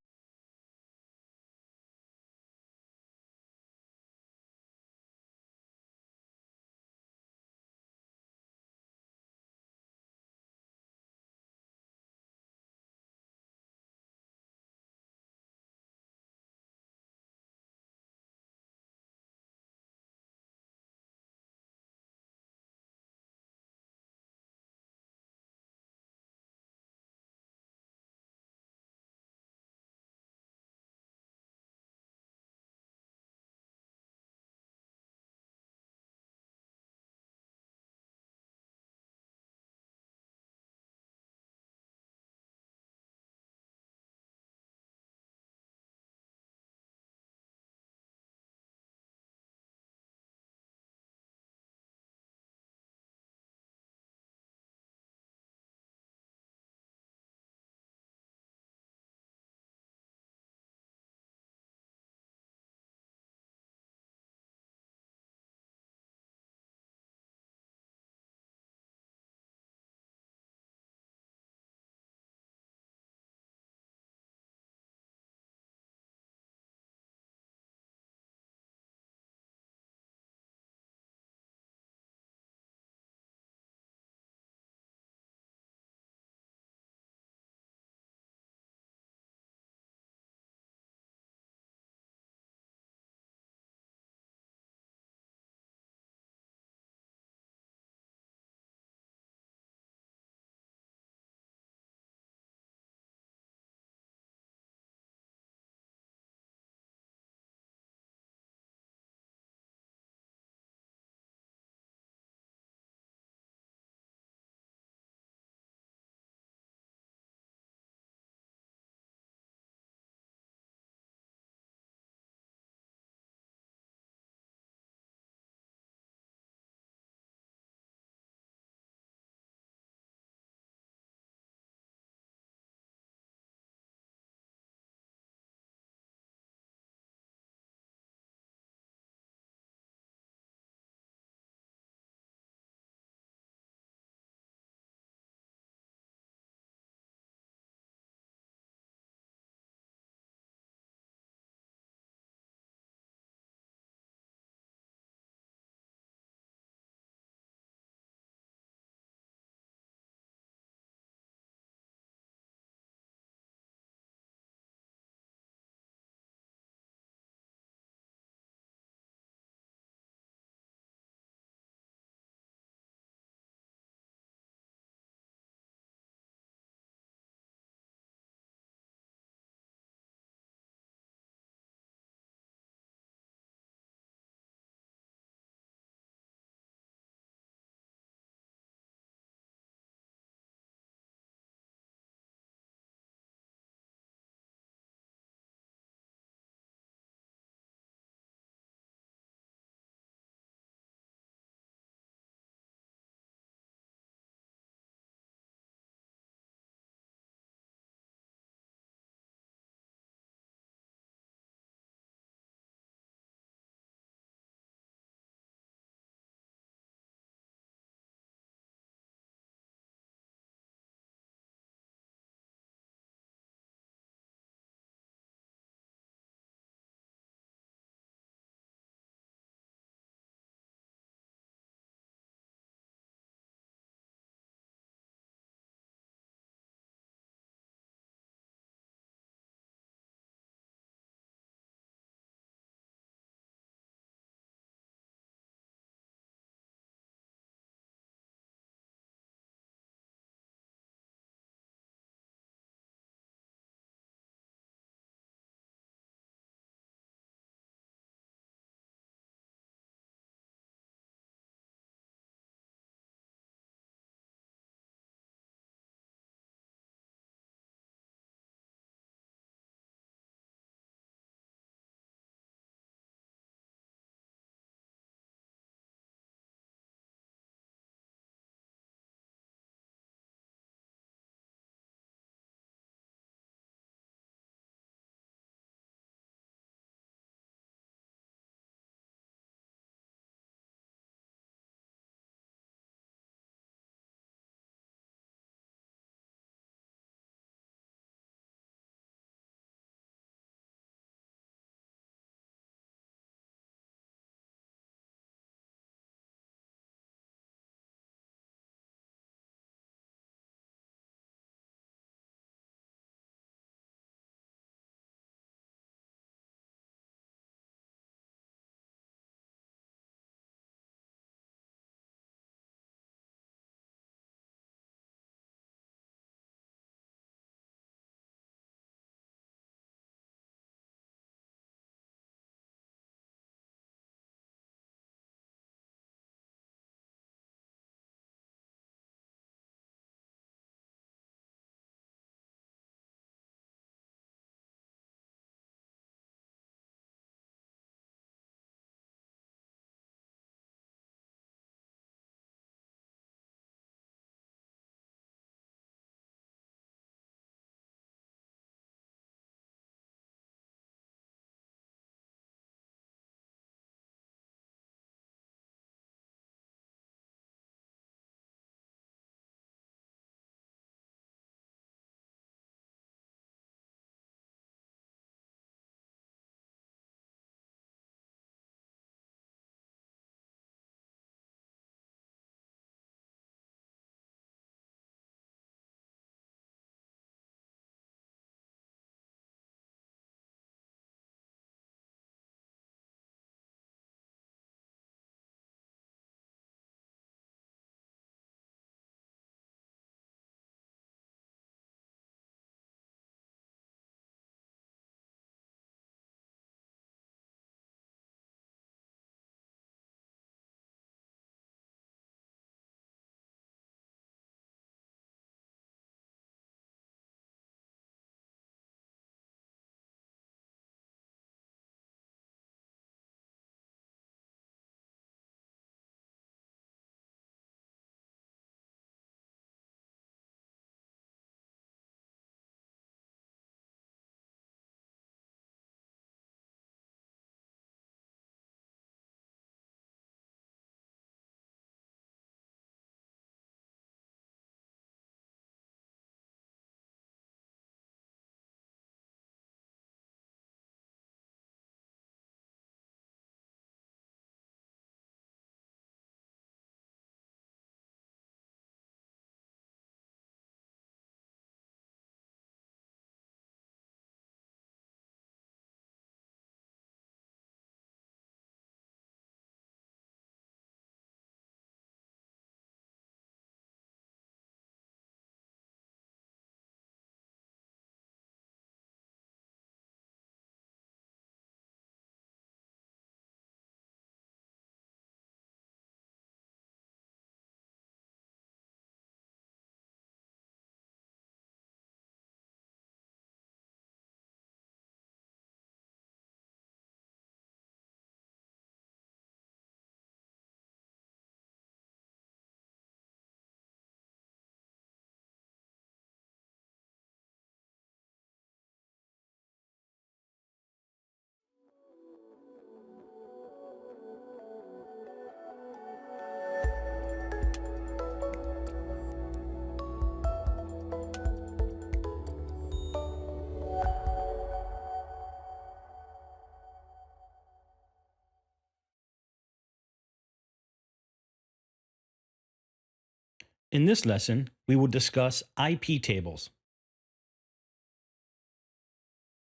In this lesson, we will discuss IP tables.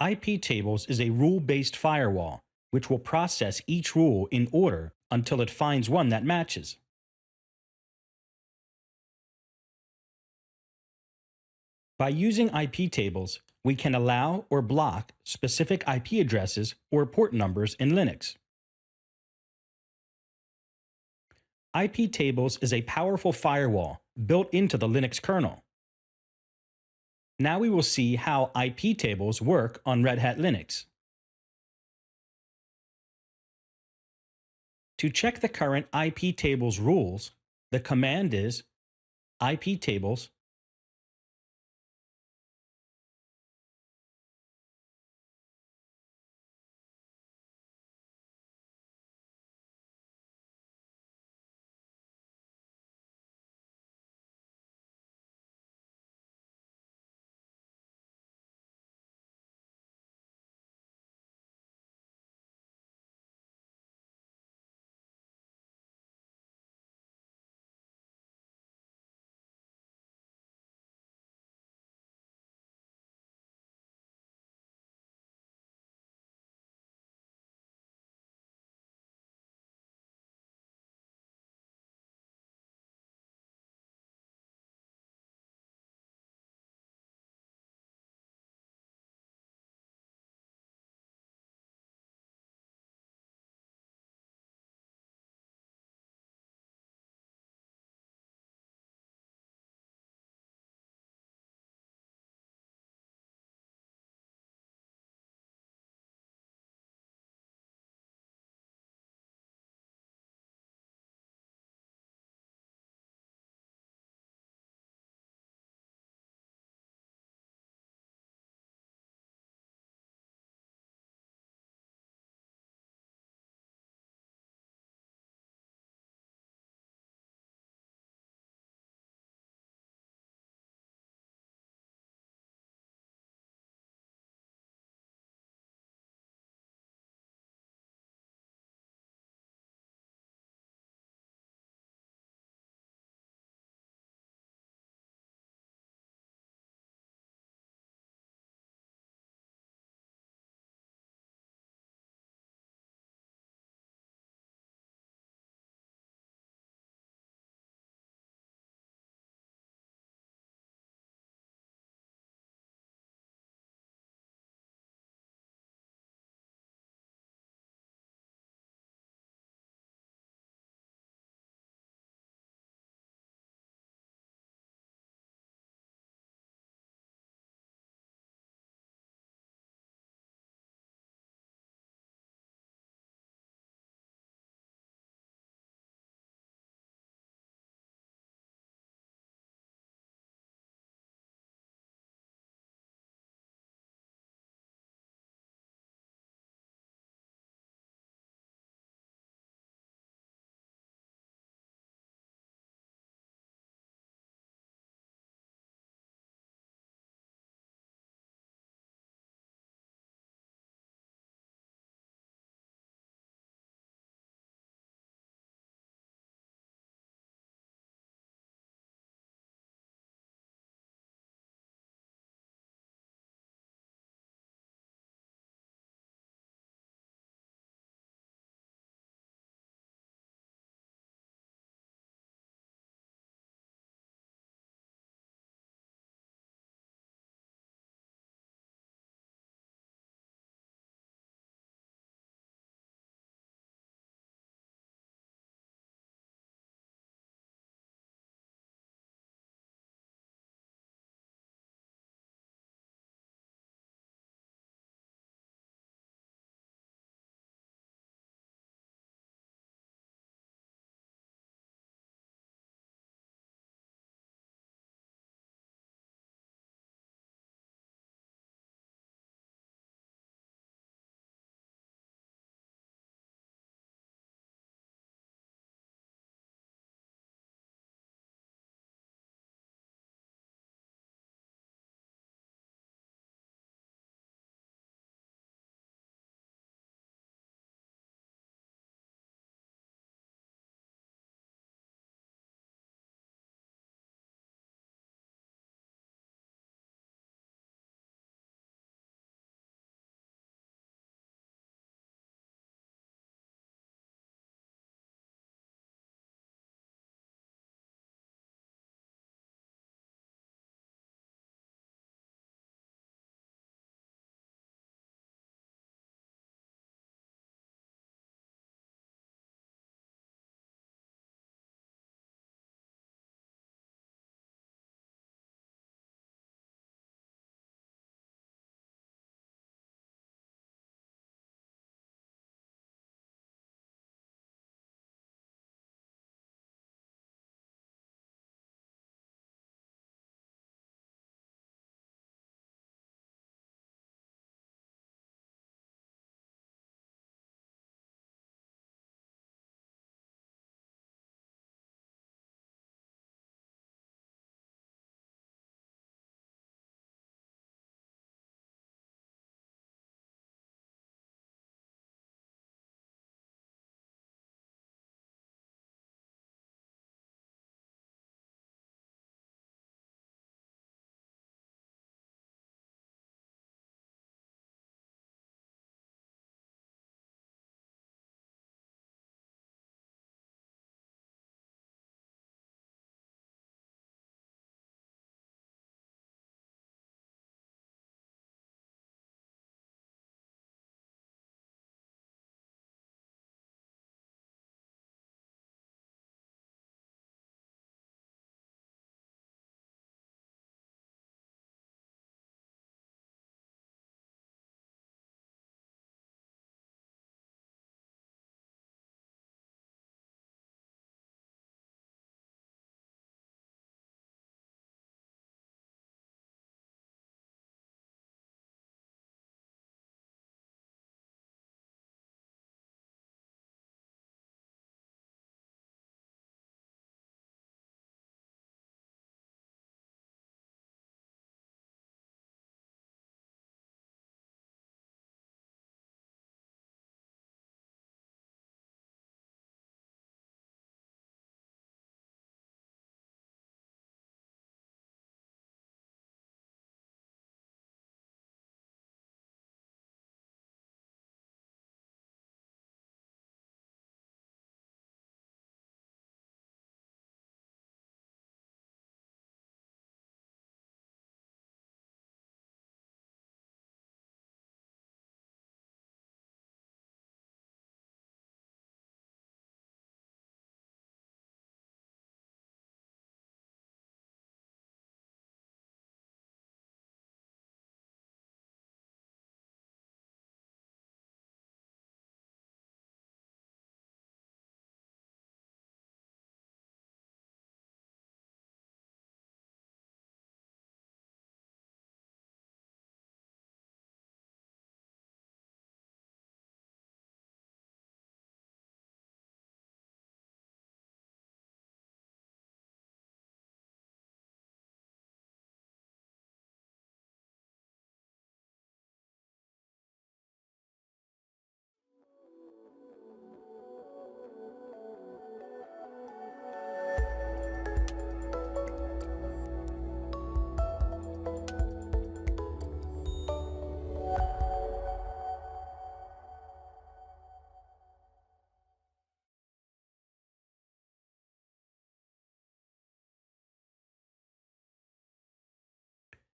IP tables is a rule-based firewall which will process each rule in order until it finds one that matches. By using IP tables, we can allow or block specific IP addresses or port numbers in Linux. IP tables is a powerful firewall built into the Linux kernel. Now we will see how IP tables work on Red Hat Linux. To check the current IP tables rules, the command is iptables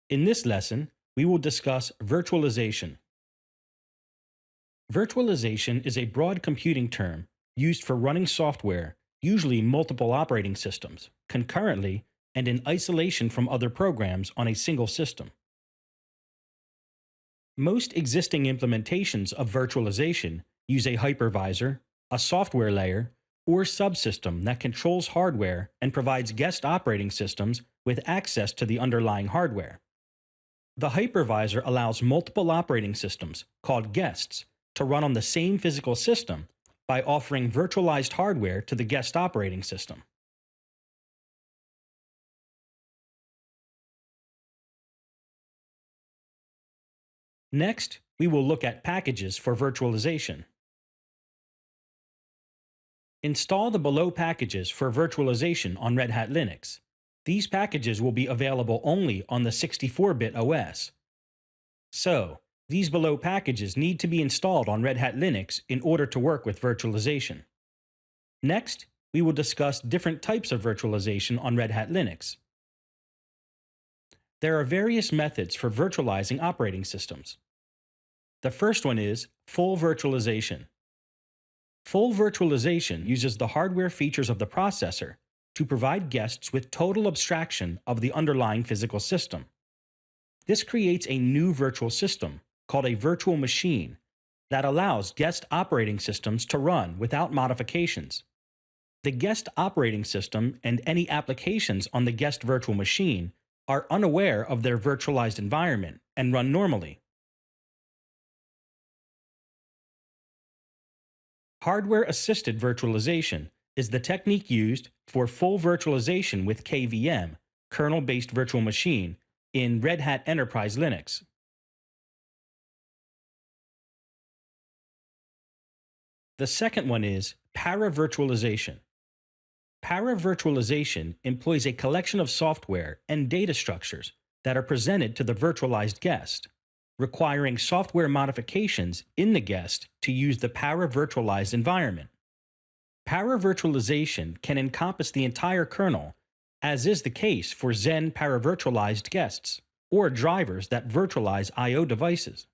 In this lesson, we will discuss virtualization. Virtualization is a broad computing term used for running software, usually multiple operating systems, concurrently and in isolation from other programs on a single system. Most existing implementations of virtualization use a hypervisor, a software layer, or subsystem that controls hardware and provides guest operating systems with access to the underlying hardware. The hypervisor allows multiple operating systems, called guests, to run on the same physical system by offering virtualized hardware to the guest operating system. Next, we will look at packages for virtualization. Install the below packages for virtualization on Red Hat Linux. These packages will be available only on the 64-bit OS. So, these below packages need to be installed on Red Hat Linux in order to work with virtualization. Next, we will discuss different types of virtualization on Red Hat Linux. There are various methods for virtualizing operating systems. The first one is full virtualization. Full virtualization uses the hardware features of the processor to provide guests with total abstraction of the underlying physical system. This creates a new virtual system called a virtual machine that allows guest operating systems to run without modifications. The guest operating system and any applications on the guest virtual machine are unaware of their virtualized environment and run normally. Hardware-assisted virtualization is the technique used for full virtualization with KVM, kernel-based virtual machine, in Red Hat Enterprise Linux. The second one is para-virtualization. Para-virtualization employs a collection of software and data structures that are presented to the virtualized guest, requiring software modifications in the guest to use the para-virtualized environment. Para-virtualization can encompass the entire kernel, as is the case for Xen para-virtualized guests, or drivers that virtualize I/O devices.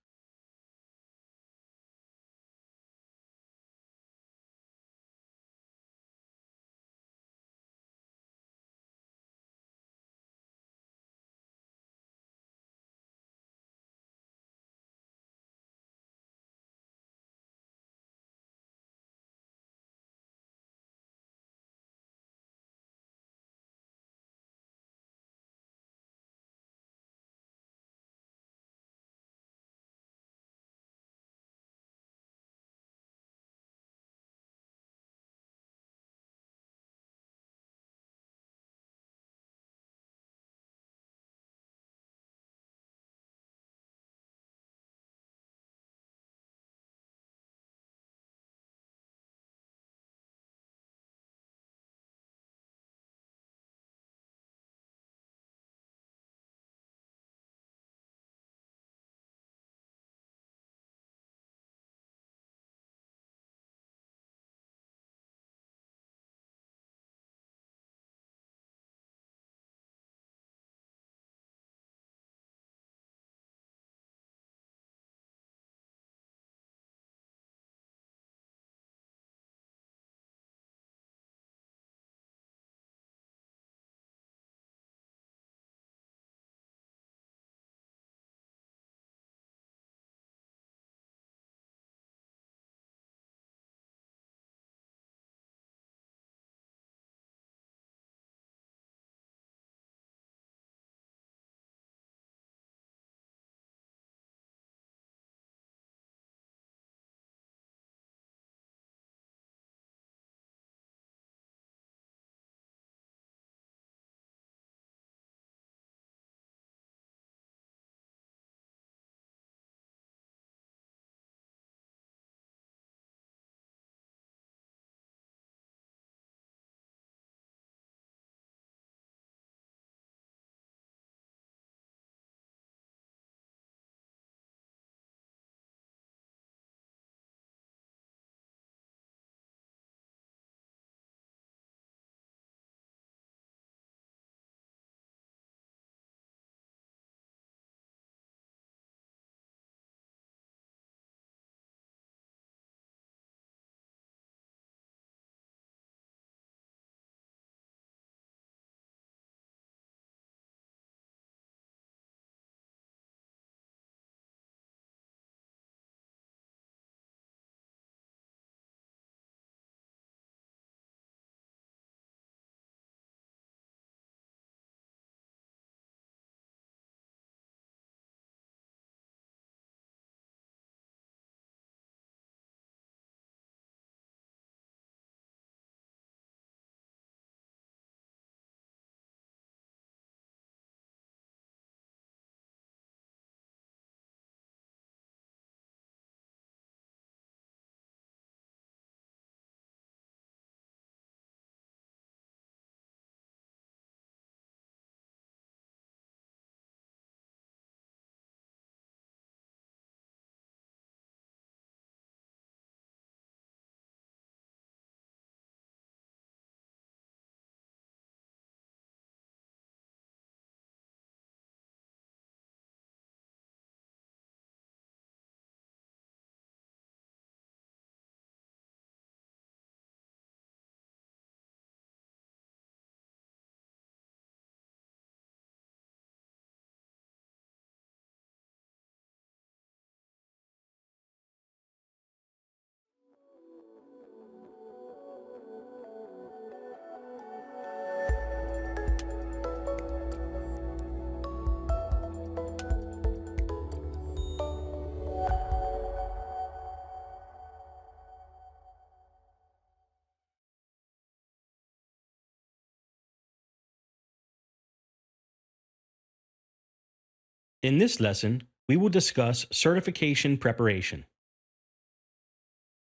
In this lesson, we will discuss certification preparation.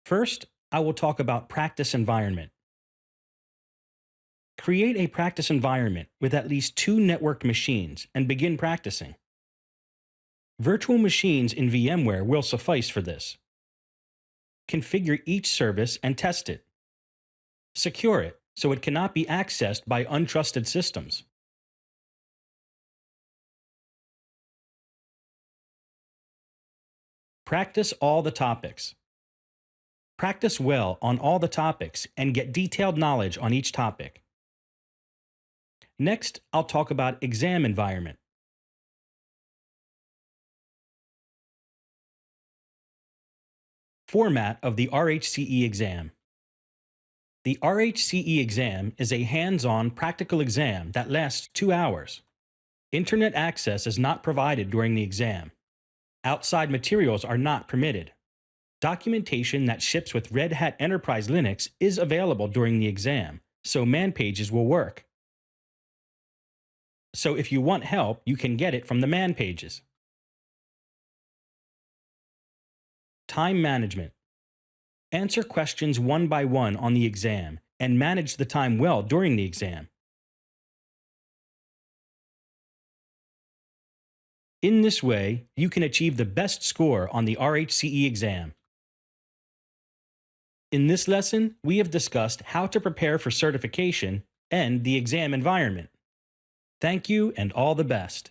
First, I will talk about practice environment. Create a practice environment with at least 2 networked machines and begin practicing. Virtual machines in VMware will suffice for this. Configure each service and test it. Secure it so it cannot be accessed by untrusted systems. Practice all the topics. Practice well on all the topics and get detailed knowledge on each topic. Next, I'll talk about exam environment. Format of the RHCE exam. The RHCE exam is a hands-on practical exam that lasts 2 hours. Internet access is not provided during the exam. Outside materials are not permitted. Documentation that ships with Red Hat Enterprise Linux is available during the exam, so man pages will work. So if you want help, you can get it from the man pages. Time management. Answer questions one by one on the exam and manage the time well during the exam. In this way, you can achieve the best score on the RHCE exam. In this lesson, we have discussed how to prepare for certification and the exam environment. Thank you and all the best.